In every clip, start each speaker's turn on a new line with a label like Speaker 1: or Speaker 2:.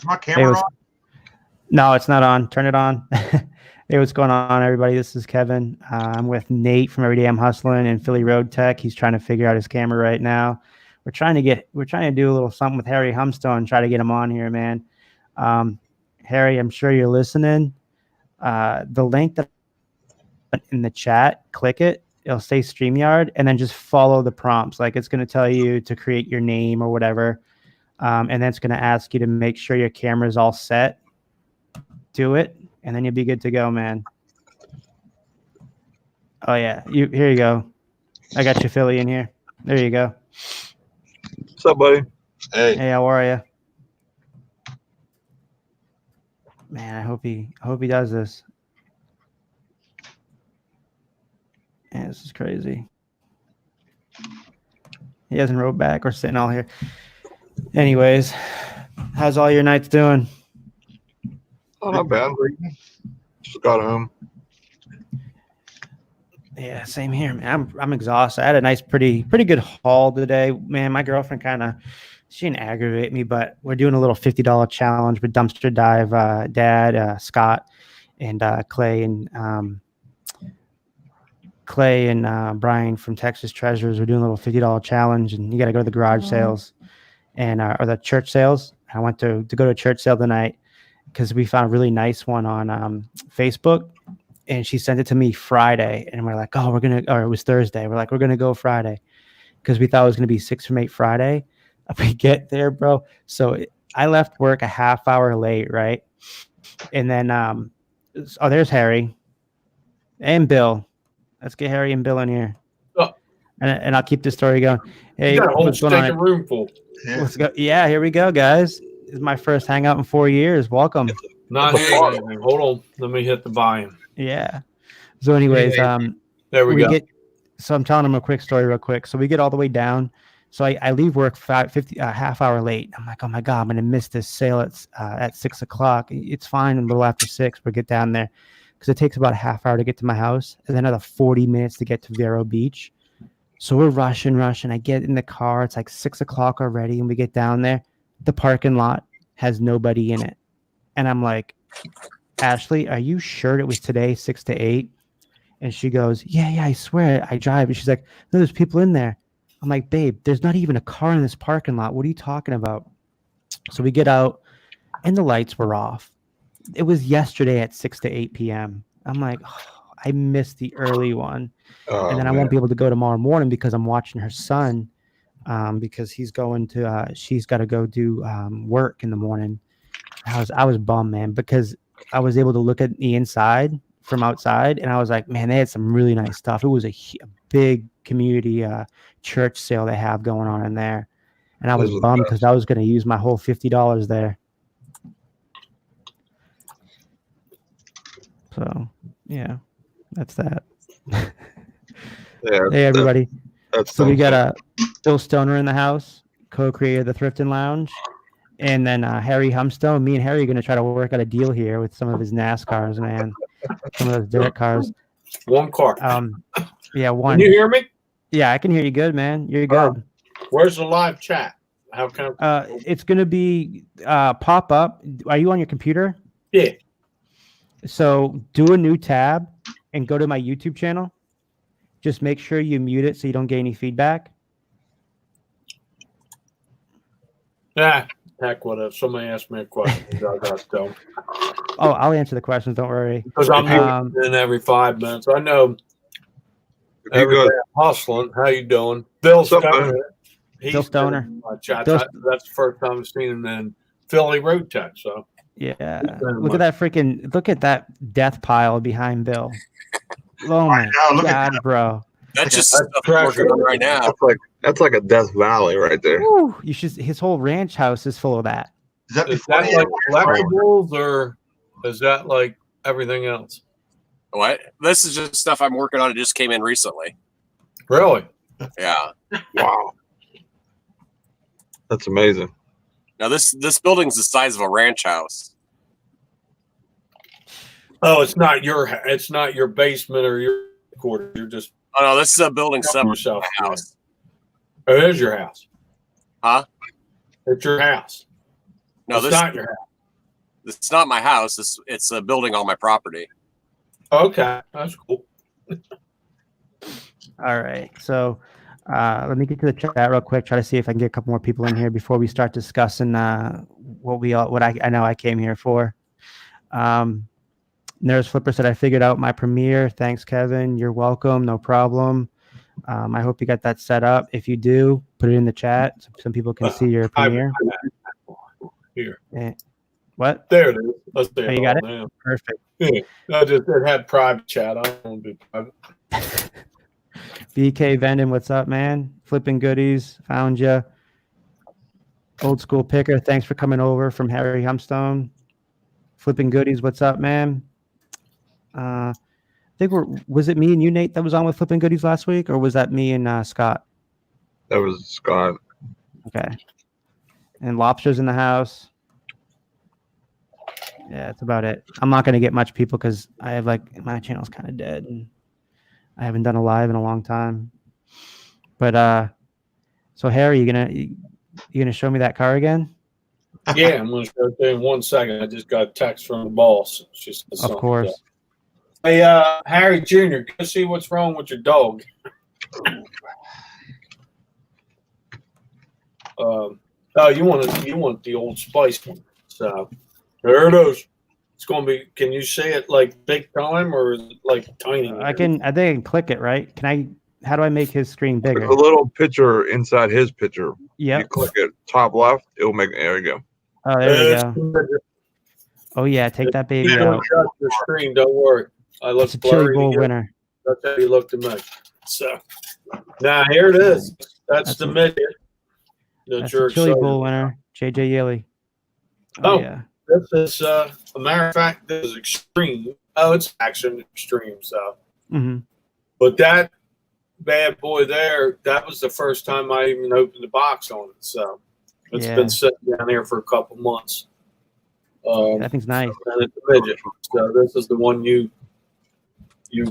Speaker 1: Is my camera on?
Speaker 2: No, it's not on. Turn it on. Hey, what's going on, everybody? This is Kevin. I'm with Nate from Every Day I'm Hustling and Philly Road Tech. He's trying to figure out his camera right now. We're trying to do a little something with Harry Humstone, try to get him on here, man. Harry, I'm sure you're listening. The link that in the chat, click it. It'll say StreamYard, and then just follow the prompts. Like it's going to tell you to create your name or whatever, and then it's going to ask you to make sure your camera is all set. Do it, and then you'll be good to go, man. Oh yeah, here you go. I got you, Philly, in here. There you go.
Speaker 1: What's up, buddy?
Speaker 2: Hey, how are you? Man, I hope he does this. Man, this is crazy. He hasn't wrote back or sitting all here. Anyways, how's all your nights doing?
Speaker 1: Oh, not bad. Just got home.
Speaker 2: Yeah, same here, man. I'm exhausted. I had a nice, pretty good haul today. Man, my girlfriend she didn't aggravate me, but we're doing a little $50 challenge with Dumpster Dive. Dad, Scott, and Clay and Brian from Texas Treasures. We're doing a little $50 challenge, and you got to go to the garage sales and or the church sales. I went to go to a church sale tonight because we found a really nice one on Facebook, and she sent it to me Friday, and we're like, or it was Thursday. We're like, we're gonna go Friday because we thought it was gonna be 6 from 8 Friday. We get there, bro. So I left work a half hour late, right? And then there's Harry and Bill. Let's get Harry and Bill in here. Oh. And I'll keep this story going. Hey,
Speaker 3: you got a whole stinking room full.
Speaker 2: Yeah. Let's go. Yeah, here we go, guys. This is my first hangout in 4 years. Welcome.
Speaker 3: Not anything. Hold on. Let me hit the volume.
Speaker 2: Yeah. So anyways,
Speaker 3: there we go.
Speaker 2: So I'm telling them a quick story real quick. So we get all the way down. So I leave work half hour late. I'm like, oh my God, I'm going to miss this sale at 6 o'clock. It's fine. A little after 6, we'll get down there. Because it takes about a half hour to get to my house and then another 40 minutes to get to Vero Beach. So we're rushing. I get in the car. It's like 6 o'clock already. And we get down there. The parking lot has nobody in it. And I'm like, Ashley, are you sure it was today, 6 to 8? And she goes, yeah, I swear I drive. And she's like, no, there's people in there. I'm like, babe, there's not even a car in this parking lot. What are you talking about? So we get out and the lights were off. It was yesterday at 6 to 8 p.m. I'm like, I missed the early one. And then I won't be able to go tomorrow morning because I'm watching her son because she's got to go do work in the morning. I was bummed, man, because I was able to look at the inside from outside and I was like, man, they had some really nice stuff. It was a big community church sale they have going on in there. And I was bummed because I was going to use my whole $50 there. So, yeah, that's that.
Speaker 1: Yeah,
Speaker 2: hey, everybody.
Speaker 1: So
Speaker 2: we got Bill Stoner in the house, co-creator of the Thrifting Lounge. And then Harry Humstone. Me and Harry are going to try to work out a deal here with some of his NASCARs, man. Some of those dirt cars.
Speaker 3: One car.
Speaker 2: Yeah, one.
Speaker 3: Can you hear me?
Speaker 2: Yeah, I can hear you good, man. You're good.
Speaker 3: Where's the live chat? How can
Speaker 2: it's going to be pop up. Are you on your computer?
Speaker 3: Yeah.
Speaker 2: So do a new tab and go to my YouTube channel. Just make sure you mute it so you don't get any feedback.
Speaker 3: Yeah. Heck, what if somebody asked me a question?
Speaker 2: Oh, I'll answer the questions. Don't worry.
Speaker 3: Because I'm here in every 5 minutes. I know. Every day I'm hustling. How you doing? Bill Stoner.
Speaker 2: Bill Stoner.
Speaker 3: That's the first time I've seen him in Philly Road Tech. So
Speaker 2: yeah, look at that death pile behind Bill. Oh my God, bro.
Speaker 4: That's just stuff I'm working on right now.
Speaker 1: That's like a Death Valley right there.
Speaker 2: Woo, his whole ranch house is full of that.
Speaker 3: Is that like collectibles or is that like everything else?
Speaker 4: What? This is just stuff I'm working on. It just came in recently.
Speaker 3: Really?
Speaker 4: Yeah.
Speaker 1: Wow. That's amazing.
Speaker 4: Now this building's the size of a ranch house.
Speaker 3: Oh, it's not your basement or your quarters. You're just.
Speaker 4: Oh no, this is a building separate from my house.
Speaker 3: Oh, it is your house.
Speaker 4: Huh?
Speaker 3: It's your house.
Speaker 4: No,
Speaker 3: it's not your house.
Speaker 4: It's not my house. It's a building on my property.
Speaker 3: Okay, that's cool.
Speaker 2: All right. So let me get to the chat real quick. Try to see if I can get a couple more people in here before we start discussing what I know I came here for. Nurse Flipper said I figured out my Premiere. Thanks, Kevin. You're welcome. No problem. I hope you got that set up. If you do, put it in the chat so some people can see your Premiere.
Speaker 3: Here.
Speaker 2: What?
Speaker 3: There it is. Let's see.
Speaker 2: Oh, you got it?
Speaker 3: Now.
Speaker 2: Perfect.
Speaker 3: Yeah. It had private chat. I don't want to do private.
Speaker 2: BK Venden, what's up, man? Flipping goodies, found you. Old school picker, thanks for coming over from Harry Humstone. Flipping goodies, what's up, man? I think was it me and you, Nate, that was on with Flipping Goodies last week, or was that me and Scott?
Speaker 1: That was Scott.
Speaker 2: Okay. And Lobster's in the house. Yeah, that's about it. I'm not going to get much people because I have my channel's kind of dead and I haven't done a live in a long time. But so Harry, you gonna show me that car again?
Speaker 3: Yeah, I'm going to show it to you in 1 second. I just got a text from the boss. She said
Speaker 2: Of course.
Speaker 3: Hey, Harry Jr., go see what's wrong with your dog. You want the Old Spice one. So there it is. It's going to be. Can you say it like big time or is it like tiny?
Speaker 2: I think I can click it, right? How do I make his screen bigger?
Speaker 1: There's a little picture inside his picture.
Speaker 2: Yeah.
Speaker 1: You click it top left, it'll make. There you go.
Speaker 2: Oh, there we go. Oh yeah, take that baby
Speaker 3: You don't
Speaker 2: out.
Speaker 3: touch your screen. Don't worry. I look
Speaker 2: It's a Chili
Speaker 3: blurry.
Speaker 2: Bowl winner.
Speaker 3: That's how you look to me. So now here it is. That's the midget.
Speaker 2: That's the Chili Bowl winner, JJ Yeley.
Speaker 3: Oh.
Speaker 2: Yeah.
Speaker 3: This is, a matter of fact, this is extreme. Oh, it's action extreme. So, but that bad boy there, that was the first time I even opened the box on it. So it's been sitting down here for a couple months.
Speaker 2: That thing's nice.
Speaker 3: And it's a midget. So this is the one you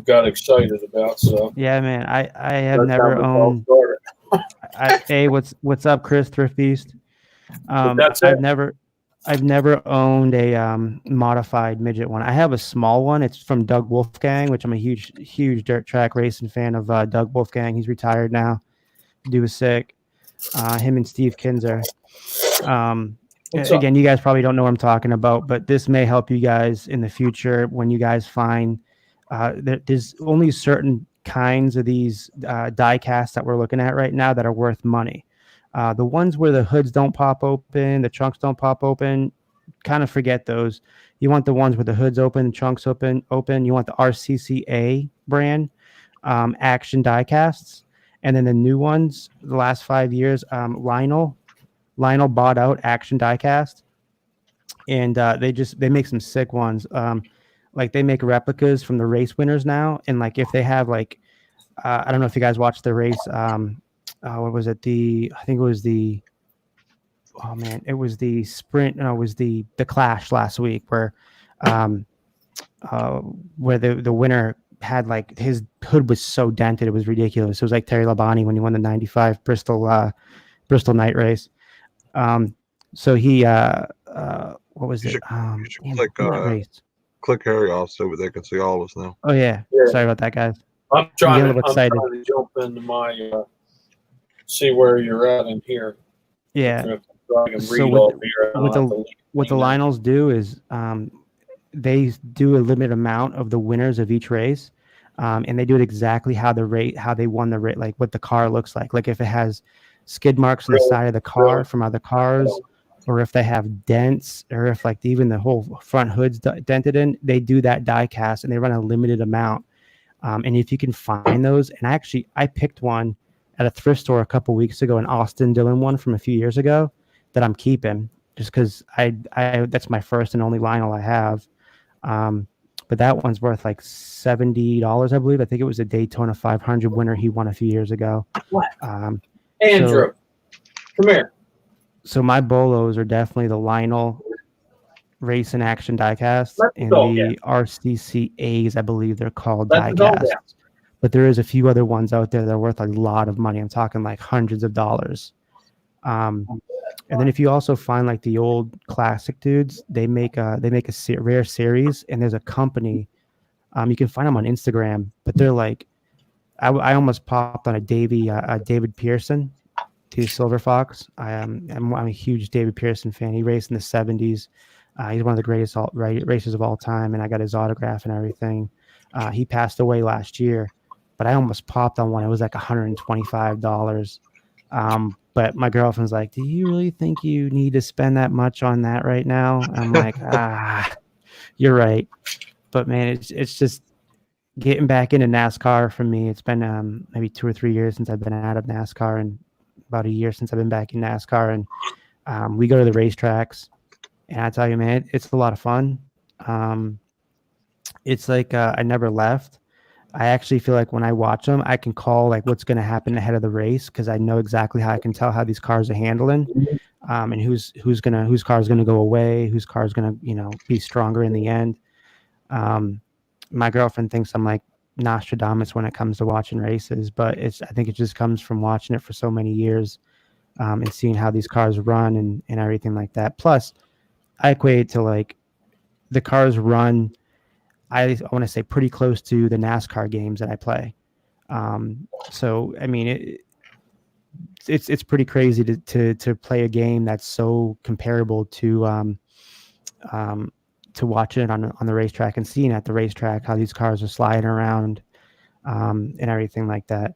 Speaker 3: got excited about. So
Speaker 2: yeah, man, I have never owned. Hey, what's up, Chris Thrift Beast? I've never owned a modified midget one. I have a small one. It's from Doug Wolfgang, which I'm a huge dirt track racing fan of. Doug Wolfgang, he's retired now. Dude was sick. Him and Steve Kinzer. Again, you guys probably don't know what I'm talking about, but this may help you guys in the future when you guys find there's only certain kinds of these die casts that we're looking at right now that are worth money. The ones where the hoods don't pop open, the trunks don't pop open, kind of forget those. You want the ones where the hoods open, the trunks open. You want the RCCA brand action die casts. And then the new ones, the last 5 years, Lionel bought out action die cast. And they make some sick ones. Like they make replicas from the race winners now. And like if they have I don't know if you guys watched the race. What was it? I think it was the sprint. No, it was the Clash last week where the winner had his hood was so dented it was ridiculous. It was like Terry Labonte when he won the '95 Bristol night race. So he what was it?
Speaker 1: Click Harry off so they can see all of us now.
Speaker 2: Oh yeah. Sorry about that, guys.
Speaker 3: I'm trying to jump into my see where you're at in here.
Speaker 2: Yeah.
Speaker 3: So
Speaker 2: what the Lionels do is they do a limited amount of the winners of each race, and they do it exactly how they won the race, like what the car looks like. Like if it has skid marks on the side of the car from other cars, or if they have dents, or if even the whole front hood's dented in, they do that die cast and they run a limited amount. And if you can find those, and I picked one at a thrift store a couple weeks ago, an Austin Dillon one from a few years ago that I'm keeping just because I that's my first and only Lionel I have. But that one's worth like $70, I believe. I think it was a Daytona 500 winner he won a few years ago.
Speaker 3: Andrew, come here.
Speaker 2: So my bolos are definitely the Lionel Race and Action diecast and the RCCAs, I believe they're called diecasts. But there is a few other ones out there that are worth a lot of money. I'm talking like hundreds of dollars. And And then if you also find like the old classic dudes, they make a rare series, and there's a company. You can find them on Instagram, but they're like, I almost popped on a David Pearson, to Silver Fox. I'm a huge David Pearson fan. He raced in the 70s. He's one of the greatest racers of all time, and I got his autograph and everything. He passed away last year, but I almost popped on one. It was like $125. But my girlfriend's like, "Do you really think you need to spend that much on that right now?" I'm like, you're right. But man, it's just getting back into NASCAR for me. It's been maybe 2 or 3 years since I've been out of NASCAR, and about a year since I've been back in NASCAR. And we go to the racetracks, and I tell you, man, it's a lot of fun. It's like I never left. I actually feel like when I watch them, I can call like what's going to happen ahead of the race, because I know exactly how I can tell how these cars are handling, and whose car is going to go away, whose car is going to be stronger in the end. My girlfriend thinks I'm like Nostradamus when it comes to watching races, but I think it just comes from watching it for so many years, and seeing how these cars run and everything like that. Plus, I equate it to like the cars run, I want to say pretty close to the NASCAR games that I play. So I mean, it's pretty crazy to play a game that's so comparable to watching it on the racetrack and seeing at the racetrack how these cars are sliding around, and everything like that.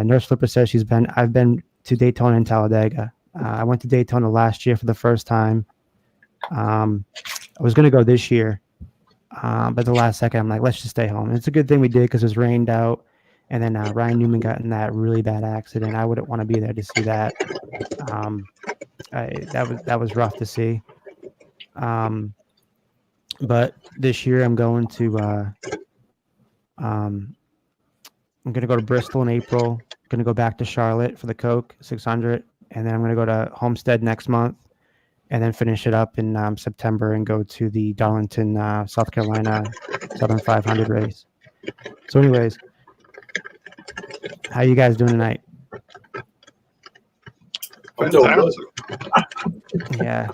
Speaker 2: Nurse Flipper says I've been to Daytona and Talladega. I went to Daytona last year for the first time. I was going to go this year, but the last second I'm like, let's just stay home. And it's a good thing we did, because it was rained out, and then Ryan Newman got in that really bad accident. I wouldn't want to be there to see that. That was rough to see. But this year I'm going to I'm going to go to Bristol in April. Going to go back to Charlotte for the Coke 600, and then I'm going to go to Homestead next month, and then finish it up in September and go to the Darlington, South Carolina Southern 500 race. So anyways, how you guys doing tonight?
Speaker 3: I'm doing good.
Speaker 2: Yeah.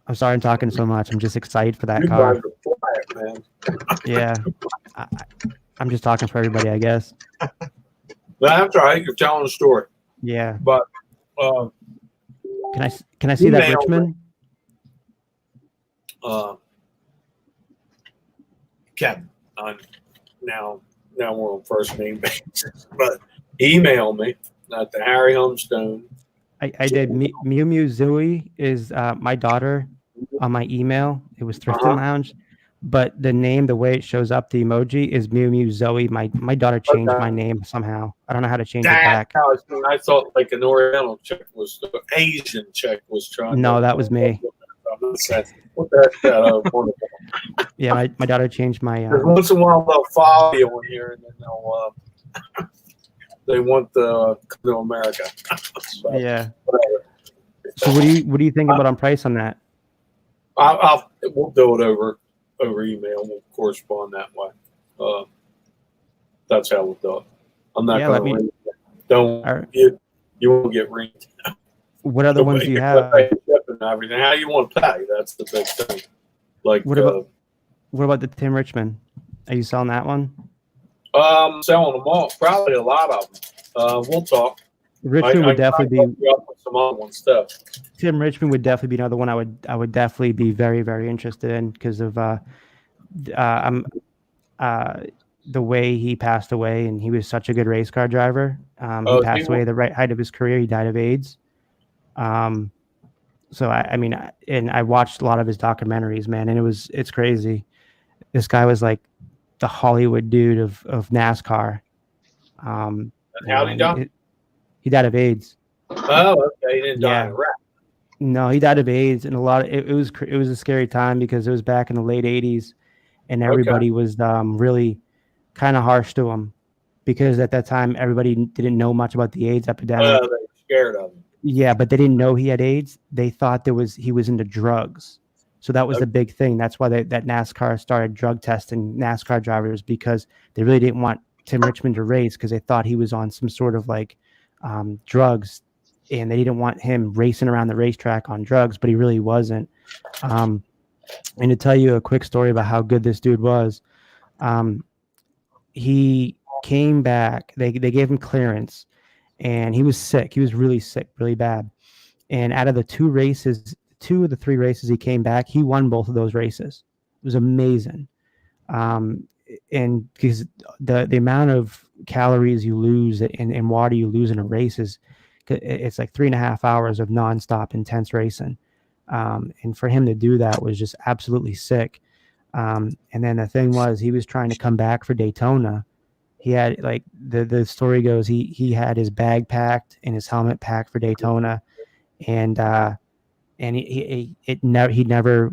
Speaker 2: I'm sorry I'm talking so much. I'm just excited for that car.
Speaker 3: Guys are quiet, man.
Speaker 2: Yeah. I'm just talking for everybody, I guess.
Speaker 3: That's all right. You're telling a story.
Speaker 2: Yeah.
Speaker 3: But
Speaker 2: can I see that Richmond?
Speaker 3: Kevin, now we're on first name basis, but email me at the Harry Humstone.
Speaker 2: I did. Mew Mew Zooey is my daughter on my email. It was Thrifting Lounge, but the name, the way it shows up, the emoji is Mew Mew Zoe. My daughter changed my name somehow. I don't know how to change it back.
Speaker 3: I thought like an Oriental chick was the Asian chick was trying.
Speaker 2: No, that was me.
Speaker 3: What the heck?
Speaker 2: Yeah, my daughter changed my.
Speaker 3: Once in a while they'll follow you on here, and then they'll they want the come to America. So,
Speaker 2: yeah. Whatever. So what do you think about on price on that?
Speaker 3: We'll do it over email. We'll correspond that way. That's how we'll do it. I'm not going to don't you won't get ringed.
Speaker 2: What other ones do you have?
Speaker 3: Everything. How you want to pay? That's the big thing. Like
Speaker 2: what about the Tim Richmond? Are you selling that one?
Speaker 3: Selling them all. Probably a lot of them. We'll talk.
Speaker 2: Richmond would definitely be
Speaker 3: some other one stuff.
Speaker 2: Tim Richmond would definitely be another one I would definitely be very, very interested in, because of the way he passed away, and he was such a good race car driver. He passed away at the right height of his career. He died of AIDS. So I mean, and I watched a lot of his documentaries, man, and it's crazy. This guy was like the Hollywood dude of NASCAR.
Speaker 3: And how did he die?
Speaker 2: He died of AIDS.
Speaker 3: Oh, okay. He didn't die of a wreck.
Speaker 2: No, he died of AIDS, and it was a scary time, because it was back in the late 80s, and everybody was really kind of harsh to him, because at that time everybody didn't know much about the AIDS epidemic.
Speaker 3: They were scared of him.
Speaker 2: Yeah, but they didn't know he had AIDS. They thought he was into drugs. So that was the big thing. That's why that NASCAR started drug testing NASCAR drivers, because they really didn't want Tim Richmond to race, because they thought he was on some sort of like drugs and they didn't want him racing around the racetrack on drugs, but he really wasn't. And to tell you a quick story about how good this dude was, he came back. They gave him clearance, and he was sick. He was really sick, really bad. And out of the 2 of the 3 races he came back, he won both of those races. It was amazing. And because the amount of calories you lose and water you lose in a race it's like 3.5 hours of nonstop intense racing. And for him to do that was just absolutely sick. And then the thing was, he was trying to come back for Daytona. He had, like, the story goes, he had his bag packed and his helmet packed for Daytona, and they never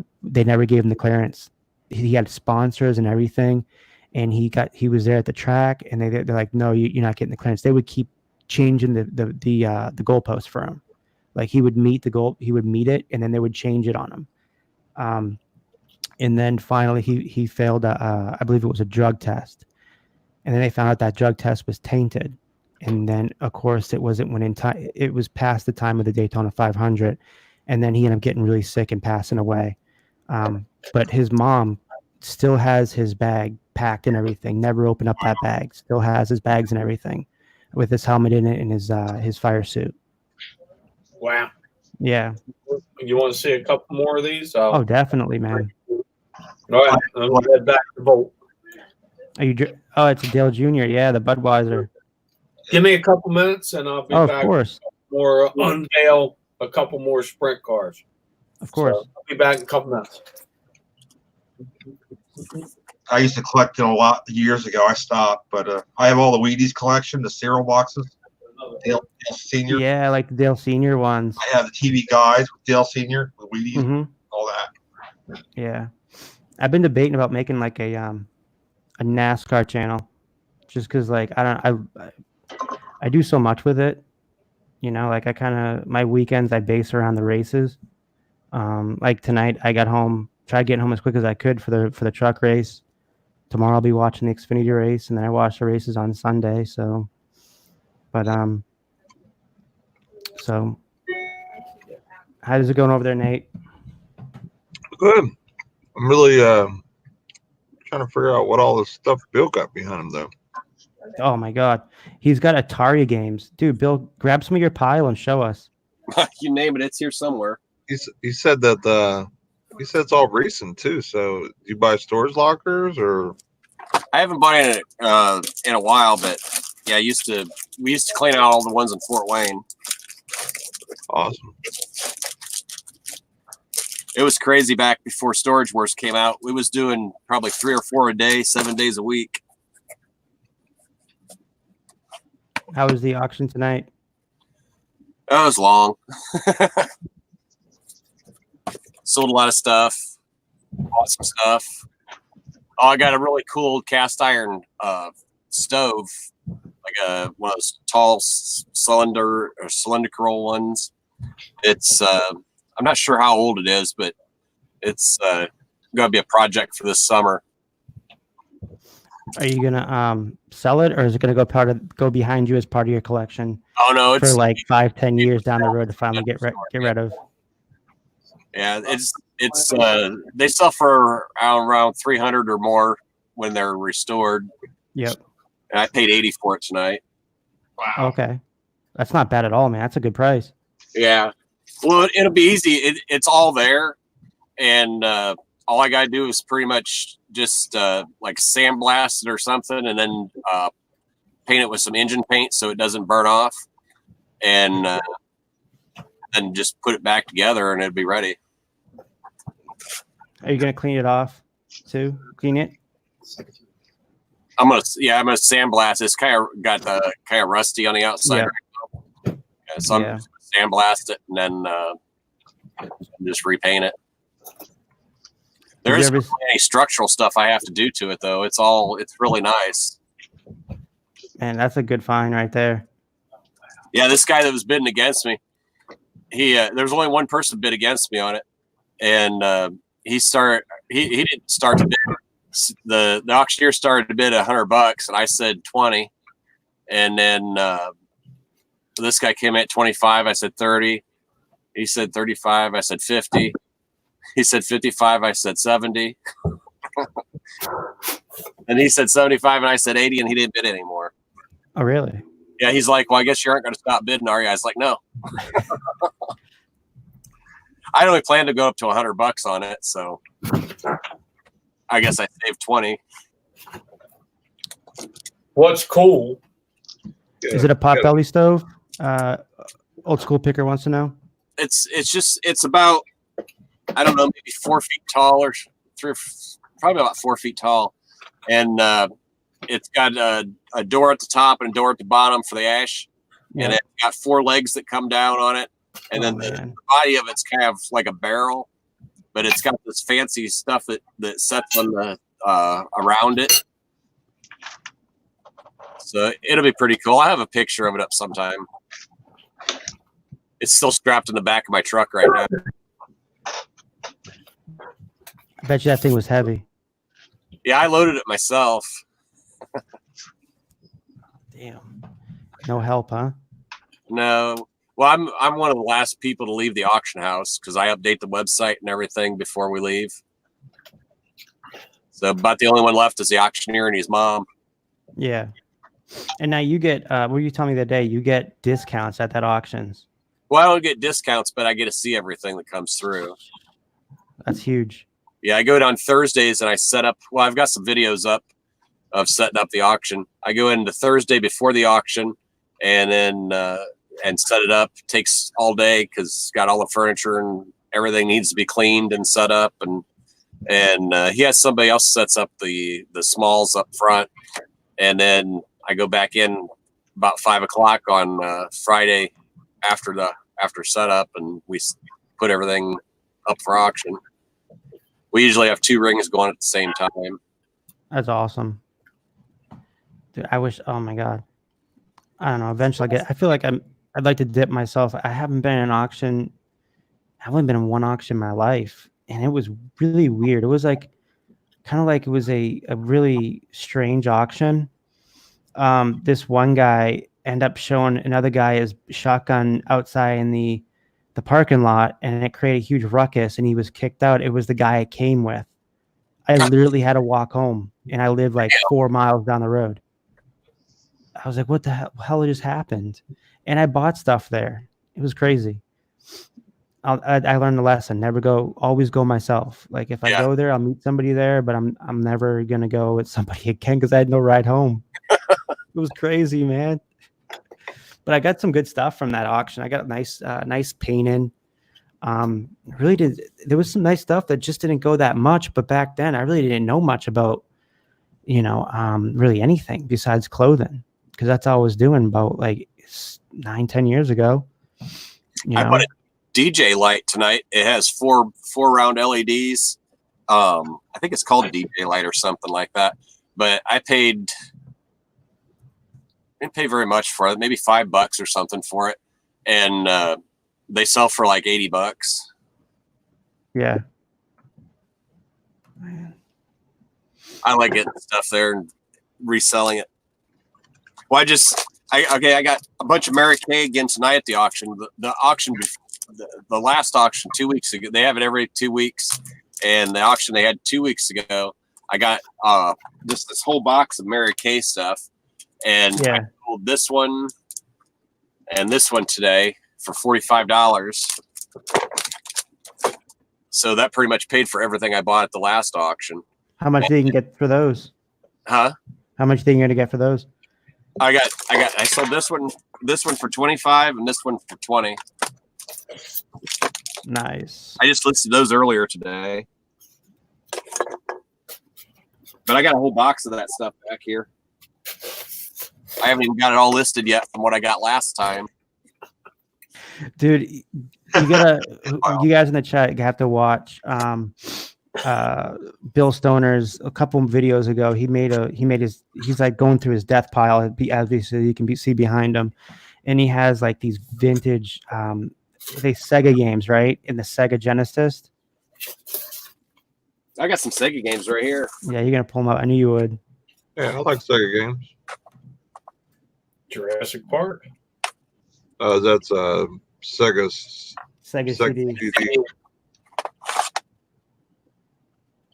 Speaker 2: gave him the clearance. He had sponsors and everything, and he was there at the track, and they're like, no, you're not getting the clearance. They would keep changing the goalpost for him. Like, he would meet it, and then they would change it on him. And then finally he failed I believe it was a drug test, and then they found out that drug test was tainted. And then, of course, it wasn't when in time. It was past the time of the Daytona 500, and then he ended up getting really sick and passing away. But his mom still has his bag packed and everything. Never opened up that bag. Still has his bags and everything, with his helmet in it and his fire suit.
Speaker 3: Wow.
Speaker 2: Yeah.
Speaker 3: You want to see a couple more of these?
Speaker 2: Oh, definitely, man.
Speaker 3: All right, I'm gonna head back to Volt.
Speaker 2: Oh, it's a Dale Jr. Yeah, the Budweiser.
Speaker 3: Give me a couple minutes, and I'll be back.
Speaker 2: Of course.
Speaker 3: More unveil a couple more sprint cars.
Speaker 2: Of course.
Speaker 3: So I'll be back in a couple minutes.
Speaker 1: I used to collect them a lot years ago. I stopped, but I have all the Wheaties collection, the cereal boxes. Dale Senior.
Speaker 2: Yeah, like the Dale Senior ones.
Speaker 1: I have the TV guides with Dale Senior, with Wheaties, all that.
Speaker 2: Yeah, I've been debating about making like a NASCAR channel, just because like I do so much with it. You know, like my weekends I base around the races. Like tonight I got home, tried getting home as quick as I could for the truck race. Tomorrow I'll be watching the Xfinity race, and then I watch the races on Sunday. So, but so how's it going over there, Nate?
Speaker 1: Good. I'm really trying to figure out what all this stuff Bill got behind him, though.
Speaker 2: Oh my God, he's got Atari games, dude. Bill, grab some of your pile and show us.
Speaker 4: You name it, it's here somewhere.
Speaker 1: He said that he said it's all recent too. So do you buy storage lockers or?
Speaker 4: I haven't bought it in a while, but yeah, we used to clean out all the ones in Fort Wayne.
Speaker 1: Awesome.
Speaker 4: It was crazy back before Storage Wars came out. We was doing probably 3 or 4 a day, 7 days a week.
Speaker 2: How was the auction tonight?
Speaker 4: It was long. Sold a lot of stuff. Bought some stuff. Oh, I got a really cool cast iron stove, like one of those tall cylindrical ones. It's I'm not sure how old it is, but it's going to be a project for this summer.
Speaker 2: Are you gonna sell it, or is it gonna go behind you as part of your collection?
Speaker 4: Oh no, it's
Speaker 2: for like 5-10 years down the road to finally get rid of.
Speaker 4: Yeah, it's they sell for around 300 or more when they're restored.
Speaker 2: Yep.
Speaker 4: And I paid 80 for it tonight.
Speaker 1: Wow.
Speaker 2: Okay, that's not bad at all, man. That's a good price.
Speaker 4: Yeah. Well, it'll be easy. It's all there, and all I gotta do is pretty much just like sandblast it or something, and then paint it with some engine paint so it doesn't burn off, and then just put it back together, and it'll be ready.
Speaker 2: Are you gonna clean it off too? Clean it?
Speaker 4: I'm gonna sandblast. It's kind of got the kind of rusty on the outside.
Speaker 2: Yeah.
Speaker 4: Right now. Yeah, so I'm just gonna sandblast it and then just repaint it. There isn't any structural stuff I have to do to it though. It's really nice.
Speaker 2: Man, that's a good find right there.
Speaker 4: Yeah, this guy that was bidding against me, there's only one person bid against me on it, and he didn't start to bid. The auctioneer started to bid $100, and I said 20, and then This guy came at 25. I said 30. He said 35. I said 50. He said 55. I said 70. And he said 75, and I said 80, and he didn't bid anymore.
Speaker 2: Oh, really?
Speaker 4: Yeah, he's like, well, I guess you aren't going to stop bidding, are you? I was like, no. I only planned to go up to $100 on it, so I guess I saved 20.
Speaker 3: What's cool?
Speaker 2: Is it a Potbelly stove? Old school picker wants to know.
Speaker 4: It's about, I don't know, maybe 4 feet tall or probably about 4 feet tall, and it's got a door at the top and a door at the bottom for the ash, and it's got 4 legs that come down on it, and then the body of it's kind of like a barrel, but it's got this fancy stuff that sets on the around it. So it'll be pretty cool. I have a picture of it up sometime. It's still strapped in the back of my truck right now.
Speaker 2: I bet you that thing was heavy.
Speaker 4: Yeah, I loaded it myself.
Speaker 2: Damn. No help, huh?
Speaker 4: No. Well, I'm one of the last people to leave the auction house because I update the website and everything before we leave. So about the only one left is the auctioneer and his mom.
Speaker 2: Yeah. And now you get, what were you telling me the other day? You get discounts at that auctions.
Speaker 4: Well, I don't get discounts, but I get to see everything that comes through.
Speaker 2: That's huge.
Speaker 4: Yeah, I go in on Thursdays and I set up, well, I've got some videos up of setting up the auction. I go in the Thursday before the auction and then and set it up. It takes all day because it's got all the furniture and everything needs to be cleaned and set up. And he has somebody else sets up the smalls up front. And then I go back in about 5 o'clock on Friday after setup, and we put everything up for auction. We usually have 2 rings going at the same time. That's
Speaker 2: awesome. Dude, I wish, oh my God. I don't know. Eventually I feel like I'd like to dip myself. I haven't been in an auction. I've only been in one auction in my life, and it was really weird. It was like, kind of like it was a really strange auction. This one guy ended up showing another guy his shotgun outside in the parking lot, and it created a huge ruckus, and he was kicked out. It was the guy I came with. I literally had to walk home, and I lived like 4 miles down the road. I was like, what the hell just happened? And I bought stuff there. It was crazy. I learned the lesson. Always go myself. Like if I go there, I'll meet somebody there, but I'm never going to go with somebody again because I had no ride home. It was crazy, man. But I got some good stuff from that auction. I got nice painting. Really did. There was some nice stuff that just didn't go that much. But back then, I really didn't know much about, really anything besides clothing, because that's all I was doing about like 9-10 years ago.
Speaker 4: I bought a DJ light tonight. It has four round LEDs. I think it's called a DJ light or something like that. But I didn't pay very much for it, maybe $5 or something for it. And they sell for like $80.
Speaker 2: Yeah.
Speaker 4: I like getting stuff there and reselling it. Well, I got a bunch of Mary Kay again tonight at the auction. The auction, the last auction 2 weeks ago, they have it every 2 weeks. And the auction they had 2 weeks ago, I got this whole box of Mary Kay stuff. And I sold this one and this one today for $45. So that pretty much paid for everything I bought at the last auction.
Speaker 2: How much did you get for those?
Speaker 4: Huh?
Speaker 2: How much did you going to get for those?
Speaker 4: I sold this one for 25 and this one for 20.
Speaker 2: Nice.
Speaker 4: I just listed those earlier today. But I got a whole box of that stuff back here. I haven't even got it all listed yet from what I got last time.
Speaker 2: Dude, you guys in the chat have to watch Bill Stoner's a couple of videos ago. He's like going through his death pile, as you can see behind him, and he has like these vintage Sega games, right, in the Sega Genesis.
Speaker 4: I got some Sega games right here.
Speaker 2: Yeah, you're gonna pull them out. I knew you would.
Speaker 1: Yeah, I like Sega games.
Speaker 3: Jurassic Park.
Speaker 5: That's Sega
Speaker 2: CD.
Speaker 5: CD.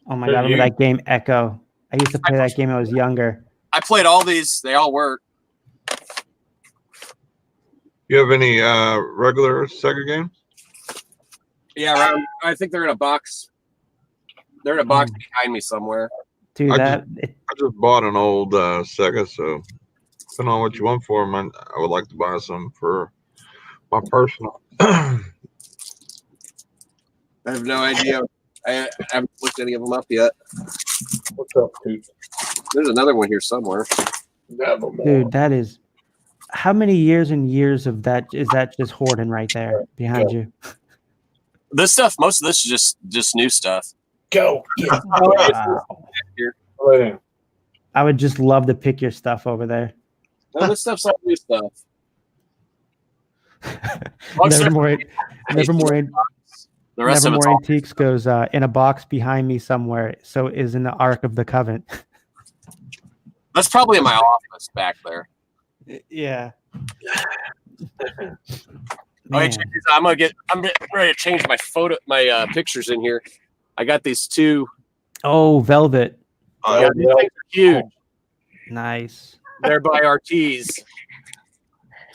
Speaker 2: Oh my god, remember that game Echo? I used to play that game when I was younger.
Speaker 4: I played all these. They all work.
Speaker 5: You have any regular Sega games?
Speaker 4: Yeah, I think they're in a box. They're in a box behind me somewhere.
Speaker 2: Dude,
Speaker 5: I just bought an old Sega, so depending on what you want for them, I would like to buy some for my personal.
Speaker 4: I have no idea. I haven't looked any of them up yet.
Speaker 3: What's up, dude?
Speaker 4: There's another one here somewhere.
Speaker 2: Dude, that is how many years and years of that is that just hoarding right there behind you?
Speaker 4: This stuff, most of this is just new stuff.
Speaker 3: Go. Yeah.
Speaker 2: Wow.
Speaker 3: Right.
Speaker 2: I would just love to pick your stuff over there.
Speaker 4: No, this stuff's all new stuff.
Speaker 2: Nevermore
Speaker 4: The rest of it's all
Speaker 2: Antiques goes in a box behind me somewhere. So is in the Ark of the Covenant.
Speaker 4: That's probably in my office back there.
Speaker 2: Yeah.
Speaker 4: Oh, hey, check this out. I'm ready to change my pictures in here. I got these two.
Speaker 2: Oh, velvet.
Speaker 4: Yeah, these things are huge.
Speaker 2: Nice.
Speaker 4: They're by Artees.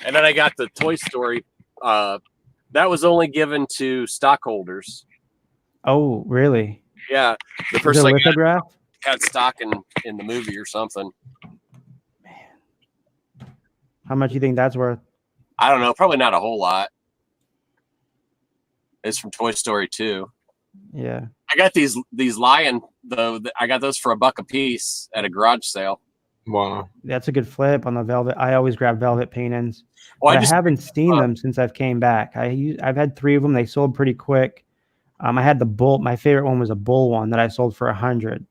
Speaker 4: And then I got the Toy Story. That was only given to stockholders.
Speaker 2: Oh, really?
Speaker 4: Yeah. The person
Speaker 2: Is it a lithograph?
Speaker 4: had stock in the movie or something.
Speaker 2: Man. How much do you think that's worth?
Speaker 4: I don't know. Probably not a whole lot. It's from Toy Story 2.
Speaker 2: Yeah.
Speaker 4: I got these lion though. I got those for $1 a piece at a garage sale.
Speaker 5: Wow.
Speaker 2: That's a good flip on the velvet. I always grab velvet paint-ins.
Speaker 4: Well,
Speaker 2: I haven't seen them since I've came back. I've had 3 of them. They sold pretty quick. I had the bull. My favorite one was a bull one that I sold for $100.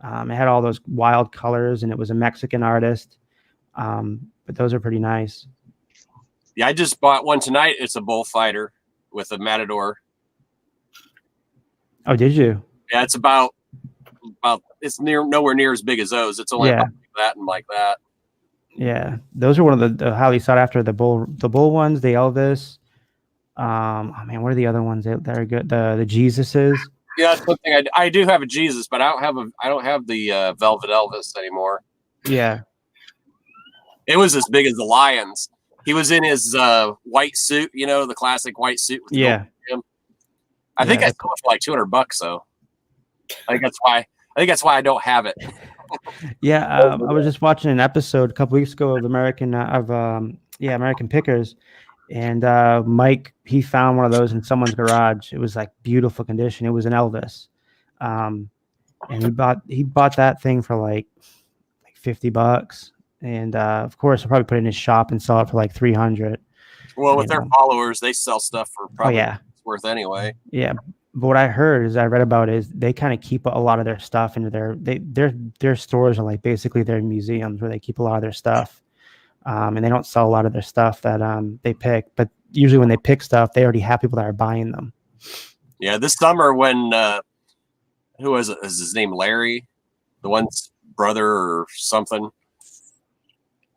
Speaker 2: It had all those wild colors, and it was a Mexican artist. But those are pretty nice.
Speaker 4: Yeah, I just bought one tonight. It's a bullfighter with a matador.
Speaker 2: Oh, did you?
Speaker 4: Yeah, it's about it's nowhere near as big as those. It's only about that and like that.
Speaker 2: Yeah, those are one of the highly sought after. The bull ones, the Elvis. Oh man, what are the other ones that are good? The Jesuses.
Speaker 4: Yeah, that's one thing. I do have a Jesus, but I don't have the Velvet Elvis anymore.
Speaker 2: Yeah,
Speaker 4: it was as big as the Lions. He was in his white suit, the classic white suit. With
Speaker 2: yeah.
Speaker 4: I think I sold it for like $200 though. I think that's why I don't have it.
Speaker 2: Yeah, I was just watching an episode a couple weeks ago of American Pickers, and Mike, he found one of those in someone's garage. It was like beautiful condition. It was an Elvis, and he bought that thing for like $50, and of course he'll probably put it in his shop and sell it for like $300.
Speaker 4: Well, with their followers, they sell stuff for probably it's worth anyway.
Speaker 2: Yeah. But what I heard is I read about is they kind of keep a lot of their stuff into their stores are like basically their museums where they keep a lot of their stuff, and they don't sell a lot of their stuff that they pick. But usually when they pick stuff, they already have people that are buying them.
Speaker 4: Yeah, this summer when who was it? Is his name Larry, the one's brother or something?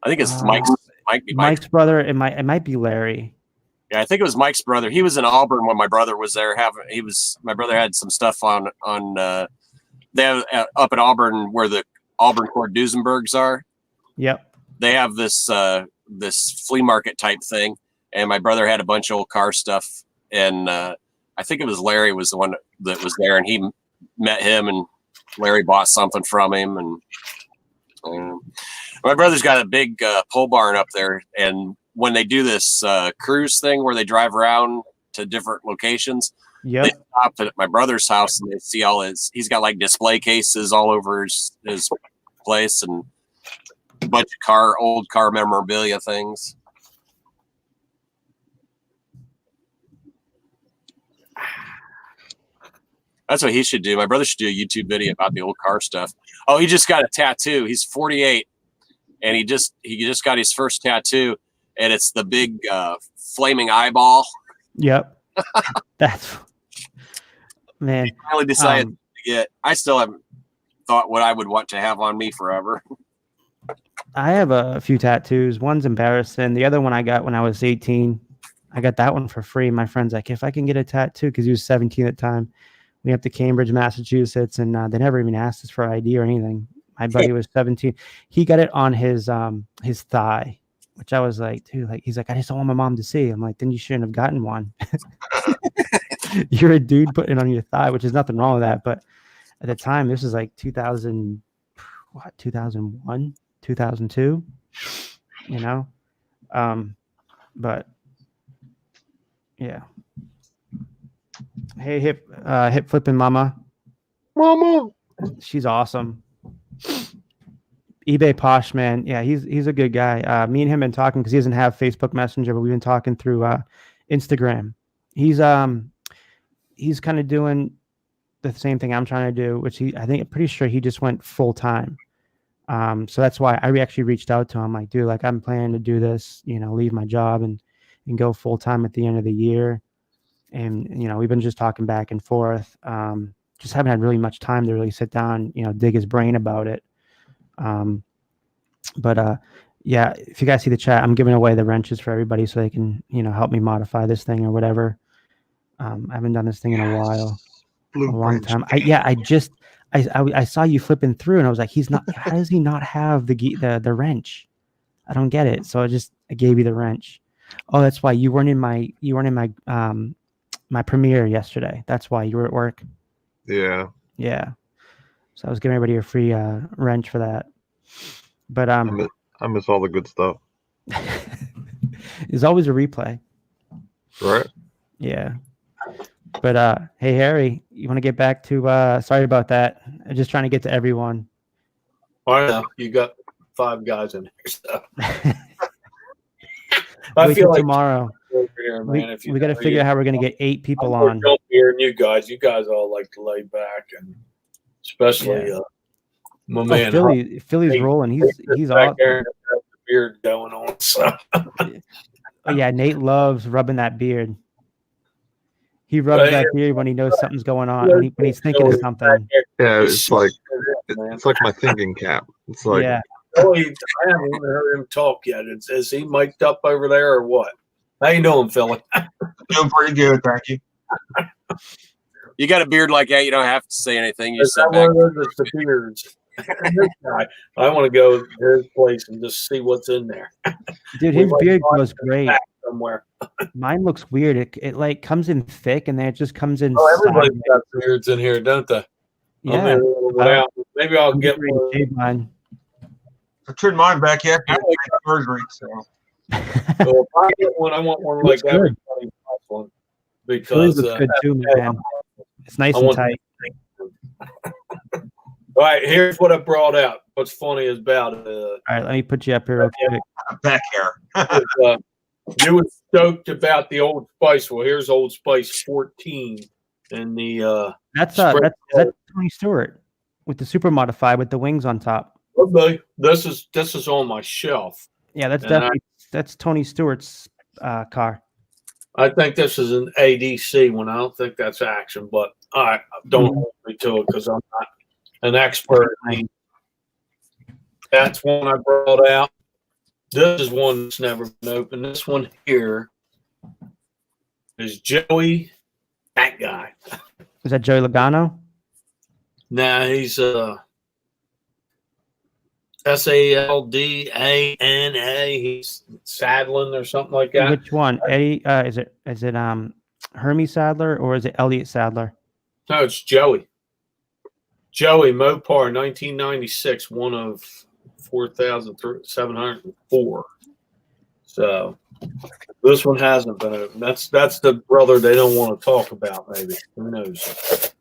Speaker 4: I think it's
Speaker 2: Mike's brother. It might be Larry.
Speaker 4: Yeah, I think it was Mike's brother. He was in Auburn when my brother was there. My brother had some stuff on they have up at Auburn where the Auburn Court Duesenbergs are.
Speaker 2: Yep.
Speaker 4: They have this this flea market type thing, and my brother had a bunch of old car stuff, and I think it was Larry was the one that was there, and he met him, and Larry bought something from him, and my brother's got a big pole barn up there, and when they do this cruise thing where they drive around to different locations, they stop at my brother's house and they see he's got like display cases all over his place and a bunch of old car memorabilia things. That's what he should do. My brother should do a YouTube video about the old car stuff. Oh, he just got a tattoo. He's 48 and he just got his first tattoo. And it's the big flaming eyeball.
Speaker 2: Yep. That's man.
Speaker 4: I finally decided to get. I still haven't thought what I would want to have on me forever.
Speaker 2: I have a few tattoos. One's embarrassing. The other one I got when I was 18. I got that one for free. My friend's like, if I can get a tattoo, because he was 17 at the time. We went up to Cambridge, Massachusetts, and they never even asked us for ID or anything. My buddy was 17. He got it on his thigh, which I was like, dude, like, he's like, I just don't want my mom to see. I'm like, then you shouldn't have gotten one. You're a dude putting it on your thigh, which is nothing wrong with that. But at the time, this is like 2001, 2002, you know? But yeah. Hey, hip flipping mama. She's awesome. eBay Posh, man. Yeah, he's a good guy. Me and him been talking because he doesn't have Facebook Messenger, but we've been talking through Instagram. He's kind of doing the same thing I'm trying to do, which I'm pretty sure he just went full time. So that's why I actually reached out to him. Like, dude, like, I'm planning to do this, leave my job and go full time at the end of the year. And, we've been just talking back and forth. Just haven't had really much time to really sit down, dig his brain about it. Yeah, if you guys see the chat, I'm giving away the wrenches for everybody so they can, help me modify this thing or whatever. I haven't done this thing in a while, a long time. I saw you flipping through and I was like, how does he not have the wrench? I don't get it. So I gave you the wrench. Oh, that's why you weren't in my my premiere yesterday. That's why you were at work.
Speaker 5: Yeah.
Speaker 2: Yeah. So I was giving everybody a free wrench for that. But
Speaker 5: I miss all the good stuff.
Speaker 2: There's always a replay.
Speaker 5: Right.
Speaker 2: Yeah. But hey Harry, you want to get back to sorry about that. I'm just trying to get to everyone.
Speaker 3: I know you got 5 guys in there. So.
Speaker 2: I feel like tomorrow. Here, man, we got to figure out how we're going to get 8 people on.
Speaker 3: Here, you guys all like to lay back, and especially my man.
Speaker 2: Philly's rolling. He's awesome.
Speaker 3: The beard going on. So.
Speaker 2: Oh yeah, Nate loves rubbing that beard. He rubs that beard when he knows something's going on, when he's thinking of something.
Speaker 5: Yeah, it's like my thinking cap. It's like
Speaker 3: I haven't even heard him talk yet. Is he mic'd up over there or what? How you doing, Philly?
Speaker 1: Doing pretty good, thank you.
Speaker 4: You got a beard like that, you don't have to say anything. You sit
Speaker 3: back. The beards. I want to go to his place and just see what's in there.
Speaker 2: Dude, his beard grows great. Somewhere. Mine looks weird. It like comes in thick and then it just comes in.
Speaker 3: Oh, everybody's got beards in here, don't they?
Speaker 2: Yeah.
Speaker 3: Maybe I'll get one.
Speaker 1: I trimmed mine back after surgery, so.
Speaker 3: Well, if I get one, I want one like everybody wants one. Because
Speaker 2: it's good too, man. It's nice and tight.
Speaker 3: All right, here's what I brought out. What's funny is about it.
Speaker 2: All right, let me put you up here real quick.
Speaker 1: Back hair.
Speaker 3: You were stoked about the Old Spice. Well, here's Old Spice 14, and the
Speaker 2: that's Tony Stewart with the super modified with the wings on top.
Speaker 3: Okay, this is on my shelf.
Speaker 2: Yeah, that's definitely that's Tony Stewart's car.
Speaker 3: I think this is an ADC one. I don't think that's Action, but I don't hold me to it because I'm not an expert. That's one I brought out. This is one that's never been opened. This one here is Joey, that guy.
Speaker 2: Is that Joey Logano?
Speaker 3: Nah, he's Saldana. He's Sadlin or something like that.
Speaker 2: Which one? Eddie? Is it Hermie Sadler or is it Elliott Sadler?
Speaker 3: No, it's Joey. Joey Mopar, 1996, one of 4,704. So this one hasn't been opened. That's the brother they don't want to talk about. Maybe, who knows?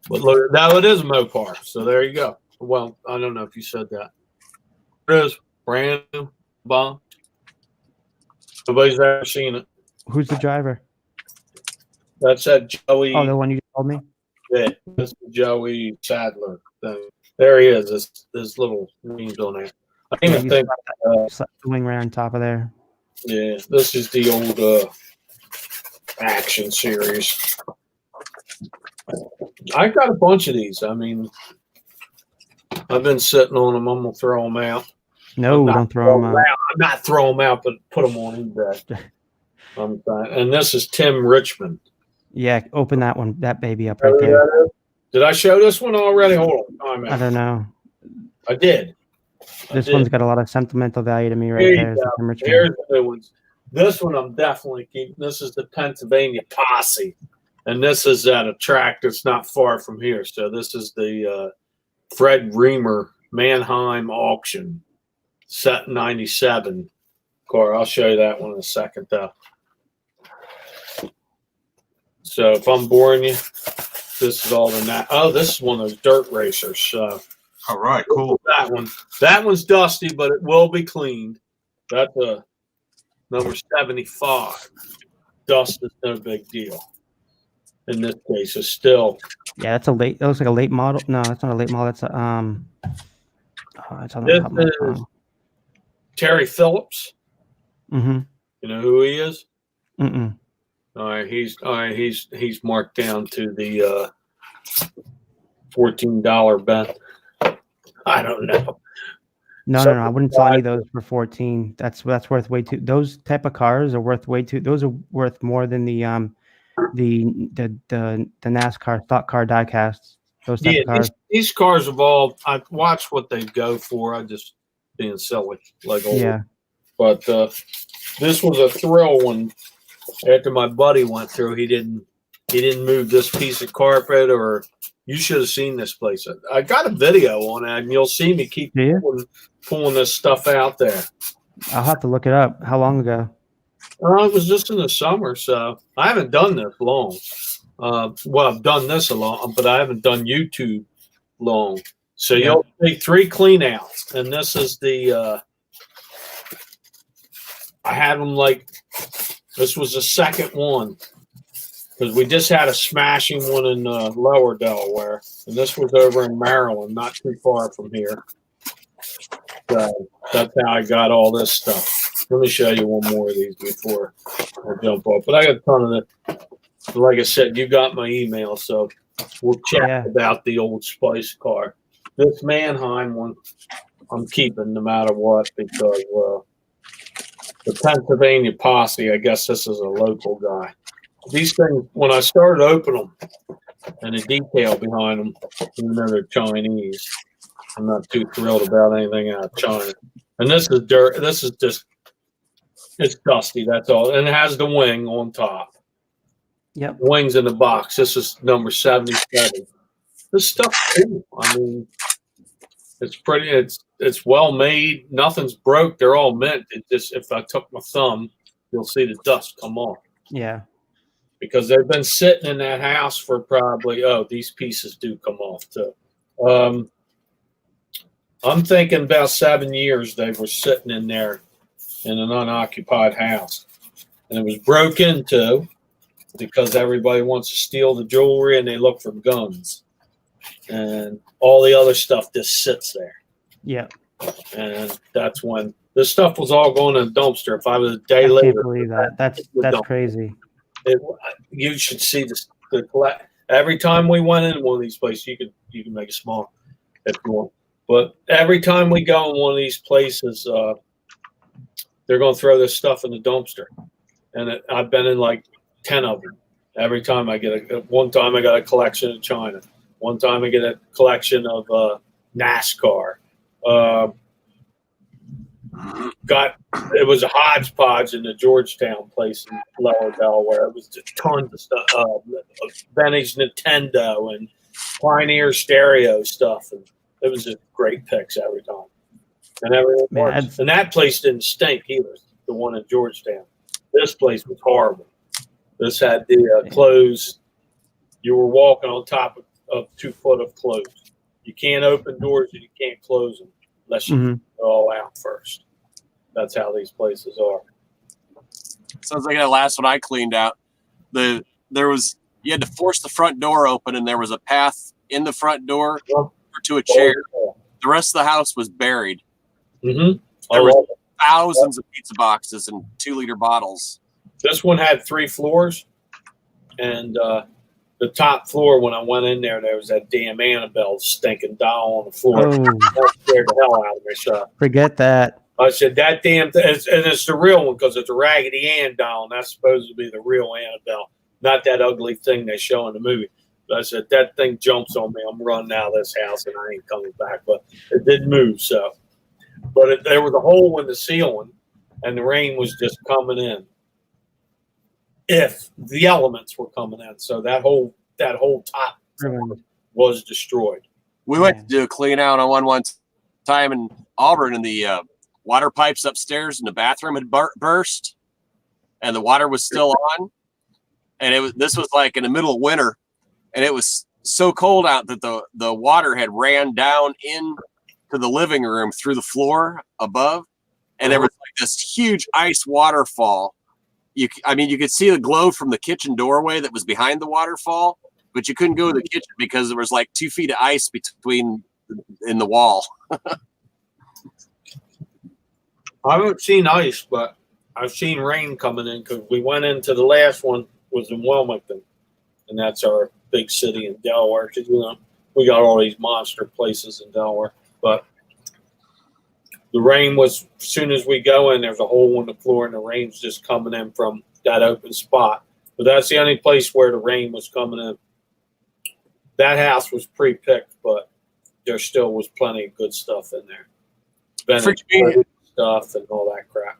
Speaker 3: But look, now it is a Mopar. So there you go. Well, I don't know if you said that. It is brand new, bomb. Nobody's ever seen it.
Speaker 2: Who's the driver?
Speaker 3: That's that Joey.
Speaker 2: Oh, the one you told me.
Speaker 3: Yeah, that's the Joey Sadler thing. There he is. This little names on there. I didn't even think
Speaker 2: the wing right on top of there.
Speaker 3: Yeah, this is the old Action series. I got a bunch of these. I mean, I've been sitting on them. I'm gonna throw them out.
Speaker 2: No, don't throw them out.
Speaker 3: I'm not throwing them out, but put them on eBay. And this is Tim Richmond.
Speaker 2: Yeah, open that baby up right there.
Speaker 3: Did I show this one already? Hold on.
Speaker 2: I don't know.
Speaker 3: I did.
Speaker 2: This one's got a lot of sentimental value to me right there.
Speaker 3: Here's the new ones. This one I'm definitely keeping. This is the Pennsylvania Posse. And this is at a track that's not far from here. So this is the Fred Reamer Mannheim auction, set 97 car. I'll show you that one in a second, though. So if I'm boring you, this is all the this is one of those dirt racers. So
Speaker 1: all right, cool.
Speaker 3: That one's dusty, but it will be cleaned. That's a number 75. Dust is no big deal. In this case, it's still.
Speaker 2: Yeah, that's it looks like a late model. No, that's not a late model. That's a it's on
Speaker 3: this is Terry Phillips.
Speaker 2: Mm-hmm.
Speaker 3: You know who he is?
Speaker 2: Mm-mm.
Speaker 3: All right, he's marked down to the $14 bet. I don't know.
Speaker 2: No, I wouldn't sell any of those for 14. That's worth way too. Those type of cars are worth way too. Those are worth more than the NASCAR stock car diecasts. Those type of cars.
Speaker 3: These cars have all. I watched what they go for. I just being silly like old.
Speaker 2: Yeah.
Speaker 3: But this was a thrill one. After my buddy went through, he didn't move this piece of carpet, or you should have seen this place. I got a video on it, and you'll see me keep pulling this stuff out there.
Speaker 2: I'll have to look it up. How long ago?
Speaker 3: It was just in the summer, so I haven't done this long. Well, I've done this a lot, but I haven't done YouTube long. So you'll see 3 cleanouts, and this is the. I had them like. This was the second one because we just had a smashing one in Lower Delaware, and this was over in Maryland, not too far from here. So that's how I got all this stuff. Let me show you one more of these before I jump off. But I got a ton of it. Like I said, you got my email, so we'll chat about the Old Spice car. This Mannheim one, I'm keeping no matter what because the Pennsylvania Posse, I guess this is a local guy. These things, when I started opening them and the detail behind them, even though they're Chinese, I'm not too thrilled about anything out of China. And this is dirt. This is just, it's dusty, that's all. And it has the wing on top.
Speaker 2: Yep.
Speaker 3: Wings in the box. This is number 77. This stuff's cool. I mean, it's pretty, it's well made. Nothing's broke. They're all mint. It just, if I took my thumb, you'll see the dust come off.
Speaker 2: Yeah.
Speaker 3: Because they've been sitting in that house for probably, these pieces do come off too. I'm thinking about 7 years they were sitting in there in an unoccupied house. And it was broke into because everybody wants to steal the jewelry and they look for guns. And all the other stuff just sits there.
Speaker 2: Yeah.
Speaker 3: And that's when this stuff was all going in a dumpster. If I was a day later. I
Speaker 2: can't believe that. That's crazy.
Speaker 3: You should see the collect. Every time we went in one of these places, you can make it small if you want. But every time we go in one of these places, they're going to throw this stuff in the dumpster. And I've been in like 10 of them. Every time I get one time I got a collection of China. One time I get a collection of NASCAR. It was a hodgepodge in the Georgetown place in Lower Delaware. It was just tons of stuff, vintage Nintendo and Pioneer stereo stuff, and it was just great picks every time. And everyone works. And that place didn't stink either. The one in Georgetown. This place was horrible. This had the clothes. You were walking on top of 2 foot of clothes. You can't open doors and you can't close them unless you get it all out first. That's how these places are.
Speaker 4: Sounds like that last one I cleaned out. You had to force the front door open, and there was a path in the front door to a chair. The rest of the house was buried.
Speaker 3: Mm-hmm.
Speaker 4: There were thousands of pizza boxes and 2-liter bottles.
Speaker 3: This one had 3 floors, and the top floor, when I went in there, there was that damn Annabelle stinking doll on the floor.
Speaker 2: Oh.
Speaker 3: That scared the hell out of me. So
Speaker 2: Forget that.
Speaker 3: I said, that damn thing, and it's the real one because it's a Raggedy Ann doll, and that's supposed to be the real Annabelle, not that ugly thing they show in the movie. But I said, that thing jumps on me, I'm running out of this house, and I ain't coming back. But it didn't move, so. But there was a hole in the ceiling, and the rain was just coming in. If the elements were coming in, so that whole top was destroyed.
Speaker 4: We went to do a clean out on one time in Auburn, and the water pipes upstairs in the bathroom had burst, and the water was still on. And this was like in the middle of winter, and it was so cold out that the water had ran down into the living room through the floor above, and there was like this huge ice waterfall. You could see the glow from the kitchen doorway that was behind the waterfall, but you couldn't go to the kitchen because there was like 2 feet of ice in the wall.
Speaker 3: I haven't seen ice, but I've seen rain coming in because we went into the last one was in Wilmington, and that's our big city in Delaware. Cause, we got all these monster places in Delaware, but the rain was, as soon as we go in, there's a hole in the floor, and the rain's just coming in from that open spot. But that's the only place where the rain was coming in. That house was pre-picked, but there still was plenty of good stuff in there. Stuff and all that crap.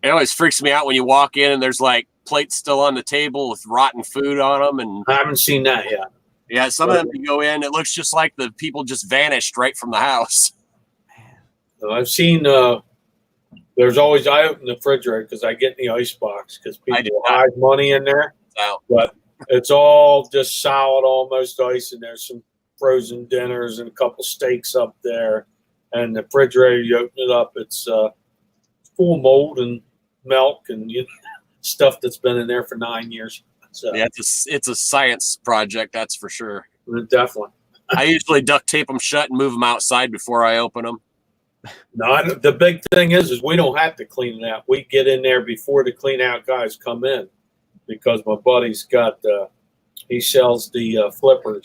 Speaker 4: It always freaks me out when you walk in and there's like plates still on the table with rotten food on them. And
Speaker 3: I haven't seen that yet.
Speaker 4: Yeah, some of them you go in, it looks just like the people just vanished right from the house.
Speaker 3: I've seen, there's always, I open the refrigerator because I get in the ice box because people hide money in there. But it's all just solid, almost ice, and there's some frozen dinners and a couple steaks up there. And the refrigerator, you open it up, it's full of mold and milk and stuff that's been in there for 9 years. So
Speaker 4: yeah, it's a science project, that's for sure.
Speaker 3: Definitely.
Speaker 4: I usually duct tape them shut and move them outside before I open them.
Speaker 3: No, the big thing is we don't have to clean it out. We get in there before the clean out guys come in because my buddy's got, he sells the flippers,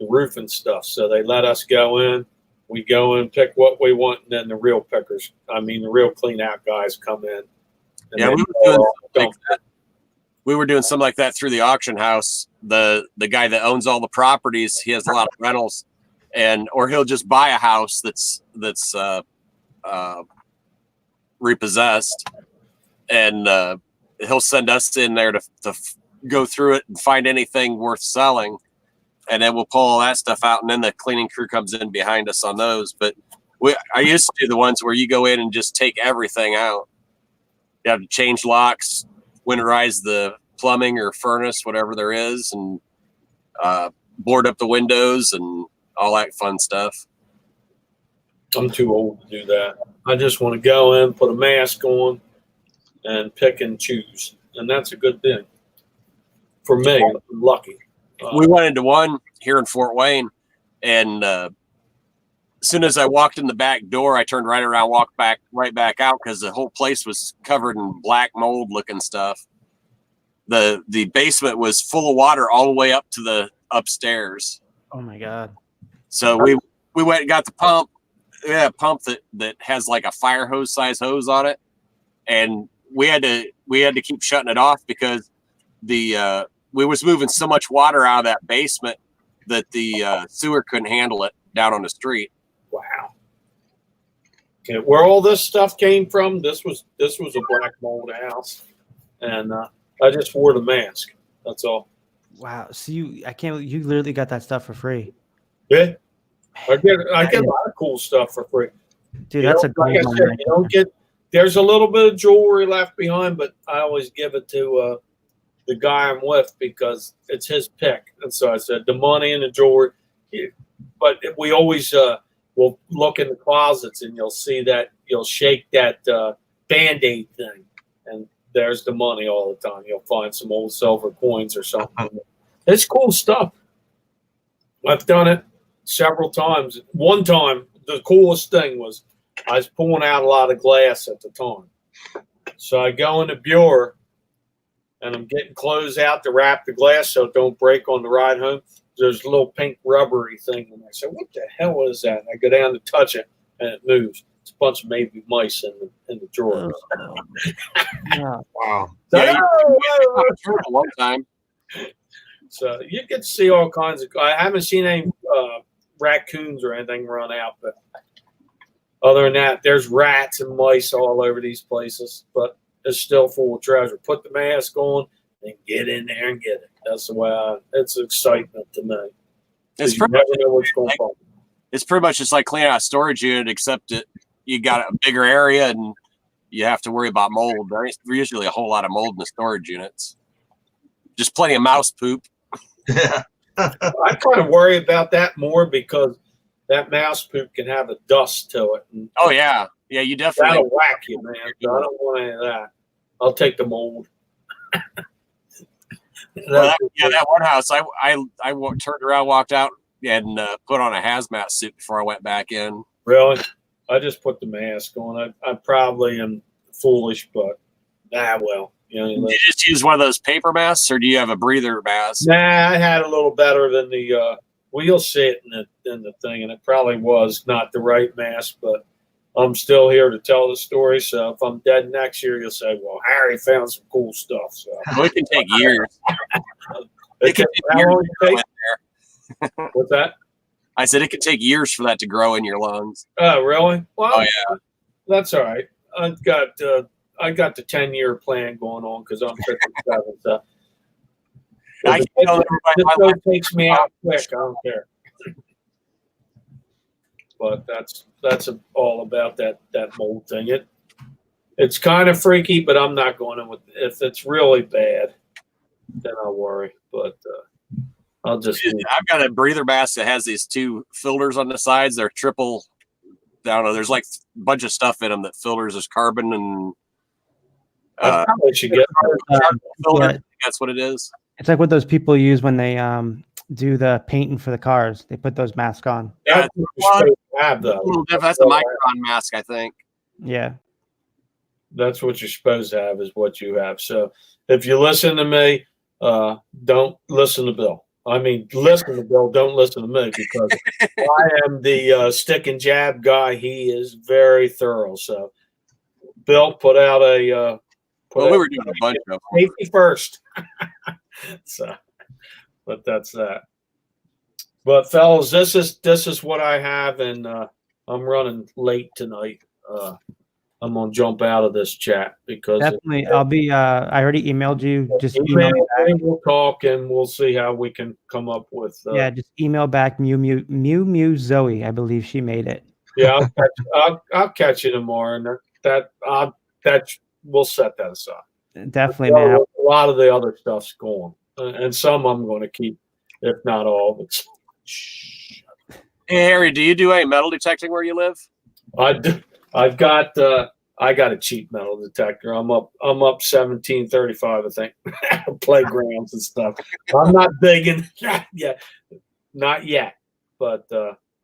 Speaker 3: the roofing stuff. So they let us go in. We go in, pick what we want, and then the real clean out guys come in.
Speaker 4: Yeah, we were doing something like that through the auction house. The guy that owns all the properties, he has a lot of rentals, or he'll just buy a house that's repossessed, and he'll send us in there to go through it and find anything worth selling. And then we'll pull all that stuff out, and then the cleaning crew comes in behind us on those. But I used to do the ones where you go in and just take everything out. You have to change locks, winterize the plumbing or furnace, whatever there is, and board up the windows and all that fun stuff.
Speaker 3: I'm too old to do that. I just want to go in, put a mask on, and pick and choose. And that's a good thing. For me, I'm lucky.
Speaker 4: We went into one here in Fort Wayne, and as soon as I walked in the back door, I turned right around, walked right back out because the whole place was covered in black mold looking stuff. The basement was full of water all the way up to the upstairs.
Speaker 2: Oh my God.
Speaker 4: So we went and got the pump. Yeah, a pump that has like a fire hose size hose on it. And we had to keep shutting it off because we was moving so much water out of that basement that the sewer couldn't handle it down on the street.
Speaker 3: Wow. Okay, where all this stuff came from, this was a black mold house, and I just wore the mask. That's all.
Speaker 2: Wow. So you literally got that stuff for free.
Speaker 3: Yeah. I get a lot of cool stuff for free.
Speaker 2: Dude, that's a
Speaker 3: like I said, you don't get. There's a little bit of jewelry left behind, but I always give it to the guy I'm with because it's his pick. And so I said the money and the jewelry. But we always will look in the closets and you'll see that you'll shake that Band-Aid thing, and there's the money all the time. You'll find some old silver coins or something. It's cool stuff. I've done it several times. One time, the coolest thing was I was pulling out a lot of glass at the time. So I go in the bureau and I'm getting clothes out to wrap the glass so it don't break on the ride home. There's a little pink rubbery thing in there. So what the hell is that? And I go down to touch it, and it moves. It's a bunch of maybe mice in the drawers.
Speaker 2: Yeah.
Speaker 5: Wow.
Speaker 4: Yeah, for a long time.
Speaker 3: So you get to see all kinds of. I haven't seen any raccoons or anything run out, but other than that, there's rats and mice all over these places. But it's still full of treasure. Put the mask on and get in there and get it. That's the way. It's excitement to me.
Speaker 4: It's
Speaker 3: You never know what's going on.
Speaker 4: It's pretty much just like cleaning out a storage unit, except you got a bigger area and you have to worry about mold. There's usually a whole lot of mold in the storage units. Just plenty of mouse poop.
Speaker 1: Yeah.
Speaker 3: I kind of worry about that more because that mouse poop can have a dust to it. And
Speaker 4: Oh yeah, you definitely.
Speaker 3: that'll whack you, man. So I don't want any of that. I'll take the mold.
Speaker 4: Well, that one house, I turned around, walked out, and put on a hazmat suit before I went back in.
Speaker 3: Really? I just put the mask on. I probably am foolish, but well. You know,
Speaker 4: Did you just use one of those paper masks, or do you have a breather mask?
Speaker 3: Nah, I had a little better than the wheel sit in the thing, and it probably was not the right mask, but I'm still here to tell the story. So if I'm dead next year, you'll say, "Well, Harry found some cool stuff." So
Speaker 4: Well, it can take years.
Speaker 3: it can,
Speaker 4: How long
Speaker 3: take, what's that?
Speaker 4: I said it could take years for that to grow in your lungs.
Speaker 3: Oh, really? Well,
Speaker 4: Oh yeah,
Speaker 3: that's all right. I got the 10-year plan going on because I'm 57. So
Speaker 4: I can tell
Speaker 3: this
Speaker 4: everybody
Speaker 3: road takes me out quick. I don't care. But that's all about that mold thing. It's kind of freaky, but I'm not going in with. If it's really bad, then I'll worry. But I'll just.
Speaker 4: I've got a breather mask that has these two filters on the sides. They're triple. I don't know. There's like a bunch of stuff in them that filters. There's carbon and.
Speaker 3: I probably should get.
Speaker 4: Filter. That's what it is.
Speaker 2: It's like what those people use when they do the painting for the cars. They put those masks on.
Speaker 4: Yeah,
Speaker 3: That's what you're supposed to have, though.
Speaker 4: a little different. That's a micron mask, I think.
Speaker 2: Yeah.
Speaker 3: That's what you're supposed to have is what you have. So if you listen to me, don't listen to Bill. I mean, listen to Bill. Don't listen to me because I am the stick and jab guy. He is very thorough. So Bill put out a.
Speaker 4: Well, we were doing a bunch of them.
Speaker 3: Safety first. So, but that's that. But fellas, this is what I have, and I'm running late tonight. I'm gonna jump out of this chat because
Speaker 2: Definitely. I'll be I already emailed you. Just email me back.
Speaker 3: we'll talk and we'll see how we can come up with
Speaker 2: Yeah, just email back Mew Zoe. I believe she made it.
Speaker 3: yeah, I'll catch you tomorrow, and that we'll set that aside.
Speaker 2: Definitely, man.
Speaker 3: A lot of the other stuff's going, and some I'm going to keep, if not all of it.
Speaker 4: Hey, Harry, do you do any metal detecting where you live?
Speaker 3: I got a cheap metal detector. I'm up 1735, I think. Playgrounds and stuff. I'm not big in yeah, not yet. But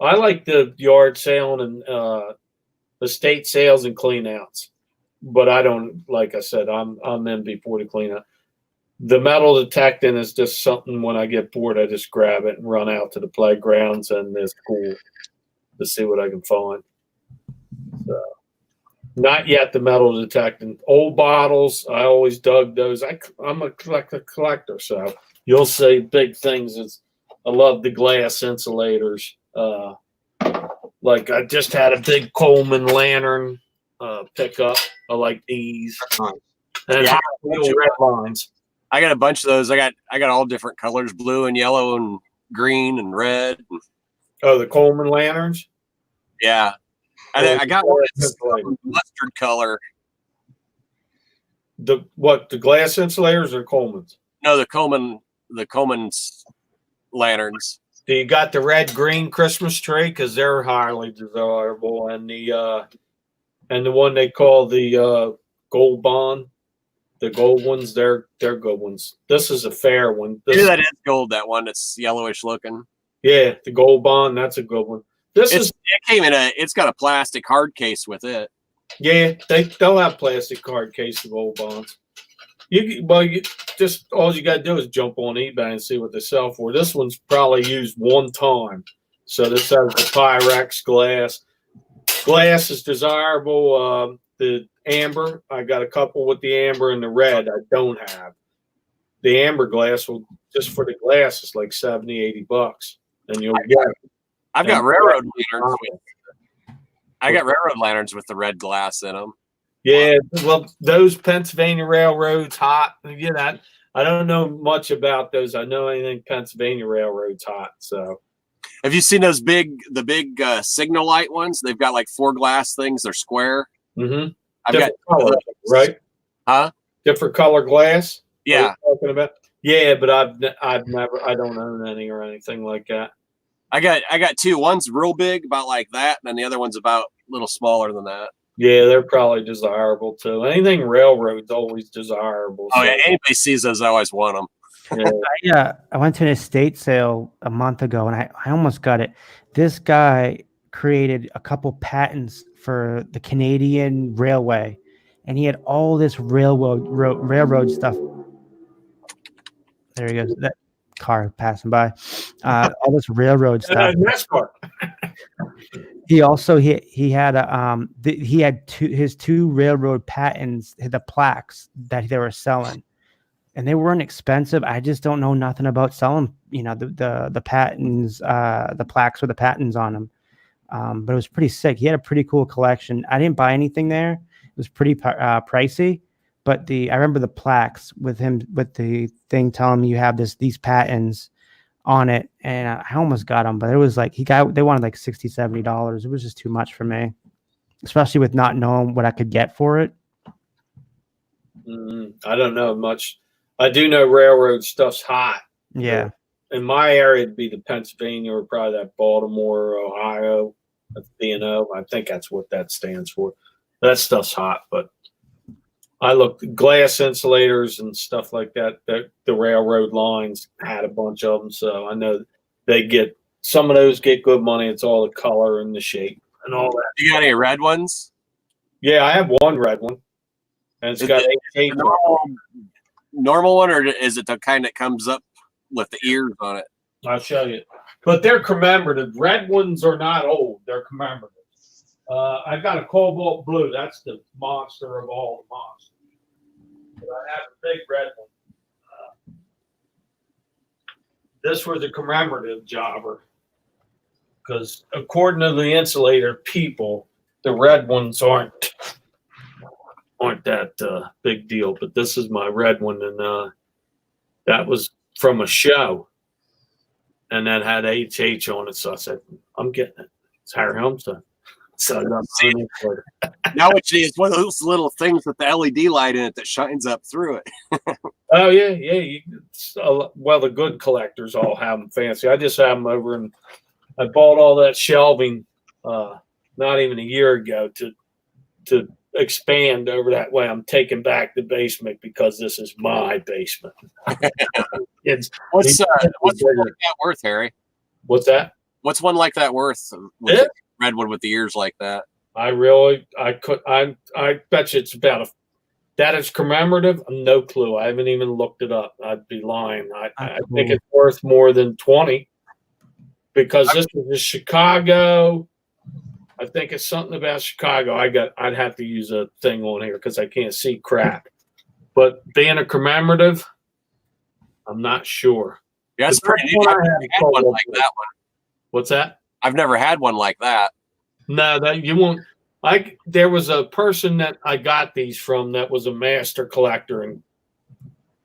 Speaker 3: I like the yard sale and estate sales and clean outs. But I don't, like I said, I'm in before the clean out. The metal detecting is just something when I get bored, I just grab it and run out to the playgrounds, and it's cool to see what I can find. So, not yet the metal detecting. Old bottles, I always dug those. I'm a collector, so you'll see big things. I love the glass insulators. Like I just had a big Coleman lantern pickup. I like these. And
Speaker 4: Yeah,
Speaker 3: red lines.
Speaker 4: I got a bunch of those. I got all different colors: blue and yellow and green and red.
Speaker 3: Oh, the Coleman lanterns.
Speaker 4: Yeah, I got one that's mustard color.
Speaker 3: The glass insulators or Coleman's?
Speaker 4: No, the Coleman's lanterns.
Speaker 3: Do you got the red green Christmas tree? Because they're highly desirable, and the one they call the gold bond, the gold ones, they're good ones. This is a fair one.
Speaker 4: Yeah, that is gold. That one, it's yellowish looking.
Speaker 3: Yeah, the gold bond, that's a good one. It
Speaker 4: came in it's got a plastic hard case with it.
Speaker 3: Yeah, they'll have plastic hard case of gold bonds. You just all you got to do is jump on eBay and see what they sell for. This one's probably used one time, so this has the Pyrex glass. Glass is desirable. The amber, I got a couple with the amber and the red. I don't have the amber glass. Will just for the glass is like $70-$80, and you'll get it.
Speaker 4: I've got railroad lanterns. I got railroad lanterns with the red glass in them.
Speaker 3: Yeah, well, those Pennsylvania railroads hot. You know, I don't know much about those. I know anything Pennsylvania railroads hot. So,
Speaker 4: have you seen those big signal light ones? They've got like 4 glass things. They're square.
Speaker 3: Mm-hmm.
Speaker 4: I've
Speaker 3: different
Speaker 4: got
Speaker 3: color, right?
Speaker 4: Huh?
Speaker 3: Different color glass.
Speaker 4: Yeah.
Speaker 3: Talking about. Yeah, but I've never. I don't own any or anything like that.
Speaker 4: I got 2. One's real big, about like that, and then the other one's about a little smaller than that.
Speaker 3: Yeah, they're probably desirable too. Anything railroad's always desirable.
Speaker 4: Oh, yeah. Anybody sees those, I always want them.
Speaker 3: Yeah.
Speaker 2: I went to an estate sale a month ago and I almost got it. This guy created a couple patents for the Canadian Railway, and he had all this railroad stuff. There he goes. That car passing by. All this railroad stuff.
Speaker 3: NASCAR.
Speaker 2: He also he had his 2 railroad patents, the plaques that they were selling, and they weren't expensive. I just don't know nothing about selling, the patents, the plaques with the patents on them. But it was pretty sick. He had a pretty cool collection. I didn't buy anything there. It was pretty pricey, but I remember the plaques with him with the thing telling me you have these patents on it, and I almost got them, but it was like they wanted like $60-$70. It was just too much for me, especially with not knowing what I could get for it.
Speaker 3: I don't know much. I do know railroad stuff's hot.
Speaker 2: Yeah.
Speaker 3: In my area, it'd be the Pennsylvania or probably that Baltimore, Ohio, B&O. I think that's what that stands for. That stuff's hot, but I looked glass insulators and stuff like that. The railroad lines had a bunch of them, so I know some of those get good money. It's all the color and the shape and all that.
Speaker 4: You got any red ones?
Speaker 3: Yeah, I have one red one, and it's got 8
Speaker 4: normal one, or is it the kind that comes up with the ears on it?
Speaker 3: I'll show you. But they're commemorative. Red ones are not old. They're commemorative. I've got a cobalt blue. That's the monster of all the monsters. But I have a big red one. This was a commemorative jobber. Because according to the insulator people, the red ones aren't that big deal. But this is my red one, and that was from a show. And that had HH on it. So I said, I'm getting it. It's Harry Helmstead. So
Speaker 4: now what you need is one of those little things with the LED light in it that shines up through it.
Speaker 3: Oh yeah. Well, the good collectors all have them fancy. I just have them over, and I bought all that shelving not even a year ago to expand over that way. I'm taking back the basement because this is my basement.
Speaker 4: What's one like that worth, Harry?
Speaker 3: What's that?
Speaker 4: What's one like that worth? Red one with the ears like that.
Speaker 3: I bet you it's about that is commemorative. No clue. I haven't even looked it up. I'd be lying. I think it's worth more than 20 because this is Chicago. I think it's something about Chicago. I'd have to use a thing on here because I can't see crap. But being a commemorative, I'm not sure.
Speaker 4: Yeah, that's pretty neat. I've never had one like that one.
Speaker 3: What's that?
Speaker 4: I've never had one like that.
Speaker 3: No, that you won't. There was a person that I got these from that was a master collector, and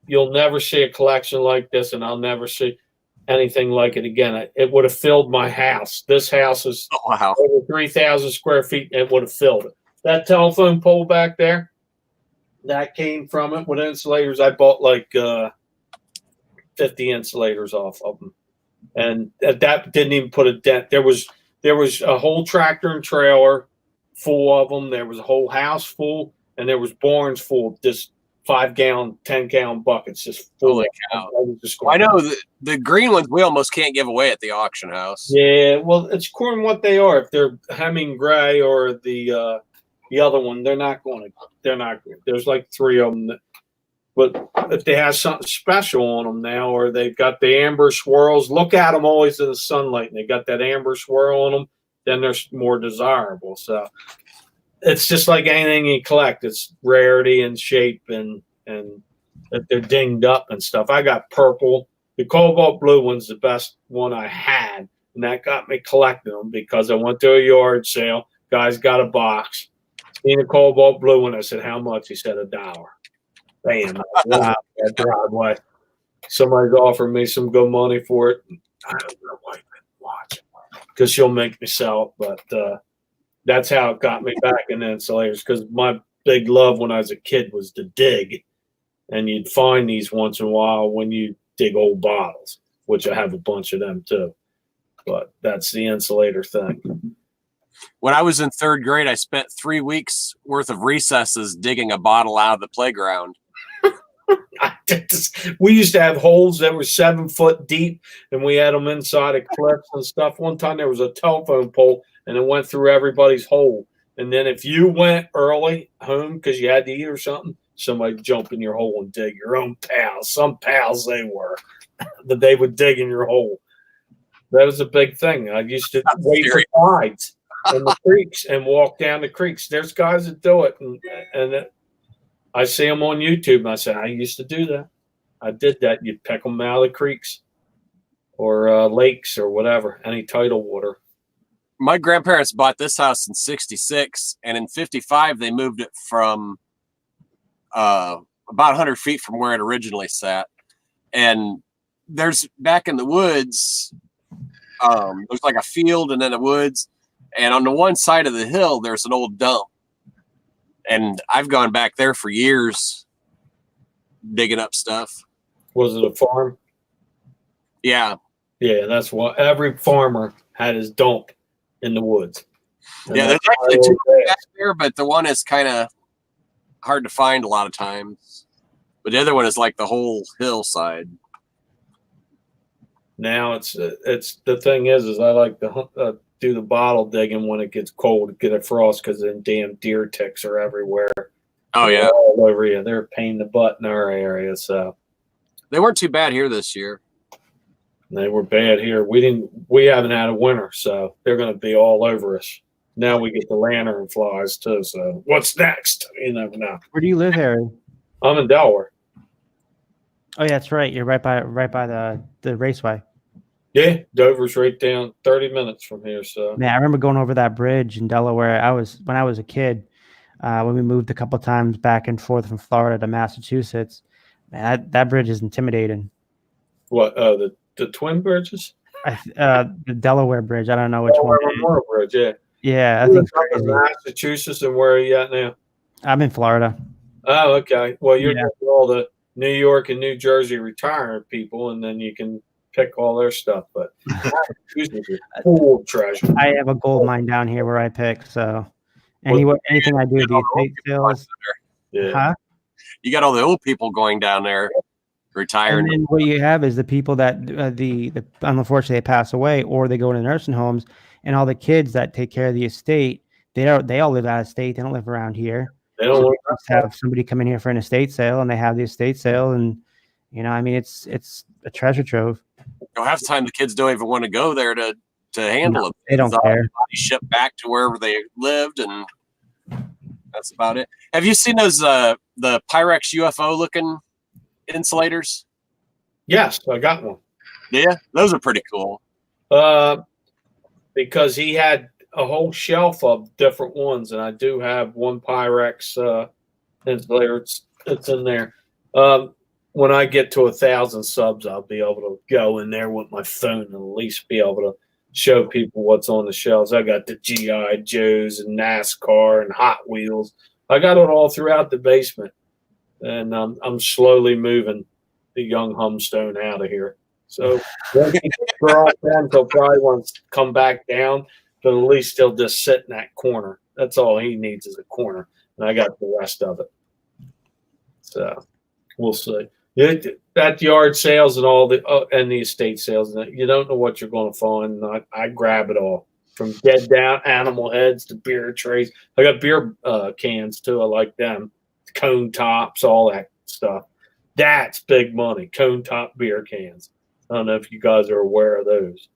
Speaker 3: you'll never see a collection like this, and I'll never see anything like it again. It would have filled my house. This house is over 3,000 square feet. It would have filled it. That telephone pole back there, that came from it with insulators. I bought like 50 insulators off of them, and that didn't even put a dent. There was a whole tractor and trailer full of them. There was a whole house full, and there was barns full of just 5-gallon, 10-gallon buckets just full.
Speaker 4: Holy cow. I know the green ones we almost can't give away at the auction house.
Speaker 3: Yeah, well, it's according to what they are. If they're Hemming Gray or the other one, they're not going to. They're not. There's like 3 of them But if they have something special on them now, or they've got the amber swirls, look at them always in the sunlight, and they got that amber swirl on them, then they're more desirable. So it's just like anything you collect. It's rarity and shape and if they're dinged up and stuff. I got purple. The cobalt blue one's the best one I had, and that got me collecting them because I went to a yard sale. Guy's got a box. Seen a cobalt blue one. I said, how much? He said $1. Bam. Wow. That driveway. Somebody's offering me some good money for it. I don't know why I've been watching because she'll make me sell it. But that's how it got me back in insulators, because my big love when I was a kid was to dig. And you'd find these once in a while when you dig old bottles, which I have a bunch of them too. But that's the insulator thing.
Speaker 4: When I was in 3rd grade, I spent 3 weeks worth of recesses digging a bottle out of the playground.
Speaker 3: We used to have holes that were 7 foot deep, and we had them inside of cliffs and stuff. One time there was a telephone pole, and it went through everybody's hole. And then if you went early home because you had to eat or something, somebody jump in your hole and dig. Your own pals. Some pals they were, that they would dig in your hole. That was a big thing. I used to wait for tides in the creeks and walk down the creeks. There's guys that do it, and I see them on YouTube. And I say, I used to do that. I did that. You'd pick them out of the creeks or lakes or whatever, any tidal water.
Speaker 4: My grandparents bought this house in 66, and in 55 they moved it from about 100 feet from where it originally sat. And there's back in the woods, there's like a field and then the woods. And on the one side of the hill, there's an old dump. And I've gone back there for years digging up stuff.
Speaker 3: Was it a farm?
Speaker 4: Yeah.
Speaker 3: Yeah, that's what every farmer had his dump in the woods. And
Speaker 4: yeah, there's actually 2 back there, but the one is kind of hard to find a lot of times. But the other one is like the whole hillside.
Speaker 3: Now it's the thing is I like to do the bottle digging when it gets cold to get a frost, because then damn deer ticks are everywhere.
Speaker 4: Oh yeah,
Speaker 3: they're all over you. They're a pain in the butt in our area. So
Speaker 4: they weren't too bad here this year.
Speaker 3: They were bad here. We haven't had a winter, so they're going to be all over us. Now we get the lantern flies too. So what's next? You never know.
Speaker 2: Where do you live, Harry?
Speaker 3: I'm in Delaware.
Speaker 2: Oh yeah, that's right. You're right by the raceway.
Speaker 3: Yeah, Dover's right down 30 minutes from here. So
Speaker 2: Man, I remember going over that bridge in Delaware. When I was a kid, when we moved a couple of times back and forth from Florida to Massachusetts. Man, that bridge is intimidating.
Speaker 3: What? The Twin Bridges?
Speaker 2: The Delaware Bridge. I don't know which one.
Speaker 3: Memorial Bridge. Yeah.
Speaker 2: Yeah, I think
Speaker 3: crazy. Massachusetts, and where are you at now?
Speaker 2: I'm in Florida.
Speaker 3: Oh, okay. Well, you're with all the New York and New Jersey retired people, and then you can pick all their stuff. But full treasure.
Speaker 2: I have a gold mine down here where I pick. So anything I do, the estate sales.
Speaker 3: Yeah.
Speaker 2: Huh?
Speaker 4: You got all the old people going down there, retiring.
Speaker 2: And then what you have is the people that unfortunately they pass away, or they go to nursing homes, and all the kids that take care of the estate, they all live out of state. They don't live around here.
Speaker 3: They don't
Speaker 2: have somebody come in here for an estate sale, and they have the estate sale, and I mean, it's a treasure trove.
Speaker 4: Half the time the kids don't even want to go there to handle it.
Speaker 2: They don't care.
Speaker 4: Shipped back to wherever they lived, and that's about it. Have you seen those the Pyrex UFO looking insulators?
Speaker 3: Yes, I got one.
Speaker 4: Yeah, those are pretty cool.
Speaker 3: Because he had a whole shelf of different ones, and I do have one Pyrex insulator. It's in there. When I get to 1,000 subs, I'll be able to go in there with my phone and at least be able to show people what's on the shelves. I got the G.I. Joes and NASCAR and Hot Wheels. I got it all throughout the basement, and I'm slowly moving the young Humstone out of here. So girlfriend will probably want to come back down, but at least he'll just sit in that corner. That's all he needs is a corner, and I got the rest of it. So we'll see. That yard sales and all and the estate sales, you don't know what you're going to find. I grab it all, from dead down animal heads to beer trays. I got beer cans too. I like them, cone tops, all that stuff. That's big money. Cone top beer cans. I don't know if you guys are aware of those.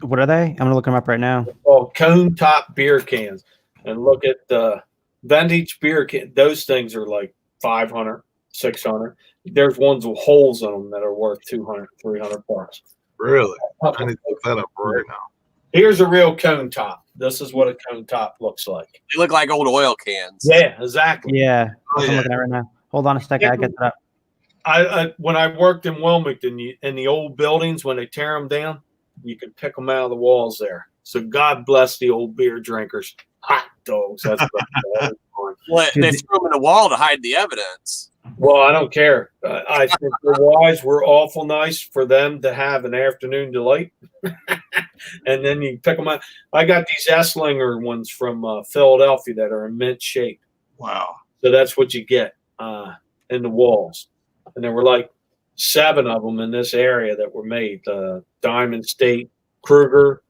Speaker 2: What are they? I'm gonna look them up right now.
Speaker 3: Oh, cone top beer cans. And look at the vintage beer can. Those things are like 500, 600. There's ones with holes in them that are worth 200, 300 bucks.
Speaker 5: Really? I need to look that up right now.
Speaker 3: Here's a real cone top. This is what a cone top looks like.
Speaker 4: They look like old oil cans.
Speaker 3: Yeah, exactly.
Speaker 2: Yeah,
Speaker 5: Oh,
Speaker 2: I'm
Speaker 5: yeah.
Speaker 2: looking at it right now. Hold on a second. I get that up.
Speaker 3: I when I worked in Wilmington, in the old buildings, when they tear them down, you could pick them out of the walls there. So God bless the old beer drinkers. Hot dogs. That's
Speaker 4: Well, they threw them in the wall to hide the evidence.
Speaker 3: well, I don't care. I think the wives were awful nice for them to have an afternoon delight. And then you pick them up. I got these Esslinger ones from Philadelphia that are in mint shape.
Speaker 1: Wow.
Speaker 3: So that's what you get in the walls. And there were like 7 of them in this area that were made. Diamond State, Kruger,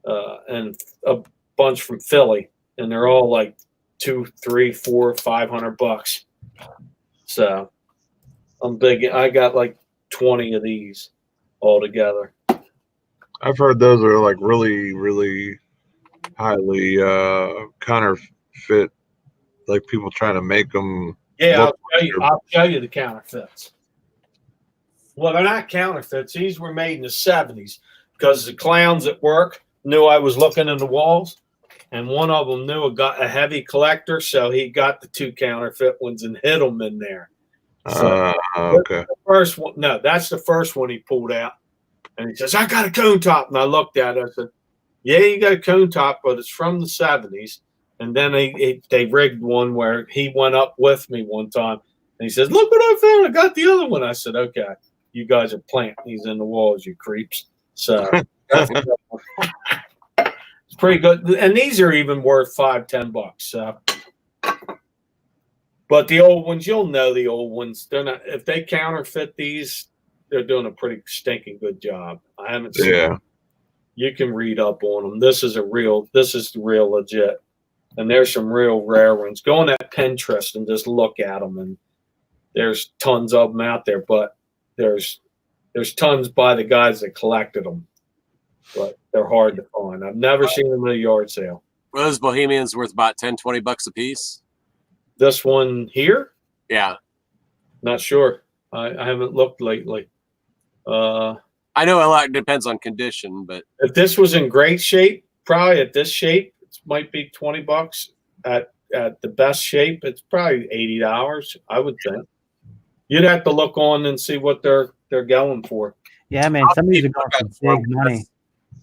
Speaker 3: and a bunch from Philly. And they're all like $200, $300, $400, $500. So I'm big. I got like 20 of these all together.
Speaker 5: I've heard those are like really, really highly counterfeit. Like people trying to make them.
Speaker 3: Yeah, I'll show you the counterfeits. Well, they're not counterfeits. These were made in the 70s because the clowns at work knew I was looking in the walls, and one of them knew a heavy collector, so he got the 2 counterfeit ones and hid them in there. So,
Speaker 5: Okay.
Speaker 3: the first one, no, that's the first one he pulled out, and he says, "I got a cone top," and I looked at it. I said, "Yeah, you got a cone top, but it's from the 70s." And then they rigged one where he went up with me one time, and he says, "Look what I found! I got the other one." I said, "Okay, you guys are planting these in the walls, you creeps." So it's pretty good, and these are even worth $5-10. So, but the old ones, you'll know the old ones. They're not. If they counterfeit these, they're doing a pretty stinking good job. I haven't seen.
Speaker 5: Yeah.
Speaker 3: You can read up on them. This is the real legit. And there's some real rare ones. Go on that Pinterest and just look at them. And there's tons of them out there, but there's tons by the guys that collected them. But they're hard to find. I've never seen them at a yard sale.
Speaker 4: Were those Bohemians worth about $10-20 a piece?
Speaker 3: This one here,
Speaker 4: Yeah.
Speaker 3: not sure. I haven't looked lately.
Speaker 4: I know a lot depends on condition, but
Speaker 3: If this was in great shape, probably at this shape, it might be $20. At the best shape, it's probably $80. I would think. You'd have to look on and see what they're going for.
Speaker 2: Yeah, man. Some of these are going for big money.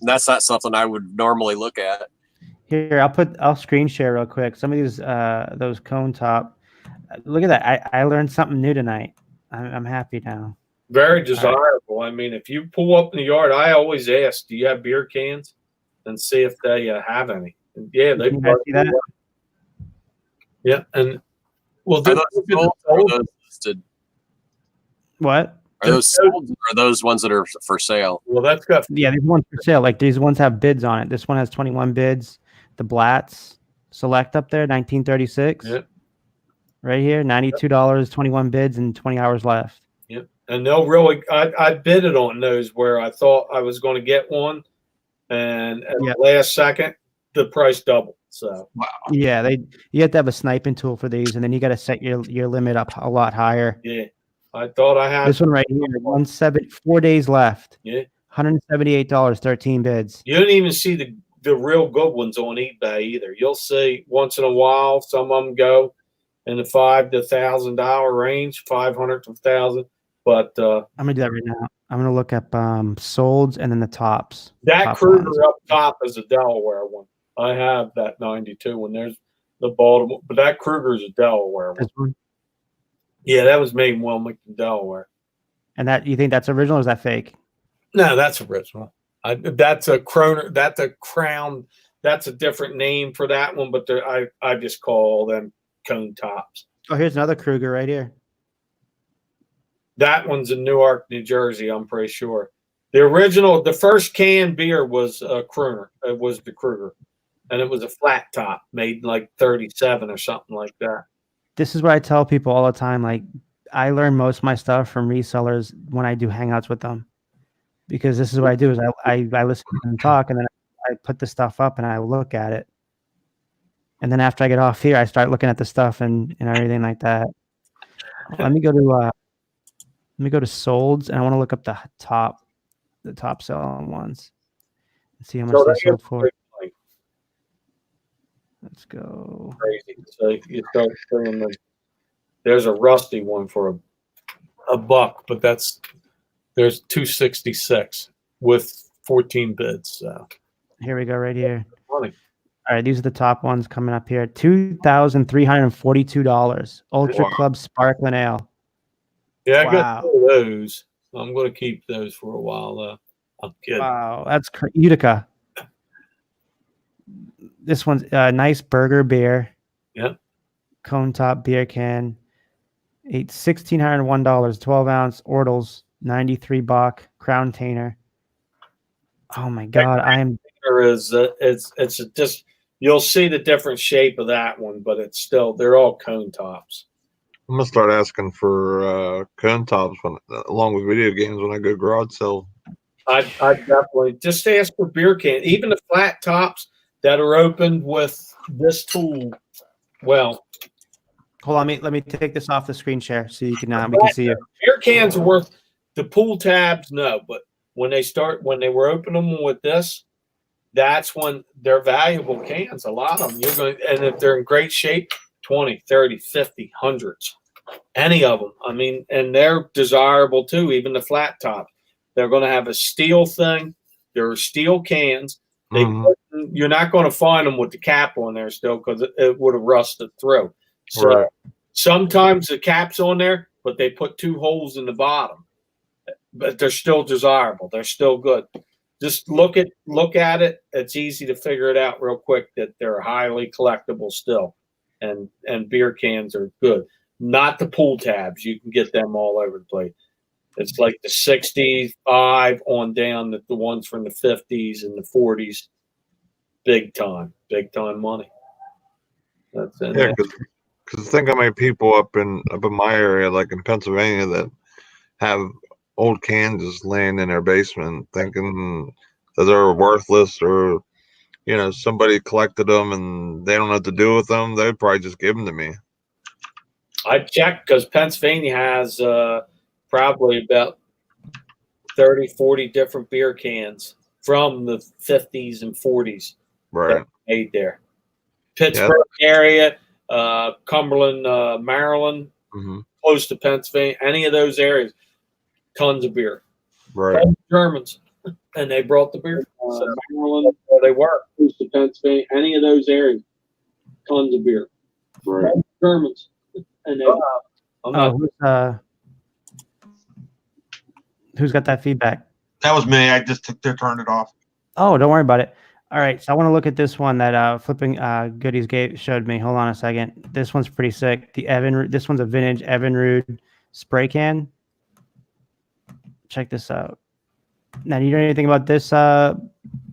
Speaker 4: that's not something I would normally look at.
Speaker 2: Here, I'll screen share real quick. Some of these those cone top. Look at that. I learned something new tonight. I'm happy now.
Speaker 3: Very desirable. I mean, if you pull up in the yard, I always ask, "Do you have beer cans?" and see if they have any. And yeah, they
Speaker 2: Can you guys see that?
Speaker 3: Yeah, and well,
Speaker 4: Are those sold or are those listed?
Speaker 2: What?
Speaker 4: Are those sold or are those ones that are for sale?
Speaker 3: well, that's got
Speaker 2: Yeah, these ones for sale. Like these ones have bids on it. This one has 21 bids. The Blatz Select up there, 1936.
Speaker 3: Yep.
Speaker 2: Right here, $92, 21 bids, and 20 hours left.
Speaker 3: Yep. And they'll really, I bidded on those where I thought I was going to get one, and at the last second, the price doubled. So
Speaker 1: Wow.
Speaker 2: Yeah, you have to have a sniping tool for these, and then you got to set your limit up a lot higher.
Speaker 3: yeah, I thought I had
Speaker 2: This one right here, 4 days left.
Speaker 3: Yeah.
Speaker 2: $178, 13 bids.
Speaker 3: You don't even see the real good ones on eBay either. You'll see once in a while some of them go in the $500 to $1,000 range, 500 to 1,000. But
Speaker 2: I'm gonna do that right now. I'm gonna look up solds and then the tops.
Speaker 3: that
Speaker 2: Top
Speaker 3: Kruger
Speaker 2: lines.
Speaker 3: up top is a Delaware one. I have that 92 one. There's the Baltimore, but that Kruger is a Delaware one.
Speaker 2: This one.
Speaker 3: Yeah, that was made in Wilmington, Delaware.
Speaker 2: And that, you think that's original or is that fake?
Speaker 3: No, that's original. That's a Kroner. That's a Crown. That's a different name for that one, but I just call them cone tops.
Speaker 2: Oh, here's another Kruger right here.
Speaker 3: That one's in Newark, New Jersey. I'm pretty sure. The original, the first canned beer was Kroner. It was the Kruger, and it was a flat top, made in like 37 or something like that.
Speaker 2: This is what I tell people all the time. Like, I learn most of my stuff from resellers when I do hangouts with them, because this is what I do is I listen to them talk, and then I put the stuff up and I look at it. And then after I get off here, I start looking at the stuff and everything like that. Let me go to solds, and I want to look up the top selling ones and see how much they sold for. Let's go.
Speaker 3: Crazy. So you start seeing there's a rusty one for a buck, but there's 266 with 14 bids. So
Speaker 2: here we go, right here.
Speaker 3: Funny.
Speaker 2: All right, these are the top ones coming up here. $2,342. Ultra Club Sparkling Ale.
Speaker 3: Yeah, I got 2 of those. I'm going to keep those for a while, though. I'm kidding.
Speaker 2: Wow, that's Utica. This one's a nice burger beer.
Speaker 3: Yep.
Speaker 2: Cone top beer can. $1,601. 12-ounce Ortles. 93 Bach Crown Tainer. Oh my God,
Speaker 3: it's just, you'll see the different shape of that one, but it's still, they're all cone tops.
Speaker 5: I'm gonna start asking for cone tops along with video games when I go garage sale.
Speaker 3: I definitely just ask for beer can, even the flat tops that are opened with this tool. Well,
Speaker 2: hold on, let me take this off the screen share so you can we can see it.
Speaker 3: Beer cans are worth the pool tabs, no, but when they were opening them with this, that's when they're valuable cans. A lot of them, and if they're in great shape, 20, 30, 50, hundreds, any of them. I mean, and they're desirable too, even the flat top. They're going to have a steel thing. There are steel cans. You're not going to find them with the cap on there still, because it would have rusted through. So sometimes the cap's on there, but they put 2 holes in the bottom. But they're still desirable. They're still good. Just look at it. It's easy to figure it out real quick that they're highly collectible still. And beer cans are good. Not the pool tabs. You can get them all over the place. It's like the 65 on down, the ones from the 50s and the 40s. Big time money. That's it.
Speaker 5: Yeah, because think how many people up in my area, like in Pennsylvania, that have old cans just laying in their basement, thinking that they're worthless, or somebody collected them and they don't know what to do with them. They'd probably just give them to me.
Speaker 3: I checked because Pennsylvania has probably about 30, 40 different beer cans from the 50s and 40s.
Speaker 5: Right.
Speaker 3: Made there. Pittsburgh area, Cumberland, Maryland, close to Pennsylvania, any of those areas, tons of beer.
Speaker 5: Right.
Speaker 3: Germans, and they brought the beer. Maryland, where they were, close to Pennsylvania, any of those areas, tons of beer.
Speaker 5: Right.
Speaker 3: Germans, and they.
Speaker 2: Who's got that feedback?
Speaker 1: That was me. I just turned it off.
Speaker 2: Oh, don't worry about it. All right, so I want to look at this one that Flipping Goodies showed me. Hold on a second. This one's pretty sick. This one's a vintage Evinrude spray can. Check this out. Now, do you know anything about this,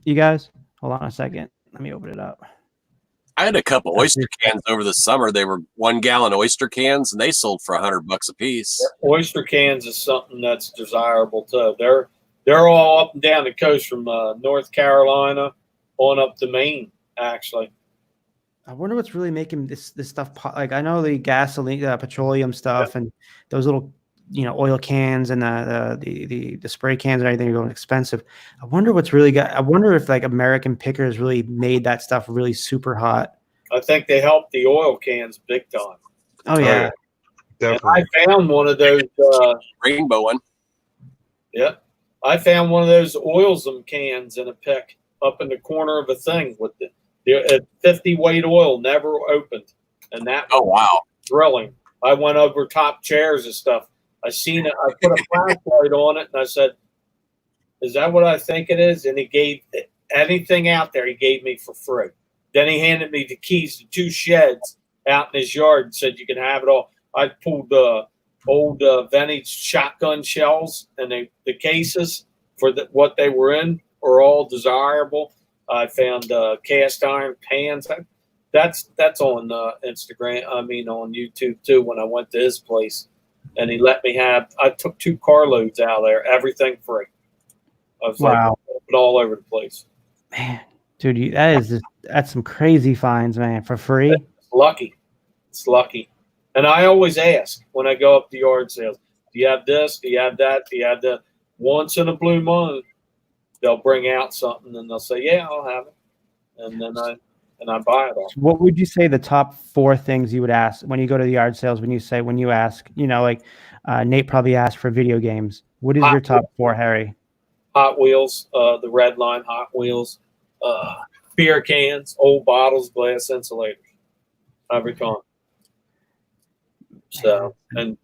Speaker 2: you guys? Hold on a second. Let me open it up.
Speaker 4: I had a couple oyster cans over the summer. They were 1 gallon oyster cans, and they sold for $100 a piece.
Speaker 3: Oyster cans is something that's desirable too. They're all up and down the coast from North Carolina on up to Maine, actually.
Speaker 2: I wonder what's really making this stuff like. I know the gasoline, petroleum stuff, and those little, oil cans and the spray cans and everything are going expensive. I wonder what's really I wonder if like American pickers really made that stuff really super hot.
Speaker 3: I think they helped the oil cans big time.
Speaker 2: Oh yeah,
Speaker 5: definitely.
Speaker 3: I found one of those
Speaker 4: rainbow one.
Speaker 3: Yeah, I found one of those oilsome cans in a pick up in the corner of a thing with the 50 weight oil, never opened, and that.
Speaker 4: Oh wow,
Speaker 3: thrilling! I went over top chairs and stuff. I seen it. I put a flashlight on it, and I said, "Is that what I think it is?" And he gave anything out there. He gave me for free. Then he handed me the keys to 2 sheds out in his yard and said, "You can have it all." I pulled old vintage shotgun shells, and the cases for what they were in are all desirable. I found cast iron pans. That's on Instagram. I mean, on YouTube too. When I went to his place, and he let me have. I took 2 carloads out of there, everything free. I was like, put it all over the place.
Speaker 2: Man, dude, that's some crazy finds, man, for free.
Speaker 3: It's lucky. And I always ask when I go up to yard sales, do you have this? Do you have that? Do you have that? Once in a blue moon, they'll bring out something and they'll say, yeah, I'll have it. And then I buy it all.
Speaker 2: What would you say the top 4 things you would ask when you go to the yard sales, when you ask, like Nate probably asked for video games. What is your top 4, Harry?
Speaker 3: Hot Wheels, the red line Hot Wheels, beer cans, old bottles, glass insulators, every time. So, and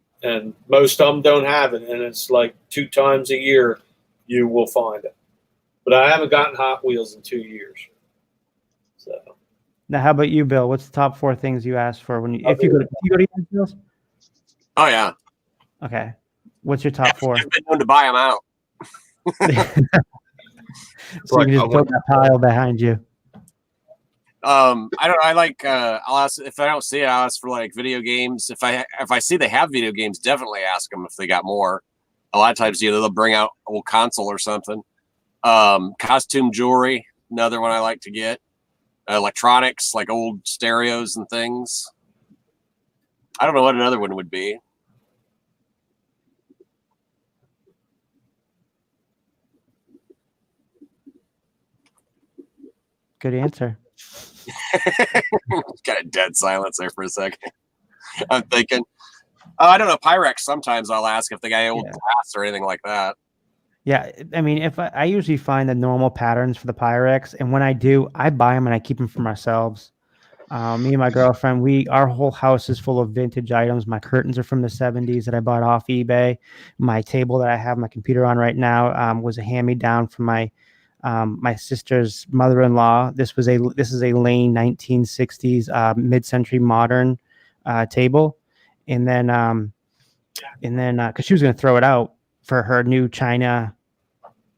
Speaker 3: most of them don't have it, and it's like 2 times a year you will find it. But I haven't gotten Hot Wheels in 2 years. So
Speaker 2: now, how about you, Bill? What's the top 4 things you ask for when if you go to yard sales?
Speaker 4: Oh yeah.
Speaker 2: Okay. What's your top 4?
Speaker 4: I've been known to buy them out.
Speaker 2: So you can just build that pile behind you.
Speaker 4: I don't. I like. I'll ask if I don't see it. I'll ask for like video games. If I see they have video games, definitely ask them if they got more. A lot of times, they'll bring out a old console or something. Costume jewelry, another one I like to get. Electronics, like old stereos and things. I don't know what another one would be.
Speaker 2: Good answer.
Speaker 4: Got a dead silence there for a second. I'm thinking. I don't know. Pyrex. Sometimes I'll ask if they got old glass or anything like that.
Speaker 2: Yeah, I mean, if I usually find the normal patterns for the Pyrex, and when I do, I buy them and I keep them for ourselves. Me and my girlfriend, our whole house is full of vintage items. My curtains are from the 70s that I bought off eBay. My table that I have my computer on right now was a hand-me-down from my sister's mother-in-law. This is a Lane 1960s mid-century modern table, and then because she was going to throw it out for her new China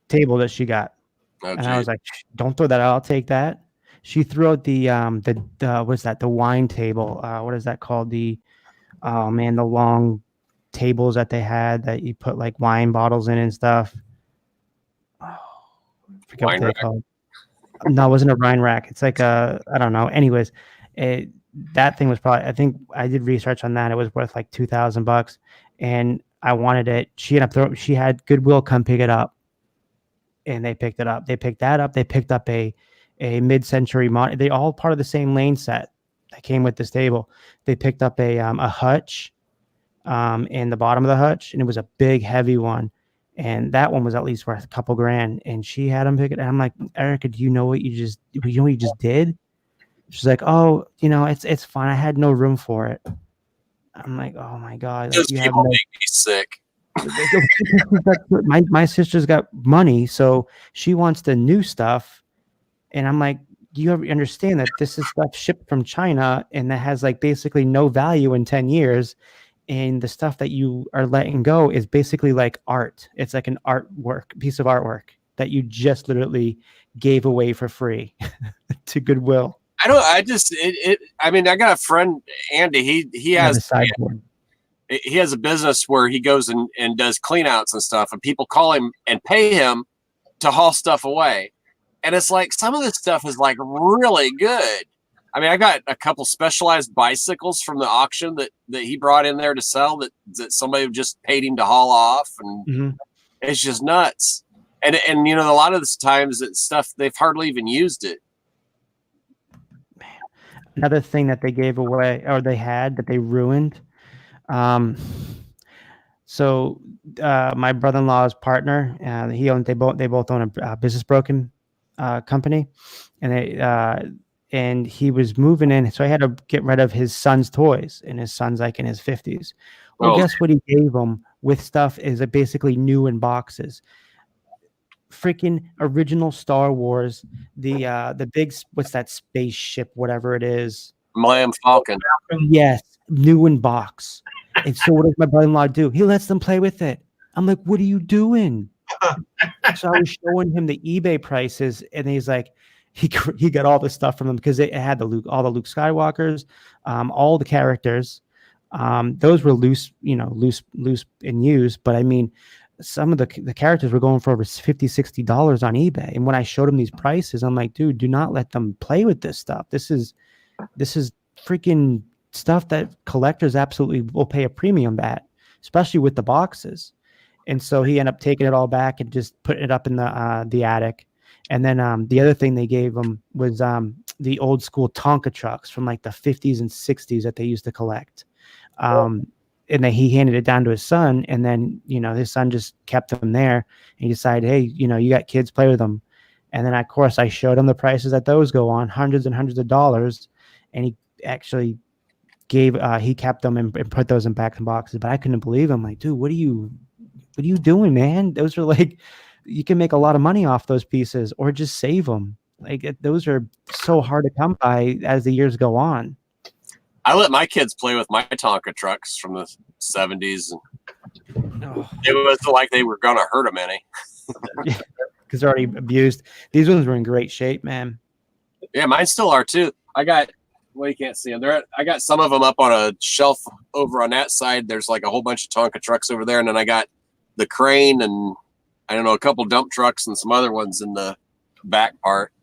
Speaker 2: table that she got. And I was like, don't throw that out. I'll take that. She threw out the what's that? The wine table. What is that called? The long tables that they had that you put like wine bottles in and stuff. Oh, I forget what they're called. No, it wasn't a wine rack. It's like I don't know. Anyways, that thing was probably, I think I did research on that. It was worth like $2,000, and I wanted it. She had Goodwill come pick it up, and they picked it up. They picked that up. They picked up a mid-century mod. They all part of the same lane set that came with this table. They picked up a hutch in the bottom of the hutch, and it was a big, heavy one. And that one was at least worth a couple grand. And she had them pick it. And I'm like, Erica, do you know what you just did? She's like, oh, it's fine. I had no room for it. I'm like, oh my God.
Speaker 4: Those people make me sick.
Speaker 2: My sister's got money, so she wants the new stuff. And I'm like, do you ever understand that this is stuff shipped from China and that has like basically no value in 10 years? And the stuff that you are letting go is basically like art. It's like an piece of artwork that you just literally gave away for free to Goodwill.
Speaker 4: I got a friend, Andy, he has a sideboard. He has a business where he goes and does cleanouts and stuff, and people call him and pay him to haul stuff away. And it's like some of this stuff is like really good. I mean, I got a couple specialized bicycles from the auction that he brought in there to sell that somebody just paid him to haul off, and it's just nuts. And a lot of the times it's stuff they've hardly even used it.
Speaker 2: Another thing that they gave away or they had that they ruined. So my brother-in-law's partner, they both own a business broken company, and he was moving in, so I had to get rid of his son's toys, and his son's like in his 50s. Well, guess what he gave him with stuff is basically new in boxes. Freaking original Star Wars, the big, what's that spaceship, whatever it is,
Speaker 4: Millennium Falcon.
Speaker 2: Yes, new in box. And so what does my brother-in-law do? He lets them play with it. I'm like, what are you doing? So I was showing him the eBay prices, and he's like, he got all this stuff from them because it had all the Luke Skywalkers, all the characters, Those were loose and used. But I mean, some of the characters were going for over $50, $60 on eBay. And when I showed them these prices, I'm like, dude, do not let them play with this stuff. This is freaking stuff that collectors absolutely will pay a premium at, especially with the boxes. And so he ended up taking it all back and just putting it up in the attic. And then the other thing they gave him was the old school Tonka trucks from like the 50s and 60s that they used to collect. And then he handed it down to his son, and then, his son just kept them there, and he decided, hey, you got kids, play with them. And then, of course, I showed him the prices that those go on, hundreds and hundreds of dollars, and he actually he kept them and put those in back in boxes. But I couldn't believe him. Like, dude, what are you doing, man? Those are like, you can make a lot of money off those pieces, or just save them. Like, those are so hard to come by as the years go on.
Speaker 4: I let my kids play with my Tonka trucks from the 70s. And it wasn't like they were going to hurt them any.
Speaker 2: Because they're already abused. These ones were in great shape, man.
Speaker 4: Yeah, mine still are too. I got, well, you can't see them. I got some of them up on a shelf over on that side. There's like a whole bunch of Tonka trucks over there. And then I got the crane and, I don't know, a couple dump trucks and some other ones in the back part.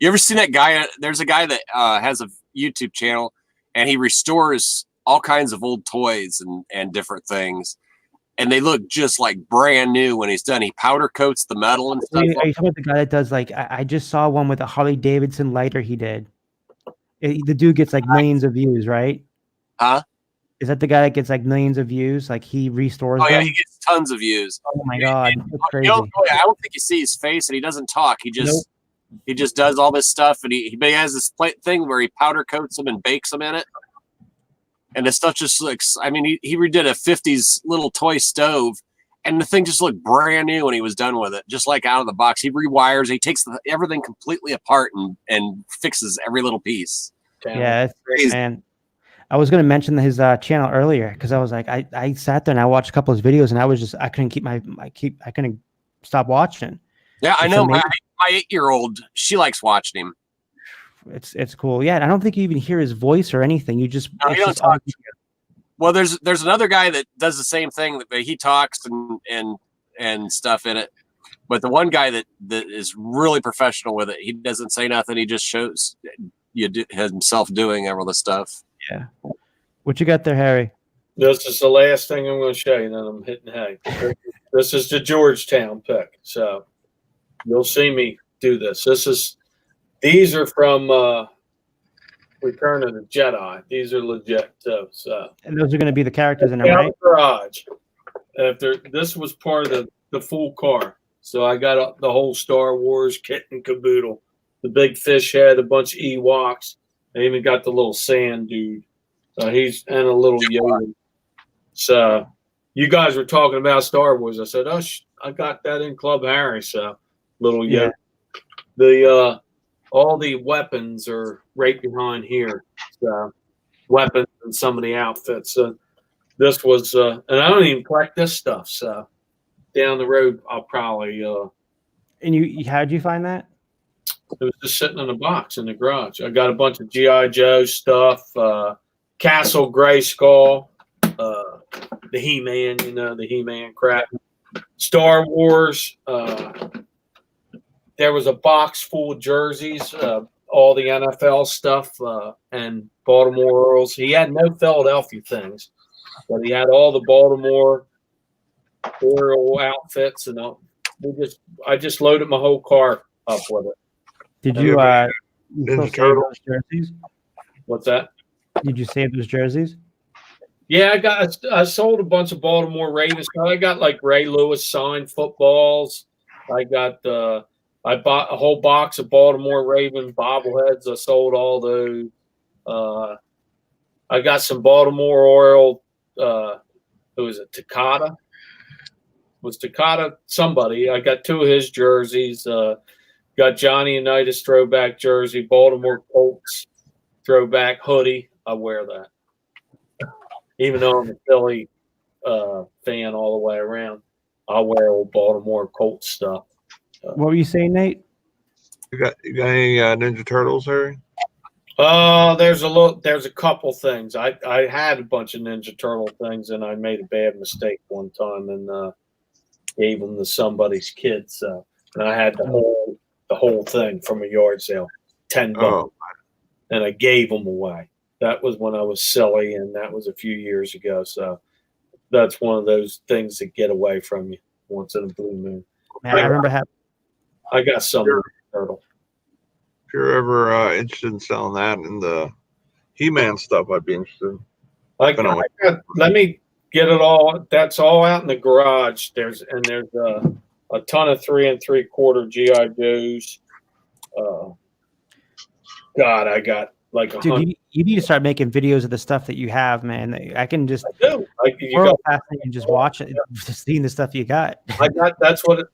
Speaker 4: You ever seen that guy? There's a guy that has a YouTube channel, and he restores all kinds of old toys and different things, and they look just like brand new when he's done. He powder coats the metal and stuff.
Speaker 2: Are you talking about the guy that does, like, I just saw one with a Harley Davidson lighter he did. The dude gets like millions of views, right?
Speaker 4: Huh?
Speaker 2: Is that the guy that gets like millions of views? Like, he restores them?
Speaker 4: Yeah, he gets tons of views.
Speaker 2: Oh my God, that's crazy.
Speaker 4: I don't think you see his face, and he doesn't talk. He just He just does all this stuff, and he has this thing where he powder coats them and bakes them in it. And the stuff just looks, I mean, he redid a 50s little toy stove, and the thing just looked brand new when he was done with it, just like out of the box. He rewires, he takes everything completely apart and fixes every little piece.
Speaker 2: Yeah, it's crazy, man. I was going to mention his channel earlier because I was like, I sat there and I watched a couple of his videos, and I couldn't I couldn't stop watching.
Speaker 4: Yeah, I know. My 8-year-old, she likes watching him.
Speaker 2: It's cool. Yeah, I don't think you even hear his voice or anything. You just,
Speaker 4: no, you don't talk. Well, there's another guy that does the same thing. That he talks and stuff in it. But the one guy that is really professional with it, he doesn't say nothing. He just shows himself doing all the stuff.
Speaker 2: Yeah. What you got there, Harry?
Speaker 3: This is the last thing I'm going to show you. Then I'm hitting hay. This is the Georgetown pick. So you'll see me do this. These are from Return of the Jedi. These are legit too. So,
Speaker 2: and those are going to be the characters in them, right?
Speaker 3: Garage. This was part of the full car. So I got the whole Star Wars kit and caboodle. The big fish head, a bunch of Ewoks. I even got the little sand dude. And a little Yoda. So you guys were talking about Star Wars. I said, I got that in Club Harry. So little Yoda. Yeah. All the weapons are right behind here. So weapons and some of the outfits. So this was, and I don't even collect this stuff. So down the road, I'll probably.
Speaker 2: And how'd you find that?
Speaker 3: It was just sitting in a box in the garage. I got a bunch of G.I. Joe stuff, Castle Grayskull, the He-Man, the He-Man crap, Star Wars. There was a box full of jerseys, all the NFL stuff, and Baltimore Orioles. He had no Philadelphia things, but he had all the Baltimore Oriole outfits, and I just loaded my whole car up with it.
Speaker 2: Did you still save those jerseys?
Speaker 3: What's that?
Speaker 2: Did you save those jerseys?
Speaker 3: Yeah, I sold a bunch of Baltimore Ravens. I got like Ray Lewis signed footballs. I bought a whole box of Baltimore Ravens bobbleheads. I sold all those. I got some Baltimore Oriole. Who is it? Takata. Was Takata somebody? I got 2 of his jerseys. Got Johnny Unitas throwback jersey, Baltimore Colts throwback hoodie. I wear that. Even though I'm a Philly fan all the way around, I wear old Baltimore Colts stuff.
Speaker 2: What were you saying, Nate?
Speaker 5: You got any Ninja Turtles, Harry?
Speaker 3: There's a couple things. I had a bunch of Ninja Turtle things, and I made a bad mistake one time and gave them to somebody's kid. So, and I had the whole thing from a yard sale, $10, and I gave them away. That was when I was silly, and that was a few years ago. So that's one of those things that get away from you once in a blue moon.
Speaker 2: Man, I remember
Speaker 3: I got some turtle.
Speaker 5: If you're ever interested in selling that and the He-Man stuff, I'd be interested.
Speaker 3: Let me get it all. That's all out in the garage. There's a ton of 3 3/4 GI Joes. God, I got like a
Speaker 2: dude. You need to start making videos of the stuff that you have, man. I can just and just watch it, just seeing the stuff you got.
Speaker 3: That's what.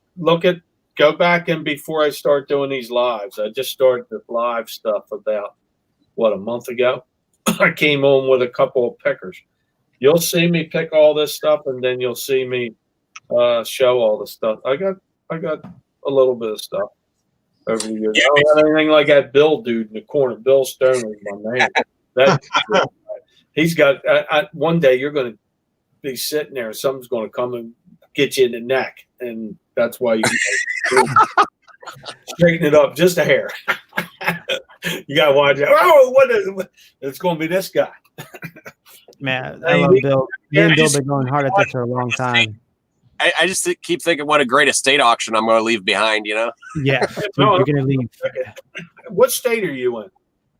Speaker 3: Go back and before I start doing these lives, I just started the live stuff about a month ago. I came home with a couple of pickers. You'll see me pick all this stuff, and then you'll see me show all the stuff. I got a little bit of stuff over the years. I don't have anything like that Bill dude in the corner. Bill Stone is my man. He's got. One day you're going to be sitting there, and someone's going to come and get you in the neck, and that's why you straighten it up just a hair. You got to watch it. Oh, what is it? It's going to be this guy.
Speaker 2: Man, I love Bill. Me and Bill have been going hard at this for a long time.
Speaker 4: I just keep thinking what a great estate auction I'm going to leave behind, you know?
Speaker 2: Yeah, you're going to leave.
Speaker 3: What state are you in?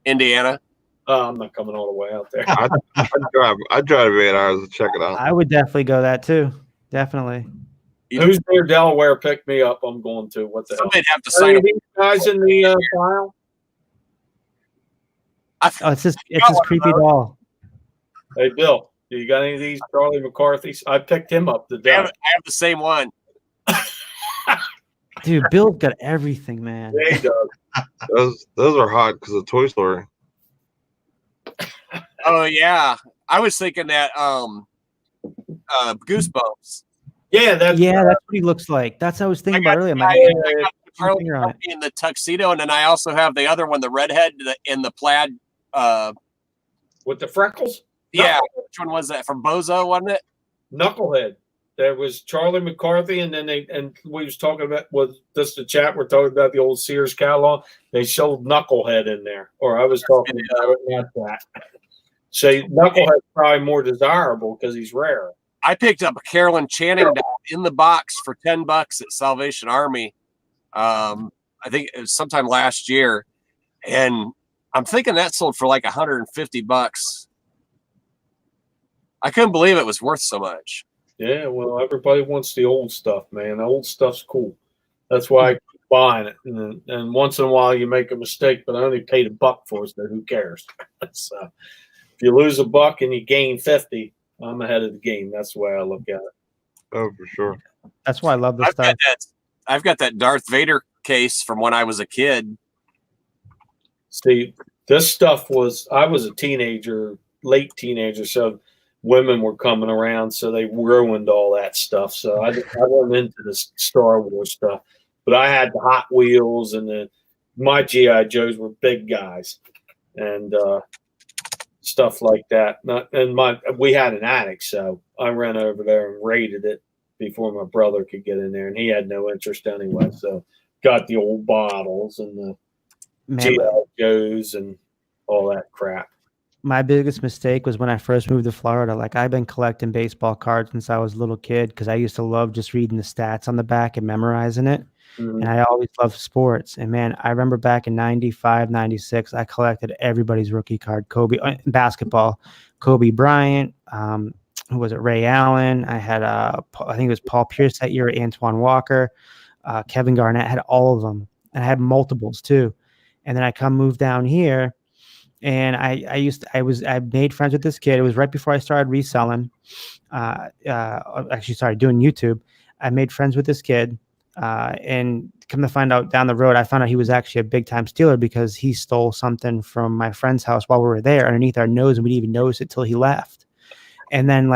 Speaker 4: Indiana.
Speaker 3: I'm not coming all the way out there.
Speaker 5: I'd drive 8 hours to check it out.
Speaker 2: I would definitely go that too. Definitely.
Speaker 3: Who's near Delaware? Pick me up. I'm going to. What the hell?
Speaker 4: Somebody'd have to sign
Speaker 3: these guys in the file?
Speaker 2: It's this creepy doll.
Speaker 3: Hey, Bill, do you got any of these Charlie McCarthy's? I picked him up today.
Speaker 4: I have the same one.
Speaker 2: Dude, Bill's got everything, man.
Speaker 3: Yeah, he does.
Speaker 5: Those are hot because of Toy Story.
Speaker 4: Oh yeah, I was thinking that Goosebumps.
Speaker 3: Yeah, that's
Speaker 2: what he looks like. That's what I was thinking about earlier.
Speaker 4: I got Charlie in the tuxedo, and then I also have the other one, the redhead in the plaid.
Speaker 3: With the freckles?
Speaker 4: Yeah, which one was that? From Bozo, wasn't it?
Speaker 3: Knucklehead. There was Charlie McCarthy, and then we was talking about the chat. We're talking about the old Sears catalog. They showed Knucklehead in there, or I was talking about it, not that. So Knucklehead's probably more desirable because he's rare.
Speaker 4: I picked up a Carolyn Channing doll in the box for $10 at Salvation Army. I think it was sometime last year, and I'm thinking that sold for like $150. I couldn't believe it was worth so much.
Speaker 3: Yeah, well, everybody wants the old stuff, man. The old stuff's cool. That's why I keep buying it. And once in a while you make a mistake, but I only paid $1 for it, so who cares? So if you lose $1 and you gain 50, I'm ahead of the game. That's the way I look at it.
Speaker 5: Oh, for sure.
Speaker 2: That's why I love this stuff.
Speaker 4: I've got that Darth Vader case from when I was a kid.
Speaker 3: See, this stuff I was a teenager, late teenager, so women were coming around, so they ruined all that stuff. So I wasn't into the Star Wars stuff, but I had the Hot Wheels, and my GI Joes were big guys, and stuff like that. We had an attic, so I ran over there and raided it before my brother could get in there, and he had no interest anyway. So got the old bottles and the GI Joes and all that crap.
Speaker 2: My biggest mistake was when I first moved to Florida. Like, I've been collecting baseball cards since I was a little kid because I used to love just reading the stats on the back and memorizing it. Mm-hmm. And I always loved sports. And man, I remember back in 95, 96, I collected everybody's rookie card. Basketball, Kobe Bryant, who was it? Ray Allen. I had, I think it was Paul Pierce that year, Antoine Walker, Kevin Garnett. I had all of them. And I had multiples too. And then I moved down here. And I made friends with this kid. It was right before I started reselling. Actually started doing YouTube. I made friends with this kid. And come to find out down the road, I found out he was actually a big time stealer because he stole something from my friend's house while we were there underneath our nose, and we didn't even notice it till he left. And then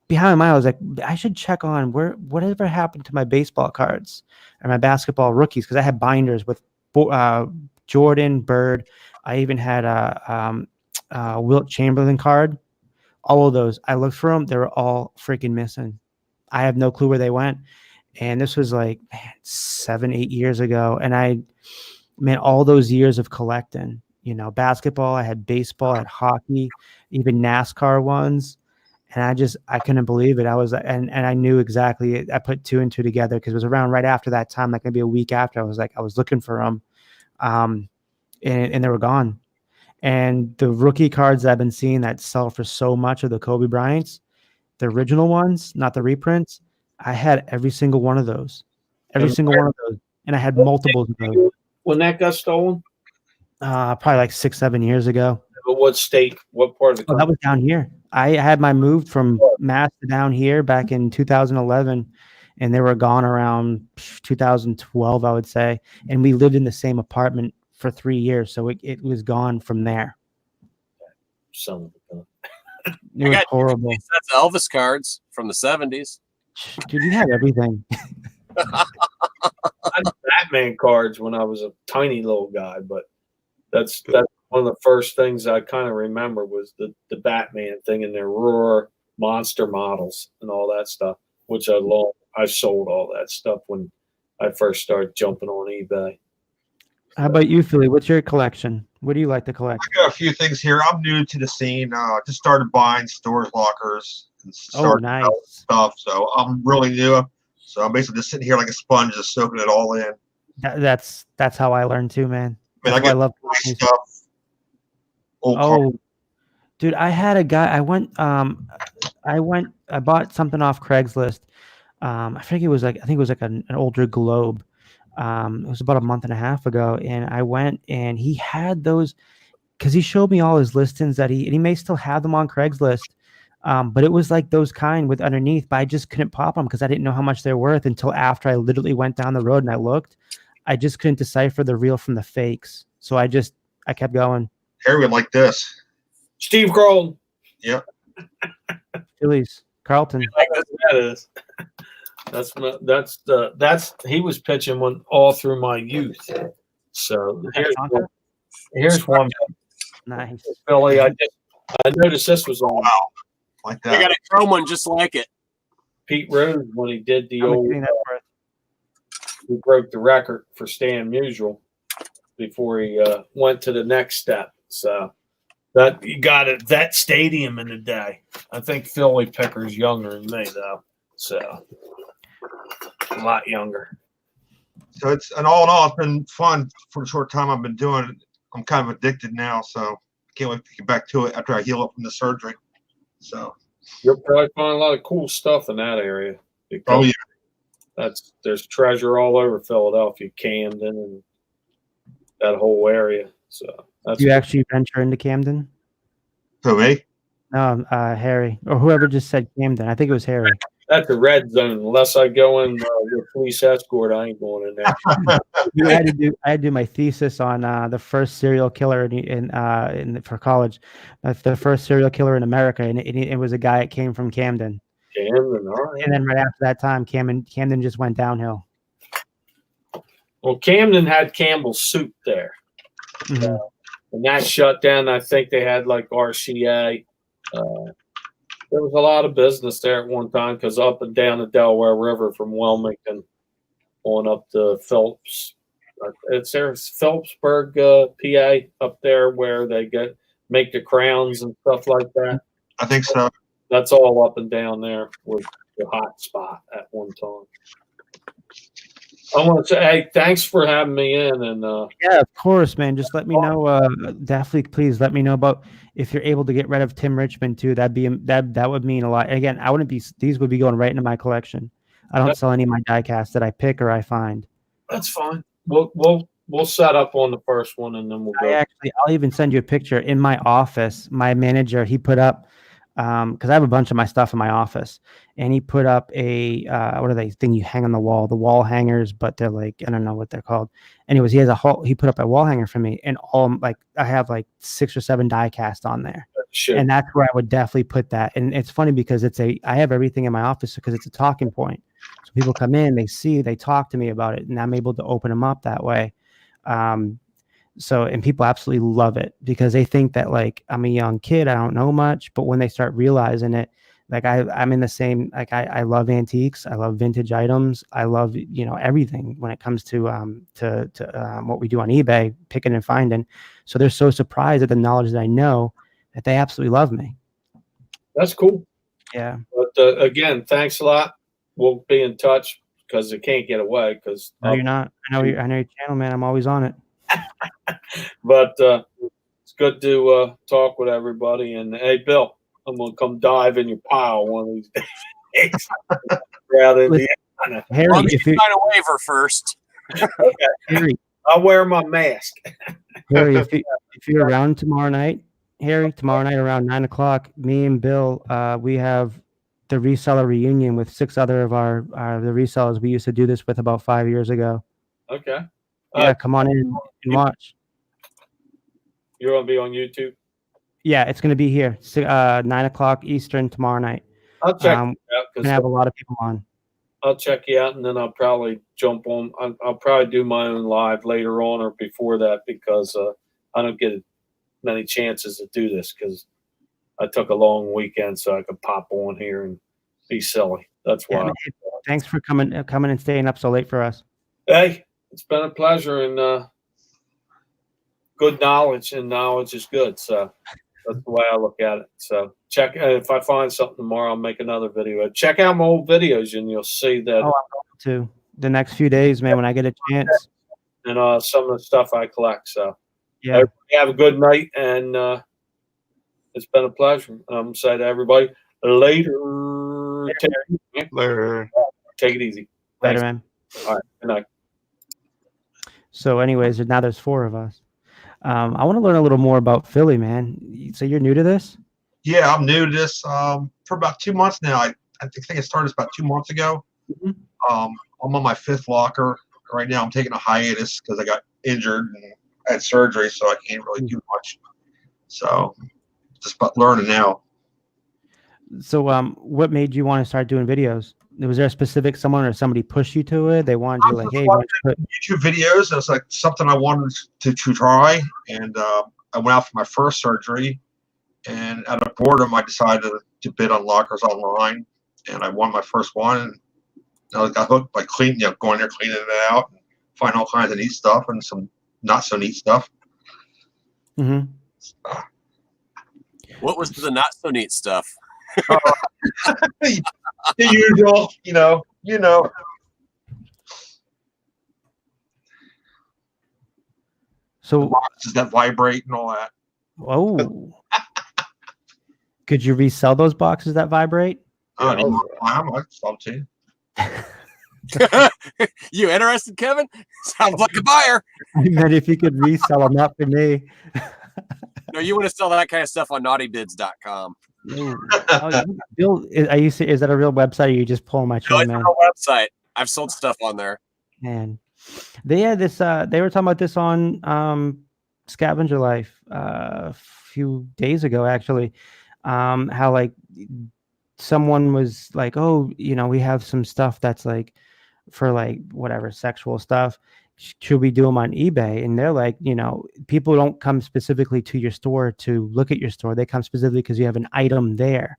Speaker 2: behind my eye, I was like, I should check on whatever happened to my baseball cards and my basketball rookies, because I had binders with Jordan, Bird, I even had a Wilt Chamberlain card. All of those, I looked for them. They were all freaking missing. I have no clue where they went. And this was like, man, 7-8 years ago. And all those years of collecting, basketball, I had baseball, I had hockey, even NASCAR ones. And I couldn't believe it. And I knew exactly, I put 2 and 2 together because it was around right after that time, like maybe a week after. I was looking for them. And they were gone. And the rookie cards that I've been seeing that sell for so much of the Kobe Bryants, the original ones, not the reprints, I had every single one of those. Every single one of those. And I had multiples of those.
Speaker 3: When that got stolen?
Speaker 2: Probably like 6-7 years ago.
Speaker 3: But what state? What part of the country?
Speaker 2: That was down here. I had my moved from Mass to down here back in 2011, and they were gone around 2012, I would say. And we lived in the same apartment for 3 years, so it was gone from there.
Speaker 3: It
Speaker 2: was horrible.
Speaker 4: That's Elvis cards from the 70s.
Speaker 2: Dude, you had everything.
Speaker 3: I had Batman cards when I was a tiny little guy, but that's one of the first things I kind of remember was the Batman thing and their Roar monster models and all that stuff, which I sold all that stuff when I first started jumping on eBay.
Speaker 2: How about you, Philly? What's your collection? What do you like to collect?
Speaker 1: I got a few things here. I'm new to the scene. Just started buying storage lockers and
Speaker 2: nice
Speaker 1: stuff. So I'm really new. So I'm basically just sitting here like a sponge, just soaking it all in.
Speaker 2: That's how I learned too, man.
Speaker 1: I love stuff.
Speaker 2: Dude, I had a guy. I bought something off Craigslist. I think it was like an older Globe. It was about a month and a half ago, and I went and he had those because he showed me all his listings and he may still have them on Craigslist. But it was like those kind with underneath, but I just couldn't pop them because I didn't know how much they're worth until after I literally went down the road and I looked. I just couldn't decipher the real from the fakes. So I kept going.
Speaker 1: Harry would like this.
Speaker 3: Steve Carlton.
Speaker 1: Yep.
Speaker 2: Phillies. Carlton.
Speaker 3: That is. That's he was pitching one all through my youth. So here's one.
Speaker 2: Nice.
Speaker 3: Philly, I noticed this was on.
Speaker 1: Wow. Like that.
Speaker 4: I got a chrome one just like it.
Speaker 3: Pete Rose when he did he broke the record for Stan Musial before he went to the next step. So that you got it that stadium in the day. I think Philly Picker's younger than me though. So a lot younger.
Speaker 1: So all in all, it's been fun for the short time I've been doing it. I'm kind of addicted now, so I can't wait to get back to it after I heal up from the surgery. So
Speaker 3: you'll probably find a lot of cool stuff in that area.
Speaker 1: Oh yeah.
Speaker 3: There's treasure all over Philadelphia, Camden, and that whole area. So that's
Speaker 2: you actually venture into Camden?
Speaker 1: Who, me?
Speaker 2: No, Harry or whoever just said Camden. I think it was Harry.
Speaker 3: That's the red zone. Unless I go in with police escort, I ain't going in there.
Speaker 2: I had to do my thesis on the first serial killer for college. The first serial killer in America, and it was a guy that came from Camden.
Speaker 3: Camden, all right.
Speaker 2: And then right after that time, Camden just went downhill.
Speaker 3: Well, Camden had Campbell's Soup there,
Speaker 2: Mm-hmm.
Speaker 3: And that shut down. I think they had like RCA. There was a lot of business there at one time because up and down the Delaware River from Wilmington on up to Phillips. It's there, Phillipsburg, PA, up there where they make the crowns and stuff like that.
Speaker 1: I think so.
Speaker 3: That's all up and down there was the hot spot at one time. I want to say, hey, thanks for having me in. And
Speaker 2: yeah, of course, man. Just let me know. Definitely, please let me know about if you're able to get rid of Tim Richmond too. That would mean a lot. Again, I wouldn't be. These would be going right into my collection. I don't sell any of my die casts that I pick or I find.
Speaker 3: That's fine. We'll set up on the first one and then we'll go.
Speaker 2: I'll even send you a picture in my office. My manager, he put up. Because I have a bunch of my stuff in my office, and he put up a what are they thing you hang on the wall hangers, but they're like, I don't know what they're called. Anyways, he put up a wall hanger for me, and I have like 6 or 7 die cast on there.
Speaker 3: Sure.
Speaker 2: And that's where I would definitely put that. And it's funny because I have everything in my office because it's a talking point. So people come in, they talk to me about it, and I'm able to open them up that way. So, and people absolutely love it because they think that like I'm a young kid, I don't know much, but when they start realizing it, like I'm in the same, like I love antiques, I love vintage items, I love, you know, everything when it comes to what we do on eBay, picking and finding. So they're so surprised at the knowledge that I know that they absolutely love me.
Speaker 3: That's cool.
Speaker 2: Yeah.
Speaker 3: But again, thanks a lot. We'll be in touch because it can't get away. Because
Speaker 2: No, you're not. I know your channel, man. I'm always on it.
Speaker 3: But it's good to talk with everybody. And hey, Bill, I'm gonna come dive in your pile one of these days. Rather than
Speaker 2: Harry,
Speaker 4: well, if you sign a waiver first.
Speaker 3: Okay.
Speaker 2: Harry,
Speaker 3: I'll wear my mask.
Speaker 2: Harry, if you're around tomorrow night, Harry, tomorrow night around 9 o'clock, me and Bill, we have the reseller reunion with 6 other of the resellers we used to do this with about 5 years ago.
Speaker 3: Okay.
Speaker 2: Yeah, come on in and watch.
Speaker 3: You're gonna be on YouTube?
Speaker 2: Yeah, it's gonna be here, 9 o'clock Eastern tomorrow night.
Speaker 3: I'll check it out.
Speaker 2: We're gonna have a lot of people on.
Speaker 3: I'll check you out, and then I'll probably jump on. I'll probably do my own live later on or before that because I don't get many chances to do this because I took a long weekend so I could pop on here and be silly. That's why.
Speaker 2: Yeah, thanks for coming and staying up so late for us.
Speaker 3: Hey, it's been a pleasure and good knowledge, and knowledge is good. So that's the way I look at it. So check if I find something tomorrow, I'll make another video. Check out my old videos, and you'll see that. Oh,
Speaker 2: I'm going to the next few days, man. When I get a chance,
Speaker 3: and some of the stuff I collect. So
Speaker 2: yeah,
Speaker 3: everybody have a good night, and it's been a pleasure. I'm saying to everybody, later.
Speaker 5: Later.
Speaker 3: Take it easy.
Speaker 2: Later,
Speaker 3: Thanks.
Speaker 2: man.
Speaker 3: All right. Good night.
Speaker 2: So, anyways, now there's 4 of us. I want to learn a little more about Philly, man. So you're new to this?
Speaker 1: Yeah, I'm new to this for about 2 months now. I think it started about 2 months ago.
Speaker 2: Mm-hmm.
Speaker 1: I'm on my 5th locker right now. I'm taking a hiatus because I got injured and had surgery, so I can't really do much. So just about learning now.
Speaker 2: So what made you want to start doing videos? Was there a specific someone or somebody push you to it? They wanted you like, hey,
Speaker 1: YouTube videos. It was like something I wanted to try, and I went out for my first surgery, and out of boredom, I decided to bid on lockers online, and I won my first one. And I got hooked by going there, cleaning it out, and finding all kinds of neat stuff and some not so neat stuff.
Speaker 2: Mm-hmm.
Speaker 4: What was the not so neat stuff?
Speaker 1: The usual, you know.
Speaker 2: So
Speaker 1: boxes that vibrate and all that.
Speaker 2: Oh. Could you resell those boxes that vibrate?
Speaker 1: I might sell to you.
Speaker 4: You interested, Kevin? Sounds like a buyer.
Speaker 2: I meant if you could resell them, not for me.
Speaker 4: No, you want to sell that kind of stuff on naughtybids.com.
Speaker 2: Bill, is that a real website or you just pulling my chain,
Speaker 4: No, it's
Speaker 2: man?
Speaker 4: a real website. I've sold stuff on there.
Speaker 2: Man, they had this. They were talking about this on Scavenger Life a few days ago, actually. How like someone was like, "Oh, we have some stuff that's like for like whatever sexual stuff. Should we do them on eBay?" And they're like, people don't come specifically to your store to look at your store. They come specifically because you have an item there.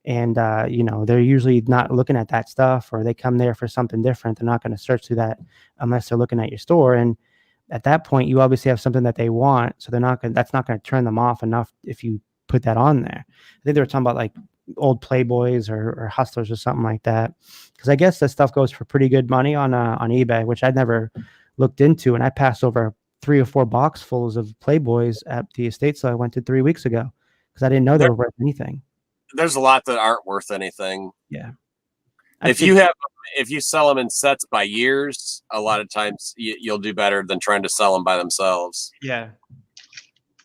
Speaker 2: And, they're usually not looking at that stuff, or they come there for something different. They're not going to search through that unless they're looking at your store. And at that point, you obviously have something that they want. So that's not going to turn them off enough if you put that on there. I think they were talking about like old Playboys or Hustlers or something like that. Because I guess that stuff goes for pretty good money on eBay, which I'd never looked into. And I passed over 3 or 4 boxfuls of Playboys at the estate sale I went to 3 weeks ago because I didn't know they were worth anything.
Speaker 4: There's a lot that aren't worth anything.
Speaker 2: Yeah.
Speaker 4: If you sell them in sets by years, a lot of times you'll do better than trying to sell them by themselves.
Speaker 2: Yeah.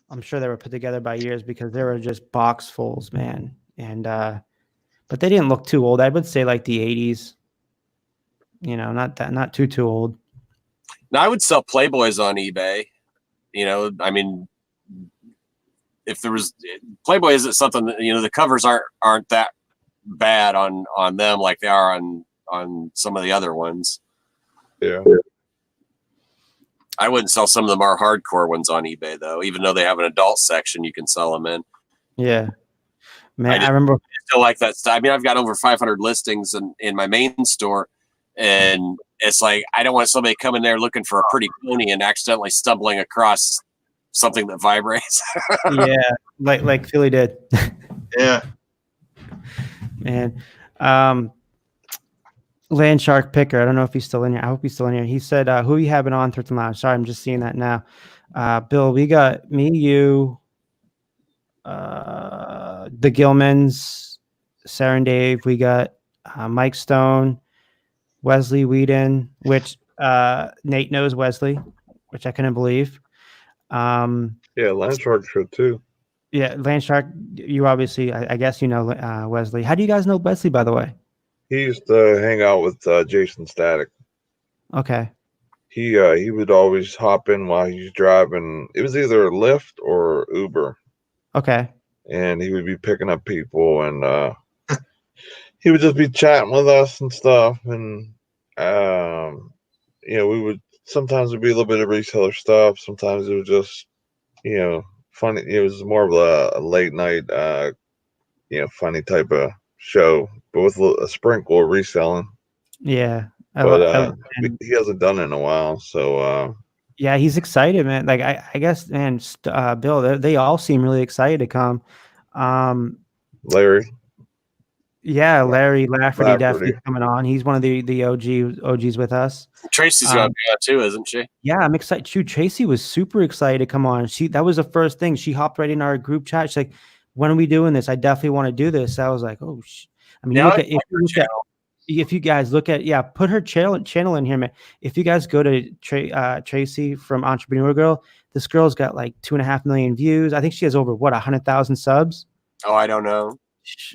Speaker 2: I'm sure they were put together by years because they were just boxfuls, man. And, but they didn't look too old. I would say like the 80s, not too old.
Speaker 4: Now I would sell Playboys on eBay. If there was Playboy, isn't something that, the covers aren't that bad on them like they are on some of the other ones.
Speaker 5: Yeah.
Speaker 4: I wouldn't sell some of the more hardcore ones on eBay though. Even though they have an adult section, you can sell them in.
Speaker 2: Yeah, man, I remember.
Speaker 4: Still like that stuff. I mean, I've got over 500 listings in my main store, and it's like I don't want somebody coming there looking for a pretty pony and accidentally stumbling across something that vibrates.
Speaker 2: Yeah, like Philly did.
Speaker 1: Yeah.
Speaker 2: Man, Land Shark Picker. I don't know if he's still in here. I hope he's still in here. He said, "Who are you having on Thrifting Lounge?" Sorry, I'm just seeing that now. Bill, we got me, you, the Gilmans, Sarah and Dave. We got Mike Stone, Wesley Whedon, which Nate knows Wesley, which I couldn't believe.
Speaker 5: Yeah, Land Shark show too.
Speaker 2: Yeah, Land Shark. You obviously, I guess you know Wesley. How do you guys know Wesley, by the way?
Speaker 5: He used to hang out with Jason Static.
Speaker 2: Okay.
Speaker 5: He would always hop in while he's driving. It was either Lyft or Uber.
Speaker 2: Okay.
Speaker 5: And he would be picking up people, and he would just be chatting with us and stuff. And we would sometimes it'd be a little bit of reseller stuff. Sometimes it was just funny. It was more of a late night funny type of show, but with a sprinkle of reselling.
Speaker 2: Yeah.
Speaker 5: But he hasn't done it in a while, so
Speaker 2: yeah, he's excited, man. Like I guess, man, Bill, they all seem really excited to come.
Speaker 5: Larry.
Speaker 2: Yeah, Larry Lafferty definitely coming on. He's one of the OGs with us.
Speaker 4: Tracy's gonna be on too, isn't she?
Speaker 2: Yeah, I'm excited too. Tracy was super excited to come on. That was the first thing. She hopped right in our group chat. She's like, "When are we doing this? I definitely want to do this." I was like, "Oh, I mean, if you guys look at put her channel in here, man. If you guys go to Tracy from Entrepreneur Girl, this girl's got like 2.5 million views. I think she has over 100,000 subs.
Speaker 4: Oh, I don't know.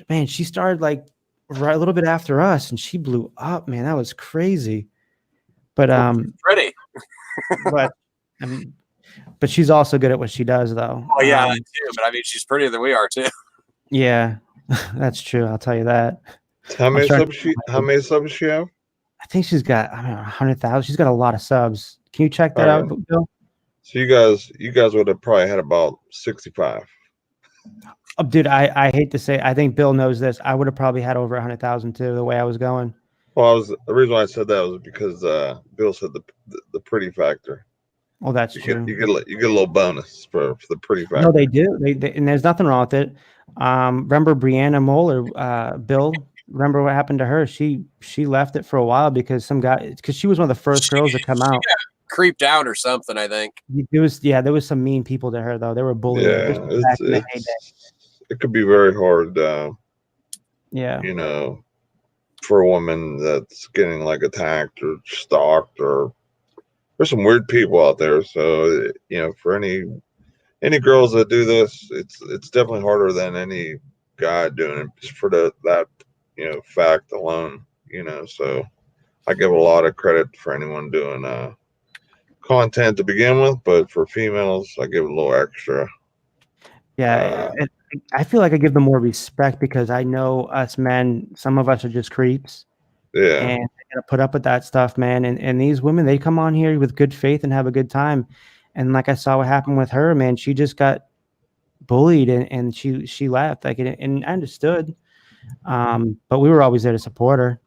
Speaker 2: Man, she started like right a little bit after us, and she blew up. Man, that was crazy. But
Speaker 4: pretty.
Speaker 2: but she's also good at what she does, though.
Speaker 4: Oh yeah, that too. But I mean, she's prettier than we are too.
Speaker 2: Yeah, that's true. I'll tell you that.
Speaker 5: How many subs she have?
Speaker 2: I think she's got 100,000. She's got a lot of subs. Can you check that out, Bill?
Speaker 5: So you guys would have probably had about 65.
Speaker 2: Oh, dude, I hate to say, I think Bill knows this. I would have probably had over 100,000 too, the way I was going.
Speaker 5: Well, the reason why I said that was because Bill said the pretty factor.
Speaker 2: Well, that's true.
Speaker 5: You get a little bonus for the pretty factor.
Speaker 2: No, they do. They and there's nothing wrong with it. Remember Brianna Moeller, Bill? Remember what happened to her? She left it for a while because she was one of the first girls to come out.
Speaker 4: Creeped out or something, I think.
Speaker 2: There was some mean people to her though. They were bullying.
Speaker 5: Yeah, it could be very hard. For a woman that's getting like attacked or stalked, or there's some weird people out there. So for any girls that do this, it's definitely harder than any guy doing it just for that fact alone. So I give a lot of credit for anyone doing content to begin with, but for females, I give a little extra.
Speaker 2: Yeah, I feel like I give them more respect because I know us men, some of us are just creeps.
Speaker 5: Yeah.
Speaker 2: And they gotta put up with that stuff, man. And these women, they come on here with good faith and have a good time. And like I saw what happened with her, man, she just got bullied and she left. And I understood. But we were always there to support her,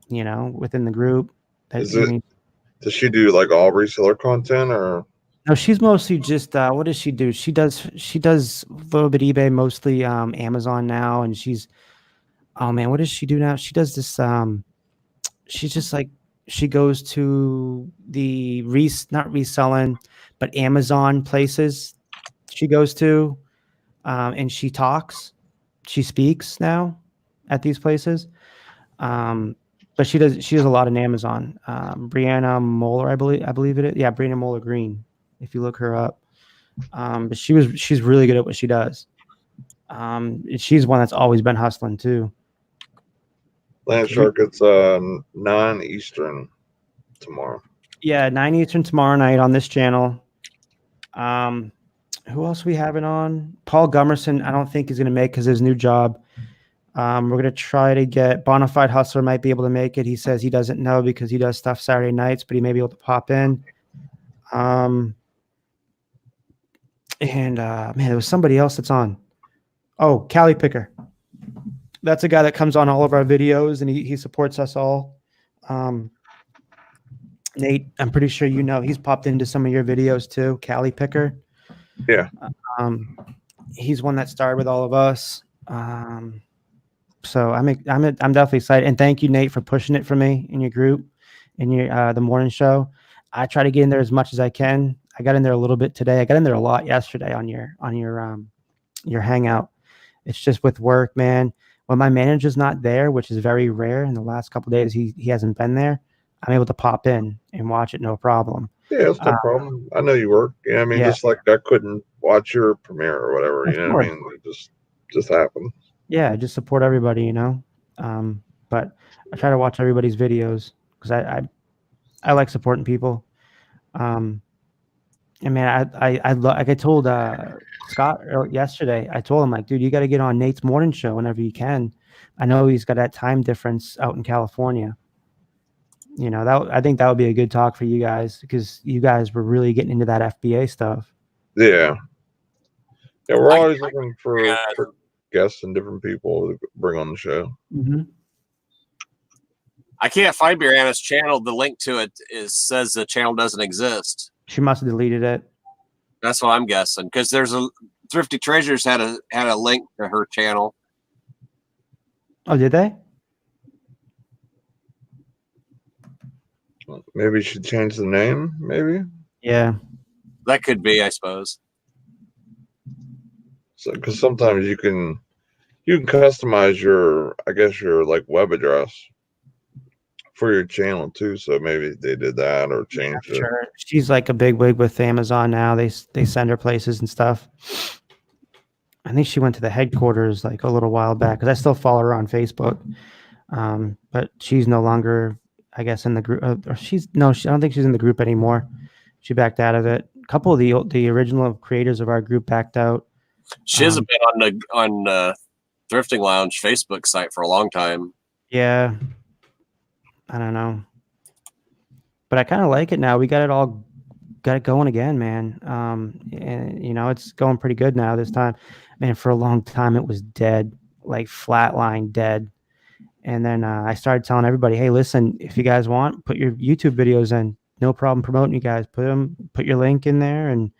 Speaker 2: within the group.
Speaker 5: Does she do like all reseller content or?
Speaker 2: No, she's mostly just what does she do? She does a little bit eBay, mostly Amazon now, and what does she do now? She does this she's just like she goes to the not reselling, but Amazon places she goes to, and she speaks now at these places. But she does a lot in Amazon. Brianna Moeller, I believe it is. Yeah, Brianna Moeller Green, if you look her up. But she's really good at what she does. She's one that's always been hustling too.
Speaker 5: Land Shark, it's 9 Eastern tomorrow.
Speaker 2: Yeah, 9 Eastern tomorrow night on this channel. Who else are we having on? Paul Gummerson, I don't think he's going to make because his new job. We're going to try to get Bonafide Hustler might be able to make it. He says he doesn't know because he does stuff Saturday nights, but he may be able to pop in. And man, there was somebody else that's on. Oh, Cali Picker. That's a guy that comes on all of our videos, and he supports us all. Nate, I'm pretty sure you know he's popped into some of your videos too. Cali Picker.
Speaker 5: Yeah.
Speaker 2: He's one that started with all of us. So I'm definitely excited, and thank you, Nate, for pushing it for me in your group, in your the morning show. I try to get in there as much as I can. I got in there a little bit today. I got in there a lot yesterday on your Hangout. It's just with work, man. When my manager's not there, which is very rare, in the last couple of days he hasn't been there, I'm able to pop in and watch it, no problem.
Speaker 5: Yeah, it's no problem. I know you work. Yeah, I mean,
Speaker 2: yeah.
Speaker 5: just like I couldn't watch your premiere or whatever. You know what I mean? It just happened.
Speaker 2: Yeah, just support everybody, you know. But I try to watch everybody's videos because I like supporting people. And man, like I told Scott yesterday, I told him, like, dude, you got to get on Nate's morning show whenever you can. I know he's got that time difference out in California. You know, I think that would be a good talk for you guys because you guys were really getting into that FBA stuff.
Speaker 5: Yeah. Yeah, we're always looking for guests and different people to bring on the show.
Speaker 2: Mm-hmm.
Speaker 4: I can't find Brianna's channel. The link to it says the channel doesn't exist.
Speaker 2: She must have deleted it.
Speaker 4: That's what I'm guessing, because there's a Thrifty Treasures had a link to her channel.
Speaker 2: Oh, did they?
Speaker 5: Maybe you should change the name. Maybe.
Speaker 2: Yeah,
Speaker 4: that could be, I suppose.
Speaker 5: So, because sometimes you can customize your like web address for your channel too. So maybe they did that or changed it.
Speaker 2: Sure. She's like a big wig with Amazon now. They send her places and stuff. I think she went to the headquarters like a little while back because I still follow her on Facebook. But she's no longer, I guess, in the group. I don't think she's in the group anymore. She backed out of it. A couple of the original creators of our group backed out.
Speaker 4: She hasn't been on Thrifting Lounge Facebook site for a long time.
Speaker 2: Yeah. I don't know. But I kind of like it now. We got it going again, man. And you know, it's going pretty good now this time. Man, for a long time it was dead, like flatline dead. And then I started telling everybody, hey, listen, if you guys want, put your YouTube videos in. No problem promoting you guys. Put your link in there and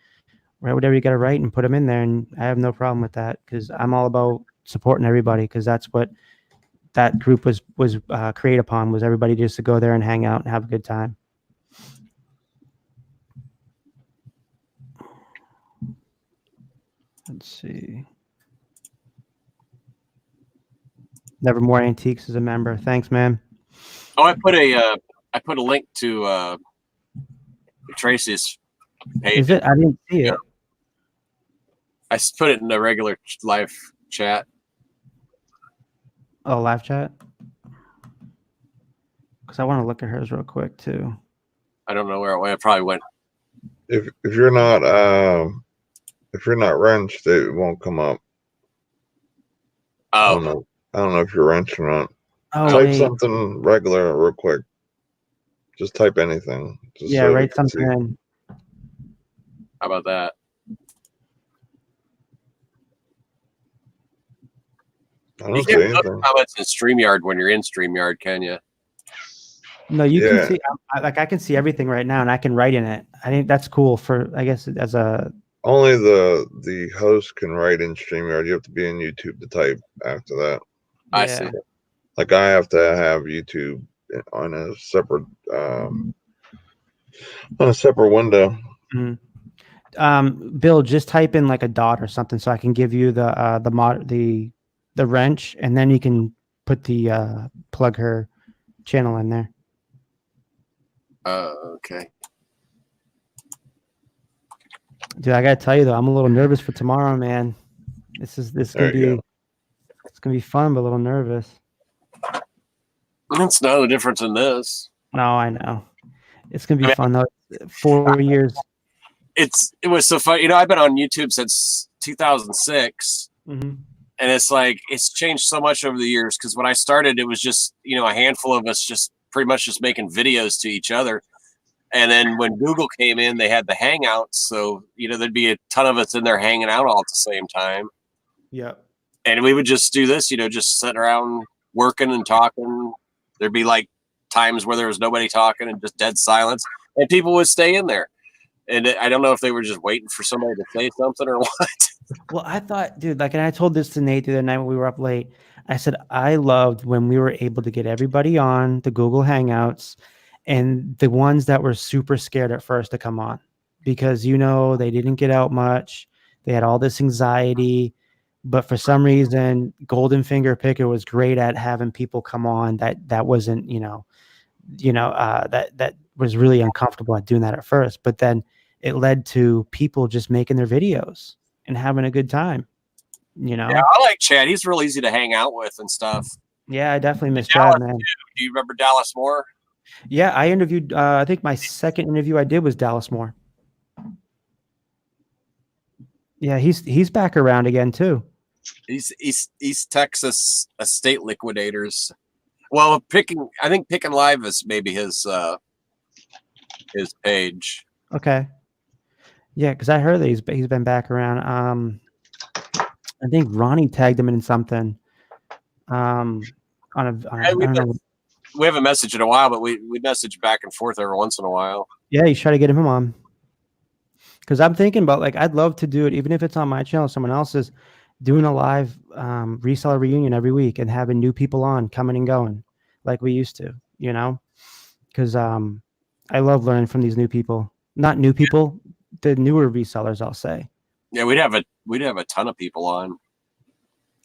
Speaker 2: write whatever you got to write and put them in there. And I have no problem with that because I'm all about supporting everybody because that's what that group was created upon, was everybody just to go there and hang out and have a good time. Let's see. Nevermore Antiques is a member. Thanks, man.
Speaker 4: Oh, I put a link to Tracy's page.
Speaker 2: Is it? I didn't see it.
Speaker 4: I put it in the regular live chat.
Speaker 2: Oh, live chat? Because I want to look at hers real quick too.
Speaker 4: I don't know where it went. It probably went.
Speaker 5: If you're not wrenched, it won't come up.
Speaker 4: Oh.
Speaker 5: I don't know if you're wrenched or not.
Speaker 2: Oh,
Speaker 5: type something regular real quick. Just type anything. Just
Speaker 2: yeah, write something in.
Speaker 4: How about that?
Speaker 5: I don't
Speaker 4: you
Speaker 5: see
Speaker 4: can't
Speaker 5: anything.
Speaker 4: Comments in StreamYard when you're in StreamYard, can you?
Speaker 2: No, you can see. I can see everything right now, and I can write in it. I think that's cool for, I guess, as a.
Speaker 5: Only the host can write in StreamYard. You have to be in YouTube to type after that.
Speaker 4: I see.
Speaker 5: Like I have to have YouTube on a separate window.
Speaker 2: Mm-hmm. Bill, just type in like a dot or something so I can give you the wrench, and then you can put the plug her channel in there.
Speaker 4: Okay.
Speaker 2: Dude, I gotta tell you though, I'm a little nervous for tomorrow, man. This is gonna be fun, but a little nervous.
Speaker 4: It's no difference in this.
Speaker 2: No, I know. It's gonna be fun though. 4 years.
Speaker 4: It was so fun. You know, I've been on YouTube since 2006, and it's like it's changed so much over the years. Because when I started, it was just a handful of us just pretty much just making videos to each other, And then when Google came in, they had the Hangouts. So, there'd be a ton of us in there hanging out all at the same time.
Speaker 2: Yeah.
Speaker 4: And we would just do this, just sit around working and talking. There'd be like times where there was nobody talking and just dead silence. And people would stay in there. And I don't know if they were just waiting for somebody to say something or what.
Speaker 2: Well, I thought, dude, and I told this to Nate the other night when we were up late. I said, I loved when we were able to get everybody on the Google Hangouts and the ones that were super scared at first to come on because, they didn't get out much. They had all this anxiety. But for some reason, Golden Finger Picker was great at having people come on that wasn't, that was really uncomfortable at doing that at first. But then it led to people just making their videos and having a good time, Yeah,
Speaker 4: I like Chad. He's real easy to hang out with and stuff.
Speaker 2: Yeah, I definitely miss Chad, man.
Speaker 4: Do you remember Dallas Moore?
Speaker 2: Yeah, I interviewed, I think my second interview I did was Dallas Moore. Yeah, he's back around again too.
Speaker 4: He's East Texas estate liquidators. Well, I think Picking Live is maybe his page.
Speaker 2: Okay. Yeah, because I heard that he's been back around. I think Ronnie tagged him in something. We haven't
Speaker 4: messaged in a while, but we message back and forth every once in a while.
Speaker 2: Yeah, you try to get him on. Because I'm thinking about I'd love to do it, even if it's on my channel, someone else's, doing a live reseller reunion every week and having new people on, coming and going, like we used to, Because I love learning from these new people. Not new people, the newer resellers, I'll say.
Speaker 4: Yeah, we'd have a ton of people on.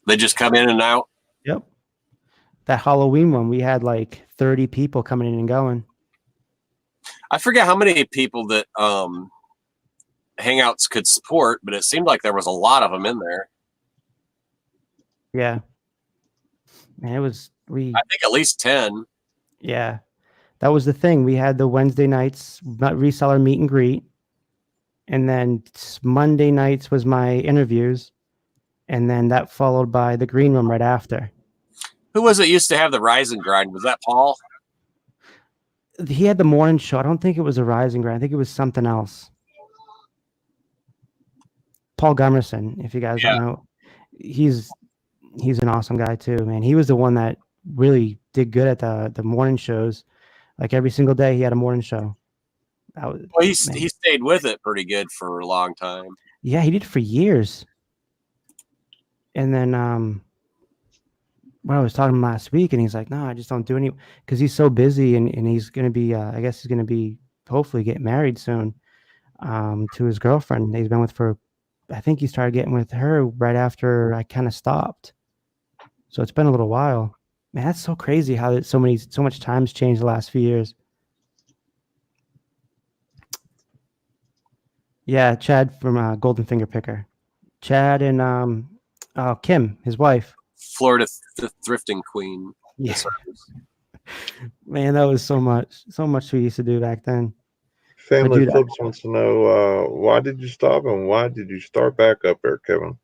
Speaker 4: They just come in and out.
Speaker 2: Yep. That Halloween one, we had 30 people coming in and going.
Speaker 4: I forget how many people that Hangouts could support, but it seemed like there was a lot of them in there.
Speaker 2: Yeah. And I think
Speaker 4: at least 10.
Speaker 2: Yeah. That was the thing. We had the Wednesday nights reseller meet and greet. And then Monday nights was my interviews. And then that followed by the green room right after.
Speaker 4: Who was it used to have the Rise and Grind? Was that Paul?
Speaker 2: He had the morning show. I don't think it was a Rise and Grind. I think it was something else. Paul Gumerson, if you guys don't know. He's an awesome guy too, man. He was the one that really did good at the morning shows. Every single day he had a morning show.
Speaker 4: He stayed with it pretty good for a long time.
Speaker 2: Yeah, he did for years. And then when I was talking to him last week, and he's like, no, I just don't do any, because he's so busy, and he's going to be, I guess he's going to be hopefully get married soon to his girlfriend he's been with for, I think he started getting with her right after I kind of stopped. So it's been a little while. Man, that's so crazy how so much time's changed the last few years. Yeah, Chad from Golden Finger Picker. Chad and Kim, his wife.
Speaker 4: Florida thrifting queen.
Speaker 2: Yeah. Man, that was so much we used to do back then.
Speaker 5: Family Flips wants to know why did you stop and why did you start back up there, Kevin?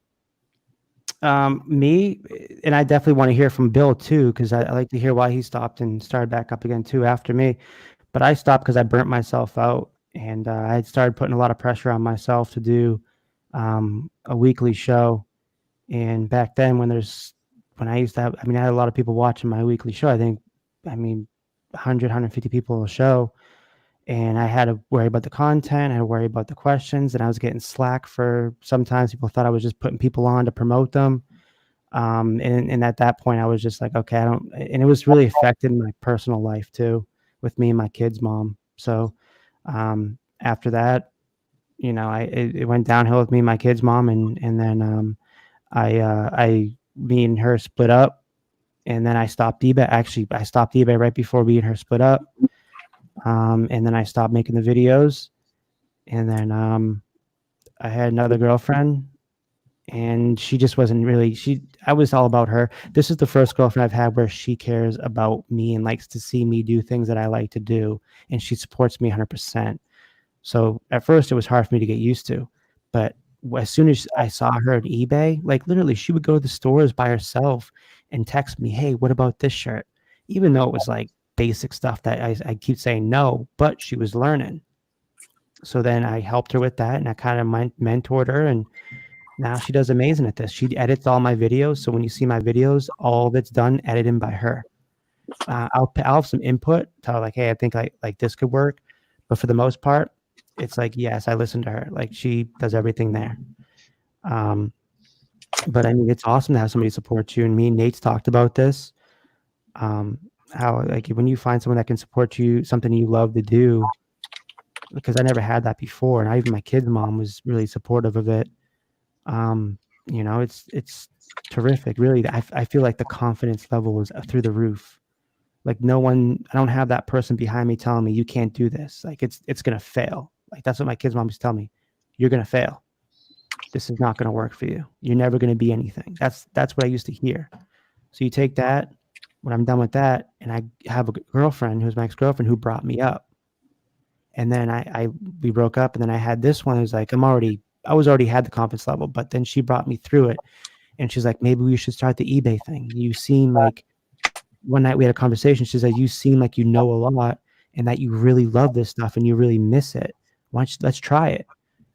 Speaker 2: Me, and I definitely want to hear from Bill too, because I like to hear why he stopped and started back up again too after me. But I stopped because I burnt myself out, and I had started putting a lot of pressure on myself to do a weekly show. And back then, when I used to have, I had a lot of people watching my weekly show. 100, 150 people a show. And I had to worry about the content. I had to worry about the questions, and I was getting slack for, sometimes people thought I was just putting people on to promote them. And at that point I was just like, okay, and it was really affecting my personal life too, with me and my kid's mom. So after that, it went downhill with me and my kid's mom. And then me and her split up, and then I stopped eBay. Actually, I stopped eBay right before me and her split up. And then I stopped making the videos, and then I had another girlfriend, and she just wasn't really, I was all about her. This is the first girlfriend I've had where she cares about me and likes to see me do things that I like to do, and she supports me 100%. So at first it was hard for me to get used to, but as soon as I saw her at eBay, literally she would go to the stores by herself and text me, hey, what about this shirt? Even though it was basic stuff that I keep saying no, but she was learning. So then I helped her with that, and I kind of mentored her, and now she does amazing at this. She edits all my videos. So when you see my videos, all of it's done edited by her. I'll have some input, tell her like, hey, I think like this could work. But for the most part, it's like, yes, I listen to her. Like she does everything there. But I mean, it's awesome to have somebody support you. And me and Nate's talked about this. How like when you find someone that can support you, something you love to do, because I never had that before. And even my kid's mom was really supportive of it. You know, it's terrific. Really, I feel like the confidence level is through the roof. Like I don't have that person behind me telling me you can't do this. Like it's gonna fail. Like that's what my kid's mom used to tell me. You're gonna fail. This is not gonna work for you. You're never gonna be anything. That's what I used to hear. So you take that, when I'm done with that, and I have a girlfriend who's my ex-girlfriend who brought me up. And then we broke up, and then I had this one who's like, I was already had the confidence level, but then she brought me through it. And she's like, maybe we should start the eBay thing. You seem like, one night we had a conversation. She said, you seem like you know a lot and that you really love this stuff and you really miss it. Let's try it.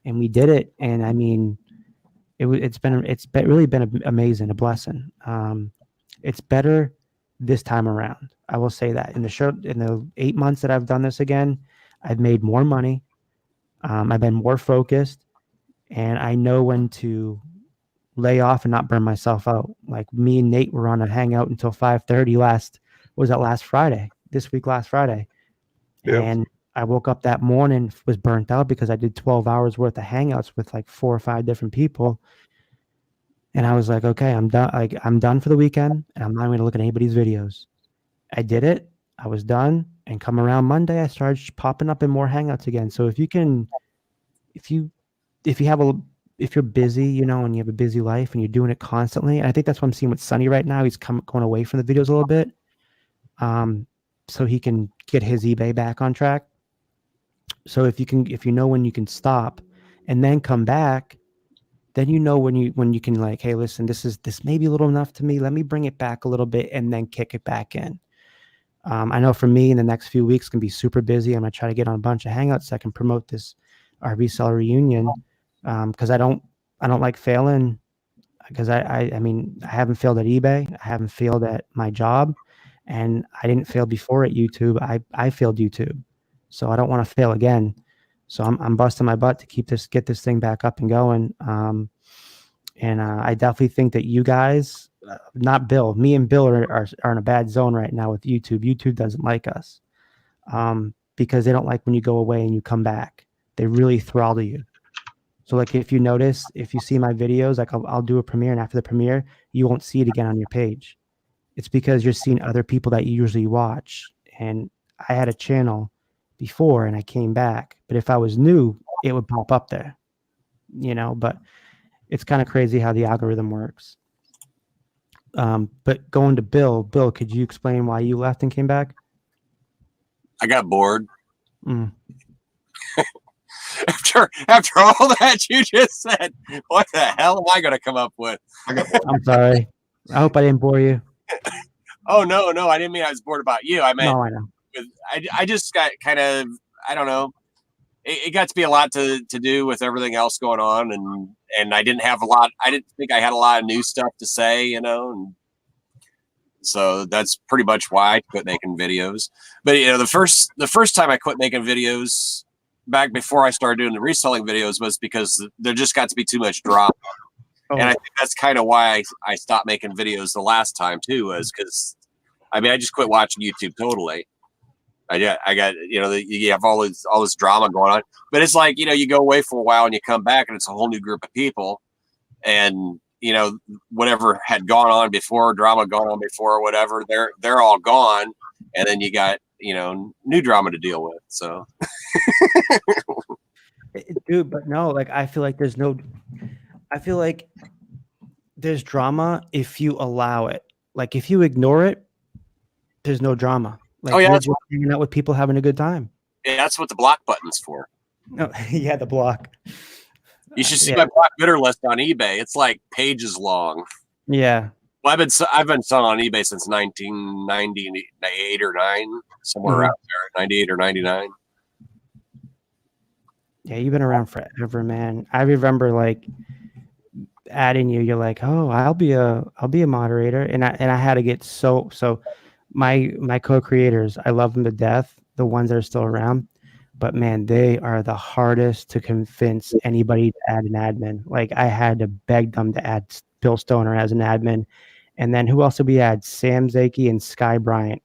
Speaker 2: And we did it. And I mean, it's really been amazing, a blessing. It's better this time around. I will say that in the 8 months that I've done this again, I've made more money. I've been more focused, and I know when to lay off and not burn myself out. Like me and Nate were on a hangout until 5:30 last Friday, last Friday. Yep. And I woke up that morning, was burnt out because I did 12 hours worth of hangouts with like 4 or 5 different people. And I was like, okay, I'm done. Like I'm done for the weekend, and I'm not going to look at anybody's videos. I did it. I was done. And come around Monday, I started popping up in more hangouts again. So if you're busy, you know, and you have a busy life and you're doing it constantly, and I think that's what I'm seeing with Sonny right now. He's going away from the videos a little bit, so he can get his eBay back on track. So if you know when you can stop and then come back, then you know when you can like, hey, listen, this may be a little enough to me. Let me bring it back a little bit and then kick it back in. I know for me, in the next few weeks, can be super busy. I'm gonna try to get on a bunch of hangouts so I can promote this our reseller reunion. Because I don't like failing, because I mean, I haven't failed at eBay, I haven't failed at my job, and I didn't fail before at YouTube. I failed YouTube, so I don't want to fail again. So I'm busting my butt to get this thing back up and going. And I definitely think that you guys, not Bill, me and Bill are in a bad zone right now with YouTube. YouTube doesn't like us, because they don't like when you go away and you come back. They really throttle you. So like if you notice, if you see my videos, like I'll do a premiere, and after the premiere, you won't see it again on your page. It's because you're seeing other people that you usually watch. And I had a channel before and I came back, but if I was new, it would pop up there, you know, but it's kind of crazy how the algorithm works. But going to Bill, could you explain why you left and came back?
Speaker 4: I got bored. After all that you just said, what the hell am I going to come up with?
Speaker 2: I'm sorry. I hope I didn't bore you.
Speaker 4: Oh, no. I didn't mean I was bored about you. I meant,
Speaker 2: no, I know.
Speaker 4: I just got kind of, I don't know. It got to be a lot to do with everything else going on. And I didn't think I had a lot of new stuff to say, you know, and so that's pretty much why I quit making videos. But, you know, the first time I quit making videos, back before I started doing the reselling videos, was because there just got to be too much drama. Oh. And I think that's kind of why I stopped making videos the last time too, was because, I mean, I just quit watching YouTube totally. I got, you know, you have all this drama going on, but it's like, you know, you go away for a while and you come back and it's a whole new group of people, and, you know, whatever had gone on before, drama gone on before or whatever, they're all gone. And then you got, you know, new drama to deal with. So
Speaker 2: dude, but no, like I feel like there's drama if you allow it. Like if you ignore it, there's no drama. Like, you're just hanging out with people having a good time.
Speaker 4: Yeah, that's what the block button's for.
Speaker 2: No, yeah, the block.
Speaker 4: You should see my block bidder list on eBay. It's like pages long.
Speaker 2: Yeah.
Speaker 4: Well, I've been selling on eBay since 1998 or 9, somewhere around there, 98 or 99.
Speaker 2: Yeah, you've been around forever, man. I remember like adding you. You're like, oh, I'll be a moderator, and I had to get so. My co-creators, I love them to death. The ones that are still around, but man, they are the hardest to convince anybody to add an admin. Like I had to beg them to add Bill Stoner as an admin. And then who else did we add? Sam Zaki and Sky Bryant.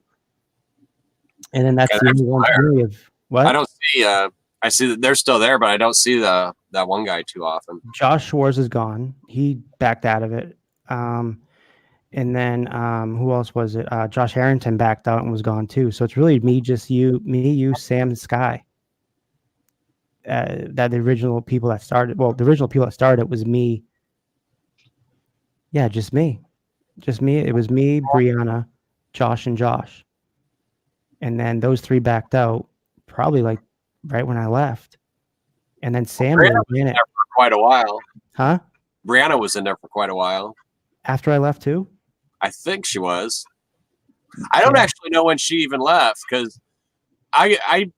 Speaker 2: And then that's the only one really of what?
Speaker 4: I don't see I see that they're still there, but I don't see that one guy too often.
Speaker 2: Josh Schwartz is gone. He backed out of it. And then who else was it? Josh Harrington backed out and was gone too. So it's really me, you, Sam, and Sky. That the original people that started. Well, the original people that started was me. Yeah, just me. Just me. It was me, Brianna, Josh, and Josh. And then those 3 backed out probably like right when I left. And then Sam was in it
Speaker 4: for quite a while.
Speaker 2: Huh?
Speaker 4: Brianna was in there for quite a while.
Speaker 2: After I left too?
Speaker 4: I think she was. I don't actually know when she even left because I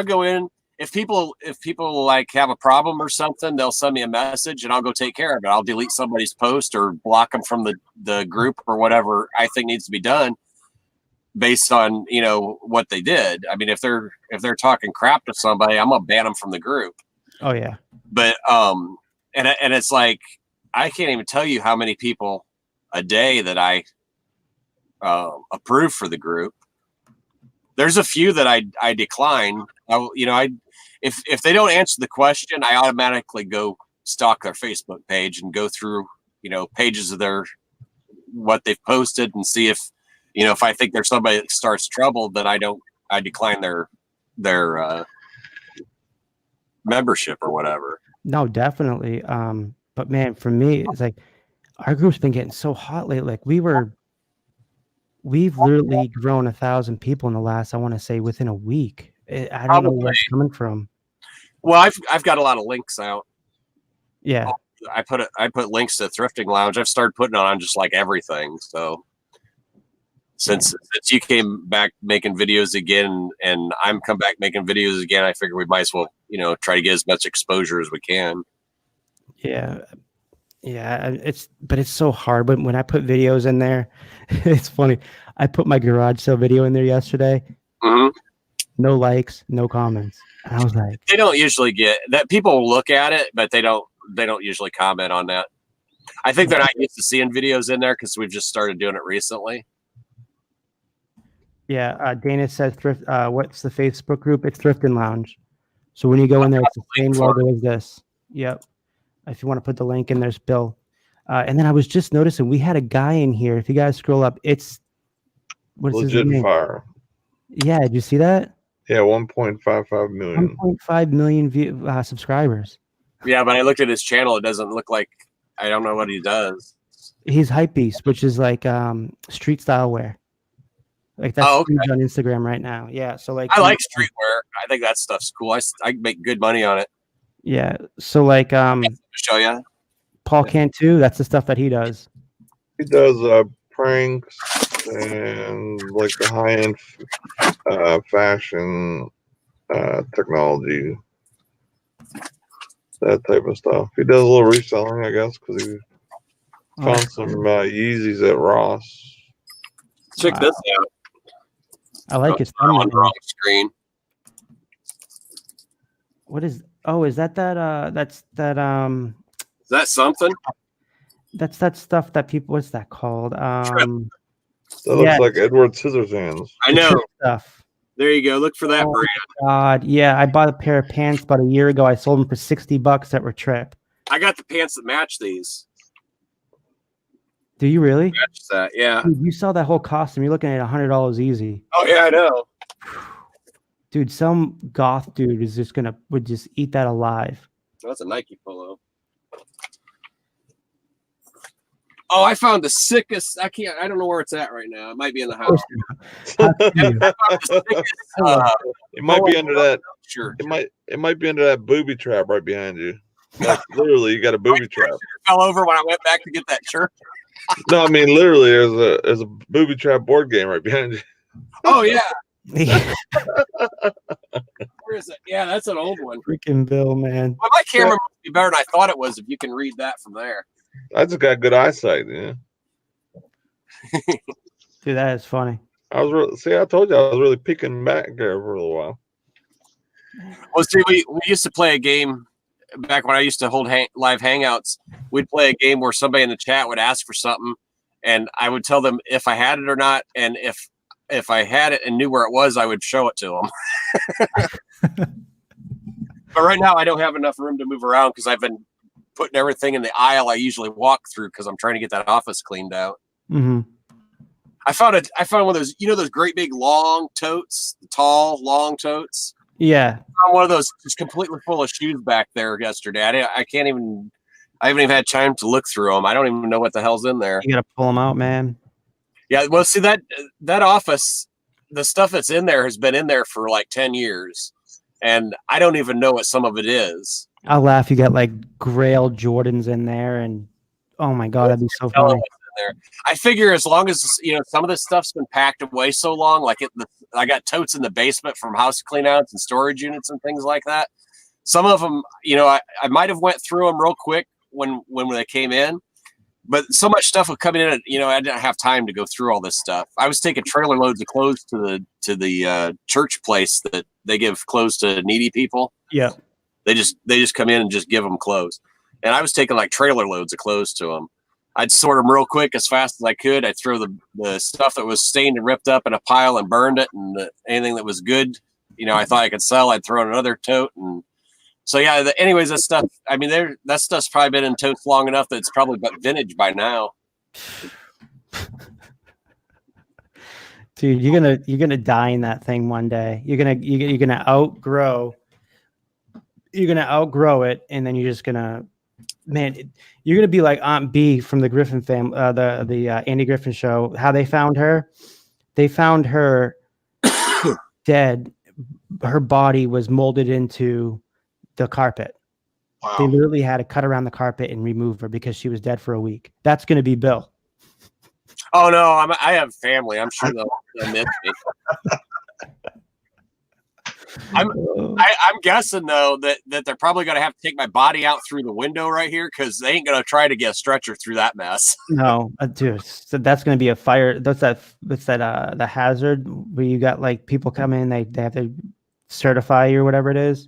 Speaker 4: go in. If people like have a problem or something, they'll send me a message and I'll go take care of it. I'll delete somebody's post or block them from the group or whatever I think needs to be done based on, what they did. I mean, if they're talking crap to somebody, I'm gonna ban them from the group.
Speaker 2: Oh yeah.
Speaker 4: But and it's like I can't even tell you how many people a day that I approve for the group. There's a few that I decline. If they don't answer the question, I automatically go stalk their Facebook page and go through, pages of what they've posted and see if I think there's somebody that starts trouble, then I decline their membership or whatever.
Speaker 2: No, definitely. But man, for me, it's like our group's been getting so hot lately. Like we've literally grown 1,000 people in the last, I want to say, within a week. I don't know where it's coming from.
Speaker 4: Well, I've got a lot of links out.
Speaker 2: Yeah,
Speaker 4: I put links to Thrifting Lounge. I've started putting on just like everything. So since you came back making videos again, and I'm come back making videos again, I figure we might as well try to get as much exposure as we can.
Speaker 2: Yeah. It's so hard. But when I put videos in there, it's funny. I put my garage sale video in there yesterday.
Speaker 4: Mm-hmm.
Speaker 2: No likes, no comments. And I was like,
Speaker 4: they don't usually get that. People will look at it, but they don't usually comment on that. I think they're not used to seeing videos in there because we've just started doing it recently.
Speaker 2: Yeah, Dana says thrift. What's the Facebook group? It's Thrifting Lounge. So when you go in there, it's the same logo as this. Yep. If you want to put the link in, there's Bill. And then I was just noticing we had a guy in here. If you guys scroll up, it's what's
Speaker 5: Legit
Speaker 2: his name?
Speaker 5: Fire.
Speaker 2: Yeah, did you see that?
Speaker 5: Yeah, 1.55 million.
Speaker 2: 1.5 million subscribers.
Speaker 4: Yeah, but I looked at his channel. It doesn't look like, I don't know what he does.
Speaker 2: He's Hypebeast, which is like street style wear. Like that's huge on Instagram right now. Yeah, so like
Speaker 4: I like streetwear. I think that stuff's cool. I make good money on it.
Speaker 2: Yeah, so like
Speaker 4: show you.
Speaker 2: Paul Cantu, that's the stuff that he does.
Speaker 5: He does pranks and like the high-end fashion technology, that type of stuff. He does a little reselling, I guess, because he found some Yeezys at Ross.
Speaker 4: Check this out.
Speaker 2: I like his
Speaker 4: on the wrong screen.
Speaker 2: What is? Oh, is that that's that
Speaker 4: Is that something?
Speaker 2: That's that stuff that people. What's that called?
Speaker 5: That looks like Edward Scissorhands.
Speaker 4: I know.
Speaker 2: Stuff.
Speaker 4: There you go. Look for that brand.
Speaker 2: God, yeah, I bought a pair of pants about a year ago. I sold them for $60 at Retrip.
Speaker 4: I got the pants that match these.
Speaker 2: Do you really?
Speaker 4: Match that, yeah.
Speaker 2: Dude, you saw that whole costume. You're looking at $100 easy.
Speaker 4: Oh yeah, I know.
Speaker 2: Dude, some goth dude is just would just eat that alive.
Speaker 4: That's a Nike polo. Oh, I found the sickest. I don't know where it's at right now. It might be in the house.
Speaker 5: It might be under that.
Speaker 4: Sure.
Speaker 5: It might be under that booby trap right behind you. Like literally, you got a booby trap.
Speaker 4: Fell over when I went back to get that shirt.
Speaker 5: No, I mean literally, there's a booby trap board game right behind you.
Speaker 4: Oh yeah. Where is it? Yeah, that's an old one.
Speaker 2: Freaking Bill, man.
Speaker 4: Well, my camera must be better than I thought it was. If you can read that from there.
Speaker 5: I just got good eyesight. Yeah.
Speaker 2: Dude, that is funny.
Speaker 5: I told you I was really peeking back there for a little while.
Speaker 4: Well, see, we used to play a game back when I used to hold live hangouts. We'd play a game where somebody in the chat would ask for something, and I would tell them if I had it or not, and if I had it and knew where it was, I would show it to them. But right now, I don't have enough room to move around because I've been putting everything in the aisle I usually walk through because I'm trying to get that office cleaned out.
Speaker 2: Mm-hmm.
Speaker 4: I found one of those, those great big long totes, tall long totes.
Speaker 2: Yeah.
Speaker 4: I found one of those just completely full of shoes back there yesterday. I haven't even had time to look through them. I don't even know what the hell's in there.
Speaker 2: You gotta pull them out, man.
Speaker 4: Yeah, well, see that office, the stuff that's in there has been in there for like 10 years, and I don't even know what some of it is.
Speaker 2: I'll laugh. You got like Grail Jordans in there, and oh my god, that'd be so funny.
Speaker 4: There, I figure as long as some of this stuff's been packed away so long, like I got totes in the basement from house cleanouts and storage units and things like that. Some of them, I might have went through them real quick when they came in. But so much stuff was coming in, I didn't have time to go through all this stuff. I was taking trailer loads of clothes to the church place that they give clothes to needy people.
Speaker 2: Yeah,
Speaker 4: they just come in and just give them clothes, and I was taking like trailer loads of clothes to them. I'd sort them real quick as fast as I could. I'd throw the stuff that was stained and ripped up in a pile and burned it, and anything that was good, I thought I could sell, I'd throw in another tote. And so yeah, anyways, that stuff. I mean, that stuff's probably been in totes long enough that it's probably vintage by now.
Speaker 2: Dude, you're gonna die in that thing one day. You're gonna outgrow it, and then you're just gonna, man, you're gonna be like Aunt B from the Griffin family, the Andy Griffin show. How they found her dead. Her body was molded into the carpet.
Speaker 1: Wow.
Speaker 2: They literally had to cut around the carpet and remove her because she was dead for a week. That's going to be Bill.
Speaker 4: Oh no, I have family. I'm sure they'll miss me. I'm guessing though that they're probably going to have to take my body out through the window right here because they ain't going to try to get a stretcher through that mess.
Speaker 2: No, dude, so that's going to be a fire. That's the hazard where you got like people come in, they have to certify you or whatever it is.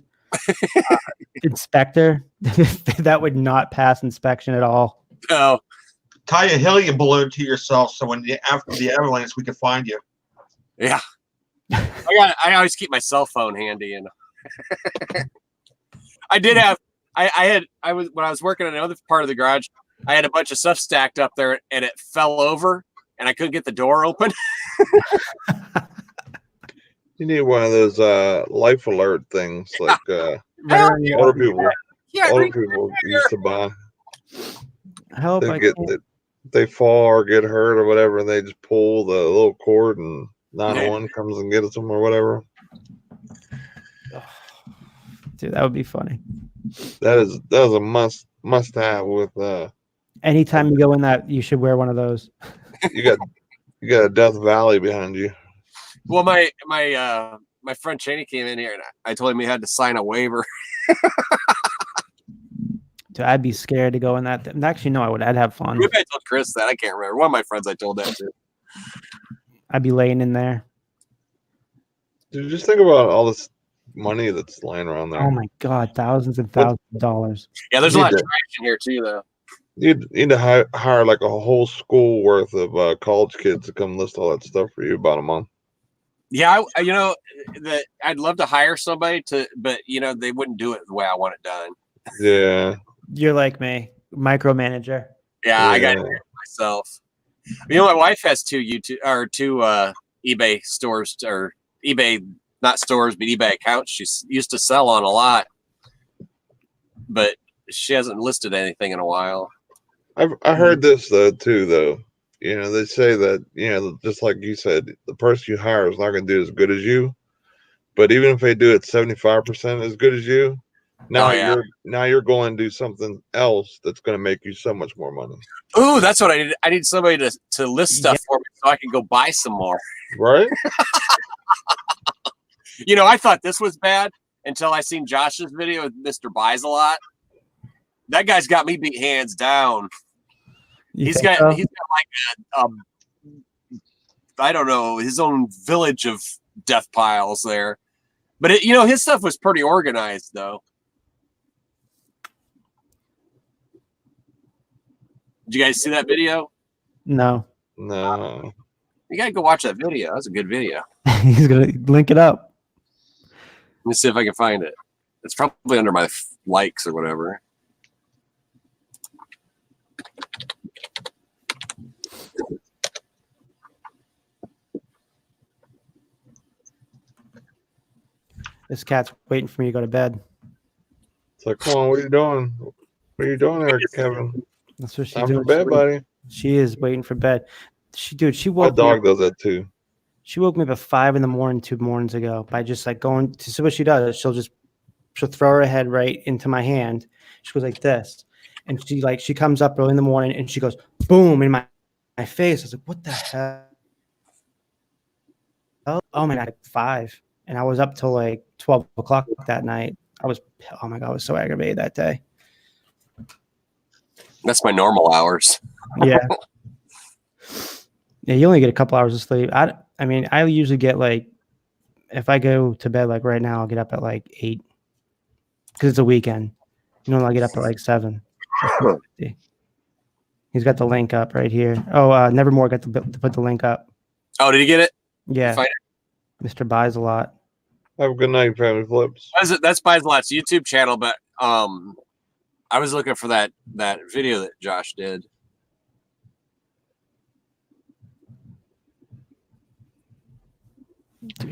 Speaker 2: Inspector that would not pass inspection at all.
Speaker 4: No.
Speaker 1: Tie a helium balloon to yourself so after the avalanche we can find you.
Speaker 4: Yeah. I always keep my cell phone handy, and when I was working in another part of the garage, I had a bunch of stuff stacked up there and it fell over and I couldn't get the door open.
Speaker 5: You need one of those life alert things like older people used to buy.
Speaker 2: Help!
Speaker 5: They fall or get hurt or whatever, and they just pull the little cord, and 911 comes and gets them or whatever.
Speaker 2: Dude, that would be funny.
Speaker 5: That is a must have with.
Speaker 2: Anytime you go in that, you should wear one of those.
Speaker 5: You got a Death Valley behind you.
Speaker 4: Well, my friend Cheney came in here and I told him he had to sign a waiver.
Speaker 2: Dude, I'd be scared to go in that. Actually, no, I would. I'd have fun.
Speaker 4: Maybe I told Chris that. I can't remember. One of my friends I told that to.
Speaker 2: I'd be laying in there.
Speaker 5: Dude, just think about all this money that's lying around there.
Speaker 2: Oh my god, thousands and thousands of dollars.
Speaker 4: Yeah, there's a lot of trash in here too, though.
Speaker 5: You need to hire like a whole school worth of college kids to come list all that stuff for you about a month.
Speaker 4: Yeah, I'd love to hire somebody but they wouldn't do it the way I want it done.
Speaker 5: Yeah,
Speaker 2: you're like me, micromanager.
Speaker 4: Yeah, I got to do it myself. My wife has two eBay stores, or eBay, not stores, but eBay accounts. She's used to sell on a lot, but she hasn't listed anything in a while.
Speaker 5: I heard this too. They say that, just like you said, the person you hire is not going to do as good as you. But even if they do it 75% as good as you, Now
Speaker 4: yeah.
Speaker 5: you're going to do something else that's going to make you so much more money.
Speaker 4: Ooh, that's what I need. I need somebody to list stuff for me so I can go buy some more.
Speaker 5: Right?
Speaker 4: You know, I thought this was bad until I seen Josh's video with Mr. Buys a Lot. That guy's got me beat hands down. He's got like I don't know, his own village of death piles there. But you know, his stuff was pretty organized though. Did you guys see that video?
Speaker 2: No.
Speaker 5: No.
Speaker 4: You gotta go watch that video. That was a good video.
Speaker 2: He's gonna link it up.
Speaker 4: Let me see if I can find it. It's probably under my likes or whatever.
Speaker 2: This cat's waiting for me to go to bed.
Speaker 5: It's like, come on, what are you doing? What are you doing there, Kevin?
Speaker 2: That's what she's
Speaker 5: Time
Speaker 2: doing.
Speaker 5: for bed, buddy.
Speaker 2: She is waiting for bed. She
Speaker 5: My
Speaker 2: woke me
Speaker 5: dog
Speaker 2: up.
Speaker 5: does that too.
Speaker 2: She woke me up at 5 a.m. 2 mornings ago by just like going to see what she does. She'll throw her head right into my hand. She goes like this. And she comes up early in the morning and she goes boom in my face. I was like, what the hell? Oh my God, like 5. And I was up till like 12 o'clock that night. Oh my God, I was so aggravated that day.
Speaker 4: That's my normal hours.
Speaker 2: Yeah. Yeah, you only get a couple hours of sleep. I mean, I usually get like, if I go to bed like right now, I'll get up at like 8 because it's a weekend. You know, I'll get up at like 7. He's got the link up right here. Oh, Nevermore got to put the link up.
Speaker 4: Oh, did you get it?
Speaker 2: Yeah. Mr. Buys a Lot.
Speaker 5: Have a good night, Family Flips.
Speaker 4: That's Buys a Lot's YouTube channel, but I was looking for that video that Josh did.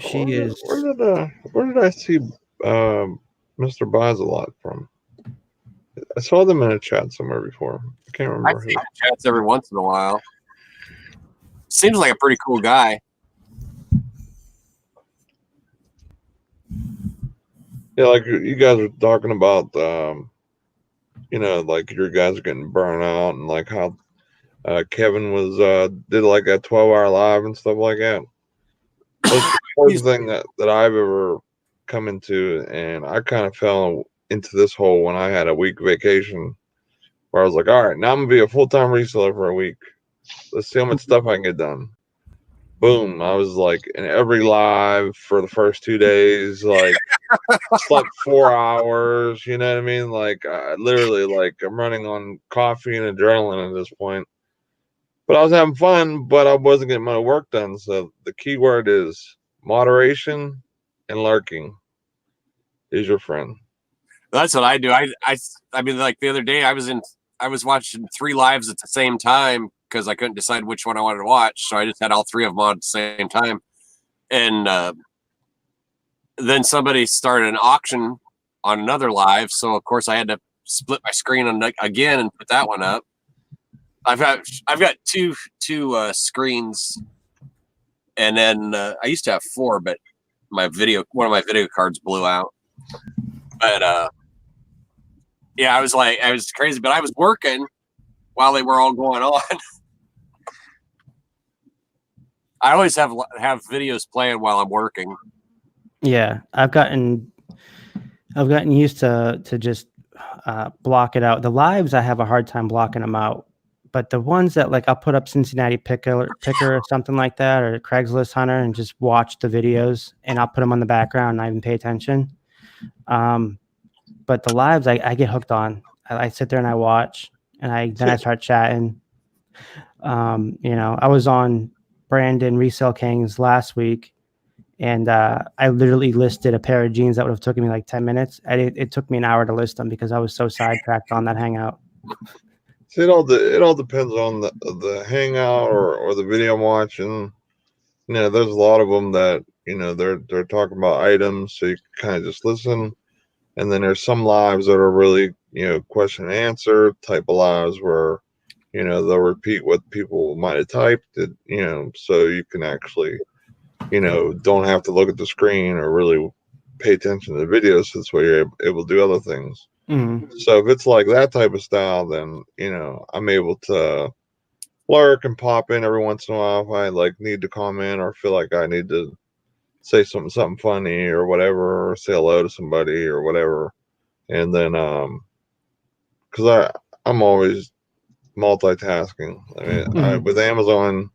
Speaker 2: She is.
Speaker 5: Where did I see Mr. Buys a Lot from? I saw them in a chat somewhere before. I can't remember.
Speaker 4: I see chats every once in a while. Seems like a pretty cool guy.
Speaker 5: Yeah, like you guys were talking about, you know, like your guys are getting burnt out, and like how Kevin was did like a 12-hour live and stuff like that. That's the first thing that I've ever come into, and I kind of fell into this hole when I had a week vacation, where I was like, all right, now I'm gonna be a full-time reseller for a week. Let's see how much stuff I can get done. Boom! I was like in every live for the first 2 days, like slept 4 hours. You know what I mean? Like literally, like I'm running on coffee and adrenaline at this point. But I was having fun, but I wasn't getting my work done. So the key word is moderation and lurking is your friend.
Speaker 4: That's what I do. I mean, like the other day, I was watching 3 lives at the same time because I couldn't decide which one I wanted to watch. So I just had all 3 of them on at the same time. And then somebody started an auction on another live. So of course I had to split my screen again and put that one up. I've got two screens, and then I used to have 4, but one of my video cards blew out. But yeah, I was crazy, but I was working while they were all going on. I always have videos playing while I'm working.
Speaker 2: Yeah, I've gotten used to just block it out. The lives, I have a hard time blocking them out. But the ones that like I'll put up Cincinnati Picker or something like that, or Craigslist Hunter, and just watch the videos, and I'll put them on the background and not even pay attention. But the lives I get hooked on. I sit there and I watch, and then I start chatting. You know, I was on Brandon Resale Kings last week, and I literally listed a pair of jeans that would have taken me like 10 minutes. It took me an hour to list them because I was so sidetracked on that Hangout.
Speaker 5: See, it all depends on the Hangout or the video I'm watching. You know, there's a lot of them that, you know, they're talking about items, so you kind of just listen. And then there's some lives that are really, you know, question and answer type of lives where, you know, they'll repeat what people might have typed, you know, so you can actually, you know, don't have to look at the screen or really pay attention to the videos. So that's why you're able to do other things.
Speaker 2: Mm-hmm.
Speaker 5: So if it's like that type of style, then, you know, I'm able to lurk and pop in every once in a while if I like need to comment or feel like I need to say something funny or whatever, or say hello to somebody or whatever. And then, because I'm always multitasking. I mean, with Amazon,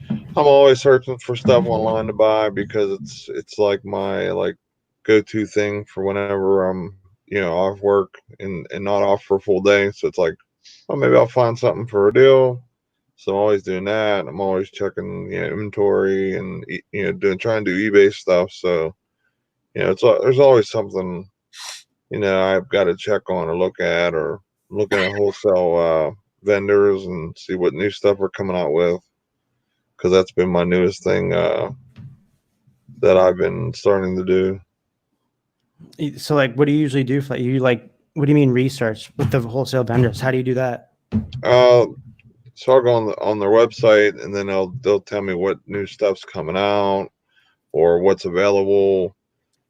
Speaker 5: I'm always searching for stuff online to buy because it's like my like go-to thing for whenever I'm, you know, off work and not off for a full day. So it's like, oh, maybe I'll find something for a deal. So I'm always doing that. I'm always checking, you know, inventory and, you know, trying to do eBay stuff. So, you know, there's always something, you know, I've got to check on or look at, or looking at wholesale vendors and see what new stuff we're coming out with. Because that's been my newest thing that I've been starting to do.
Speaker 2: So, like, what do you usually do? What do you mean research with the wholesale vendors? How do you do that?
Speaker 5: So I'll go on their website, and then they'll tell me what new stuff's coming out or what's available.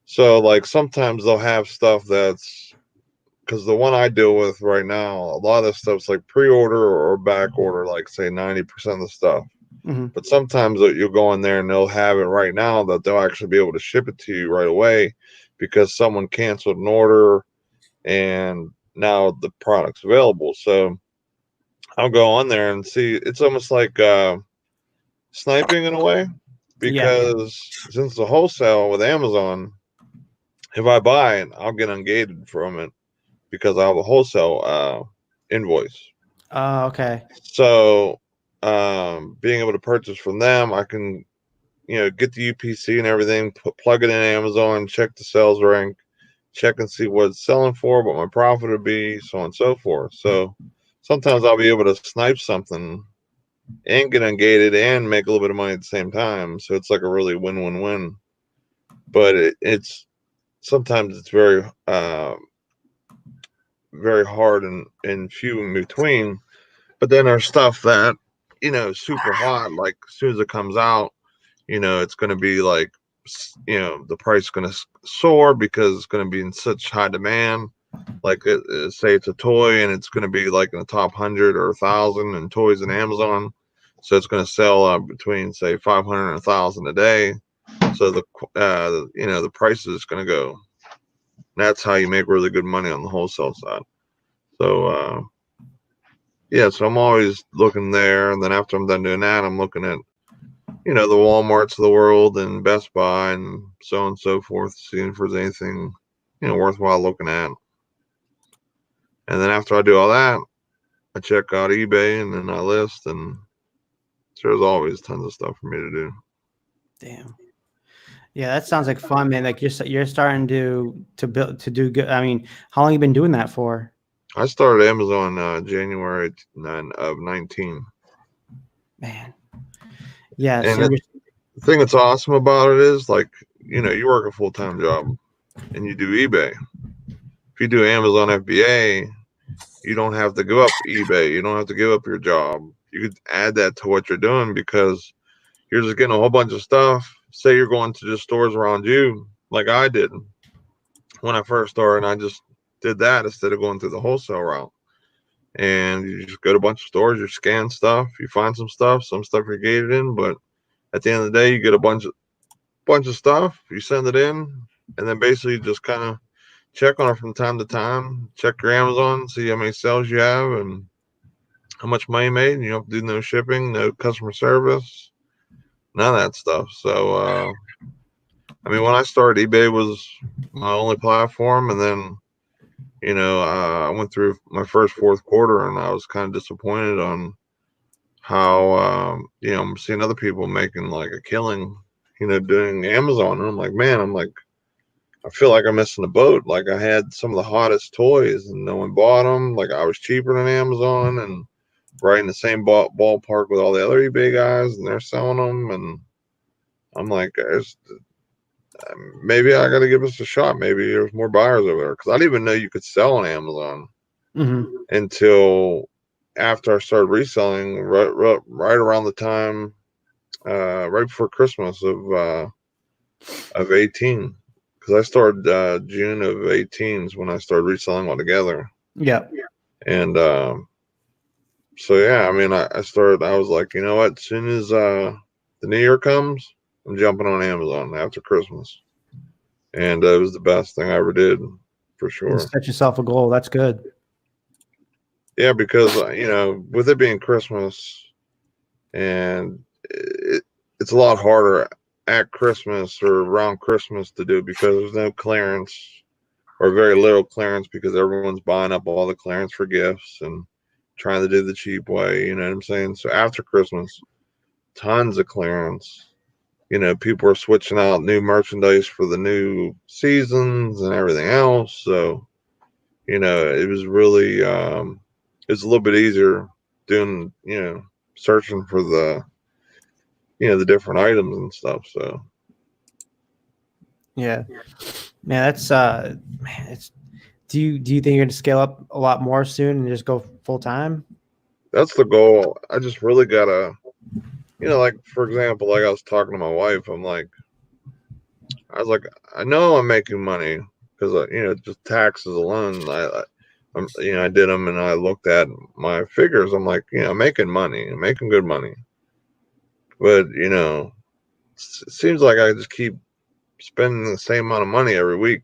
Speaker 5: So like sometimes they'll have stuff that's, because the one I deal with right now, a lot of the stuff's like pre-order or back order, like say 90% of the stuff.
Speaker 2: Mm-hmm.
Speaker 5: But sometimes you'll go in there and they'll have it right now that they'll actually be able to ship it to you right away because someone canceled an order and now the product's available. So I'll go on there and see. It's almost like sniping in a way, because since the wholesale with Amazon, if I buy it, I'll get ungated from it because I have a wholesale invoice.
Speaker 2: Oh, okay.
Speaker 5: So being able to purchase from them, I can, you know, get the UPC and everything, plug it in Amazon, check the sales rank, check and see what it's selling for, what my profit would be, so on and so forth. So sometimes I'll be able to snipe something and get ungated and make a little bit of money at the same time. So it's like a really win-win-win. But it's sometimes it's very very hard and few in between. But then there's stuff that, you know, super hot, like as soon as it comes out, you know, it's going to be like, you know, the price is going to soar because it's going to be in such high demand. Like say it's a toy and it's going to be like in the top 100 or 1,000 in toys in Amazon. So it's going to sell between say 500 and 1,000 a day. So the you know, the price is going to go. That's how you make really good money on the wholesale side. So yeah, so I'm always looking there, and then after I'm done doing that, I'm looking at, you know, the Walmarts of the world and Best Buy and so on and so forth, seeing if there's anything, you know, worthwhile looking at. And then after I do all that, I check out eBay and then I list, and there's always tons of stuff for me to do.
Speaker 2: Damn. Yeah, that sounds like fun, man. Like you're starting to build to do good. I mean, how long you been doing that for?
Speaker 5: I started Amazon January of 19.
Speaker 2: Man. Yeah.
Speaker 5: And
Speaker 2: So
Speaker 5: the thing that's awesome about it is, like, you know, you work a full-time job and you do eBay. If you do Amazon FBA, you don't have to give up eBay. You don't have to give up your job. You could add that to what you're doing because you're just getting a whole bunch of stuff. Say you're going to just stores around you, like I did when I first started, and I just did that instead of going through the wholesale route. And you just go to a bunch of stores, you scan stuff, you find some stuff you're gated in, but at the end of the day, you get a bunch of stuff, you send it in, and then basically just kind of check on it from time to time. Check your Amazon, see how many sales you have and how much money you made. And you don't have to do no shipping, no customer service, none of that stuff. So I mean, when I started, eBay was my only platform, and then, you know, I went through my first fourth quarter, and I was kind of disappointed on how you know, I'm seeing other people making like a killing, you know, doing Amazon, and I'm like, man, I feel like I'm missing the boat. Like I had some of the hottest toys, and no one bought them. Like I was cheaper than Amazon, and right in the same ballpark with all the other eBay guys, and they're selling them, and I'm like, maybe I got to give this a shot. Maybe there's more buyers over there, because I didn't even know you could sell on Amazon until after I started reselling, right around the time, right before Christmas of 18, because I started June of 18 when I started reselling altogether.
Speaker 2: Yeah.
Speaker 5: And so yeah, I mean, I was like, you know what? As soon as the new year comes, I'm jumping on Amazon after Christmas, and it was the best thing I ever did, for sure.
Speaker 2: Set yourself a goal. That's good.
Speaker 5: Yeah, because with it being Christmas, and it's a lot harder at Christmas or around Christmas to do because there's no clearance or very little clearance because everyone's buying up all the clearance for gifts and trying to do the cheap way. You know what I'm saying? So after Christmas, tons of clearance. People are switching out new merchandise for the new seasons and everything else. So, it was really, it's a little bit easier doing, searching for the different items and stuff. So,
Speaker 2: yeah, man, that's man, it's. Do you think you're gonna scale up a lot more soon and just go full time?
Speaker 5: that's the goal. I just really gotta, like for example, like I was talking to my wife. I was like, I know I'm making money because just taxes alone. I did them and I looked at my figures. I'm like, I'm making money. I'm making good money. But, it seems like I just keep spending the same amount of money every week.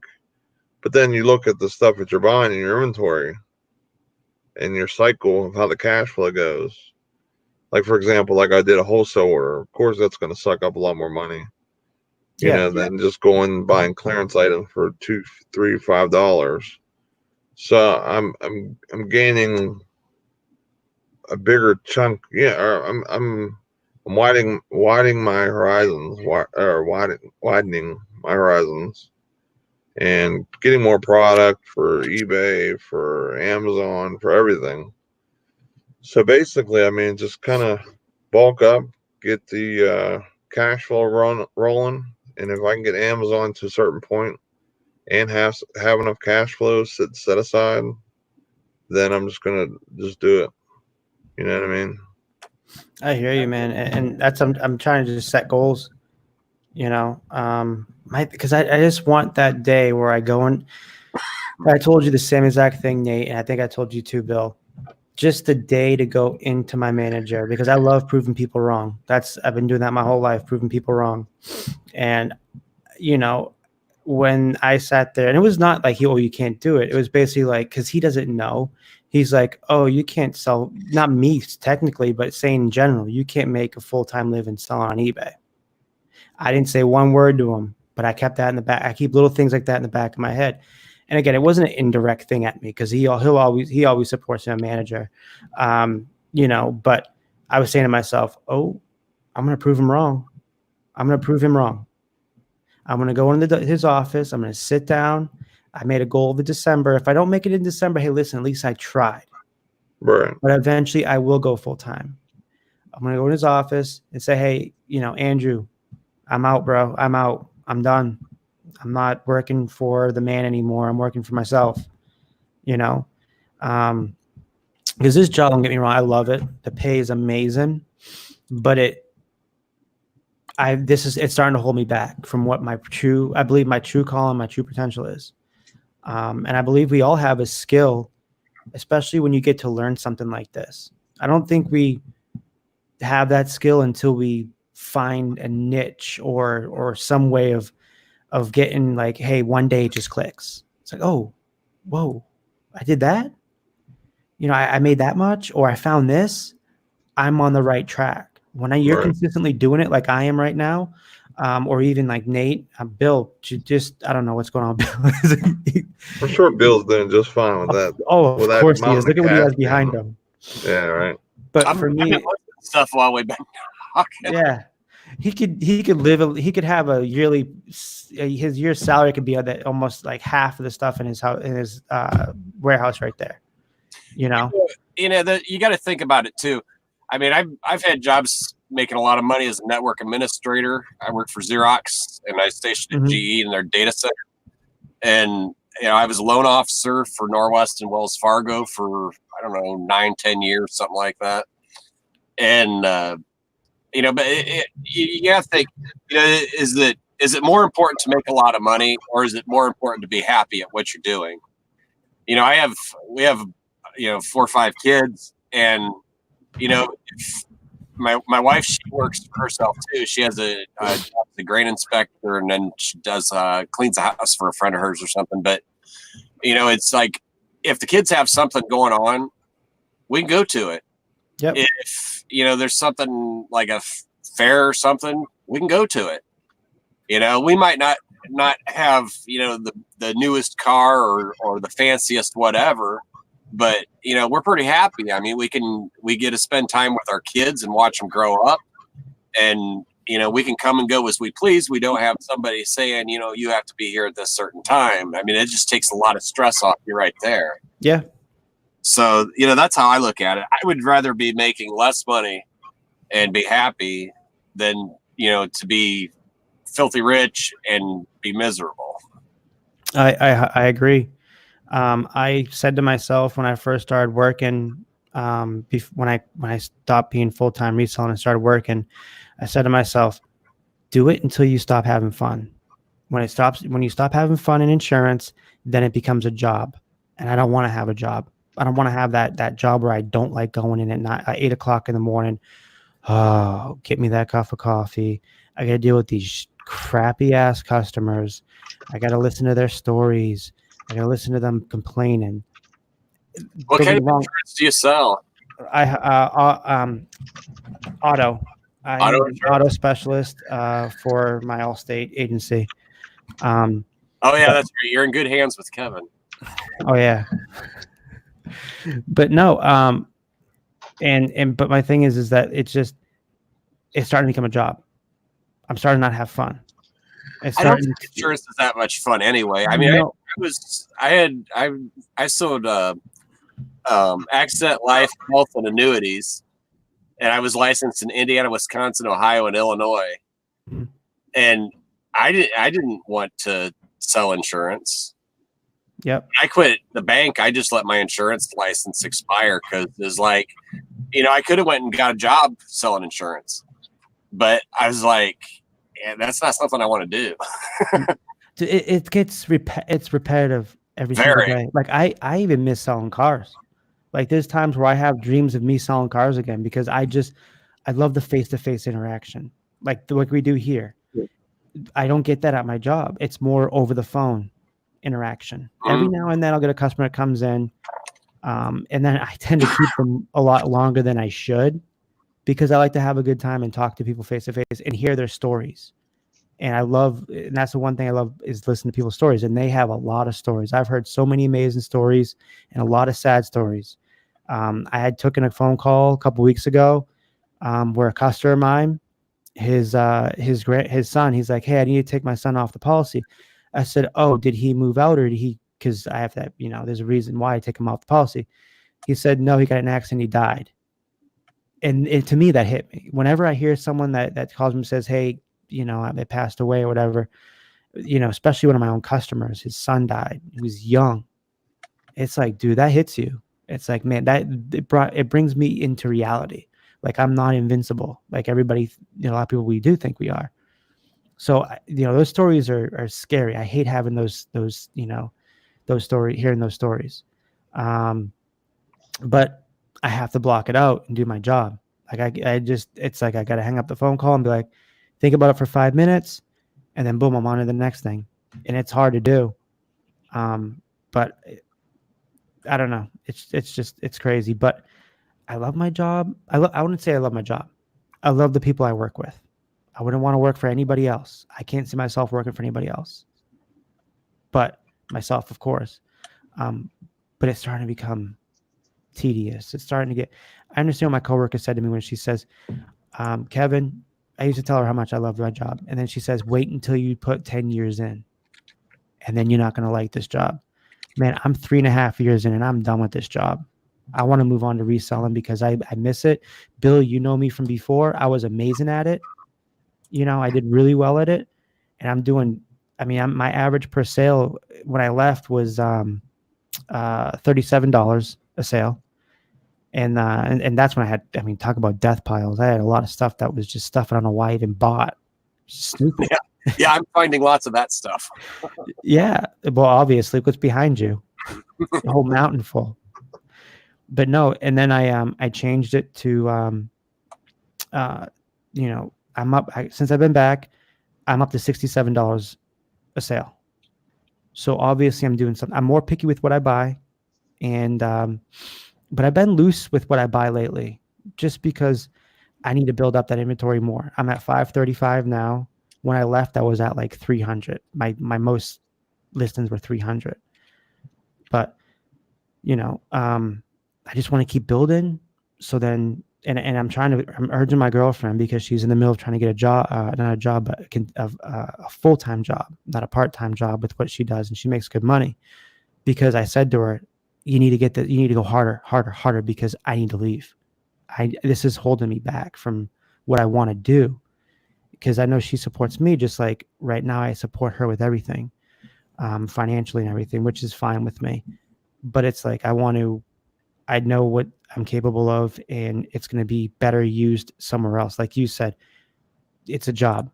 Speaker 5: But then you look at the stuff that you're buying in your inventory and your cycle of how the cash flow goes. Like, for example, like I did a wholesale order. Of course, that's going to suck up a lot more money. Than just going and buying clearance items for $2, $3, $5. So I'm gaining a bigger chunk. Yeah, or I'm widening my horizons, widening my horizons, and getting more product for eBay, for Amazon, for everything. So basically, I mean, just kind of bulk up, get the cash flow rolling, and if I can get Amazon to a certain point and have enough cash flow set aside, then I'm just gonna just do it. You know what I mean? I
Speaker 2: hear you, man, and that's I'm trying to just set goals. Because I just want that day where I go in. I told you the same exact thing, Nate, and I think I told you too, Bill. Just the day to go into my manager because I love proving people wrong. I've been doing that my whole life, proving people wrong. And when I sat there, and it was not like you can't do it. It was basically like, because he doesn't know. He's like, oh, you can't sell, not me technically, but saying in general, you can't make a full-time living selling on eBay. I didn't say one word to him, but I kept that in the back. I keep little things like that in the back of my head. And again, it wasn't an indirect thing at me because he always supports my manager, But I was saying to myself, "Oh, I'm going to prove him wrong. I'm going to prove him wrong. I'm going to go into his office. I'm going to sit down. I made a goal of December. If I don't make it in December, hey, listen, at least I tried.
Speaker 5: Right.
Speaker 2: But eventually, I will go full time. I'm going to go in his office and say, hey, Andrew, I'm out, bro. I'm out. I'm done. I'm not working for the man anymore. I'm working for myself, because this job, don't get me wrong, I love it. The pay is amazing, but it's starting to hold me back from what I believe my true call and my true potential is. And I believe we all have a skill, especially when you get to learn something like this. I don't think we have that skill until we find a niche or some way of getting like, hey, one day it just clicks. It's like, oh, whoa, I did that. I made that much, or I found this. I'm on the right track. When you're consistently doing it like I am right now, or even like Nate, Bill, I don't know what's going on. Bill.
Speaker 5: I'm sure Bill's doing just fine with that.
Speaker 2: Oh, of course he is. Look at what he has behind him.
Speaker 5: Yeah, right.
Speaker 2: But for me,
Speaker 4: stuff while we've been talking.
Speaker 2: Yeah. He could have a yearly, his year's salary could be almost like half of the stuff in his house, in his warehouse right there. You got
Speaker 4: to think about it too. I mean, I've had jobs making a lot of money as a network administrator. I worked for Xerox and I stationed at GE in their data center. And, I was a loan officer for Norwest and Wells Fargo for, I don't know, 9-10 years, something like that. And, but you got to think, is is it more important to make a lot of money, or is it more important to be happy at what you're doing? We have 4 or 5 kids, and my wife, she works for herself too. She has a grain inspector, and then she does cleans the house for a friend of hers or something. But it's like, if the kids have something going on, we can go to it.
Speaker 2: Yep.
Speaker 4: If there's something like a fair or something, we can go to it. We might not have the newest car or the fanciest whatever, but we're pretty happy. I mean, we get to spend time with our kids and watch them grow up, and we can come and go as we please. We don't have somebody saying you have to be here at this certain time. I mean, it just takes a lot of stress off you right there.
Speaker 2: Yeah.
Speaker 4: So that's how I look at it. I would rather be making less money and be happy than to be filthy rich and be miserable.
Speaker 2: I agree. I said to myself when I first started working, when I stopped being full-time reselling and started working, I said to myself, do it until you stop having fun. When you stop having fun in insurance, then it becomes a job. And I don't want to have a job. I don't want to have that job where I don't like going in at 8 o'clock in the morning. Oh, get me that cup of coffee. I got to deal with these crappy ass customers. I got to listen to their stories. I got to listen to them complaining.
Speaker 4: What kind of insurance do you sell?
Speaker 2: Auto. I'm an
Speaker 4: insurance?
Speaker 2: auto specialist for my Allstate agency.
Speaker 4: Oh yeah, that's great. You're in good hands with Kevin.
Speaker 2: Oh yeah. But no, but my thing is that it's starting to become a job. I'm starting to not have fun.
Speaker 4: I don't think insurance is that much fun anyway. I mean, I sold accident, life, health, and annuities, and I was licensed in Indiana, Wisconsin, Ohio, and Illinois. Mm-hmm. And I didn't want to sell insurance.
Speaker 2: Yep.
Speaker 4: I quit the bank. I just let my insurance license expire because it's like, I could have went and got a job selling insurance, but I was like, yeah, that's not something I want to do.
Speaker 2: It gets it's repetitive every single day. Like I even miss selling cars. Like there's times where I have dreams of me selling cars again because I love the face-to-face interaction, like the work we do here. Yeah. I don't get that at my job. It's more over the phone interaction. Every now and then I'll get a customer that comes in, and then I tend to keep them a lot longer than I should because I like to have a good time and talk to people face to face and hear their stories. And that's the one thing I love is listen to people's stories, and they have a lot of stories. I've heard so many amazing stories and a lot of sad stories. I had taken a phone call a couple weeks ago where a customer of mine, his son, he's like, hey, I need to take my son off the policy. I said, oh, did he move out or did he, because I have that, there's a reason why I take him off the policy. He said, no, he got in an accident, he died. And to me, that hit me. Whenever I hear someone that calls me and says, hey, they passed away or whatever, especially one of my own customers, his son died. He was young. It's like, dude, that hits you. It's like, man, it brings me into reality. Like I'm not invincible. Like everybody, a lot of people, we do think we are. So, those stories are scary. I hate having those stories, hearing those stories. But I have to block it out and do my job. Like it's like, I got to hang up the phone call and be like, think about it for 5 minutes and then boom, I'm on to the next thing. And it's hard to do. But I don't know. It's crazy, but I love my job. I wouldn't say I love my job. I love the people I work with. I wouldn't want to work for anybody else. I can't see myself working for anybody else, but myself, of course. But it's starting to become tedious. It's starting to get, I understand what my coworker said to me when she says, Kevin, I used to tell her how much I loved my job. And then she says, wait until you put 10 years in and then you're not going to like this job. Man, I'm 3.5 years in and I'm done with this job. I want to move on to reselling because I miss it. Bill, you know me from before. I was amazing at it. I did really well at it. And I'm doing, my average per sale when I left was $37 a sale. And that's when I had, talk about death piles. I had a lot of stuff that was just stuff I don't know why I even bought. Stupid.
Speaker 4: Yeah, I'm finding lots of that stuff.
Speaker 2: Yeah. Well, obviously, what's behind you? A whole mountain full. But no, and then I changed it to you know, since I've been back, I'm up to $67 a sale. So obviously I'm doing something. I'm more picky with what I buy, and but I've been loose with what I buy lately, just because I need to build up that inventory more. I'm at 535 now. When I left, I was at like 300. My most listings were 300. But you know, I just want to keep building. So then, and I'm urging my girlfriend, because she's in the middle of trying to get a job, not a job, but a full-time job, not a part-time job with what she does. And she makes good money, because I said to her, you need to go harder, because I need to leave. This is holding me back from what I want to do, because I know she supports me, just like right now I support her with everything, financially and everything, which is fine with me. But it's like, I know what I'm capable of, and it's going to be better used somewhere else. Like you said, it's a job.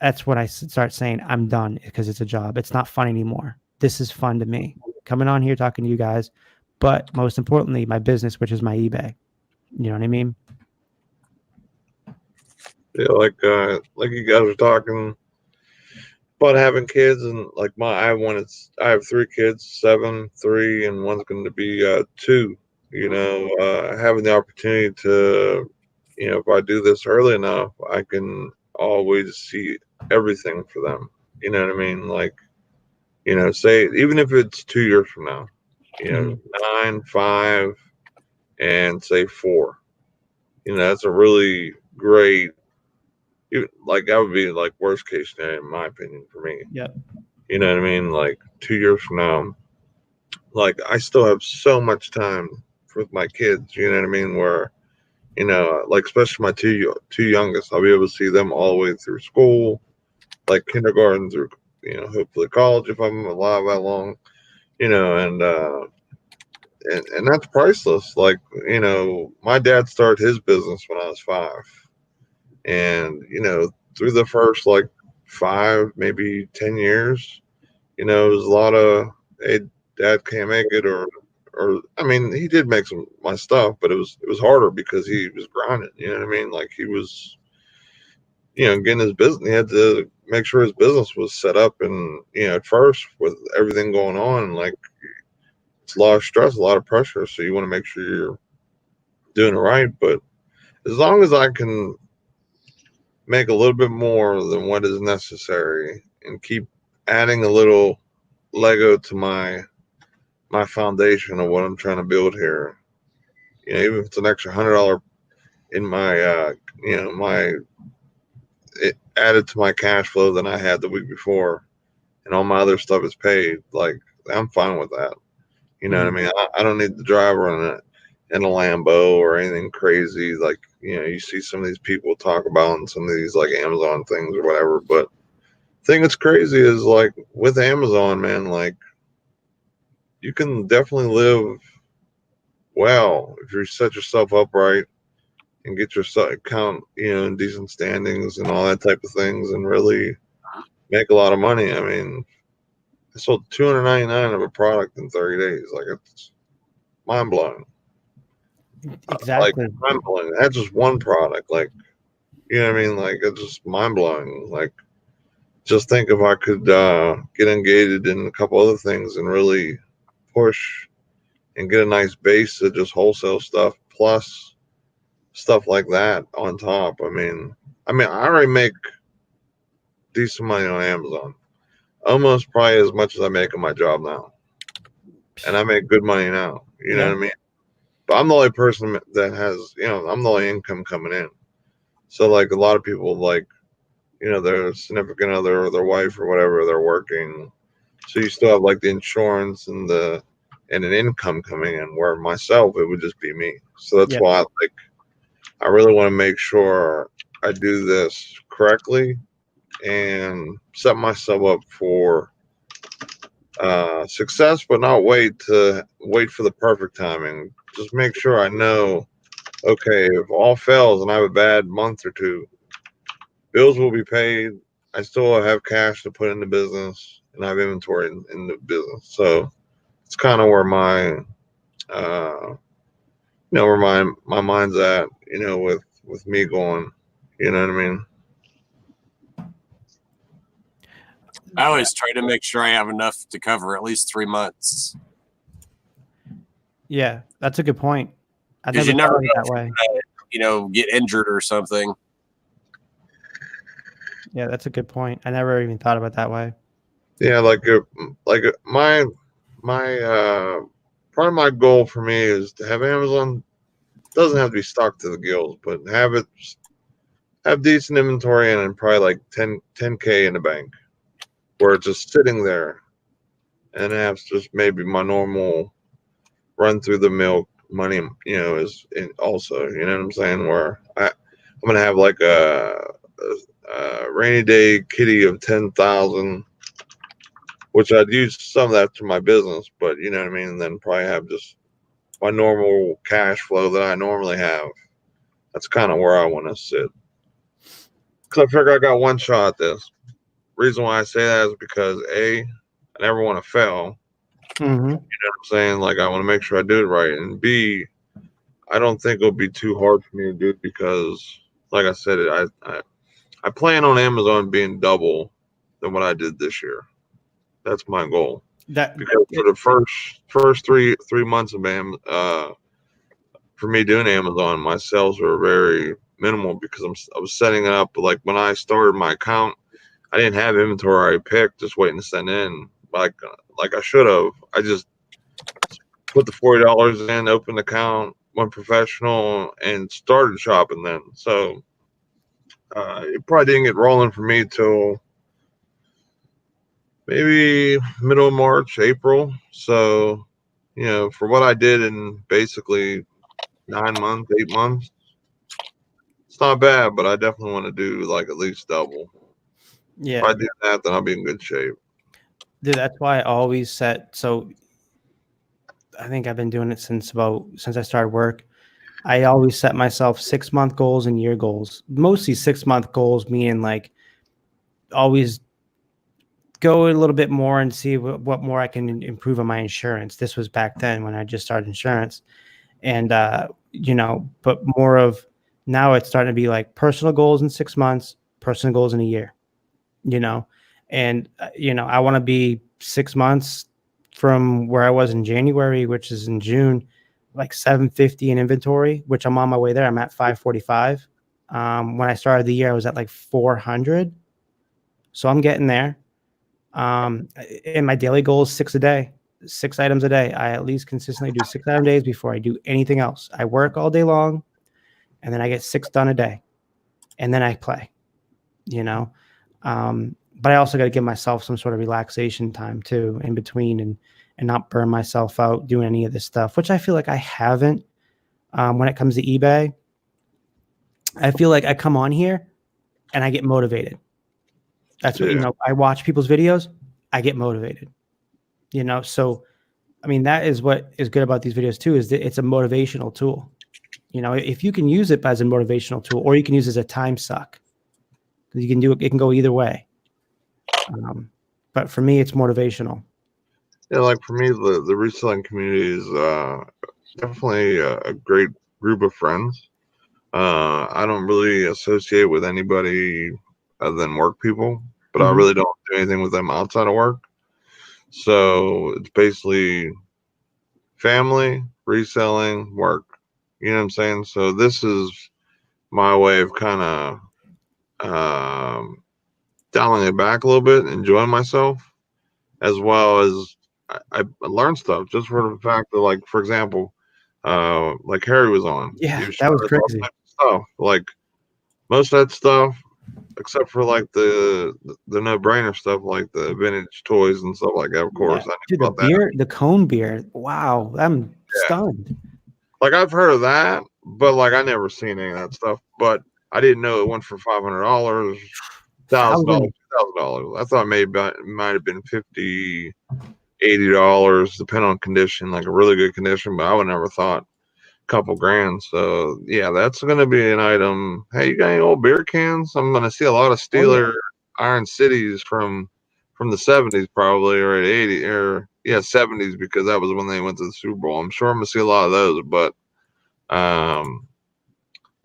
Speaker 2: That's when I start saying I'm done, because it's a job. It's not fun anymore. This is fun to me, coming on here, talking to you guys, but most importantly, my business, which is my eBay. You know what I mean?
Speaker 5: Yeah, like you guys were talking about having kids, and like I have 3 kids, 7, 3, and one's going to be 2. You know, having the opportunity to, you know, if I do this early enough, I can always see everything for them. You know what I mean? Like, you know, say even if it's 2 years from now, you know, 9, 5, and say 4. You know, that's a really great. Like that would be like worst case scenario in my opinion for me.
Speaker 2: Yep.
Speaker 5: You know what I mean? Like 2 years from now, like I still have so much time with my kids. You know what I mean? Where, you know, like especially my two youngest, I'll be able to see them all the way through school, like kindergarten through, you know, hopefully college if I'm alive that long. You know, and that's priceless. Like, you know, my dad started his business when I was 5, and you know, through the first like 5, maybe 10 years, you know, it was a lot of, hey, dad can't make it, or I mean, he did make some my stuff, but it was harder because he was grinding. You know what I mean? Like he was, you know, getting his business. He had to make sure his business was set up, and you know, at first with everything going on, like it's a lot of stress, a lot of pressure. So you want to make sure you're doing it right. But as long as I can make a little bit more than what is necessary and keep adding a little Lego to my foundation of what I'm trying to build here. You know, even if it's an extra $100 in my, you know, it added to my cash flow than I had the week before, and all my other stuff is paid. Like I'm fine with that. You know what I mean? I don't need the driver in a Lambo or anything crazy. Like, you know, you see some of these people talk about in some of these like Amazon things or whatever. But the thing that's crazy is like with Amazon, man, like you can definitely live well if you set yourself up right and get your account, you know, in decent standings and all that type of things, and really make a lot of money. I mean, I sold $299 of a product in 30 days. Like it's mind blowing. Like
Speaker 2: Exactly.
Speaker 5: mind blowing. That's just one product. Like, you know what I mean? Like it's just mind blowing. Like just think if I could get engaged in a couple other things and really push and get a nice base of just wholesale stuff plus stuff like that on top. I mean, I already make decent money on Amazon, almost probably as much as I make on my job now, and I make good money now. You know what I mean? But I'm the only person that has, you know, I'm the only income coming in. So like a lot of people, like, you know, their significant other or their wife or whatever, they're working, so you still have like the insurance and an income coming in. Where myself, it would just be me. So that's why I really want to make sure I do this correctly and set myself up for success, but not wait for the perfect timing. Just make sure I know, okay, if all fails and I have a bad month or two, bills will be paid, I still have cash to put in the business, and I have inventory in the business. So it's kind of where my where my mind's at, with me going, you know what I mean?
Speaker 4: I always try to make sure I have enough to cover at least 3 months.
Speaker 2: Yeah, that's a good point. I
Speaker 4: Because
Speaker 2: never
Speaker 4: you never
Speaker 2: thought of it
Speaker 4: know
Speaker 2: that way.
Speaker 4: get injured or something.
Speaker 2: Yeah, that's a good point. I never even thought about it that way.
Speaker 5: Yeah, like my part of my goal for me is to have Amazon. Doesn't have to be stocked to the gills, but have decent inventory and probably like 10K in the bank, where it's just sitting there, and have just maybe my normal run through the mill money, is also, you know what I'm saying, where I'm gonna have like a rainy day kitty of 10,000, which I'd use some of that to my business, but you know what I mean, and then probably have just my normal cash flow that I normally have. That's kind of where I want to sit. Because I figure I got one shot at this. Reason why I say that is because A, I never want to fail.
Speaker 2: Mm-hmm.
Speaker 5: You know what I'm saying? Like, I want to make sure I do it right. And B, I don't think it'll be too hard for me to do it because, like I said, I plan on Amazon being double than what I did this year. That's my goal. Because for the first three months of for me doing Amazon, my sales were very minimal because I was setting it up. Like when I started my account, I didn't have inventory I picked, just waiting to send in. Like I should have. I just put the $40 in, opened the account, went professional, and started shopping then. So it probably didn't get rolling for me till maybe middle of March, April. So, for what I did in basically 9 months, 8 months, it's not bad, but I definitely want to do like at least double.
Speaker 2: Yeah.
Speaker 5: If I do that, then I'll be in good shape.
Speaker 2: Dude, that's why I always set. So I think I've been doing it since I started work. I always set myself 6-month goals and year goals. Mostly 6-month goals, meaning like always go a little bit more and see what more I can improve on my insurance. This was back then when I just started insurance. And, but more of now it's starting to be like personal goals in 6 months, personal goals in a year, and, I want to be 6 months from where I was in January, which is in June, like 750 in inventory, which I'm on my way there. I'm at 545. When I started the year, I was at like 400. So I'm getting there. And my daily goal is 6 a day, 6 items a day. I at least consistently do 6 item days before I do anything else. I work all day long and then I get 6 done a day and then I play, but I also got to give myself some sort of relaxation time too in between and not burn myself out doing any of this stuff, which I feel like I haven't. When it comes to eBay, I feel like I come on here and I get motivated. That's what, I watch people's videos. I get motivated, so, I mean, that is what is good about these videos too, is that it's a motivational tool. If you can use it as a motivational tool, or you can use it as a time suck, because you can do it. It can go either way. But for me, it's motivational.
Speaker 5: Yeah, like for me, the reselling community is definitely a great group of friends. I don't really associate with anybody other than work people, but I really don't do anything with them outside of work. So it's basically family, reselling, work. You know what I'm saying? So this is my way of kind of dialing it back a little bit, enjoying myself, as well as I learned stuff just for the fact that, like, for example, like Harry was on.
Speaker 2: Yeah, that was crazy.
Speaker 5: Stuff. Like most of that stuff, except for like the no-brainer stuff, like the vintage toys and stuff like that. Of course,
Speaker 2: yeah.
Speaker 5: I knew about
Speaker 2: beer, the cone beer. Wow, I'm stunned.
Speaker 5: Like I've heard of that, but like I never seen any of that stuff. But I didn't know it went for $500, $1,000, $2,000. I thought maybe it might have been $50, $80, depending on condition, like a really good condition. But I would never thought a couple grand. So yeah, that's gonna be an item. Hey, you got any old beer cans? I'm gonna see a lot of Steeler Iron Cities from the 70s probably, or 80 or 70s, because that was when they went to the Super Bowl. I'm sure I'm gonna see a lot of those, but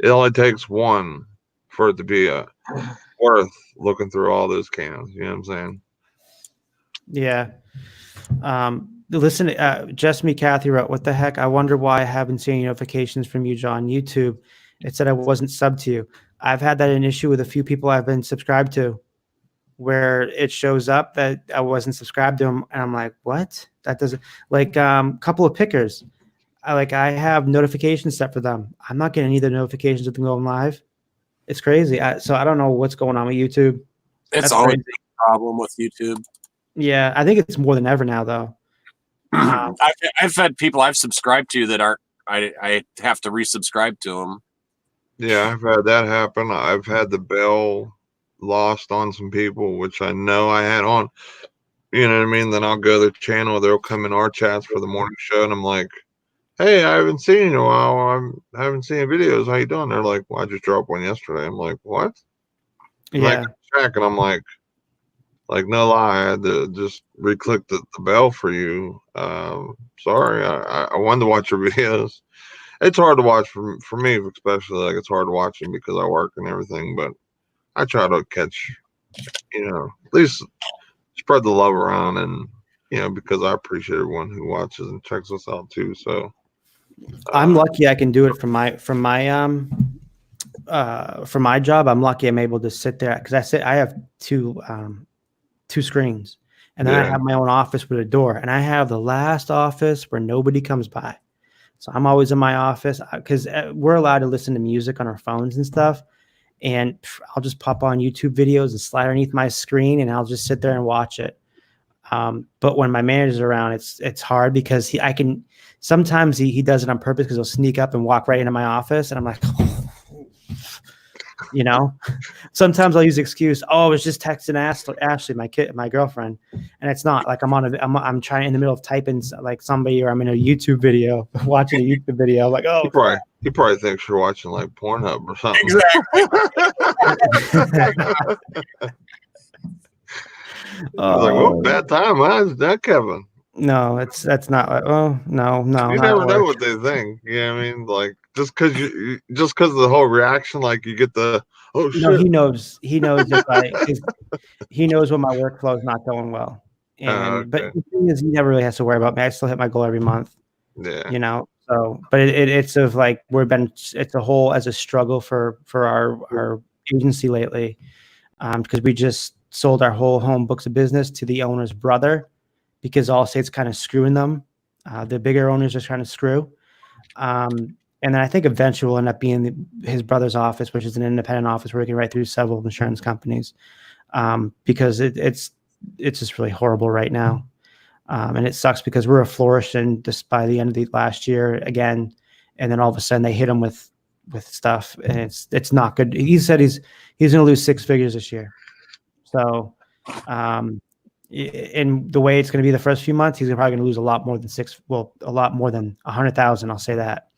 Speaker 5: it only takes one for it to be worth looking through all those cans. You know what I'm saying?
Speaker 2: Yeah. Listen, Just Me Kathy wrote, "What the heck? I wonder why I haven't seen any notifications from you, John. YouTube. It said I wasn't subbed to you. I've had that an issue with a few people I've been subscribed to, where it shows up that I wasn't subscribed to them, and I'm like, what? That doesn't like couple of pickers. I have notifications set for them. I'm not getting any of the notifications of them going live. It's crazy. So I don't know what's going on with YouTube.
Speaker 4: It's always a problem with YouTube.
Speaker 2: Yeah, I think it's more than ever now, though.
Speaker 4: I've had people I've subscribed to that aren't. I have to resubscribe to them.
Speaker 5: Yeah, I've had that happen. I've had the bell lost on some people, which I know I had on. You know what I mean? Then I'll go to the channel. They'll come in our chats for the morning show, and I'm like, "Hey, I haven't seen you in a while. I haven't seen videos. How you doing?" They're like, "Well, I just dropped one yesterday." I'm like, "What?"
Speaker 2: Yeah.
Speaker 5: And I'm like, no lie, I had to just re-click the bell for you. Sorry, I wanted to watch your videos. It's hard to watch for me, especially. Like, it's hard to watch them because I work and everything, but I try to catch, at least spread the love around, and because I appreciate everyone who watches and checks us out too. So
Speaker 2: I'm lucky I can do it from my job. I'm lucky I'm able to sit there because I have two screens, and then I have my own office with a door, and I have the last office where nobody comes by. So I'm always in my office because we're allowed to listen to music on our phones and stuff. And I'll just pop on YouTube videos and slide underneath my screen, and I'll just sit there and watch it. But when my manager's around, it's hard because sometimes he does it on purpose because he'll sneak up and walk right into my office, and I'm like, sometimes I'll use the excuse, "Oh, I was just texting Ashley, my girlfriend," and it's not. Like I'm trying in the middle of typing like somebody, or I'm in a YouTube video, watching a YouTube video. Like, oh,
Speaker 5: he probably thinks you're watching like Pornhub or something.
Speaker 4: Exactly.
Speaker 5: He's like, "Oh, bad time, huh? Is that Kevin?"
Speaker 2: No, that's not. Oh, no.
Speaker 5: You never know what they think. Yeah, I mean, like just because of the whole reaction, like you get the shit.
Speaker 2: No, he knows if he knows when my workflow is not going well. And but the thing is, he never really has to worry about me. I still hit my goal every month.
Speaker 5: Yeah.
Speaker 2: So, but it's of like it's a whole as a struggle for our agency lately, because we just sold our whole home books of business to the owner's brother, because Allstate's kind of screwing them. The bigger owners are trying to screw. And then I think eventually will end up being his brother's office, which is an independent office where we can write through several insurance companies, because it's just really horrible right now. And it sucks because we're flourishing just by the end of the last year again. And then all of a sudden they hit him with stuff, and it's not good. He said he's going to lose 6 figures this year. So, in the way it's going to be the first few months, he's probably going to lose a lot more than a lot more than 100,000. I'll say that,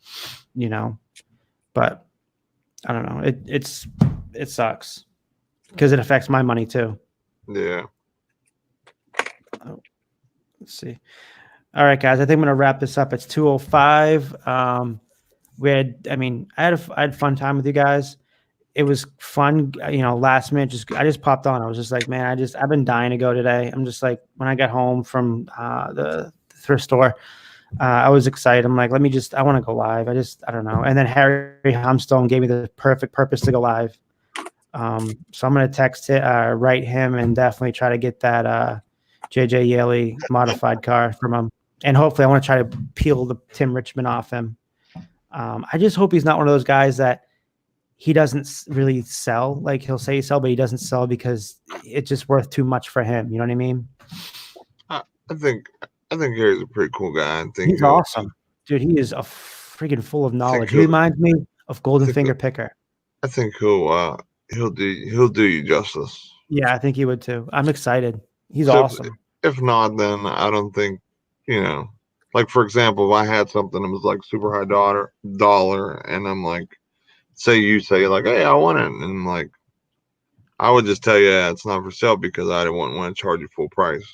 Speaker 2: but I don't know. It sucks because it affects my money too.
Speaker 5: Yeah.
Speaker 2: Oh, let's see. All right, guys, I think I'm going to wrap this up. It's 2:05. I had fun time with you guys. It was fun, last minute. I just popped on. I was just like, man, I've been dying to go today. I'm just like, when I got home from the thrift store, I was excited. I'm like, I want to go live. I don't know. And then Harry Humstone gave me the perfect purpose to go live. So I'm going to write him and definitely try to get that JJ Yaley modified car from him. And hopefully I want to try to peel the Tim Richmond off him. I just hope he's not one of those guys that he doesn't really sell. Like, he'll say he sell, but he doesn't sell because it's just worth too much for him. You know what I mean?
Speaker 5: I think Gary's a pretty cool guy. I think
Speaker 2: he's awesome, dude. He is a freaking full of knowledge. He reminds me of Golden Finger Picker.
Speaker 5: I think he'll do you justice.
Speaker 2: Yeah, I think he would too. I'm excited. He's awesome.
Speaker 5: If not, then I don't think, like, for example, if I had something that was like super high dollar, and I'm like, you say like, hey, I want it, and I'm like, I would just tell you it's not for sale because I wouldn't want to charge you full price.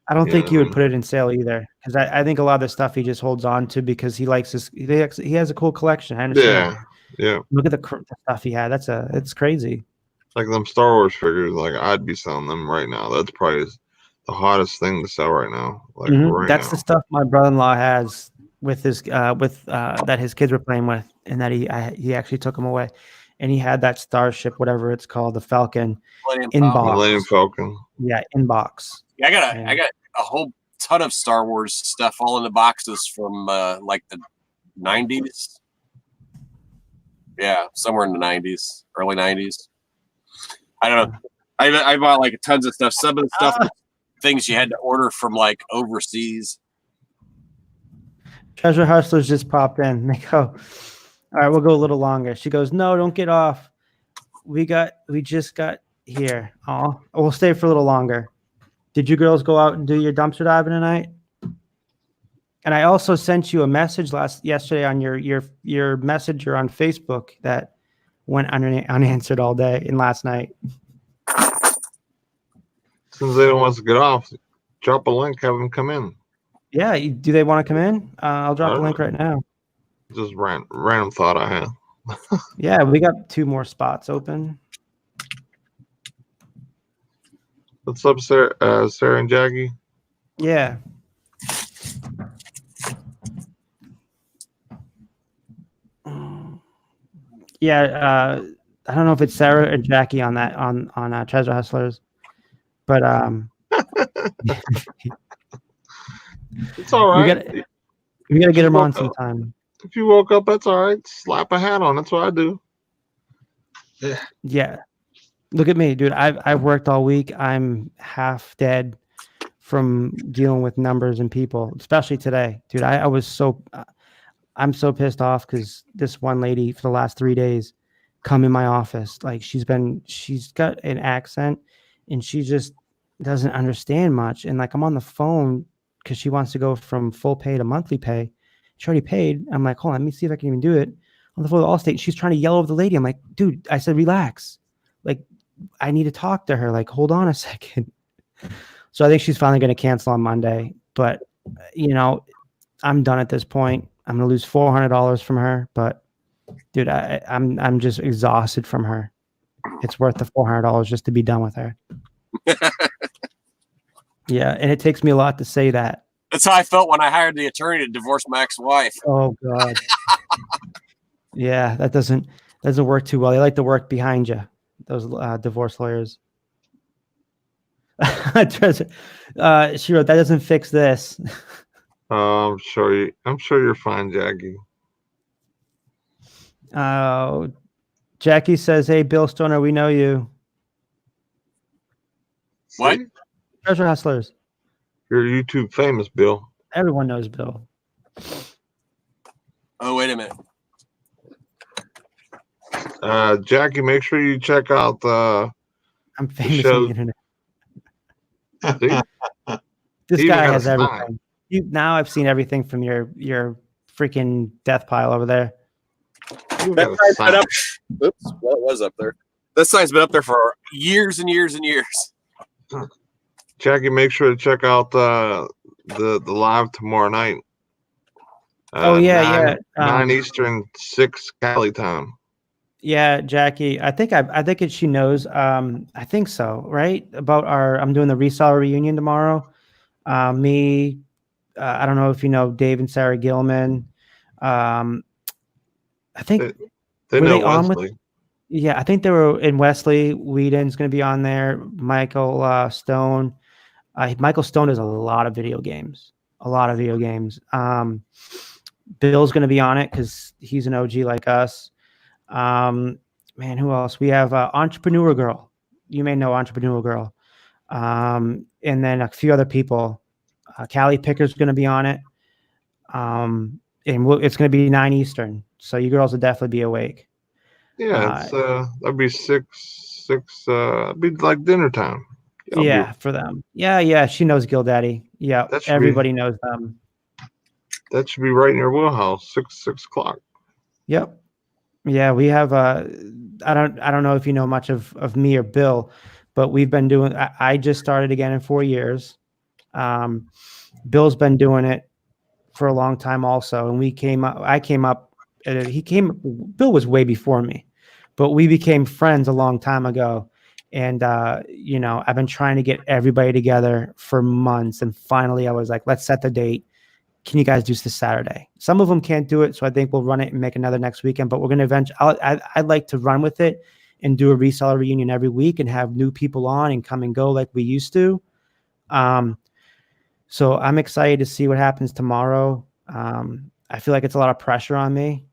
Speaker 2: I don't think he would put it in sale either, because I think a lot of the stuff he just holds on to because he likes his. He has a cool collection. I understand.
Speaker 5: Yeah.
Speaker 2: Look at the stuff he had. It's crazy.
Speaker 5: Like them Star Wars figures, like I'd be selling them right now. That's probably the hottest thing to sell right now. Like
Speaker 2: That's the stuff my brother-in-law has with his that his kids were playing with, and that he actually took them away, and he had that Starship, whatever it's called, the Falcon, in box.
Speaker 5: Millennium Falcon.
Speaker 2: Yeah, in box.
Speaker 4: Yeah, I got a whole ton of Star Wars stuff all in the boxes from like the 90s. Yeah, somewhere in the 90s, early 90s. I don't know. I bought like tons of stuff. Some of the stuff, things you had to order from like overseas.
Speaker 2: Treasure Hustlers just popped in. They go, all right, we'll go a little longer. She goes, no, don't get off. We just got here. Oh, we'll stay for a little longer. Did you girls go out and do your dumpster diving tonight? And I also sent you a message yesterday on your messenger on Facebook that went unanswered all day and last night.
Speaker 5: Since they don't want us to get off, drop a link, have them come in.
Speaker 2: Yeah, do they want to come in? I'll drop a link right now.
Speaker 5: Just random thought I had.
Speaker 2: Yeah, we got 2 more spots open.
Speaker 5: What's up, Sarah and Jackie?
Speaker 2: Yeah. Yeah, I don't know if it's Sarah or Jackie on that on Treasure Hustlers, but
Speaker 5: it's all right.
Speaker 2: We gotta get them on sometime.
Speaker 5: If you woke up, that's all right. Slap a hat on. That's what I do.
Speaker 2: Yeah. Look at me, dude. I've worked all week. I'm half dead from dealing with numbers and people, especially today, dude. I'm so pissed off because this one lady for the last 3 days come in my office. Like she's got an accent and she just doesn't understand much. And like I'm on the phone because she wants to go from full pay to monthly pay. She already paid. I'm like, hold on, let me see if I can even do it. On the phone with Allstate, she's trying to yell over the lady. I'm like, dude, I said, relax. Like, I need to talk to her. Like, hold on a second. So I think she's finally going to cancel on Monday. But, you know, I'm done at this point. I'm going to lose $400 from her. But, dude, I'm just exhausted from her. It's worth the $400 just to be done with her. Yeah, and it takes me a lot to say that.
Speaker 4: That's how I felt when I hired the attorney to divorce my ex-wife.
Speaker 2: Oh, God. Yeah, that doesn't work too well. They like to work behind you, those divorce lawyers. She wrote, that doesn't fix this.
Speaker 5: I'm sure you're fine, Jackie.
Speaker 2: Jackie says, hey, Bill Stoner, we know you.
Speaker 4: What?
Speaker 2: Treasure Hustlers.
Speaker 5: You're YouTube famous, Bill.
Speaker 2: Everyone knows Bill.
Speaker 4: Oh, wait a minute.
Speaker 5: Jackie, make sure you check out
Speaker 2: I'm famous on the internet. This guy has everything. Now I've seen everything from your freaking death pile over there.
Speaker 4: That sign's been up. Oops, well, it was up there. That sign's been up there for years and years and years.
Speaker 5: Jackie, make sure to check out the live tomorrow night. 9 Eastern, 6 Cali time.
Speaker 2: Yeah, Jackie. I think she knows. I think so, right? About I'm doing the reseller reunion tomorrow. I don't know if you know Dave and Sarah Gilman. I think
Speaker 5: they know Wesley.
Speaker 2: Yeah, I think they were in Wesley. Whedon's going to be on there. Michael Stone. Michael Stone does a lot of video games. Bill's going to be on it because he's an OG like us. Man, who else? We have Entrepreneur Girl. You may know Entrepreneur Girl. And then a few other people. Callie Picker's going to be on it. And it's going to be 9 Eastern. So you girls will definitely be awake.
Speaker 5: Yeah, that'd be 6. It'd be like dinner time.
Speaker 2: For them. Yeah. She knows GilDaddy. Yeah, everybody knows them.
Speaker 5: That should be right in your wheelhouse. 6 o'clock.
Speaker 2: Yep. Yeah, we have I don't know if you know much of me or Bill, but we've been doing I just started again in 4 years. Bill's been doing it for a long time also, and I came up Bill was way before me, but we became friends a long time ago. And you know, I've been trying to get everybody together for months, and finally I was like, let's set the date. Can you guys do this Saturday? Some of them can't do it, so I think we'll run it and make another next weekend. But we're going to I'd like to run with it and do a reseller reunion every week and have new people on and come and go like we used to. So I'm excited to see what happens tomorrow. I feel like it's a lot of pressure on me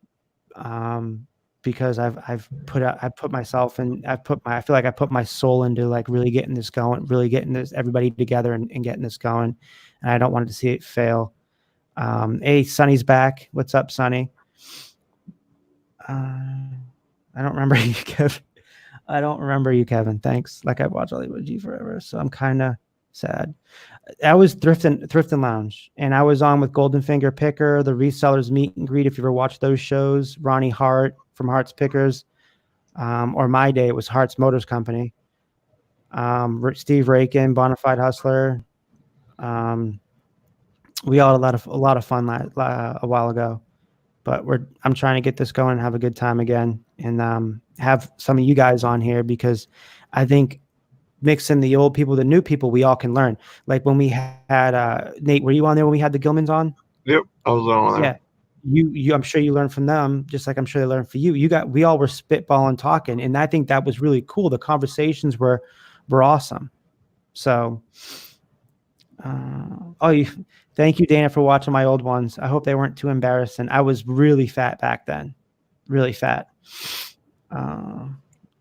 Speaker 2: because I put myself in. I feel like I put my soul into like really getting this going, really getting everybody together and getting this going. And I don't want to see it fail. Hey, Sonny's back. What's up, Sonny? I don't remember you, Kevin. I don't remember you, Kevin. Thanks. Like I've watched Hollywood G forever, so I'm kind of sad. I was Thrifting Lounge, and I was on with Golden Finger Picker, the resellers meet and greet. If you ever watched those shows, Ronnie Hart from Hart's Pickers, or my day it was Hart's Motors Company. Steve Rakin, Bonafide Hustler. We all had a lot of fun a while ago, but I'm trying to get this going and have a good time again, and have some of you guys on here because I think mixing the old people, the new people, we all can learn. Like when we had Nate, were you on there when we had the Gilmans on?
Speaker 5: Yep, I was on there.
Speaker 2: Yeah, you. I'm sure you learned from them, just like I'm sure they learned from you. We all were spitballing, talking, and I think that was really cool. The conversations were awesome. So, thank you, Dana, for watching my old ones. I hope they weren't too embarrassing. I was really fat back then, really fat.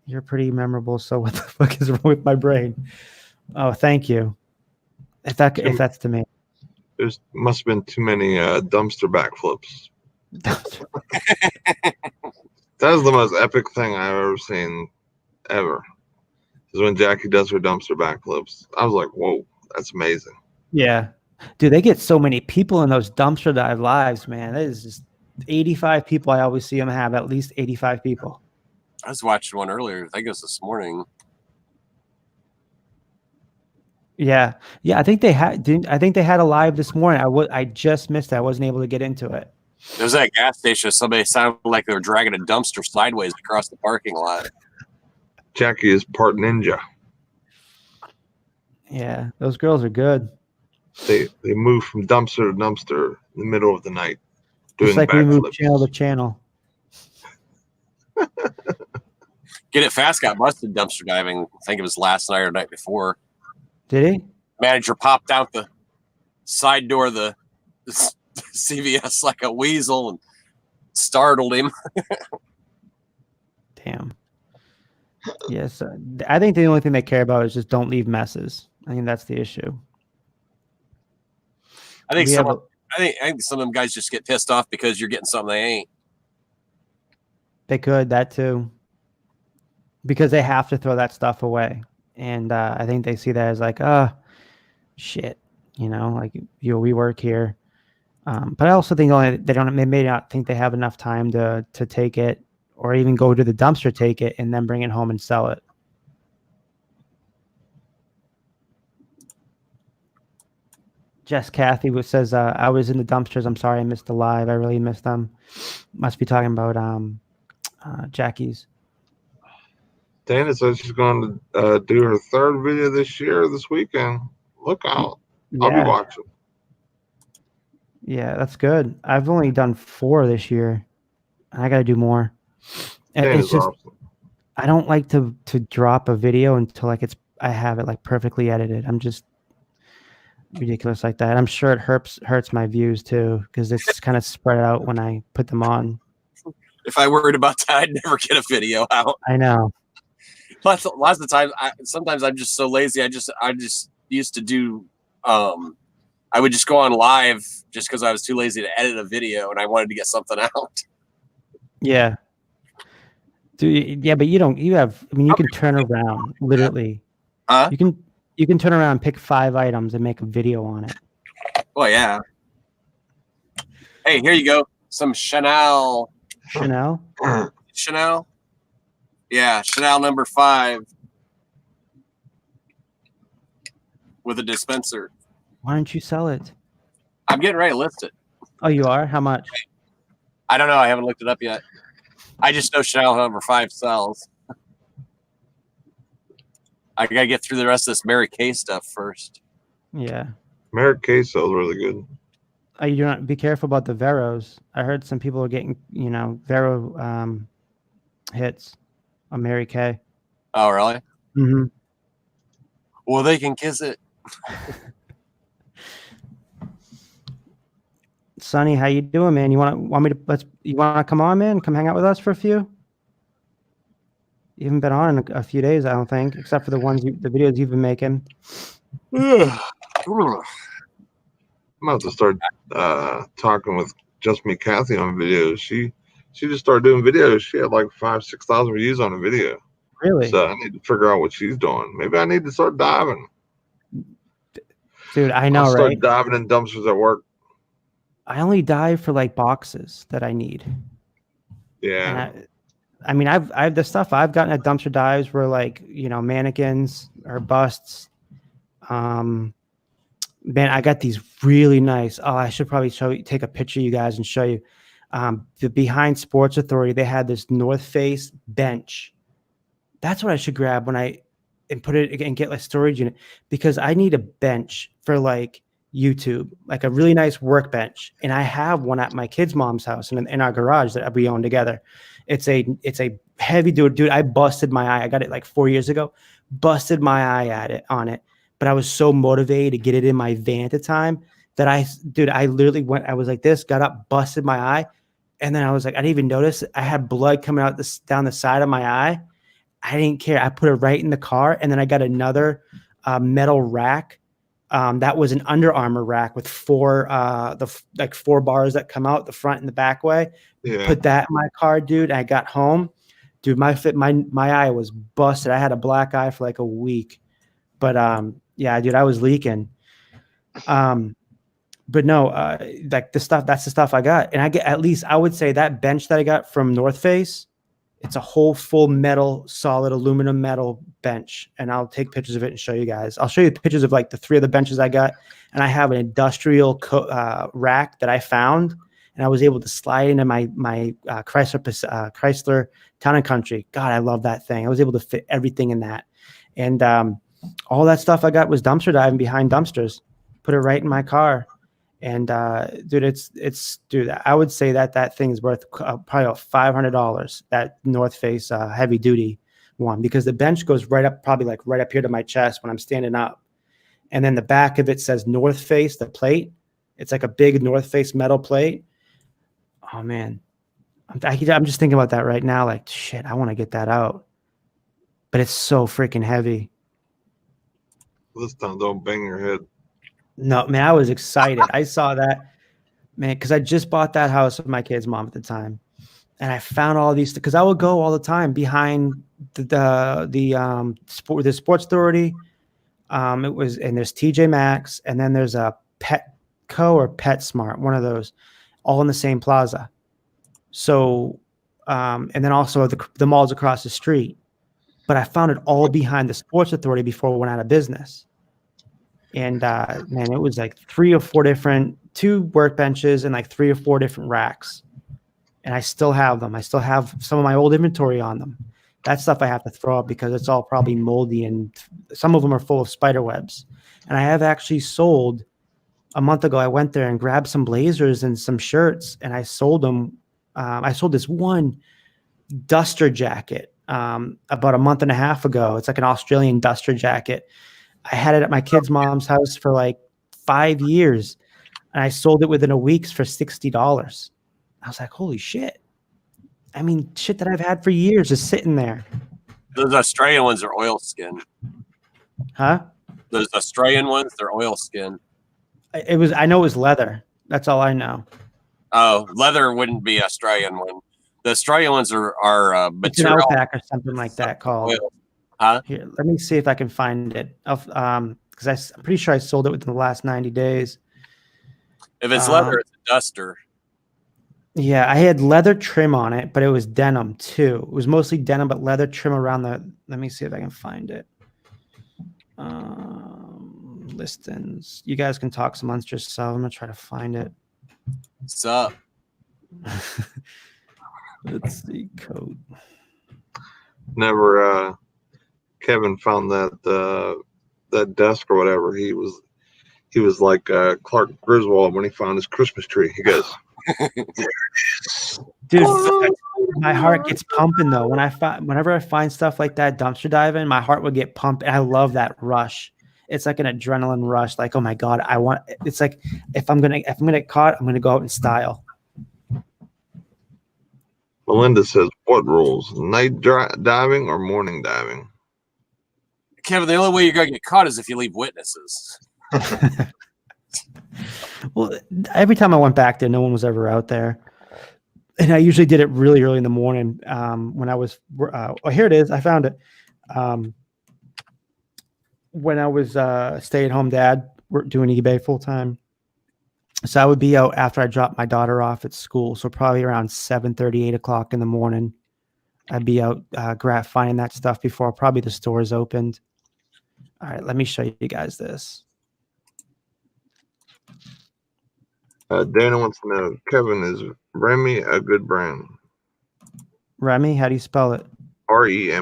Speaker 2: You're pretty memorable. So what the fuck is wrong with my brain? Oh, thank you. If that's to me.
Speaker 5: There must have been too many dumpster backflips. That was the most epic thing I've ever seen, ever. Is when Jackie does her dumpster backflips. I was like, whoa, that's amazing.
Speaker 2: Yeah. Dude, they get so many people in those dumpster dive lives, man. That is just 85 people. I always see them have at least 85 people.
Speaker 4: I was watching one earlier. I think it was this morning.
Speaker 2: Yeah. I think they had a live this morning. I just missed it. I wasn't able to get into it.
Speaker 4: There was at a gas station. Somebody sounded like they were dragging a dumpster sideways across the parking lot.
Speaker 5: Jackie is part ninja.
Speaker 2: Yeah, those girls are good.
Speaker 5: They move from dumpster to dumpster in the middle of the night.
Speaker 2: Just like we move channel to channel.
Speaker 4: Get It Fast got busted dumpster diving. I think it was last night or night before.
Speaker 2: Did he?
Speaker 4: Manager popped out the side door of the CVS like a weasel and startled him.
Speaker 2: Damn. Yes, I think the only thing they care about is just don't leave messes. I think that's the issue.
Speaker 4: I think some of them guys just get pissed off because you're getting something they ain't.
Speaker 2: They could, that too. Because they have to throw that stuff away. And I think they see that as like, shit, like, we work here. But I also think they may not think they have enough time to take it or even go to the dumpster, take it, and then bring it home and sell it. Jess Kathy says, I was in the dumpsters. I'm sorry I missed the live. I really missed them. Must be talking about Jackie's.
Speaker 5: Dana says she's going to do her third video this weekend. Look out.
Speaker 2: Yeah.
Speaker 5: I'll be watching.
Speaker 2: Yeah, that's good. I've only done 4 this year. I got to do more. It's just, awesome. I don't like to drop a video until I have it like perfectly edited. I'm just ridiculous like that. I'm sure it hurts my views too, because it's kind of spread out when I put them on.
Speaker 4: If I worried about that, I'd never get a video out.
Speaker 2: I know.
Speaker 4: Lots of the time, sometimes I'm just so lazy. I just used to do. I would just go on live just because I was too lazy to edit a video and I wanted to get something out.
Speaker 2: Yeah. Dude, yeah, but you can turn around literally.
Speaker 4: Huh?
Speaker 2: You can turn around and pick 5 items and make a video on it.
Speaker 4: Oh yeah. Hey, here you go. Some Chanel.
Speaker 2: Chanel?
Speaker 4: Chanel. Yeah, Chanel number 5 with a dispenser.
Speaker 2: Why don't you sell it?
Speaker 4: I'm getting ready to list it.
Speaker 2: Oh, you are? How much?
Speaker 4: I don't know. I haven't looked it up yet. I just know Chanel number 5 sells. I gotta get through the rest of this Mary Kay stuff first.
Speaker 2: Yeah.
Speaker 5: Mary Kay sells really good.
Speaker 2: You do not be careful about the Veros. I heard some people are getting, Vero hits on Mary Kay.
Speaker 4: Oh, really?
Speaker 2: Mm-hmm.
Speaker 4: Well, they can kiss it.
Speaker 2: Sonny, how you doing, man? You want me to come on, man? Come hang out with us for a few? You haven't been on in a few days, I don't think, except for the videos you've been making.
Speaker 5: I'm about to start talking with Just Me Kathy on videos. She just started doing videos. She had like 5,000-6,000 views on a video.
Speaker 2: Really?
Speaker 5: So I need to figure out what she's doing. Maybe I need to start diving.
Speaker 2: Dude, I know,
Speaker 5: I'll start
Speaker 2: right?
Speaker 5: diving in dumpsters at work.
Speaker 2: I only dive for like boxes that I need.
Speaker 5: Yeah.
Speaker 2: And I mean, I've the stuff I've gotten at dumpster dives were like, mannequins or busts. Man, I got these really nice. Oh, I should probably take a picture of you guys and show you. The Behind Sports Authority, they had this North Face bench. That's what I should grab and put it and get like storage unit, because I need a bench for like YouTube, like a really nice workbench. And I have one at my kid's mom's house in our garage that we own together. It's a heavy dude. I busted my eye. I got it like 4 years ago, busted my eye on it. But I was so motivated to get it in my van at the time that I literally I was like this, got up, busted my eye. And then I was like, I didn't even notice I had blood coming out down the side of my eye. I didn't care. I put it right in the car. And then I got another metal rack. That was an Under Armour rack with four bars that come out the front and the back way.
Speaker 5: Yeah.
Speaker 2: Put that in my car, dude. I got home, dude. My eye was busted. I had a black eye for like a week, but yeah, dude, I was leaking. But no, like that's the stuff I got, and I get at least I would say that bench that I got from North Face. It's a whole full metal, solid aluminum metal bench. And I'll take pictures of it and show you guys. I'll show you pictures of like the 3 of the benches I got. And I have an industrial rack that I found. And I was able to slide into my Chrysler Town and Country. God, I love that thing. I was able to fit everything in that. And all that stuff I got was dumpster diving behind dumpsters. Put it right in my car. And dude, dude, I would say that thing is worth probably $500. That North Face heavy duty one, because the bench goes right up, probably like right up here to my chest when I'm standing up. And then the back of it says North Face, the plate. It's like a big North Face metal plate. Oh man, I'm just thinking about that right now. Like shit, I want to get that out, but it's so freaking heavy.
Speaker 5: This time, don't bang your head.
Speaker 2: No, man, I was excited. I saw that, man, because I just bought that house with my kid's mom at the time, and I found all these because I would go all the time behind the Sports Authority. And there's TJ Maxx, and then there's a Petco or PetSmart, one of those, all in the same plaza. So, and then also the malls across the street. But I found it all behind the Sports Authority before it went out of business. And man, it was like 3 or 4 different 2 workbenches and like 3 or 4 different racks. And I still have them. I still have some of my old inventory on them. That stuff I have to throw up because it's all probably moldy and some of them are full of spider webs. And I have actually sold a month ago. I went there and grabbed some blazers and some shirts, and I sold them. I sold this one duster jacket about a month and a half ago. It's like an Australian duster jacket. I had it at my kid's mom's house for like 5 years, and I sold it within a week for $60. I was like, holy shit. I mean, shit that I've had for years is sitting there.
Speaker 4: Those Australian ones are oilskin.
Speaker 2: Huh?
Speaker 4: Those Australian ones, they're oilskin.
Speaker 2: I know it was leather. That's all I know.
Speaker 4: Oh, leather wouldn't be Australian one. The Australian ones are material.
Speaker 2: It's an Outback or something like that called.
Speaker 4: Oil. Huh?
Speaker 2: Here, let me see if I can find it. Because I'm pretty sure I sold it within the last 90 days.
Speaker 4: If it's leather, it's a duster.
Speaker 2: Yeah, I had leather trim on it, but it was denim too. It was mostly denim, but leather trim around the. Let me see if I can find it. Listings. You guys can talk some months yourself. I'm gonna try to find it.
Speaker 4: What's up?
Speaker 2: Let's see, coat.
Speaker 5: Never Kevin found that desk or whatever. He was like Clark Griswold when he found his Christmas tree. He goes,
Speaker 2: Dude, my heart gets pumping though. Whenever I find stuff like that dumpster diving, my heart would get pumped. And I love that rush. It's like an adrenaline rush. Like, oh my God, it's like if I'm gonna get caught, I'm gonna go out in style.
Speaker 5: Melinda says, what rules? Night diving or morning diving?
Speaker 4: Kevin, the only way you're going to get caught is if you leave witnesses.
Speaker 2: Well, every time I went back there, no one was ever out there. And I usually did it really early in the morning when I was, here it is. I found it. When I was stay-at-home dad, doing eBay full-time. So I would be out after I dropped my daughter off at school. So probably around 7:30, 8 o'clock in the morning. I'd be out finding that stuff before probably the stores opened. All right, let me show you guys this.
Speaker 5: Dana wants to know, Kevin, is Remy a good brand?
Speaker 2: Remy, how do you spell it?
Speaker 5: Remy.
Speaker 2: I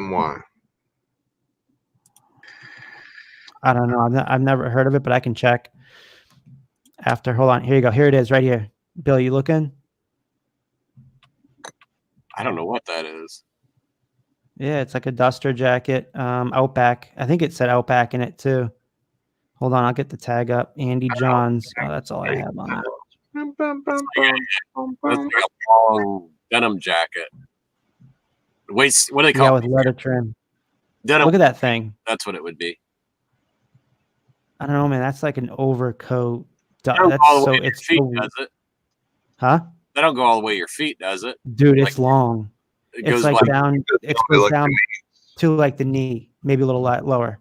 Speaker 2: don't know. I've never heard of it, but I can check after. Hold on. Here you go. Here it is right here. Bill, you looking?
Speaker 4: I don't know what that is.
Speaker 2: Yeah, it's like a duster jacket. Outback. I think it said Outback in it too. Hold on. I'll get the tag up. Andy Johns. Oh, that's all I have on it.
Speaker 4: That's like a long denim jacket. Waist, what do they call
Speaker 2: Yeah,
Speaker 4: it?
Speaker 2: with leather trim.
Speaker 4: Denim.
Speaker 2: Look at that thing.
Speaker 4: That's what it would be.
Speaker 2: I don't know, man. That's like an overcoat.
Speaker 4: That don't
Speaker 2: That's
Speaker 4: go all the
Speaker 2: so
Speaker 4: way to your
Speaker 2: it's
Speaker 4: feet,
Speaker 2: so,
Speaker 4: does it?
Speaker 2: huh?
Speaker 4: That don't go all the way to your feet, does it?
Speaker 2: Dude,
Speaker 4: Like,
Speaker 2: it's long.
Speaker 4: It
Speaker 2: It's
Speaker 4: goes
Speaker 2: like
Speaker 4: like
Speaker 2: down. It goes down to like the knee, maybe a little lower.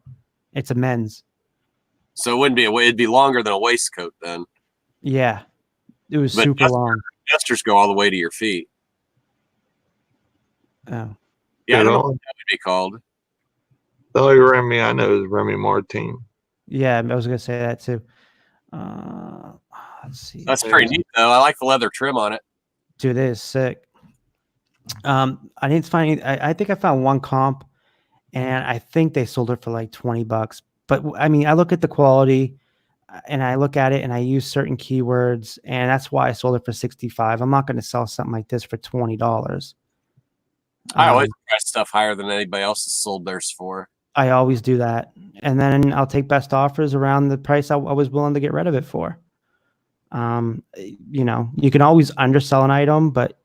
Speaker 2: It's a men's.
Speaker 4: so it wouldn't be it'd be longer than a waistcoat then.
Speaker 2: Yeah, it was
Speaker 4: But
Speaker 2: super long.
Speaker 4: Dusters go all the way to your feet.
Speaker 2: Oh,
Speaker 4: Yeah, I don't know what that would be called.
Speaker 5: The only Remy I know is Remy Martin.
Speaker 2: yeah, I was gonna say that too. Let's see.
Speaker 4: That's pretty neat though. I like the leather trim on it.
Speaker 2: Dude, it is sick. I didn't find. I think I found one comp, and I think they sold it for like $20. But I mean, I look at the quality, and I look at it, and I use certain keywords, and that's why I sold it for $65. I'm not going to sell something like this for $20.
Speaker 4: I always price stuff higher than anybody else has sold theirs for.
Speaker 2: I always do that, and then I'll take best offers around the price I was willing to get rid of it for. You know, you can always undersell an item, but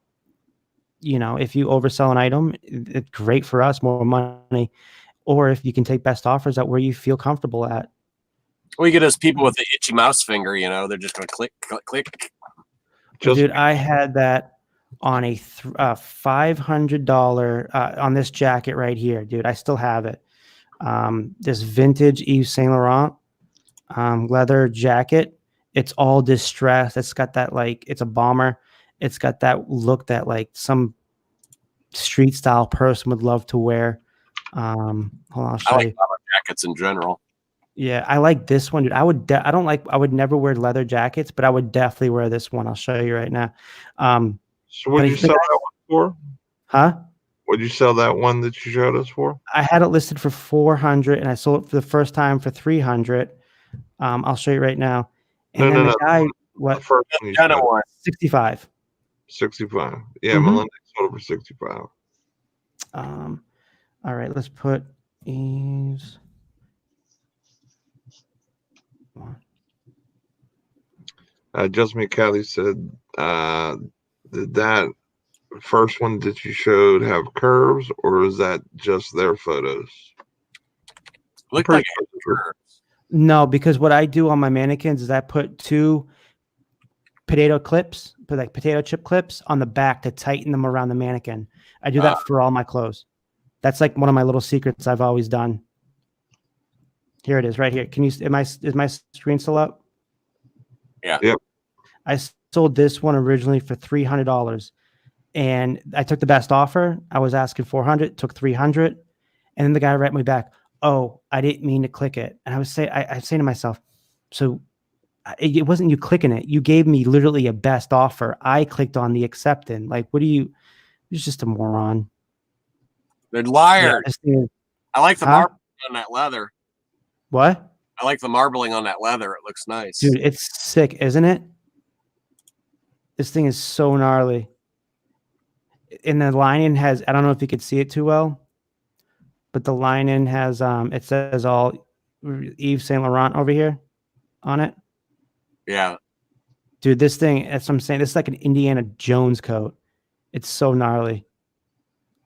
Speaker 2: you know, if you oversell an item, it's great for us, more money. Or if you can take best offers at where you feel comfortable at.
Speaker 4: We get those people with the itchy mouse finger, you know, they're just going to click, click, click.
Speaker 2: Dude, I had that on a $500 on this jacket right here, dude. I still have it. This vintage Yves Saint Laurent leather jacket. It's all distressed. It's got that like it's a bomber. It's got that look that like some street style person would love to wear. Hold on, I'll show you.
Speaker 4: Leather jackets in general.
Speaker 2: Yeah, I like this one, dude. I would never wear leather jackets, but I would definitely wear this one. I'll show you right now.
Speaker 5: So what did you sell that one for?
Speaker 2: Huh?
Speaker 5: What did you sell that one that you showed us for?
Speaker 2: I had it listed for $400 and I sold it for the first time for $300. I'll show you right now. And then the guy, what?
Speaker 5: The first one you said,
Speaker 2: 65.
Speaker 5: 65. Yeah, Melinda sold it for 65.
Speaker 2: All right, let's put Eves.
Speaker 5: Just me, Kelly said, did that first one that you showed have curves, or is that just their photos?
Speaker 4: Look like curves.
Speaker 2: No, because what I do on my mannequins is I put two potato chip clips on the back to tighten them around the mannequin. I do that for all my clothes. That's like one of my little secrets I've always done. Here it is right here. Can you, is my screen still up?
Speaker 4: Yeah.
Speaker 5: Yep.
Speaker 2: I sold this one originally for $300, and I took the best offer. I was asking 400, took 300, and then the guy wrote me back, "Oh, I didn't mean to click it." And I was saying to myself, so it wasn't you clicking it. You gave me literally a best offer. I clicked on the accepting. Like, what do you? You're just a moron.
Speaker 4: They're liars.
Speaker 2: Yeah,
Speaker 4: I like the marbling on that leather.
Speaker 2: What?
Speaker 4: I like the marbling on that leather. It looks nice.
Speaker 2: Dude, it's sick, isn't it? This thing is so gnarly. And the lining has, I don't know if you could see it too well, but the lining has, it says all Yves Saint Laurent over here on it.
Speaker 4: Yeah.
Speaker 2: Dude, this thing, that's what I'm saying. This is like an Indiana Jones coat. It's so gnarly.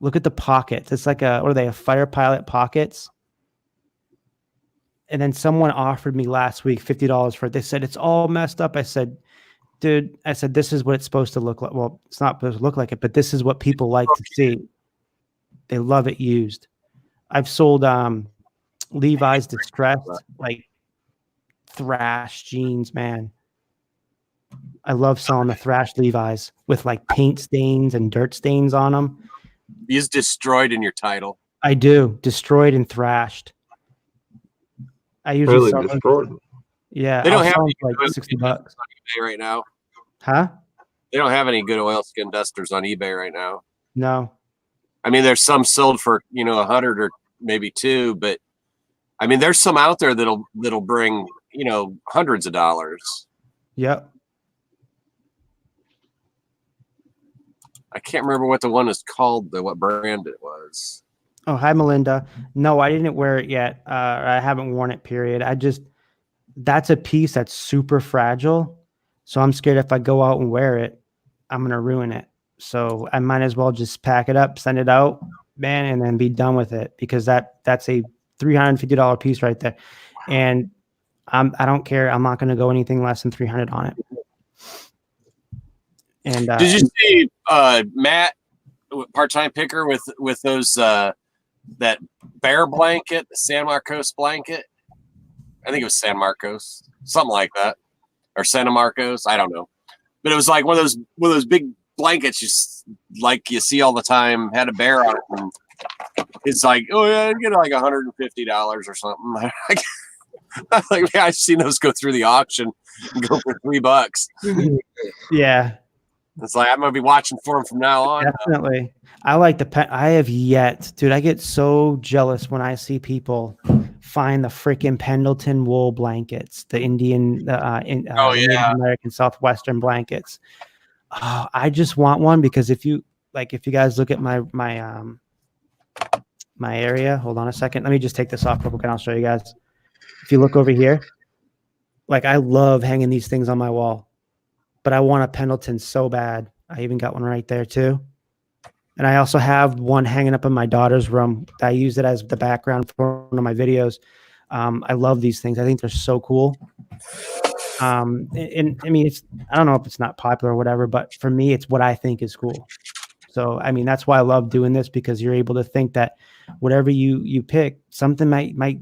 Speaker 2: Look at the pockets. It's like what are they, a fire pilot pockets? And then someone offered me last week $50 for it. They said, it's all messed up. I said, dude, this is what it's supposed to look like. Well, it's not supposed to look like it, but this is what people like to see. They love it used. I've sold Levi's distressed, like thrash jeans, man. I love selling the thrash Levi's with like paint stains and dirt stains on them.
Speaker 4: He's destroyed in your title.
Speaker 2: I do. Destroyed and thrashed. I usually
Speaker 5: Really destroyed.
Speaker 2: Yeah,
Speaker 4: they don't have
Speaker 2: like $60
Speaker 4: on eBay right now.
Speaker 2: Huh?
Speaker 4: They don't have any good oilskin dusters on eBay right now.
Speaker 2: No.
Speaker 4: I mean, there's some sold for 100 or maybe $2, but I mean, there's some out there that'll bring hundreds of dollars.
Speaker 2: Yep.
Speaker 4: I can't remember what the one is called, though, what brand it was.
Speaker 2: Oh, hi, Melinda. No, I didn't wear it yet. I haven't worn it, period. That's a piece that's super fragile. So I'm scared if I go out and wear it, I'm going to ruin it. So I might as well just pack it up, send it out, man, and then be done with it, because that's a $350 piece right there. And I don't care. I'm not going to go anything less than 300 on it. And
Speaker 4: did you see Matt, part-time picker, with those that bear blanket, the San Marcos blanket? I think it was San Marcos, something like that, or Santa Marcos. I don't know, but it was like one of those big blankets you see all the time. Had a bear on it, and it's like, oh yeah, get like $150 or something. Like, I've seen those go through the auction and go for $3.
Speaker 2: Yeah.
Speaker 4: It's like, I'm going to be watching for them from now on.
Speaker 2: Definitely. I like the pen. I have yet, dude, I get so jealous when I see people find the freaking Pendleton wool blankets, the Indian, Native American Southwestern blankets. Oh, I just want one, because if you guys look at my area, hold on a second. Let me just take this off real quick and I'll show you guys. If you look over here, like, I love hanging these things on my wall. But I want a Pendleton so bad. I even got one right there too. And I also have one hanging up in my daughter's room. I use it as the background for one of my videos. I love these things. I think they're so cool. And I mean, I don't know if it's not popular or whatever, but for me, it's what I think is cool. So, I mean, that's why I love doing this, because you're able to think that whatever you pick, something might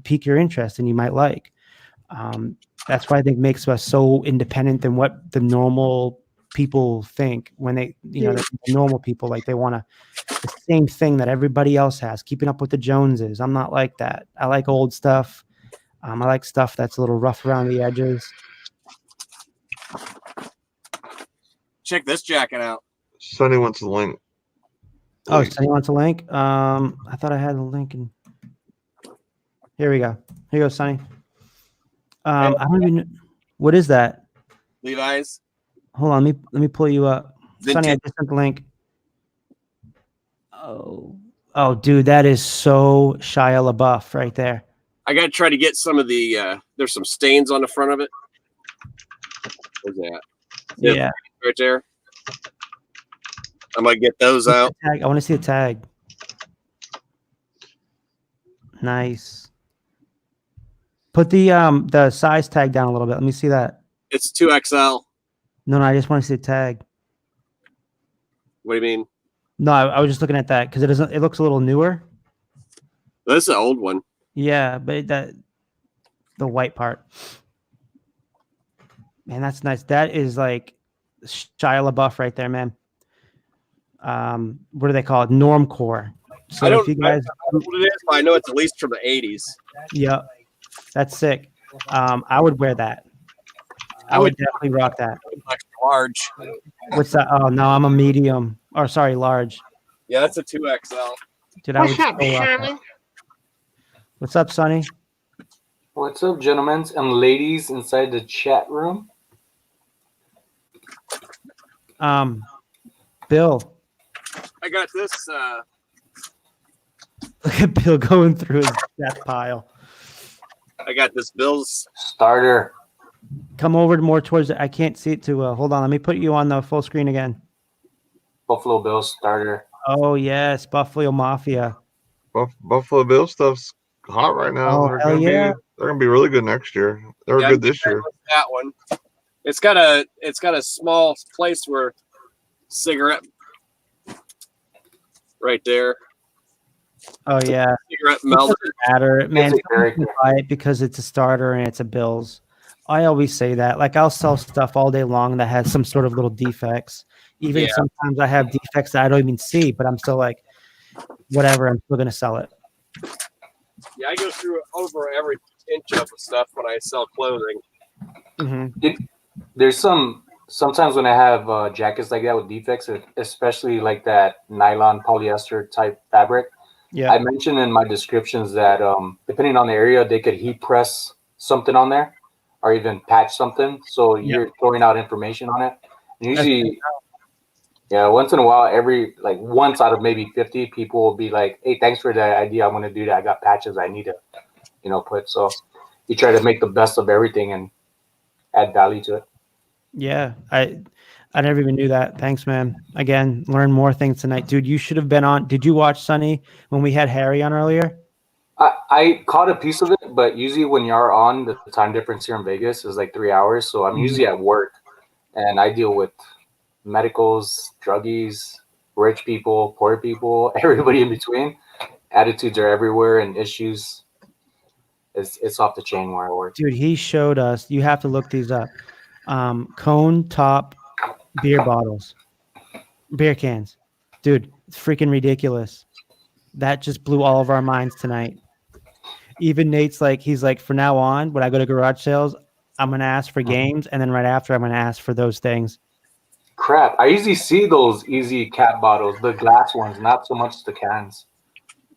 Speaker 2: pique your interest and you might like. That's why I think makes us so independent than what the normal people think when they, the normal people, like, they want the same thing that everybody else has, keeping up with the Joneses. I'm not like that. I like old stuff. I like stuff that's a little rough around the edges.
Speaker 4: Check this jacket out.
Speaker 5: Sonny wants the link.
Speaker 2: Oh, Sonny wants a link? I thought I had a link. Here we go. Here you go, Sonny. I don't even. What is that?
Speaker 4: Levi's.
Speaker 2: Hold on, let me pull you up.
Speaker 4: Vintage.
Speaker 2: Sonny, I just sent the link. Oh, dude, that is so Shia LaBeouf right there.
Speaker 4: I got to try to get some of the. There's some stains on the front of it. Where's that?
Speaker 2: Yeah,
Speaker 4: right there. I might get those out.
Speaker 2: I want to see a tag. Nice. Put the size tag down a little bit. Let me see that.
Speaker 4: It's 2XL.
Speaker 2: No, I just want to see the tag.
Speaker 4: What do you mean?
Speaker 2: No, I was just looking at that because it looks a little newer.
Speaker 4: This is an old one.
Speaker 2: Yeah, but the white part. Man, that's nice. That is like Shia LaBeouf right there, man. What do they call it? Normcore. So if you guys,
Speaker 4: I don't know what it is, but I know it's at least from the 80s.
Speaker 2: yeah, that's sick. I would wear that. I would definitely rock that.
Speaker 4: Extra large.
Speaker 2: What's that? Oh no, I'm a medium. Or sorry, large.
Speaker 4: Yeah, that's a 2XL.
Speaker 2: Dude, I would still rock that. What's up, Sonny?
Speaker 6: What's up, gentlemen and ladies inside the chat room?
Speaker 2: Bill.
Speaker 4: I got this.
Speaker 2: Look at Bill going through his death pile.
Speaker 4: I got this Bills
Speaker 6: starter.
Speaker 2: Come over more towards it. I can't see it too well. Hold on. Let me put you on the full screen again.
Speaker 6: Buffalo Bills starter.
Speaker 2: Oh, yes. Buffalo Mafia.
Speaker 5: Buffalo Bill stuff's hot right now.
Speaker 2: Oh, hell yeah.
Speaker 5: They're gonna be really good next year. They were good this year.
Speaker 4: That one. It's got a small place where cigarette right there.
Speaker 2: Oh yeah.
Speaker 4: Cigarette melter.
Speaker 2: Matter, man. Buy it because it's a starter and it's a Bills. I always say that. Like I'll sell stuff all day long that has some sort of little defects. Even sometimes I have defects that I don't even see, but I'm still like, whatever. I'm still gonna sell it.
Speaker 4: Yeah, I go through over every inch of the stuff when I sell clothing.
Speaker 2: Mm-hmm.
Speaker 6: There's sometimes when I have jackets like that with defects, especially like that nylon polyester type fabric.
Speaker 2: Yeah,
Speaker 6: I mentioned in my descriptions that depending on the area, they could heat press something on there, or even patch something. So you're throwing out information on it. And usually, once in a while, once out of maybe 50 people will be like, "Hey, thanks for the idea. I'm going to do that. I got patches I need to, put." So you try to make the best of everything and add value to it.
Speaker 2: Yeah, I never even knew that. Thanks, man. Again, learn more things tonight. Dude, you should have been on. Did you watch Sonny when we had Harry on earlier?
Speaker 6: I caught a piece of it, but usually when you're on, the time difference here in Vegas is like 3 hours. So I'm usually at work and I deal with medicals, druggies, rich people, poor people, everybody in between. Attitudes are everywhere and issues. It's off the chain where I work.
Speaker 2: Dude, he showed us. You have to look these up. Cone top beer bottles, beer cans. Dude, it's freaking ridiculous. That just blew all of our minds tonight. Even Nate's like, he's like, from now on, when I go to garage sales, I'm going to ask for games. And then right after, I'm going to ask for those things.
Speaker 6: Crap. I usually see those easy cap bottles, the glass ones, not so much the cans.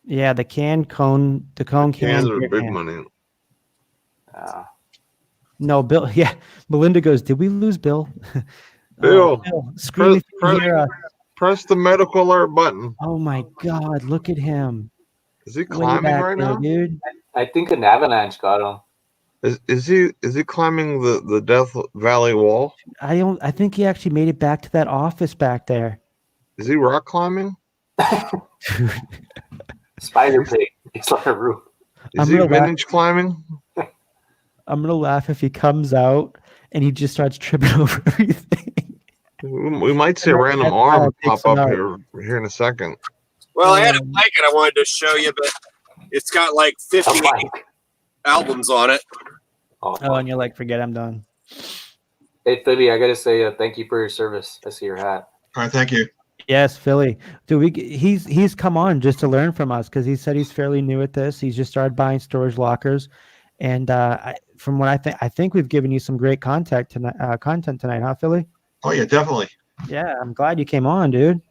Speaker 2: Yeah, the cone cans
Speaker 5: are big money.
Speaker 2: No, Bill. Yeah, Melinda goes, did we lose Bill?
Speaker 5: Bill,
Speaker 2: scream
Speaker 5: press the medical alert button.
Speaker 2: Oh my God, look at him.
Speaker 5: Is he climbing right now,
Speaker 2: dude?
Speaker 6: I think an avalanche got him.
Speaker 5: Is he climbing the Death Valley wall?
Speaker 2: I think he actually made it back to that office back there.
Speaker 5: Is he rock climbing?
Speaker 6: Spider pig. It's on a roof.
Speaker 5: Is he vintage climbing?
Speaker 2: I'm gonna laugh if he comes out and he just starts tripping over everything.
Speaker 5: We might see a random arm pop up here in a second.
Speaker 4: Well, I had a blanket I wanted to show you, but it's got like 50 albums on it.
Speaker 2: Oh, and you're like, forget I'm done.
Speaker 6: Hey, Philly, I gotta say thank you for your service. I see your hat.
Speaker 1: All right, thank you.
Speaker 2: Yes, Philly. Dude, he's come on just to learn from us because he said he's fairly new at this. He's just started buying storage lockers, and from what I think we've given you some great content tonight, huh, Philly?
Speaker 1: Oh yeah, definitely.
Speaker 2: Yeah, I'm glad you came on, dude.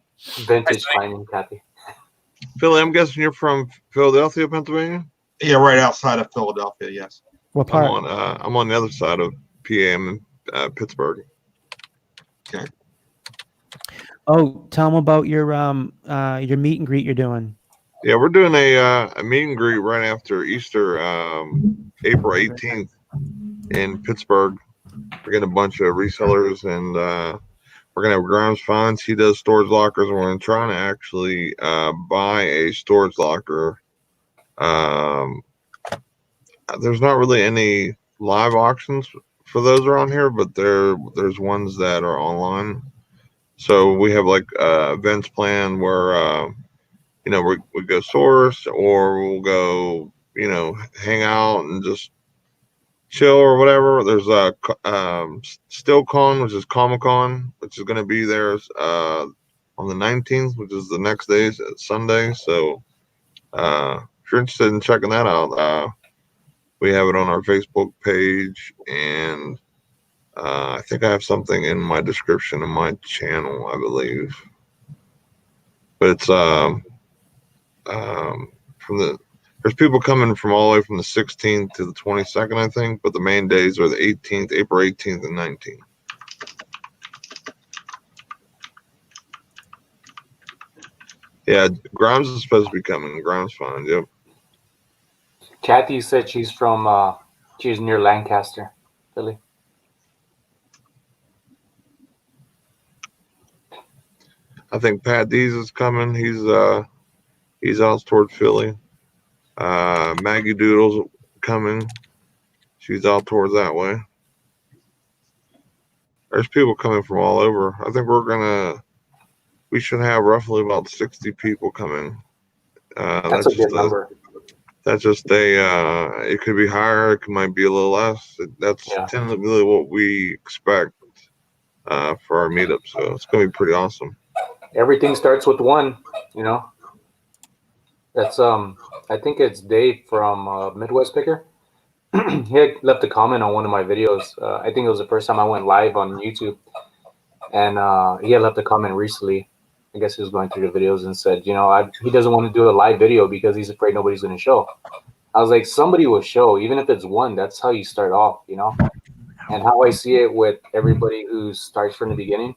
Speaker 6: Vintage climbing, Kathy.
Speaker 5: Philly, I'm guessing you're from Philadelphia, Pennsylvania?
Speaker 1: Yeah, right outside of Philadelphia. Yes.
Speaker 2: What part?
Speaker 5: I'm on the other side of PA. I'm in Pittsburgh.
Speaker 1: Okay.
Speaker 2: Oh, tell them about your meet and greet you're doing.
Speaker 5: Yeah, we're doing a meet and greet right after Easter, April 18th in Pittsburgh. We're getting a bunch of resellers, and we're going to have Grimes Finds. He does storage lockers, and we're trying to actually buy a storage locker. There's not really any live auctions for those around here, but there's ones that are online. So we have like events planned where we go source, or we'll go hang out and just chill or whatever. There's a StillCon, which is Comic Con, which is going to be there on the 19th, which is the next day, Sunday. So if you're interested in checking that out, we have it on our Facebook page, and I think I have something in my description of my channel, I believe. But it's there's people coming from all the way from the 16th to the 22nd, I think, but the main days are the 18th, April 18th and 19th. Yeah, Grimes is supposed to be coming. Grimes fine, yep.
Speaker 6: Kathy said she's from she's near Lancaster, Philly.
Speaker 5: I think Pat Dees is coming. He's out towards Philly. Maggie Doodle's coming. She's out towards that way. There's people coming from all over. I think we should have roughly about 60 people coming.
Speaker 6: That's a good number.
Speaker 5: That's just it could be higher, it might be a little less. That's tentatively what we expect for our meetup. So it's gonna be pretty awesome.
Speaker 6: Everything starts with one, you know. That's I think it's Dave from Midwest Picker. He had left a comment on one of my videos. I think it was the first time I went live on YouTube, and he had left a comment recently. I guess he was going through the videos and said, you know, he doesn't want to do a live video because he's afraid nobody's going to show. I was like, somebody will show, even if it's one. That's how you start off, you know. And how I see it with everybody who starts from the beginning.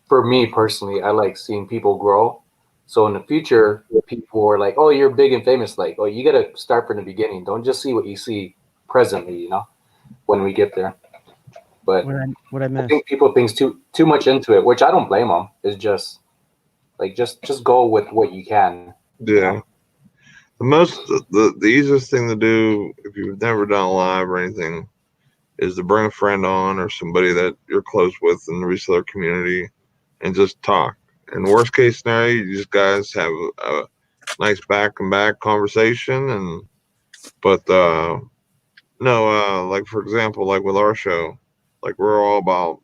Speaker 6: For me personally, I like seeing people grow. So in the future, people are like, "Oh, you're big and famous." Like, "Oh, you got to start from the beginning. Don't just see what you see presently." You know, when we get there. But
Speaker 2: what I
Speaker 6: think people think too much into it, which I don't blame them. It's just like just go with what you can.
Speaker 5: Yeah. You know? The easiest thing to do if you've never done a live or anything is to bring a friend on or somebody that you're close with in the reseller community and just talk. In worst case scenario, you just guys have a nice back and back conversation, like for example, like with our show, like we're all about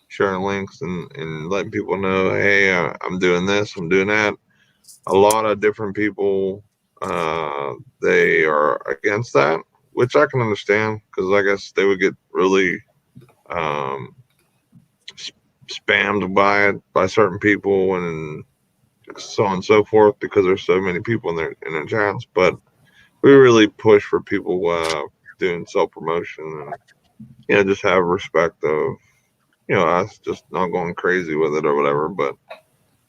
Speaker 5: sharing links and letting people know, hey, I'm doing this, I'm doing that. A lot of different people, they are against that, which I can understand because I guess they would get really spammed by certain people and so on and so forth because there's so many people in their chats. But we really push for people doing self-promotion and just have respect of us just not going crazy with it or whatever. But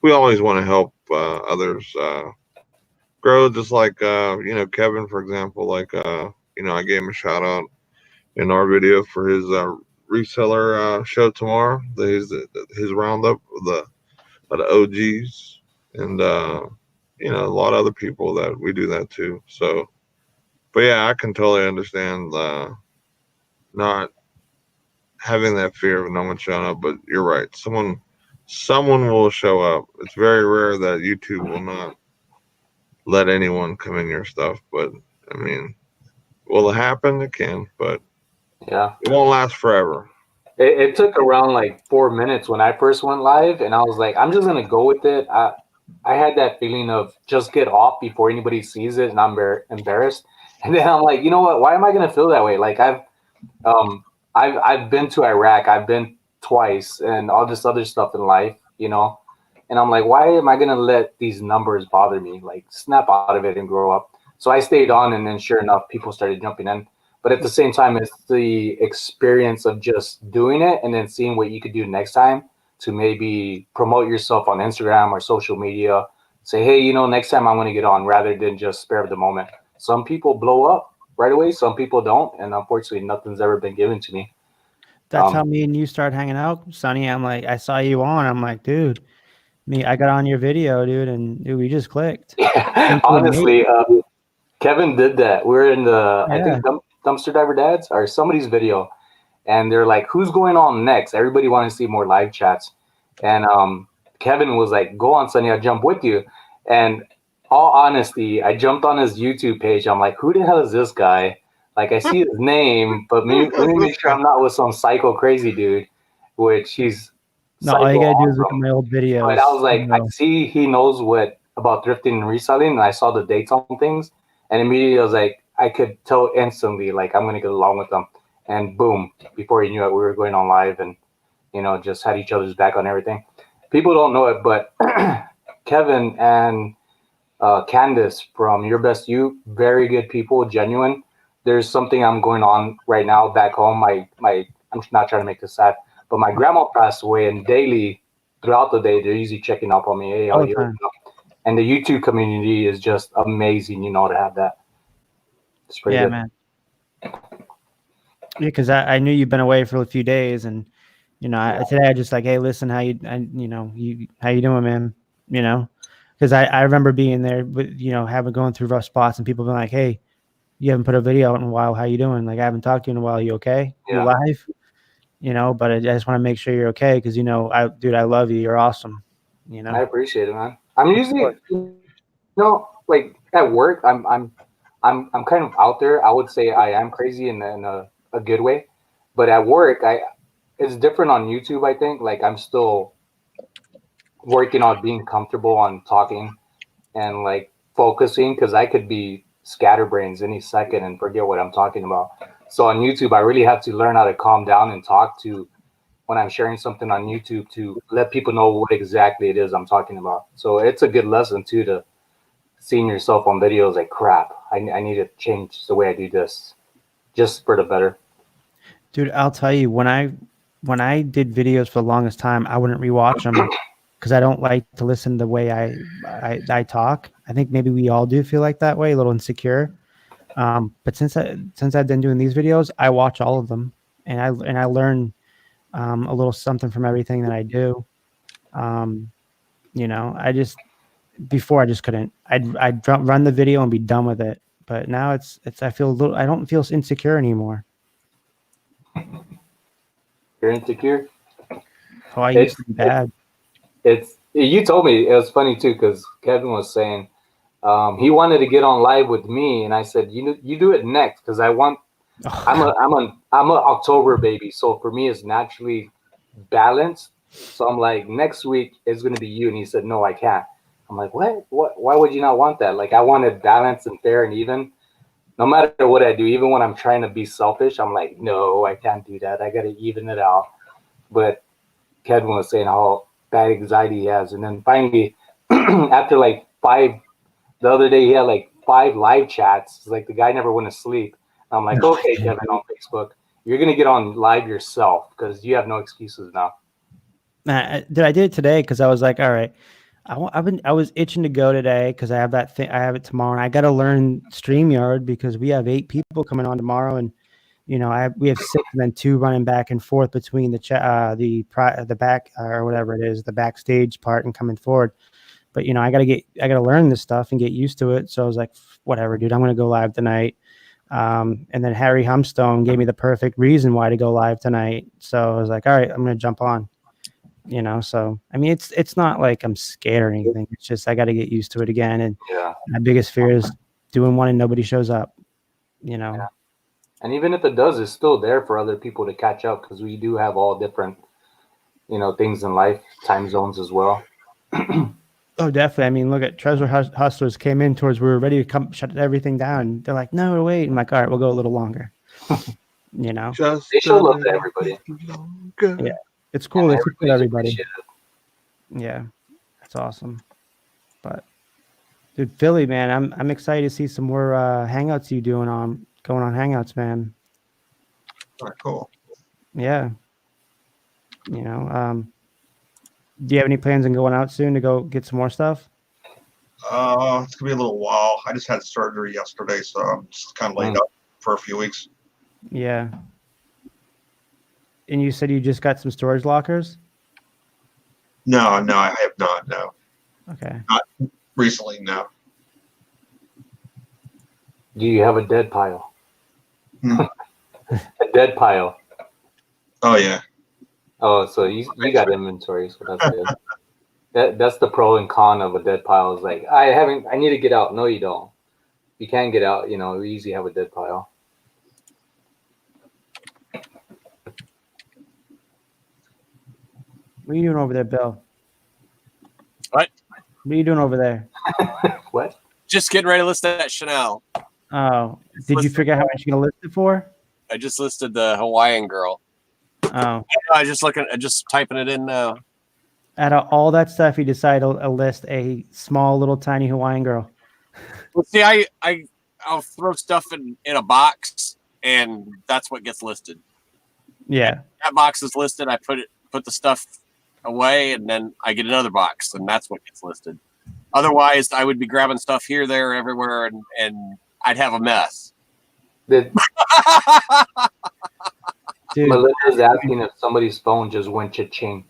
Speaker 5: we always want to help others grow, just like Kevin, for example. Like I gave him a shout out in our video for his reseller show tomorrow. His roundup of the OGs, and a lot of other people that we do that too. So, but yeah, I can totally understand not having that fear of no one showing up. But you're right, someone will show up. It's very rare that YouTube will not let anyone come in your stuff. But I mean, will it happen? It can, but
Speaker 6: yeah,
Speaker 5: it won't last forever.
Speaker 6: It took around like 4 minutes when I first went live, and I was like, I'm just gonna go with it. I had that feeling of just get off before anybody sees it, and I'm embarrassed. And then I'm like, you know what? Why am I gonna feel that way? Like I've been to Iraq, I've been twice, and all this other stuff in life, you know. And I'm like, why am I gonna let these numbers bother me? Like, snap out of it and grow up. So I stayed on, and then sure enough, people started jumping in. But at the same time, it's the experience of just doing it and then seeing what you could do next time to maybe promote yourself on Instagram or social media. Say, hey, next time I'm going to get on, rather than just spare the moment. Some people blow up right away. Some people don't. And unfortunately, nothing's ever been given to me.
Speaker 2: That's how me and you started hanging out, Sonny. I'm like, I saw you on. I'm like, dude, I got on your video, dude, and we just clicked.
Speaker 6: Honestly, Kevin did that. We're in the, I think, Dumpster Diver Dads or somebody's video, and they're like, who's going on next? Everybody wanted to see more live chats, and Kevin was like, go on, Sonny, I'll jump with you. And all honesty, I jumped on his YouTube page. I'm like, who the hell is this guy? Like I see his name, but let me make sure I'm not with some psycho crazy dude, which he's
Speaker 2: No, all you
Speaker 6: psycho
Speaker 2: gotta do is look at
Speaker 6: awesome.
Speaker 2: my old videos.
Speaker 6: But I was like,
Speaker 2: you
Speaker 6: I
Speaker 2: know.
Speaker 6: see he knows what about thrifting and reselling, and I saw the dates on things, and immediately I was like, I could tell instantly, like I'm gonna get along with them. And boom, before you knew it, we were going on live and just had each other's back on everything. People don't know it, but Kevin and Candace from Your Best You, very good people, genuine. There's something I'm going on right now back home. I'm not trying to make this sad, but my grandma passed away, and daily, throughout the day, they're usually checking up on me. Hey, how
Speaker 2: All
Speaker 6: are
Speaker 2: the
Speaker 6: you?
Speaker 2: time.
Speaker 6: And the YouTube community is just amazing, to have that. It's pretty
Speaker 2: Yeah,
Speaker 6: good.
Speaker 2: man. Yeah, because I knew you've been away for a few days, and today I just like, hey, listen, how you doing, man? Because I remember being there, but having going through rough spots, and people being like, hey, you haven't put a video out in a while. How you doing? Like, I haven't talked to you in a while. You okay? You
Speaker 6: Yeah.
Speaker 2: live? But I just want to make sure you're okay because I love you. You're awesome.
Speaker 6: I appreciate it, man. I'm usually, like at work, I'm kind of out there. I would say I am crazy in a good way, but at work, it's different on YouTube. I think like I'm still working on being comfortable on talking and like focusing because I could be scatterbrains any second and forget what I'm talking about. So on YouTube, I really have to learn how to calm down and talk to when I'm sharing something on YouTube to let people know what exactly it is I'm talking about. So it's a good lesson too to seeing yourself on videos like crap. I need to change the way I do this just for the better.
Speaker 2: Dude, I'll tell you, when I did videos for the longest time, I wouldn't rewatch them because I don't like to listen the way I talk. I think maybe we all do feel like that way, a little insecure. But since I've been doing these videos, I watch all of them, and I learn a little something from everything that I do. Before I just couldn't. I'd run the video and be done with it. But now I don't feel insecure anymore.
Speaker 6: You're insecure?
Speaker 2: Oh, I used to be bad.
Speaker 6: You told me it was funny too because Kevin was saying he wanted to get on live with me, and I said you do it next because I'm a October baby, so for me it's naturally balanced. So I'm like, next week it's gonna be you, and he said no, I can't. I'm like, what? Why would you not want that? Like I want it balanced and fair and even. No matter what I do, even when I'm trying to be selfish, I'm like, no, I can't do that. I gotta even it out. But Kevin was saying how bad anxiety he has, and then finally, after like the other day he had like 5 live chats. It's like the guy never went to sleep. I'm like, okay, Kevin on Facebook, you're gonna get on live yourself because you have no excuses now.
Speaker 2: I did it today because I was like, all right, I was itching to go today because I have that thing. I have it tomorrow, and I got to learn StreamYard because we have 8 people coming on tomorrow, and we have 6 and then 2 running back and forth between the back or whatever it is, the backstage part and coming forward. But I gotta learn this stuff and get used to it. So I was like, whatever, dude, I'm gonna go live tonight. And then Harry Humstone gave me the perfect reason why to go live tonight. So I was like, all right, I'm gonna jump on. So I mean, it's not like I'm scared or anything. It's just I got to get used to it again. And my biggest fear is doing one and nobody shows up.
Speaker 6: Yeah. And even if it does, it's still there for other people to catch up because we do have all different, things in life, time zones as well.
Speaker 2: Oh, definitely. I mean, look at Treasure Hustlers came in towards we were ready to come shut everything down. They're like, no, wait. I'm like, all right, we'll go a little longer.
Speaker 5: Just
Speaker 6: they show love to everybody.
Speaker 2: Yeah, it's cool. They support everybody. Yeah, that's awesome. But dude, Philly, man, I'm excited to see some more hangouts you going on Hangouts, man.
Speaker 1: All right, cool.
Speaker 2: Yeah. Do you have any plans on going out soon to go get some more stuff?
Speaker 1: It's gonna be a little while. I just had surgery yesterday, so I'm just kind of laid up for a few weeks.
Speaker 2: Yeah. And you said you just got some storage lockers?
Speaker 1: No, I have not. No.
Speaker 2: Okay.
Speaker 1: Not recently, no.
Speaker 6: Do you have a dead pile?
Speaker 1: Hmm.
Speaker 6: A dead pile.
Speaker 1: Oh yeah.
Speaker 6: Oh, so you got inventory, so that's good. That's the pro and con of a dead pile. Is like I need to get out. No, you don't. You can't get out. You easy have a dead pile.
Speaker 2: What are you doing over there, Bill?
Speaker 4: What?
Speaker 2: What are you doing over there?
Speaker 6: What?
Speaker 4: Just getting ready to list that Chanel.
Speaker 2: Oh, did you figure out how much you're gonna list it for?
Speaker 4: I just listed the Hawaiian girl.
Speaker 2: Oh,
Speaker 4: I just typing it in now.
Speaker 2: out of all that stuff, you decide to list a small, little, tiny Hawaiian girl.
Speaker 4: Well, see, I'll throw stuff in a box, and that's what gets listed.
Speaker 2: Yeah,
Speaker 4: and that box is listed. I put the stuff away, and then I get another box, and that's what gets listed. Otherwise, I would be grabbing stuff here, there, everywhere, and I'd have a mess.
Speaker 6: Dude,
Speaker 2: dude.
Speaker 6: Melinda's asking if somebody's phone just went cha-ching.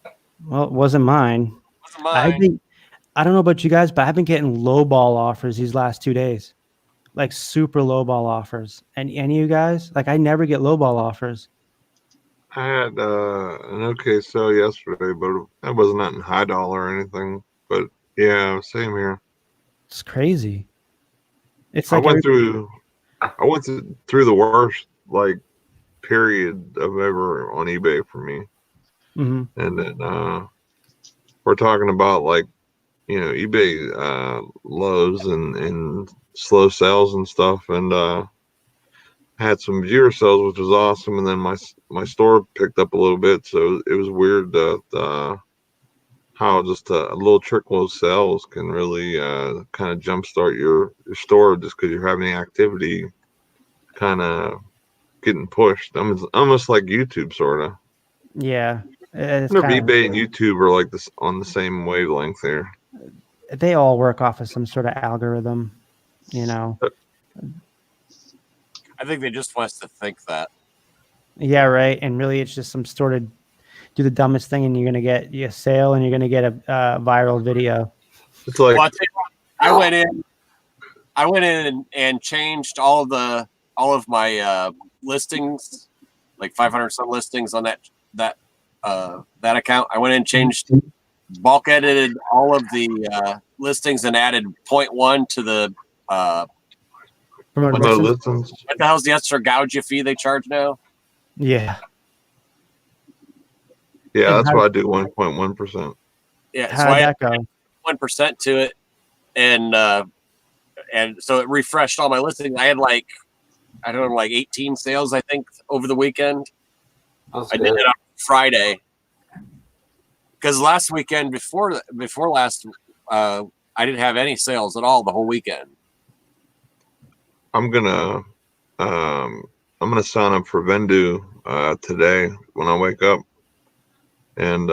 Speaker 2: Well, it wasn't mine. I don't know about you guys, but I've been getting low ball offers these last 2 days, like super low ball offers. And any of you guys, like I never get low ball offers.
Speaker 5: I had an okay sale yesterday, but that wasn't nothing high dollar or anything. But yeah, same here.
Speaker 2: It's crazy. It's
Speaker 5: I
Speaker 2: like
Speaker 5: went through the worst like period of ever on eBay for me.
Speaker 2: Mm-hmm.
Speaker 5: And then we're talking about like, you know, eBay lows and slow sales and stuff, and had some viewer sales, which was awesome, and then my store picked up a little bit, so it was weird that how just a little trickle of sales can really kind of jumpstart your store just because you're having the activity kind of getting pushed. Almost like YouTube, sort of.
Speaker 2: Yeah.
Speaker 5: eBay and YouTube are like this on the same wavelength there.
Speaker 2: They all work off of some sort of algorithm, you know.
Speaker 4: I think they just want us to think that.
Speaker 2: Yeah, right. And really, it's just some sort of do the dumbest thing, and you're gonna get a sale, and you're gonna get a viral video.
Speaker 5: It's like
Speaker 4: I went in and changed all of my listings, like 500 some listings on that account. I went in and changed, bulk edited all of the listings and added 0.1 to the what the hell's the extra gouge fee they charge now?
Speaker 2: Yeah.
Speaker 5: Yeah, that's why I do 1.1%.
Speaker 4: Yeah,
Speaker 2: so I that go?
Speaker 4: 1% to it, and so it refreshed all my listings. I had like 18 sales, I think, over the weekend. I did it on Friday because last weekend before last, I didn't have any sales at all the whole weekend.
Speaker 5: I'm gonna sign up for Vendu today when I wake up, and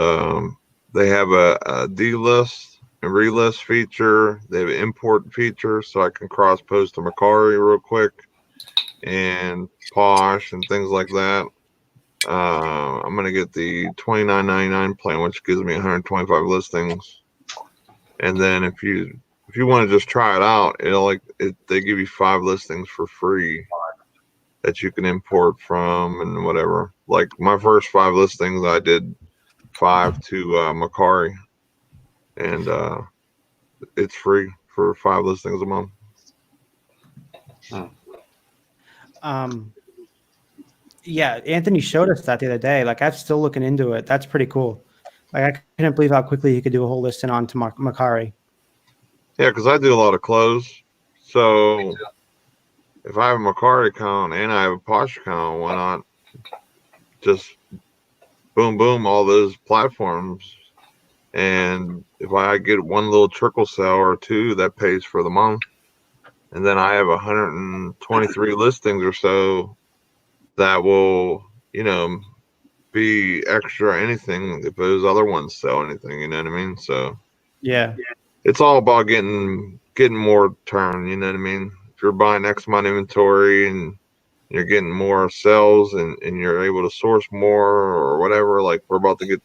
Speaker 5: they have a delist and relist feature. They have an import feature, so I can cross post to Mercari real quick and Posh and things like that. I'm gonna get the $29.99 plan, which gives me 125 listings, and then if you want to just try it out, they give you 5 listings for free that you can import from and whatever. Like my first 5 listings, I did 5 to Mercari, and it's free for 5 listings a month.
Speaker 2: Yeah, Anthony showed us that the other day. Like I'm still looking into it. That's pretty cool. Like I couldn't believe how quickly he could do a whole listing onto Mercari.
Speaker 5: Yeah, because I do a lot of clothes. So if I have a Mercari account and I have a Posh account, why not just boom, boom, all those platforms. And if I get one little trickle sale or 2, that pays for the month. And then I have 123 listings or so that will, you know, be extra anything if those other ones sell anything, you know what I mean? So
Speaker 2: yeah,
Speaker 5: it's all about getting more turn, you know what I mean? If you're buying X amount of inventory and you're getting more sales and you're able to source more or whatever, like we're about to get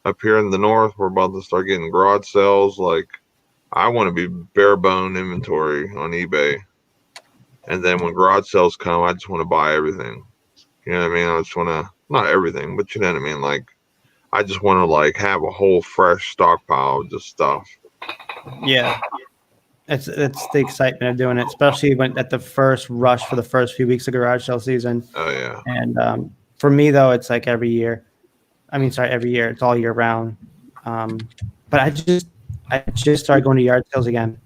Speaker 5: up here in the north, we're about to start getting garage sales. Like I want to be bare bone inventory on eBay. And then when garage sales come, I just want to buy everything. You know what I mean? I just want to, not everything, but you know what I mean? Like, I just want to like have a whole fresh stockpile of just stuff.
Speaker 2: Yeah. It's the excitement of doing it, especially when at the first rush for the first few weeks of garage sale season.
Speaker 5: Oh yeah.
Speaker 2: And for me though, it's like every year. It's all year round. But I just started going to yard sales again.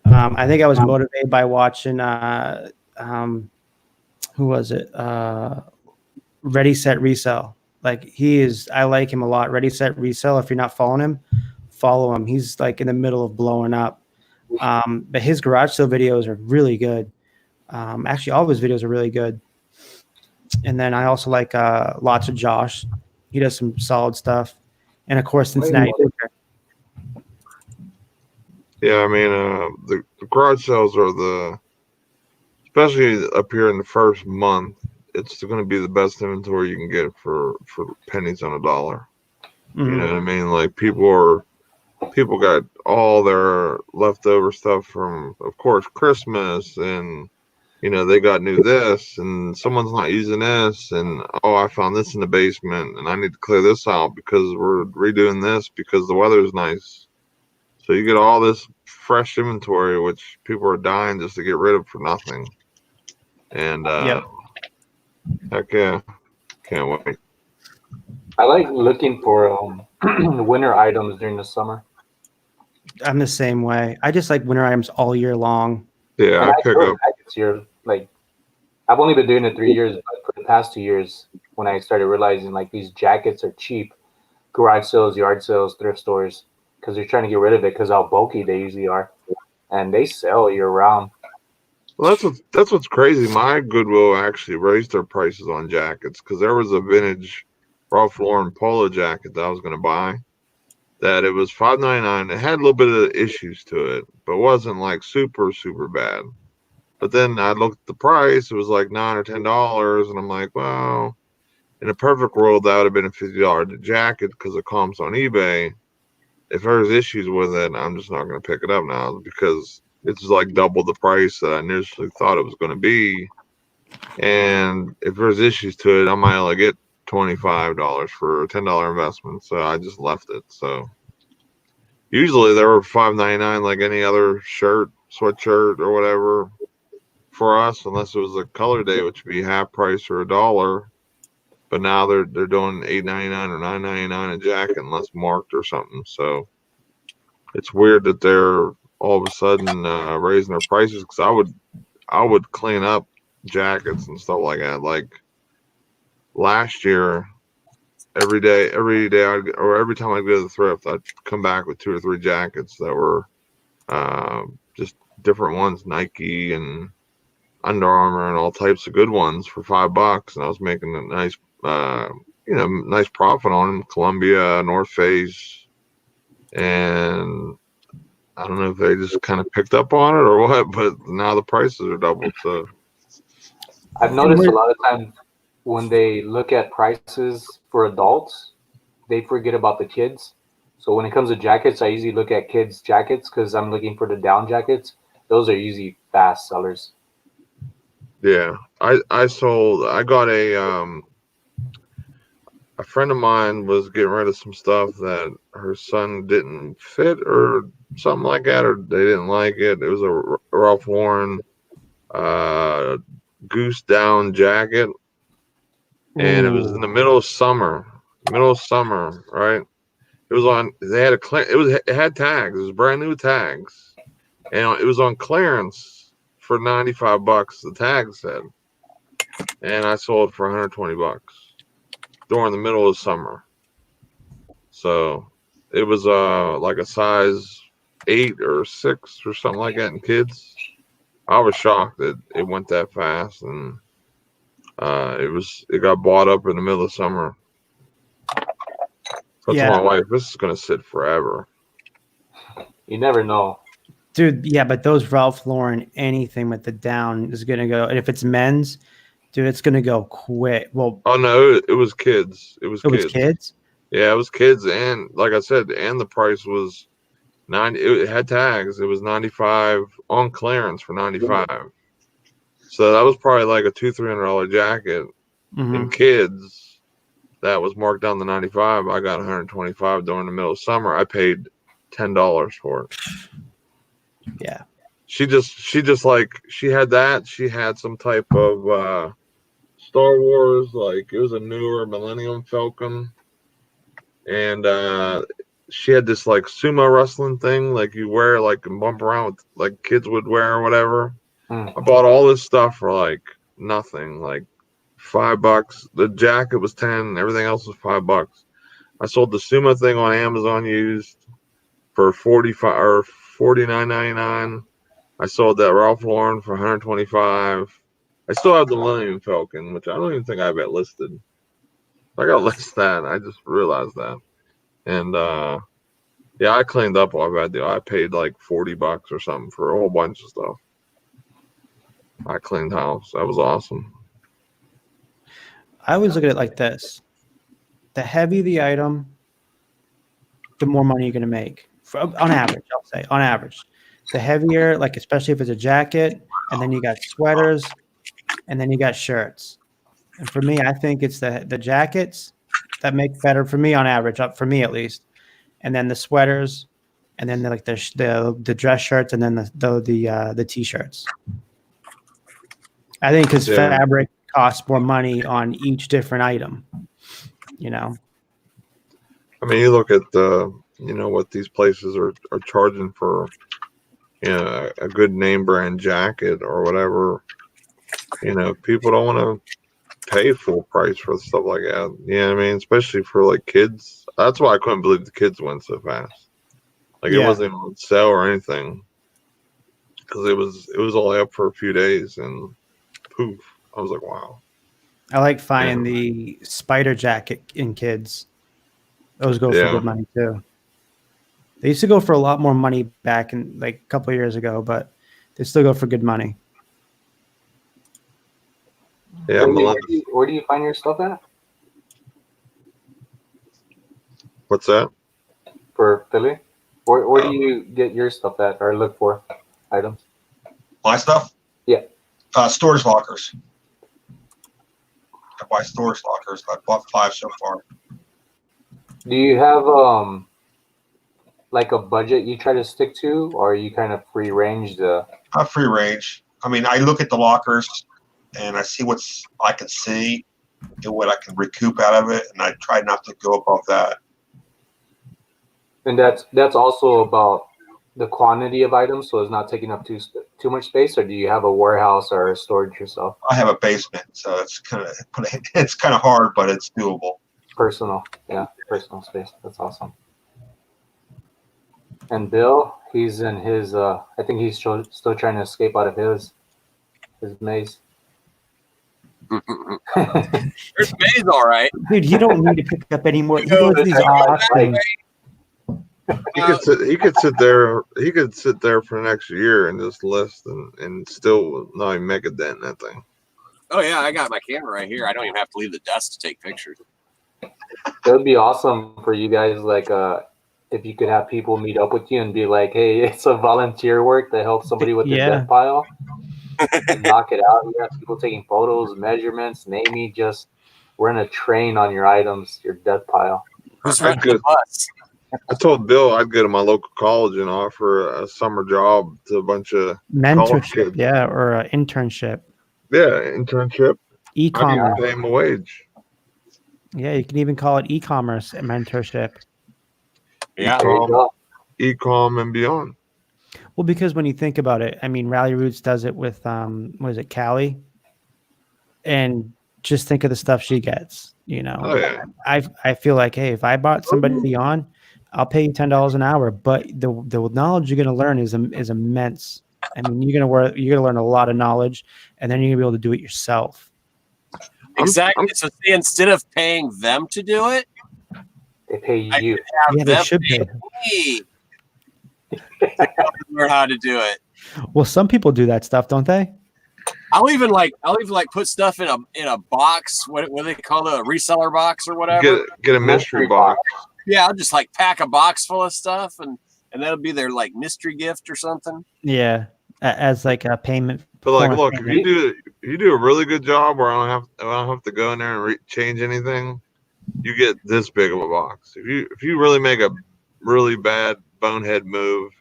Speaker 2: I think I was motivated by watching who was it? Ready Set Resell. Like I like him a lot. Ready Set Resell. If you're not following him, follow him. He's like in the middle of blowing up. But his garage sale videos are really good. Actually, all of his videos are really good. And then I also like lots of Josh. He does some solid stuff. And of course, Cincinnati.
Speaker 5: Yeah, I mean, the garage sales are especially up here in the first month, it's going to be the best inventory you can get for pennies on a dollar. Mm-hmm. You know what I mean? Like people got all their leftover stuff from, of course, Christmas, and you know, they got new this, and someone's not using this, and oh, I found this in the basement, and I need to clear this out because we're redoing this because the weather's nice. So you get all this fresh inventory, which people are dying just to get rid of for nothing. And heck yeah, can't wait.
Speaker 6: I like looking for winter items during the summer.
Speaker 2: I'm the same way. I just like winter items all year long.
Speaker 5: Yeah,
Speaker 6: and
Speaker 5: I pick up.
Speaker 6: Here, like I've only been doing it 3 years, but for the past 2 years, when I started realizing like these jackets are cheap, garage sales, yard sales, thrift stores, because they're trying to get rid of it because how bulky they usually are, and they sell year round.
Speaker 5: Well, that's what's crazy. My Goodwill actually raised their prices on jackets because there was a vintage Ralph Lauren polo jacket that I was going to buy. That it was $5.99. It had a little bit of issues to it, but wasn't like super bad. But then I looked at the price; it was like $9 or $10, and I'm like, well, in a perfect world, that would have been a $50 jacket because it comes on eBay. If there's issues with it, I'm just not going to pick it up now because it's like double the price that I initially thought it was going to be. And if there's issues to it, I might only get $25 for a $10 investment. So I just left it. So usually they were $5.99 like any other shirt, sweatshirt, or whatever for us, unless it was a color day, which would be half price or $1. But now they're doing $8.99 or $9.99 a jacket unless marked or something. So it's weird that they're all of a sudden raising their prices because I would clean up jackets and stuff like that. Like last year, every time I go to the thrift, I'd come back with 2 or 3 jackets that were just different ones, Nike and Under Armour and all types of good ones for $5, and I was making a nice nice profit on them. Columbia, North Face, and I don't know if they just kind of picked up on it or what, but now the prices are doubled. So
Speaker 6: I've noticed a lot of times when they look at prices for adults, they forget about the kids. So when it comes to jackets, I usually look at kids' jackets because I'm looking for the down jackets. Those are usually fast sellers.
Speaker 5: Yeah, I got a friend of mine was getting rid of some stuff that her son didn't fit or something like that, or they didn't like it. It was a Ralph Lauren goose down jacket, and it was in the middle of summer, right? It was on. They had it had tags. It was brand new tags, and it was on clearance for $95. The tag said, and I sold it for $120 during the middle of summer. So it was like a size 8 or 6 or something like that in kids. I was shocked that it went that fast, and it got bought up in the middle of summer. So I told my wife, this is gonna sit forever.
Speaker 6: You never know.
Speaker 2: Dude, yeah, but those Ralph Lauren, anything with the down is gonna go, and if it's men's, dude, it's gonna go quick. Well,
Speaker 5: oh no, it was kids. It was
Speaker 2: kids.
Speaker 5: Yeah, it was kids, and like I said, and the price was $90. It had tags. It was $95 on clearance for $95. So that was probably like a $200-$300 jacket in kids. That was marked down to $95. I got $125 during the middle of summer. I paid $10 for it.
Speaker 2: Yeah.
Speaker 5: She just like she had that. She had some type of Star Wars, like it was a newer Millennium Falcon, and she had this like sumo wrestling thing, like you wear like and bump around with, like kids would wear or whatever. I bought all this stuff for like nothing, like $5. The jacket was 10, everything else was $5. I sold the sumo thing on Amazon used for 45 or 49.99. I sold that Ralph Lauren for 125. I still have the Millennium Falcon, which I don't even think I have it listed. I got list that. I just realized that. And yeah, I cleaned up all I do. I paid like $40 or something for a whole bunch of stuff. I cleaned house. That was awesome.
Speaker 2: I always look at it like this: the heavier the item, the more money you're going to make. On average, I'll say on average. The heavier, like especially if it's a jacket, and then you got sweaters, and then you got shirts. And for me, I think it's the jackets that make better for me on average, up for me at least, and then the sweaters, and then the dress shirts, and then the t-shirts. I think because fabric costs more money on each different item. You know.
Speaker 5: I mean, you look at what these places are charging for, a good name brand jacket or whatever. People don't want to pay full price for stuff like that. You know what I mean? Especially for like kids. That's why I couldn't believe the kids went so fast. Like it wasn't even on sale or anything, because it was only up for a few days and poof. I was like, wow.
Speaker 2: I like finding the spider jacket in kids. Those go for good money too. They used to go for a lot more money back in like a couple of years ago, but they still go for good money.
Speaker 5: Yeah,
Speaker 6: where do you find your stuff at?
Speaker 5: What's that?
Speaker 6: For Philly? Where do you get your stuff at or look for items?
Speaker 1: My stuff?
Speaker 6: Yeah.
Speaker 1: Storage lockers. I buy storage lockers. I bought 5 so far.
Speaker 6: Do you have like a budget you try to stick to, or are you kind of free range?
Speaker 1: I'm free range. I mean, I look at the lockers and I see I can see and what I can recoup out of it, and I try not to go above that.
Speaker 6: And that's also about the quantity of items, so it's not taking up too much space. Or do you have a warehouse or a storage yourself?
Speaker 1: I have a basement, so it's kind of hard, but it's doable.
Speaker 6: Personal space. That's awesome. And Bill, he's in his. I think he's still trying to escape out of his maze.
Speaker 4: There's maze, all right.
Speaker 2: Dude, you don't need to pick up any more. He goes to these auctions.
Speaker 5: He could sit there. He could sit there for the next year and just list and still not even make a dent in that thing.
Speaker 4: Oh yeah, I got my camera right here. I don't even have to leave the desk to take pictures.
Speaker 6: It would be awesome for you guys, like if you could have people meet up with you and be like, "Hey, it's a volunteer work to help somebody with their death pile." Knock it out. You have people taking photos, measurements, maybe just run a train on your items, your death pile.
Speaker 4: Who's renting the bus?
Speaker 5: I told Bill I'd go to my local college and offer a summer job to a bunch of
Speaker 2: mentorship, or an internship.
Speaker 5: Yeah, internship.
Speaker 2: E-commerce.
Speaker 5: I'd even pay him a wage.
Speaker 2: Yeah, you can even call it e-commerce mentorship.
Speaker 4: Yeah,
Speaker 5: e-com and beyond.
Speaker 2: Well, because when you think about it, I mean, Rally Roots does it with what is it, Callie? And just think of the stuff she gets.
Speaker 5: Oh, yeah.
Speaker 2: I feel like, hey, if I brought somebody on, I'll pay you $10 an hour. But the knowledge you're going to learn is immense. I mean, you're gonna learn a lot of knowledge, and then you're gonna be able to do it yourself.
Speaker 4: Exactly. So see, instead of paying them to do it,
Speaker 6: they pay you.
Speaker 2: Yeah, they should pay
Speaker 4: me to learn how to do it.
Speaker 2: Well, some people do that stuff, don't they?
Speaker 4: I'll even put stuff in a box. What do they call it? A reseller box or whatever.
Speaker 5: Get a mystery box.
Speaker 4: Yeah, I'll just like pack a box full of stuff and that'll be their like mystery gift or something.
Speaker 2: Yeah, as like a payment.
Speaker 5: But like, look, if you do a really good job where I don't have to go in there and change anything, you get this big of a box. If you really make a really bad bonehead move,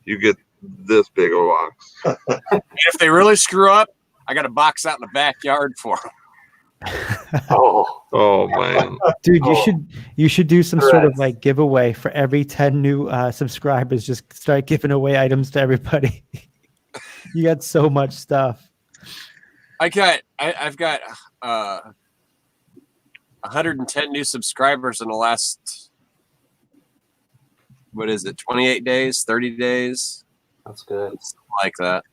Speaker 5: you get this big of a box.
Speaker 4: And if they really screw up, I got a box out in the backyard for them.
Speaker 5: Oh man.
Speaker 2: Dude,
Speaker 6: Oh.
Speaker 2: you should do some sort of
Speaker 6: Threads.
Speaker 2: like giveaway for every 10 new subscribers. Just start giving away items to everybody. You got so much stuff.
Speaker 4: I've got 110 new subscribers in the last, what is it, 28 days, 30 days?
Speaker 6: That's good.
Speaker 4: Something like that.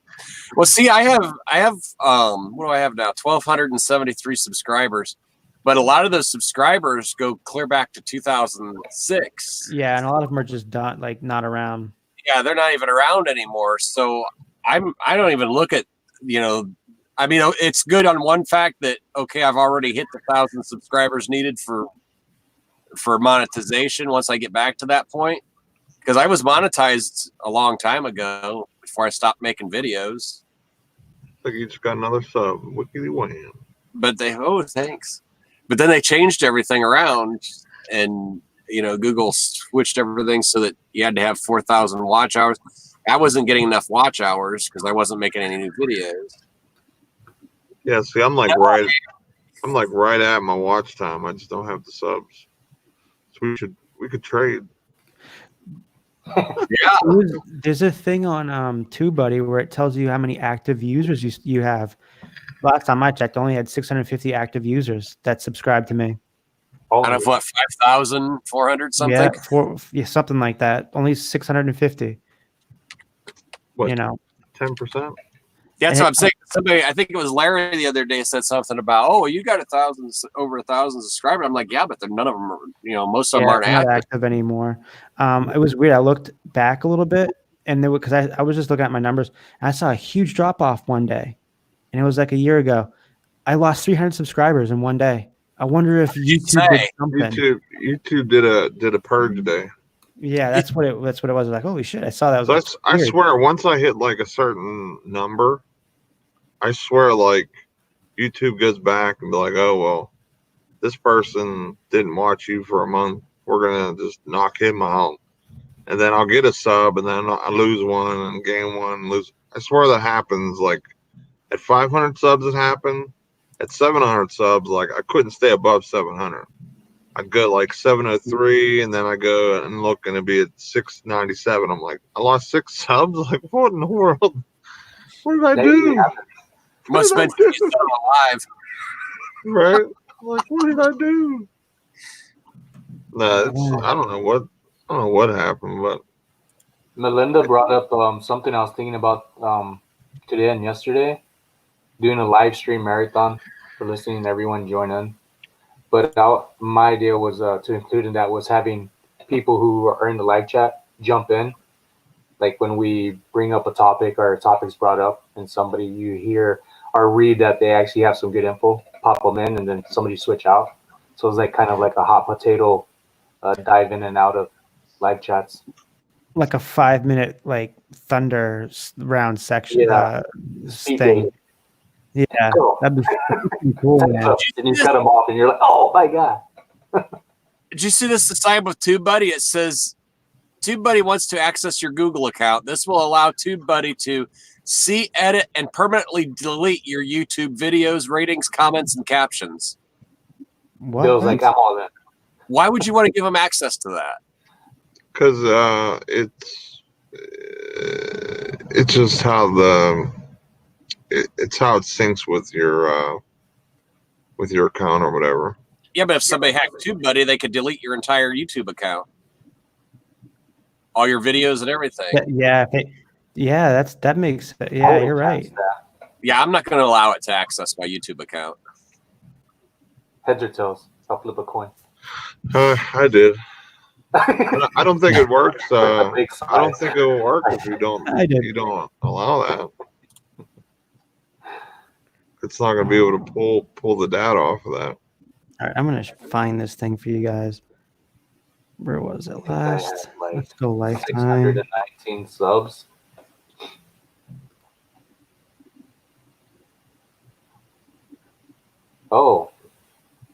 Speaker 4: Well, see, I have what do I have now? 1,273 subscribers, but a lot of those subscribers go clear back to 2006.
Speaker 2: Yeah, and a lot of them are just not around.
Speaker 4: Yeah, they're not even around anymore. So I don't even look at, I mean, it's good on one fact that, okay, I've already hit the 1,000 subscribers needed for monetization once I get back to that point, because I was monetized a long time ago before I stopped making videos.
Speaker 5: Like you just got another sub. Wickedy wham.
Speaker 4: But thanks. But then they changed everything around, and Google switched everything so that you had to have 4,000 watch hours. I wasn't getting enough watch hours because I wasn't making any new videos.
Speaker 5: Yeah, see, I'm like right at my watch time. I just don't have the subs. So we could trade.
Speaker 4: Yeah.
Speaker 2: There's a thing on TubeBuddy where it tells you how many active users you have. Last time I checked, I only had 650 active users that subscribed to me.
Speaker 4: Out of what, 5,400 something?
Speaker 2: Yeah, something like that. Only 650.
Speaker 5: What?
Speaker 2: 10%.
Speaker 4: That's what I'm saying. Somebody, I think it was Larry the other day, said something about, you got over 1,000 subscribers. I'm like, yeah, but none of them are, most of them aren't
Speaker 2: not active anymore. It was weird. I looked back a little bit, and because I was just looking at my numbers, and I saw a huge drop off one day, and it was like a year ago. I lost 300 subscribers in one day. I wonder if YouTube did something.
Speaker 5: YouTube did a purge day.
Speaker 2: Yeah, that's what it was. I was like, holy shit! I saw that.
Speaker 5: I swear, once I hit like a certain number, I swear, like YouTube goes back and be like, oh well, this person didn't watch you for a month. We're gonna just knock him out, and then I'll get a sub, and then I lose one and gain one, and lose. I swear that happens. Like at 500 subs, it happened. At 700 subs, like I couldn't stay above 700. I'd go like 703, and then I go and look, and it'd be at 697. I'm like, I lost 6 subs. Like, what in the world? What did I do?
Speaker 4: Must have been alive,
Speaker 5: right? Like, what did I do? No, I don't know what happened, but
Speaker 6: Melinda brought up something I was thinking about today and yesterday, doing a live stream marathon for listening and everyone join in. But my idea was to include in that was having people who are in the live chat jump in. Like when we bring up a topic or a topic's brought up and somebody you hear or read that they actually have some good info, pop them in and then somebody switch out. So it's like kind of like a hot potato dive in and out of live chats.
Speaker 2: Like a 5-minute like thunder round section thing. Yeah, that'd be cool, man.
Speaker 6: And you cut them off, and you're like, "Oh my god!"
Speaker 4: Did you see this sign with TubeBuddy? It says, "TubeBuddy wants to access your Google account. This will allow TubeBuddy to see, edit, and permanently delete your YouTube videos, ratings, comments, and captions."
Speaker 2: What?
Speaker 6: Feels like I'm all in.
Speaker 4: Why would you want to give them access to that?
Speaker 5: Because it's just how it's how it syncs with your account or whatever.
Speaker 4: Yeah, but if somebody hacked TubeBuddy, they could delete your entire YouTube account, all your videos and everything.
Speaker 2: That makes. Yeah, you're right.
Speaker 4: Yeah, I'm not going to allow it to access my YouTube account.
Speaker 6: Heads or tails? I'll flip a coin.
Speaker 5: I did. I don't think it works. I don't think it will work if you don't allow that. It's not going to be able to pull the data off of that.
Speaker 2: All right, I'm going to find this thing for you guys. Where was it last? Let's go lifetime.
Speaker 6: 619 subs. Oh,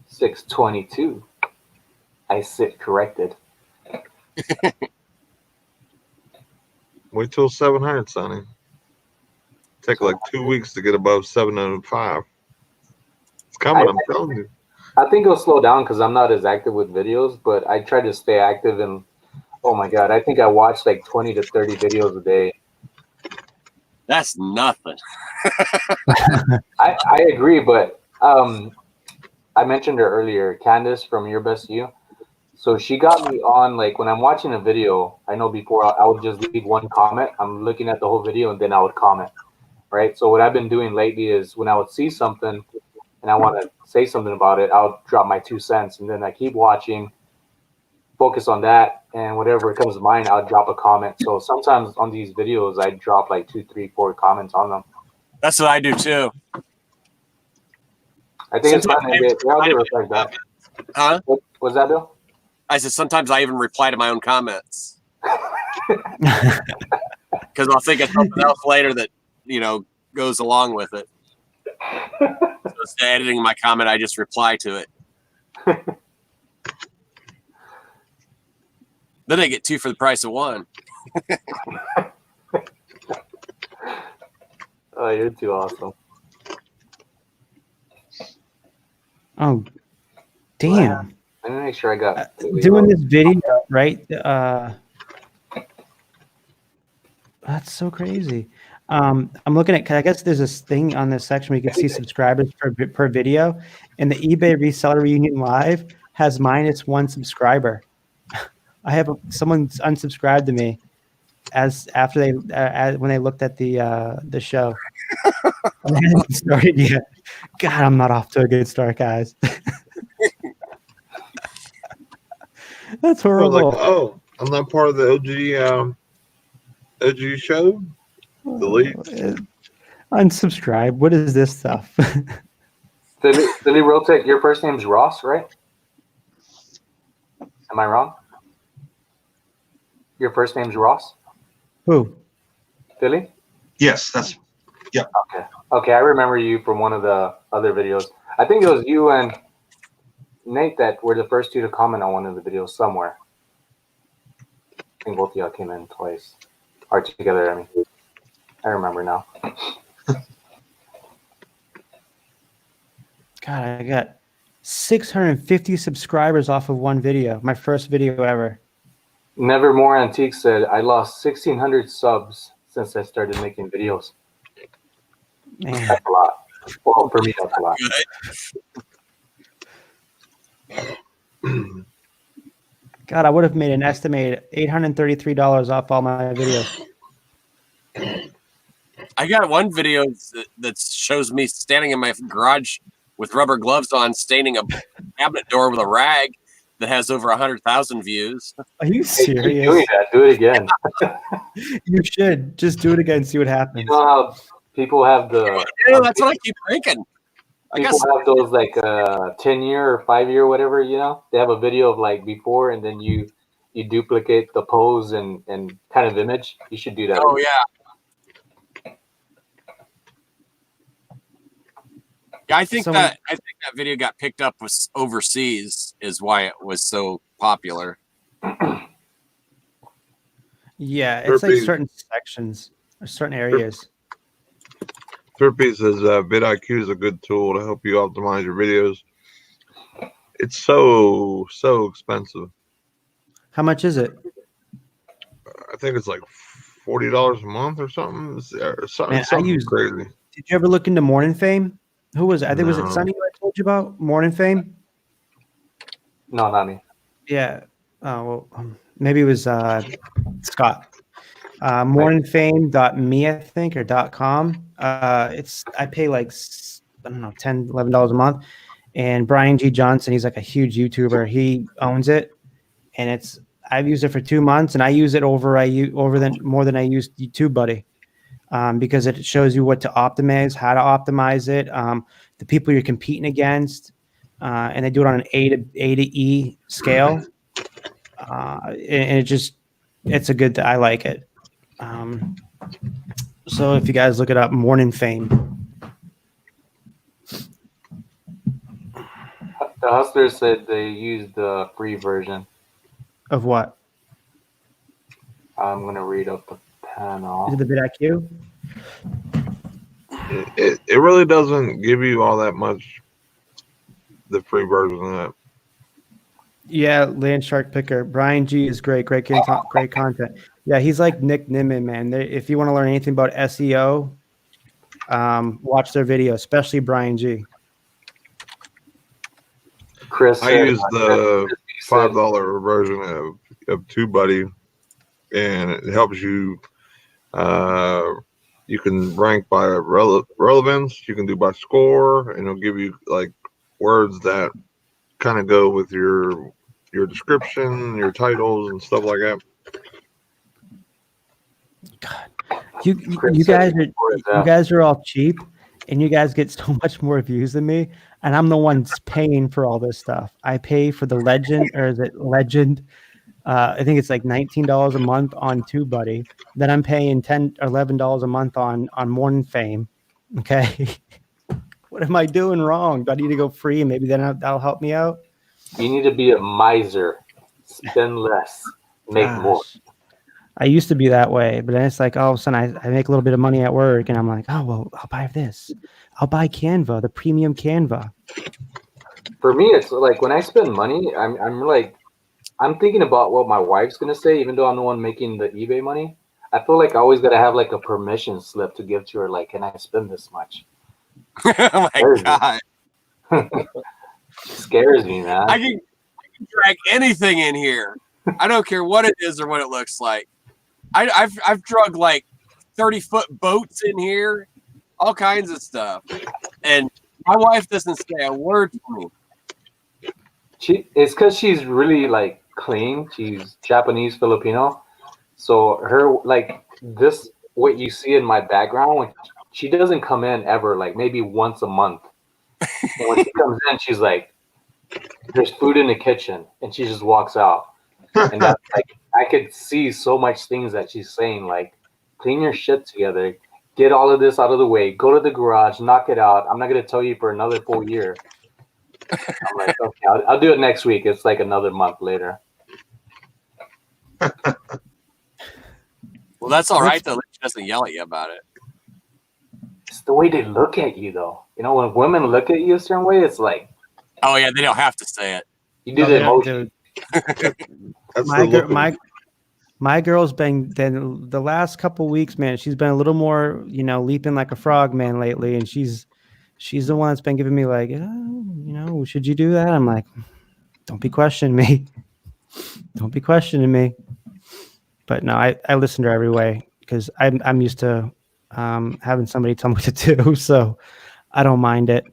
Speaker 6: 622. I sit corrected.
Speaker 5: Wait till 700, Sonny. Take like 2 weeks to get above 705. coming. I'm telling you.
Speaker 6: I think it'll slow down because I'm not as active with videos, but I try to stay active. And oh my God, I think I watch like 20 to 30 videos a day.
Speaker 4: That's nothing.
Speaker 6: I agree, but I mentioned her earlier, Candace from Your Best You. So she got me on, like, when I'm watching a video, I know before I would just leave one comment. I'm looking at the whole video and then I would comment, right? So what I've been doing lately is when I would see something and I want to say something about it, I'll drop my 2 cents and then I keep watching, focus on that, and whatever comes to mind, I'll drop a comment. So sometimes on these videos, I drop like 2, 3, 4 comments on them.
Speaker 4: That's what I do too.
Speaker 6: I think it's fun to get like that.
Speaker 4: Huh?
Speaker 6: What was that, Bill?
Speaker 4: I said sometimes I even reply to my own comments because I'll think of something else later that goes along with it. So instead of editing my comment, I just reply to it. Then I get 2 for the price of 1.
Speaker 6: Oh, you're too awesome.
Speaker 2: Oh, damn.
Speaker 6: Let me make sure I got
Speaker 2: doing this video, right? That's so crazy. I'm looking at, I guess there's this thing on this section where you can see subscribers per video, and the eBay Reseller Reunion Live has -1 subscriber. I have someone's unsubscribed to me after they when they looked at the show. I haven't started yet. God, I'm not off to a good start, guys. That's horrible.
Speaker 5: I was like, oh, I'm not part of the OG show. Delete.
Speaker 2: Unsubscribe. What is this stuff?
Speaker 6: Billy Rotec, your first name's Ross, right? Am I wrong? Your first name's Ross?
Speaker 2: Who?
Speaker 6: Billy?
Speaker 1: Yes, that's yeah.
Speaker 6: Okay, I remember you from one of the other videos. I think it was you and Nate that were the first 2 to comment on one of the videos somewhere. I think both of y'all came in twice. Or together, I mean. I remember now.
Speaker 2: God, I got 650 subscribers off of one video. My first video ever.
Speaker 6: Nevermore Antique said, I lost 1,600 subs since I started making videos.
Speaker 2: Man.
Speaker 6: That's a lot. Well, for me, that's a lot.
Speaker 2: God, I would have made an estimated $833 off all my videos.
Speaker 4: I got one video that shows me standing in my garage with rubber gloves on, staining a cabinet door with a rag that has over 100,000 views.
Speaker 2: Are you serious?
Speaker 6: Keep doing that. Do it again.
Speaker 2: You should. Just do it again, see what happens.
Speaker 6: You know how people have the...
Speaker 4: Yeah, that's what I keep thinking.
Speaker 6: People have those like 10-year or 5-year, whatever, They have a video of like before, and then you duplicate the pose and kind of image. You should do that.
Speaker 4: Oh, yeah. Yeah, I think that video got picked up with overseas is why it was so popular.
Speaker 2: Yeah, it's like certain sections or certain areas.
Speaker 5: Turpy says vidIQ is a good tool to help you optimize your videos. It's so expensive.
Speaker 2: How much is it?
Speaker 5: I think it's like $40 a month or something.
Speaker 2: Man,
Speaker 5: something crazy.
Speaker 2: Did you ever look into Morning Fame? Who was it? I think was it Sunny I told you about? Morning Fame?
Speaker 6: No, not me.
Speaker 2: Yeah. Well, maybe it was Scott. Morningfame.me, I think, or .com. I pay like, I don't know, $10, $11 a month. And Brian G. Johnson, he's like a huge YouTuber. He owns it. And I've used it for 2 months, and I use it more than I use TubeBuddy. Because it shows you what to optimize, how to optimize it, the people you're competing against, and they do it on an A to E scale. And I like it. So if you guys look it up, Morning Fame.
Speaker 6: The Hustlers said they used the free version.
Speaker 2: Of what?
Speaker 6: I'm going to read up the panel.
Speaker 2: Is it the vidIQ?
Speaker 5: It really doesn't give you all that much the free version of that.
Speaker 2: Yeah, Land Shark Picker. Brian G is great. Great content. Yeah, he's like Nick Nimmin, man. If you want to learn anything about SEO, watch their video, especially Brian G.
Speaker 6: Chris,
Speaker 5: I use the $5 version of TubeBuddy, and it helps you. You can rank by relevance. You can do by score, and it'll give you like words that kind of go with your description, your titles, and stuff like that.
Speaker 2: God, you guys are all cheap, and you guys get so much more views than me, and I'm the one paying for all this stuff. I pay for the Legend, or is it Legend? I think it's like $19 a month on TubeBuddy. Then I'm paying $10 or $11 a month on Morning Fame. Okay, what am I doing wrong? Do I need to go free, and maybe then that'll help me out?
Speaker 6: You need to be a miser. Spend less, make more.
Speaker 2: I used to be that way, but then it's like all of a sudden I make a little bit of money at work, and I'm like, oh well, I'll buy this. I'll buy Canva, the premium Canva.
Speaker 6: For me, it's like when I spend money, I'm thinking about what my wife's gonna say, even though I'm the one making the eBay money. I feel like I always gotta have like a permission slip to give to her. Like, can I spend this much?
Speaker 4: Oh my God.
Speaker 6: Scares me, man.
Speaker 4: I can drag anything in here. I don't care what it is or what it looks like. I've drug like 30-foot boats in here, all kinds of stuff, and my wife doesn't say a word to me.
Speaker 6: It's because she's really like clean. She's Japanese Filipino, so her like this. What you see in my background, she doesn't come in ever. Like maybe once a month. And when she comes in, she's like, "There's food in the kitchen," and she just walks out. And that's like I could see so much things that she's saying, like, clean your shit together, get all of this out of the way, go to the garage, knock it out. I'm not gonna tell you for another full year. I'm like, okay, I'll do it next week. It's like another month later.
Speaker 4: Well, that's all right though. She doesn't yell at you about it.
Speaker 6: It's the way they look at you, though. You know, when women look at you a certain way, it's like,
Speaker 4: oh yeah, they don't have to say it.
Speaker 6: You do the emotion.
Speaker 2: My girl's been the last couple weeks, man. She's been a little more, leaping like a frog, man, lately, and she's the one that's been giving me like, should you do that? I'm like, don't be questioning me. Don't be questioning me. But no, I listen to her every way because I'm used to having somebody tell me what to do, so I don't mind it.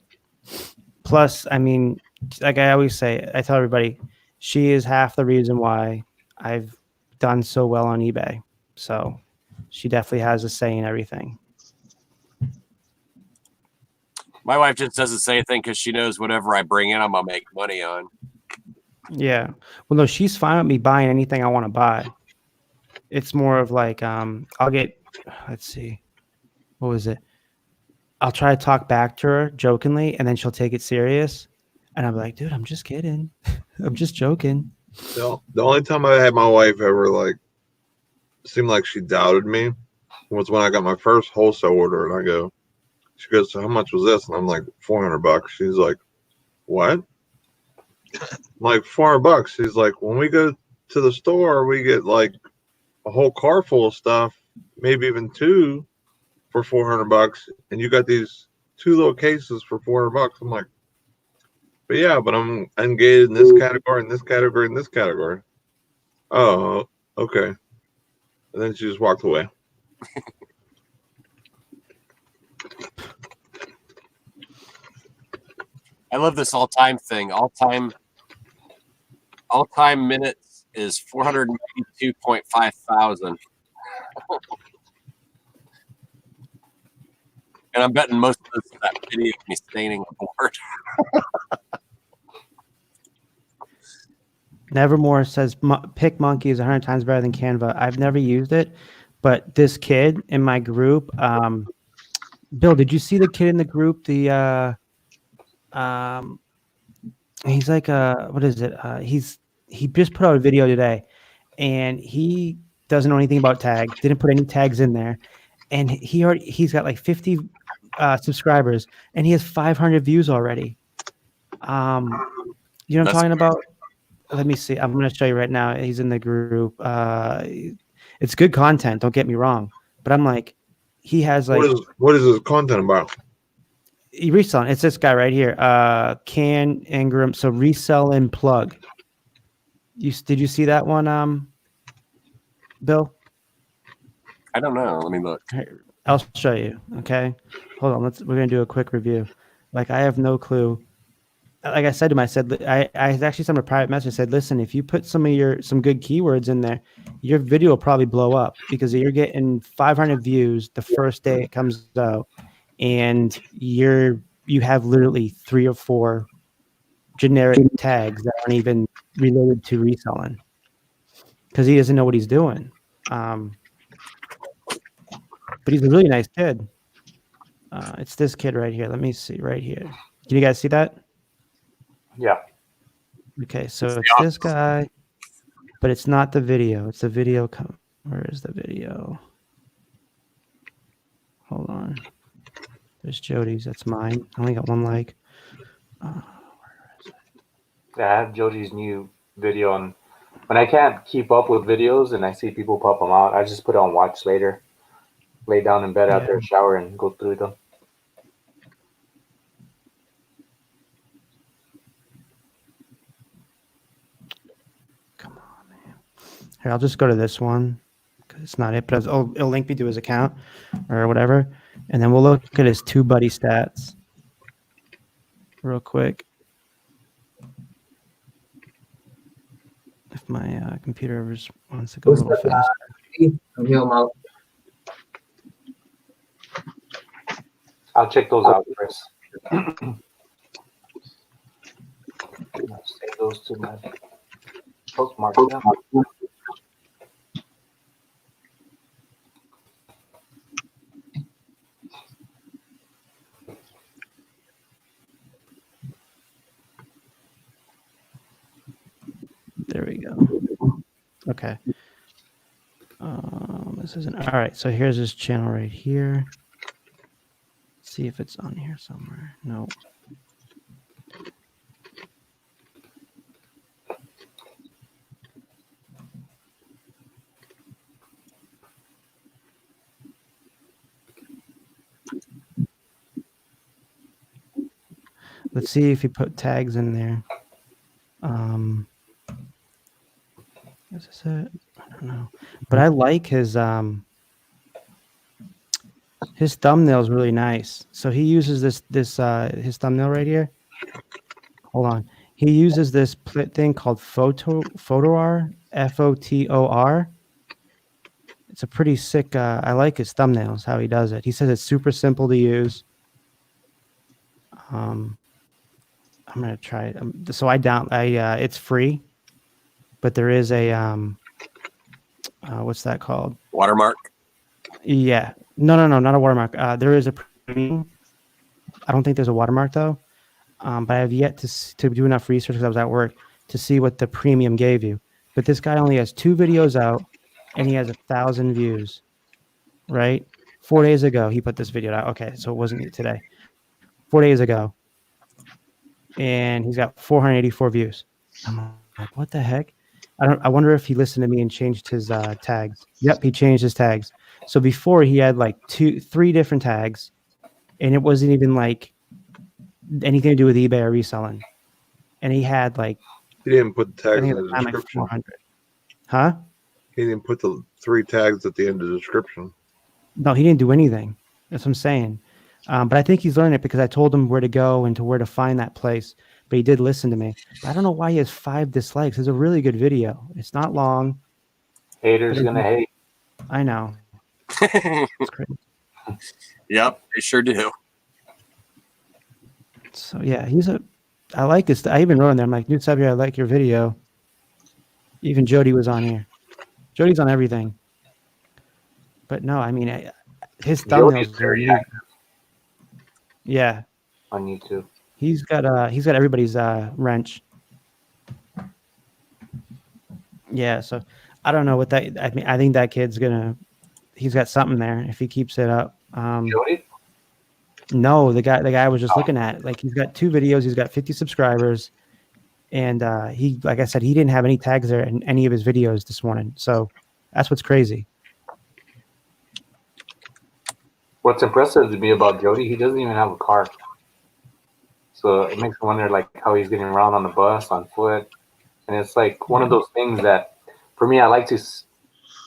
Speaker 2: Plus, I mean, like I always say, I tell everybody, she is half the reason why I've done so well on eBay. So she definitely has a say in everything.
Speaker 4: My wife just doesn't say anything because she knows whatever I bring in, I'm gonna make money on.
Speaker 2: Yeah. Well, no, she's fine with me buying anything I want to buy. It's more of like, I'll get, let's see, what was it? I'll try to talk back to her jokingly, and then she'll take it serious. And I'm like, dude, I'm just kidding. I'm just joking.
Speaker 5: The only time I had my wife ever like seemed like she doubted me was when I got my first wholesale order, and she goes, so how much was this? And I'm like, $400. She's like, what? I'm like, $400. She's like, when we go to the store, we get like a whole car full of stuff, maybe even two for $400, and you got these two little cases for $400. I'm like, but yeah, but I'm engaged in this category, in this category, in this category. Oh, okay. And then she just walked away.
Speaker 4: I love this all-time thing. All-time minutes is 492.5 thousand. And I'm betting most of this is that video of me staining the board.
Speaker 2: Nevermore says PicMonkey is 100 times better than Canva. I've never used it, but this kid in my group, Bill, did you see the kid in the group? The he's like what is it? He just put out a video today, and he doesn't know anything about tags. Didn't put any tags in there, and he's got like 50 subscribers, and he has 500 views already. You know what I'm
Speaker 4: That's
Speaker 2: talking about? Let me see. I'm going to show you right now. He's in the group. It's good content. Don't get me wrong. But I'm like, he has like
Speaker 5: what is his content about?
Speaker 2: reselling. It's this guy right here. Can Ingram. So resell and plug. Did you see that one, Bill?
Speaker 4: I don't know. Let me look.
Speaker 2: I'll show you. Okay, hold on. We're gonna do a quick review. Like I have no clue. Like I said to him, I actually sent him a private message. I said, listen, if you put some good keywords in there, your video will probably blow up because you're getting 500 views the first day it comes out, and you have literally 3 or 4 generic tags that aren't even related to reselling because he doesn't know what he's doing. But he's a really nice kid. It's this kid right here. Let me see right here. Can you guys see that?
Speaker 6: Yeah.
Speaker 2: Okay, so it's this guy, but it's not the video. It's the video. Where is the video? Hold on. There's Jody's. That's mine. I only got 1 like.
Speaker 6: Yeah, I have Jody's new video on. When I can't keep up with videos and I see people pop them out, I just put it on watch later. Lay down in bed after a shower and go through them.
Speaker 2: Come on, man. Here, I'll just go to this one because it's not it, but it'll link me to his account or whatever, and then we'll look at his TubeBuddy stats real quick. If my computer ever wants to go a little faster.
Speaker 6: I'll check those out, Chris. I'll save those to my Poshmark. Yeah.
Speaker 2: There we go. Okay. This isn't all right. So here's his channel right here. Let's see if it's on here somewhere. No. Let's see if you put tags in there. Is this it? I don't know. But I like his thumbnail is really nice. So he uses this his thumbnail right here. Hold on. He uses this thing called Photor, Fotor. It's a pretty sick. I like his thumbnails, how he does it. He says it's super simple to use. I'm gonna try it. So it's free, but there is a what's that called?
Speaker 4: Watermark.
Speaker 2: Yeah. No, not a watermark. There is a premium. I don't think there's a watermark though. But I have yet to do enough research because I was at work to see what the premium gave you. But this guy only has 2 videos out, and he has 1,000 views. Right? 4 days ago, he put this video out. Okay, so it wasn't today. 4 days ago, and he's got 484 views. I'm like, what the heck? I wonder if he listened to me and changed his tags. Yep, he changed his tags. So before he had like 3 different tags, and it wasn't even like anything to do with eBay or reselling. And he had like
Speaker 5: he didn't put the tags in the description.
Speaker 2: Like 400. Huh?
Speaker 5: He didn't put the 3 tags at the end of the description.
Speaker 2: No, he didn't do anything. That's what I'm saying. But I think he's learning it because I told him where to go and to where to find that place. But he did listen to me. But I don't know why he has 5 dislikes. It's a really good video. It's not long.
Speaker 6: Haters gonna hate.
Speaker 2: I know. It's crazy.
Speaker 4: Yep, they sure do.
Speaker 2: So yeah, I like this. I even wrote in there, I'm like, new sub here, I like your video. Even Jody was on here. Jody's on everything. But no, I mean, his thumbnails are unique. Yeah.
Speaker 6: On YouTube.
Speaker 2: He's got everybody's wrench. Yeah, so I don't know what that. I mean, I think that kid's he's got something there if he keeps it up.
Speaker 6: Jody?
Speaker 2: No, the guy I was just looking at, like, he's got 2 videos. He's got 50 subscribers, and he, like I said, he didn't have any tags there in any of his videos this morning. So that's what's crazy.
Speaker 6: What's impressive to me about Jody, he doesn't even have a car. So it makes me wonder, like, how he's getting around on the bus, on foot. And it's like one of those things that, for me, I like to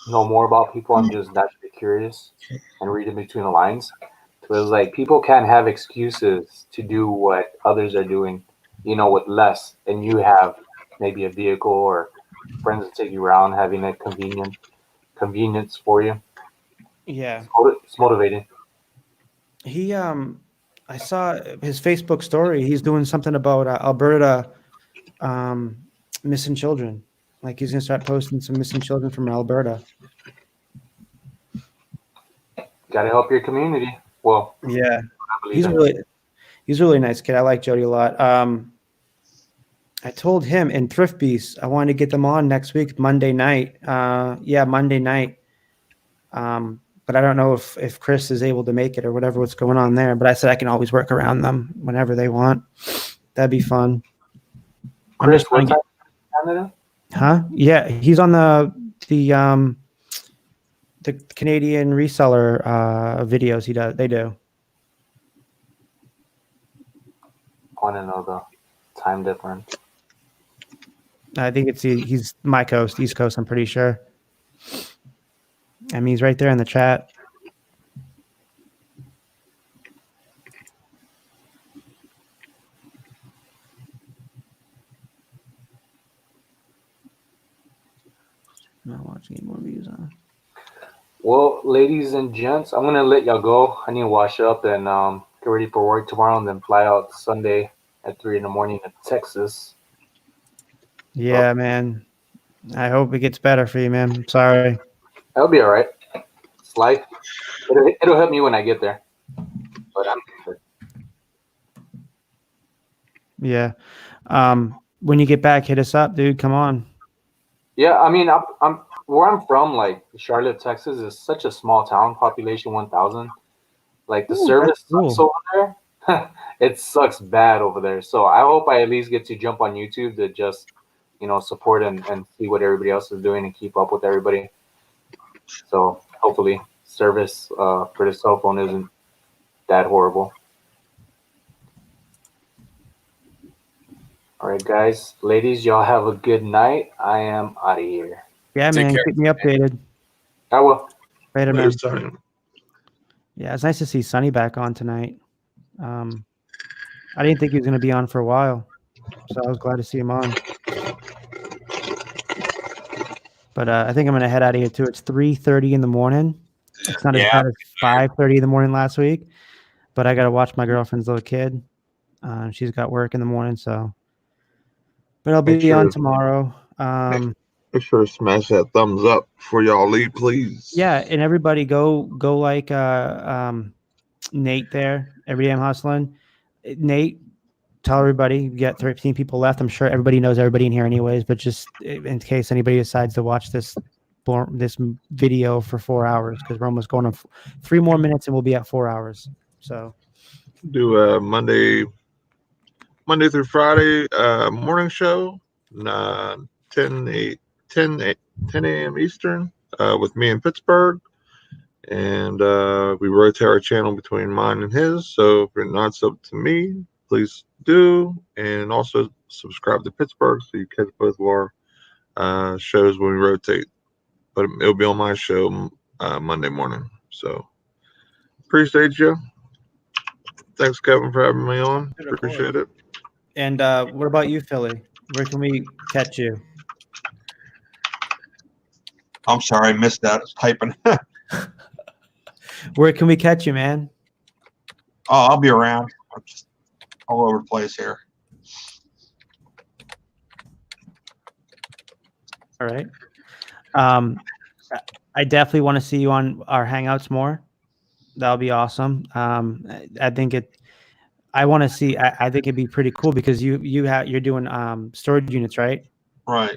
Speaker 6: know more about people. I'm just naturally curious and read in between the lines. So it's like people can't have excuses to do what others are doing, you know, with less. And you have maybe a vehicle or friends to take you around, having a convenience for you.
Speaker 2: Yeah.
Speaker 6: It's motivating.
Speaker 2: He I saw his Facebook story. He's doing something about Alberta missing children. Like, he's gonna start posting some missing children from Alberta.
Speaker 6: Got to help your community. Well,
Speaker 2: Yeah,
Speaker 6: I
Speaker 2: he's
Speaker 6: believe
Speaker 2: a really nice kid. I like Jody a lot. I told him in Thrift Beast I wanted to get them on next week, Monday night. Monday night. But I don't know if Chris is able to make it or what's going on there. But I said I can always work around them whenever they want. That'd be fun.
Speaker 6: Chris, what's that in Canada?
Speaker 2: Huh? Yeah, he's on the Canadian reseller videos. They do.
Speaker 6: I want to know the time difference.
Speaker 2: I think he's my coast, East Coast. I'm pretty sure. I mean, he's right there in the chat. I'm not watching any more views on.
Speaker 6: Well, ladies and gents, I'm gonna let y'all go. I need to wash up and get ready for work tomorrow, and then fly out Sunday at 3 in the morning to Texas.
Speaker 2: Yeah, man. I hope it gets better for you, man. I'm sorry.
Speaker 6: That'll be all right. It's life. It'll help me when I get there. But I'm good.
Speaker 2: Yeah. When you get back, hit us up, dude. Come on.
Speaker 6: Yeah, I mean, I'm where I'm from, like Charlotte, Texas, is such a small town, population 1,000. Like the service sucks over there. It sucks bad over there. So I hope I at least get to jump on YouTube to just, you know, support and see what everybody else is doing and keep up with everybody. So hopefully service for the cell phone isn't that horrible. All right, guys, ladies, y'all have a good night. I am out of here.
Speaker 2: Yeah,
Speaker 4: Take
Speaker 2: man.
Speaker 4: care.
Speaker 2: Keep me updated.
Speaker 6: I will.
Speaker 2: Later, man.
Speaker 5: Later,
Speaker 2: Yeah, it's nice to see Sonny back on tonight. I didn't think he was going to be on for a while, so I was glad to see him on. But I think I'm going to head out of here too. It's 3:30 in the morning. It's not as bad as 5:30 in the morning last week, but I got to watch my girlfriend's little kid. She's got work in the morning, so. But I'll be on tomorrow.
Speaker 5: Make sure to smash that thumbs up before y'all leave, please.
Speaker 2: Yeah, and everybody go like Nate there. Every day I'm hustling. Nate, tell everybody. We got 13 people left. I'm sure everybody knows everybody in here anyways, but just in case anybody decides to watch this video for 4 hours, because we're almost going on 3 more minutes and we'll be at 4 hours. So
Speaker 5: Do Monday through Friday morning show, 10 a.m. Eastern, with me in Pittsburgh. And we rotate our channel between mine and his. So if you're not sub to me, please do. And also subscribe to Pittsburgh so you catch both of our shows when we rotate. But it'll be on my show Monday morning. So appreciate you. Thanks, Kevin, for having me on. Appreciate it.
Speaker 2: And what about you, Philly? Where can we catch you?
Speaker 1: I'm sorry, I missed that. I was typing.
Speaker 2: Where can we catch you, man?
Speaker 1: Oh, I'll be around. I'm just all over the place here.
Speaker 2: All right. I definitely want to see you on our Hangouts more. That'll be awesome. I think I want to see. I think it'd be pretty cool because you're doing storage units, right?
Speaker 1: Right.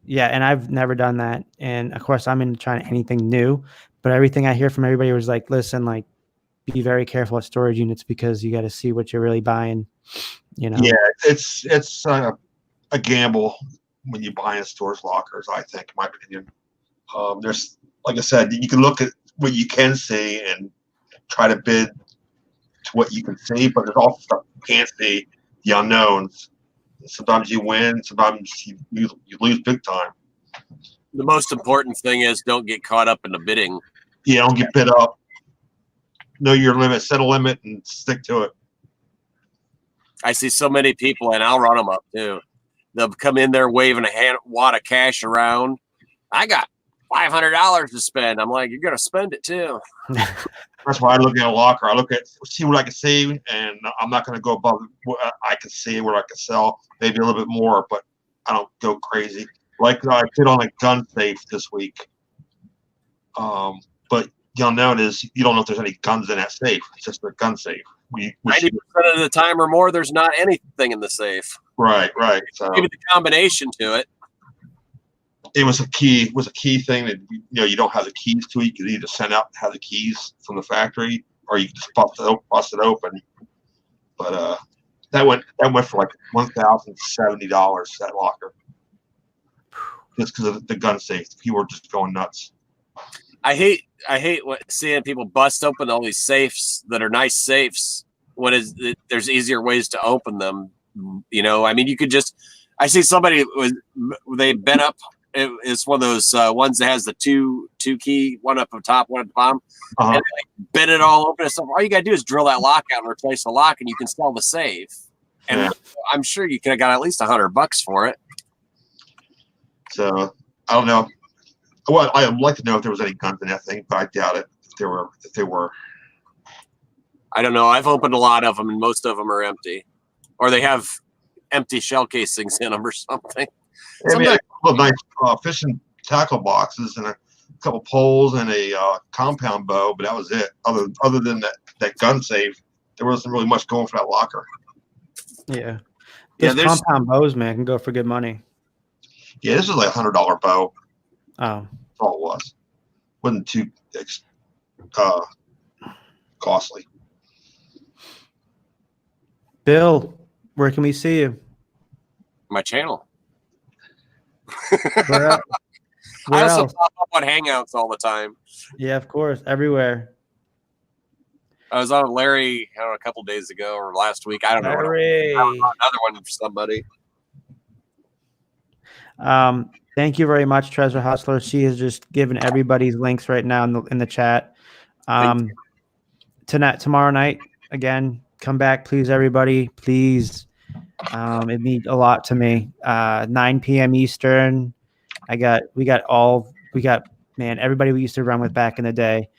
Speaker 2: Yeah, and I've never done that. And of course, I'm into trying anything new. But everything I hear from everybody was like, listen, like, be very careful at storage units because you got to see what you're really buying. You know.
Speaker 1: Yeah, it's a gamble when you buy in stores lockers. I think, in my opinion, there's, like I said, you can look at what you can see and try to bid to what you can see, but there's also stuff you can't see, the unknowns. Sometimes you win, sometimes you lose big time.
Speaker 4: The most important thing is don't get caught up in the bidding.
Speaker 1: Yeah, don't get bid up. Know your limit, set a limit, and stick to it.
Speaker 4: I see so many people, and I'll run them up too. They'll come in there waving a wad of cash around. I got $500 to spend. I'm like, you're gonna spend it too.
Speaker 1: That's why I look at a locker. I see what I can see, and I'm not going to go above what I can see, what I can sell, maybe a little bit more, but I don't go crazy. Like I did on a gun safe this week. But the unknown is you don't know if there's any guns in that safe. It's just a gun safe. 90%
Speaker 4: of the time or more, there's not anything in the safe.
Speaker 1: Right. So
Speaker 4: maybe the combination to it.
Speaker 1: It was a key thing that you don't have the keys to it. You could either send out and have the keys from the factory, or you could just bust it open. But that went for like $1,070, that locker, just because of the gun safe. People were just going nuts.
Speaker 4: I hate seeing people bust open all these safes that are nice safes. There's easier ways to open them. You know, I mean, you could just. I see somebody they've been up. It's one of those ones that has the two key, one up on top, one at the bottom, and they bend it all open and stuff. All you gotta do is drill that lock out and replace the lock, and you can sell the safe. And I'm sure you could have got at least $100 for it.
Speaker 1: So I don't know. Well, I'd like to know if there was any guns in that thing, but I doubt it. If they were,
Speaker 4: I don't know. I've opened a lot of them, and most of them are empty, or they have empty shell casings in them or something.
Speaker 1: I mean, a couple of nice fishing tackle boxes and a couple poles and a compound bow, but that was it. Other than that gun safe, there wasn't really much going for that locker.
Speaker 2: Yeah. Those compound bows, man, can go for good money.
Speaker 1: Yeah, this is like $100 bow.
Speaker 2: Oh.
Speaker 1: That's all it was. Wasn't too costly.
Speaker 2: Bill, where can we see you?
Speaker 4: My channel.
Speaker 2: Where
Speaker 4: I also
Speaker 2: else?
Speaker 4: pop up on Hangouts all the time.
Speaker 2: Yeah, of course, everywhere.
Speaker 4: I was on Larry, I don't know, a couple days ago or last week. I don't know.
Speaker 2: Larry.
Speaker 4: Another one for somebody.
Speaker 2: Thank you very much, Treasure Hustler. She has just given everybody's links right now in the chat. Tomorrow night, again, come back, please, everybody. Please. It means a lot to me. 9 p.m. Eastern. We got everybody we used to run with back in the day.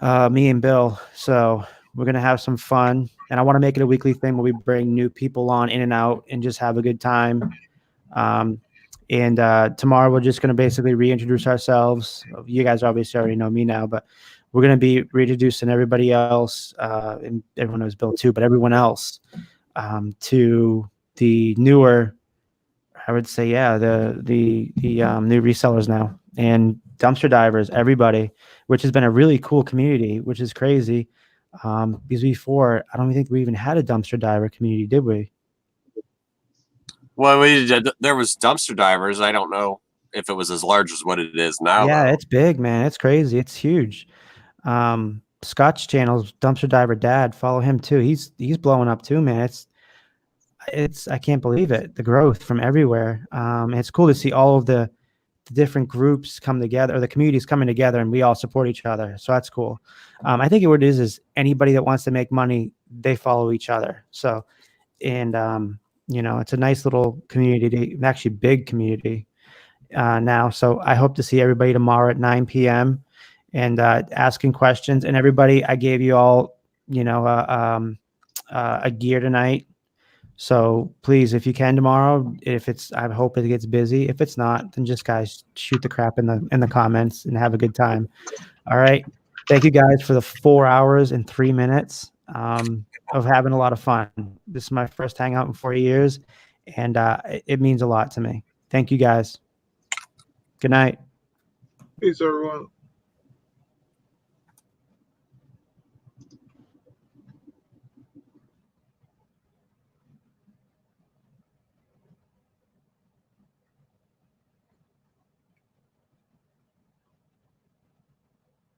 Speaker 2: Me and Bill. So we're gonna have some fun, and I want to make it a weekly thing where we bring new people on in and out and just have a good time. And tomorrow we're just gonna basically reintroduce ourselves. You guys obviously already know me now, but we're gonna be reintroducing everybody else, and everyone knows Bill too, but everyone else. To the newer, I would say, the new resellers now and dumpster divers, everybody, which has been a really cool community, which is crazy. Because before, I don't think we even had a dumpster diver community, did we?
Speaker 4: Well, there was dumpster divers. I don't know if it was as large as what it is now.
Speaker 2: Yeah,
Speaker 4: though.
Speaker 2: It's big, man. It's crazy. It's huge. Scott's channel's Dumpster Diver Dad. Follow him too. He's blowing up too, man. It's I can't believe it. The growth from everywhere. It's cool to see all of the different groups come together, or the communities coming together, and we all support each other. So that's cool. I think what it is anybody that wants to make money, they follow each other. So, and it's a nice little community, actually big community now. So I hope to see everybody tomorrow at 9 p.m. and asking questions. And everybody, I gave you all, a gear tonight. So please, if you can tomorrow, I hope it gets busy. If it's not, then just guys shoot the crap in the comments and have a good time. All right. Thank you guys for the 4 hours and 3 minutes of having a lot of fun. This is my first hangout in 4 years, and it means a lot to me. Thank you guys. Good night.
Speaker 5: Peace, everyone.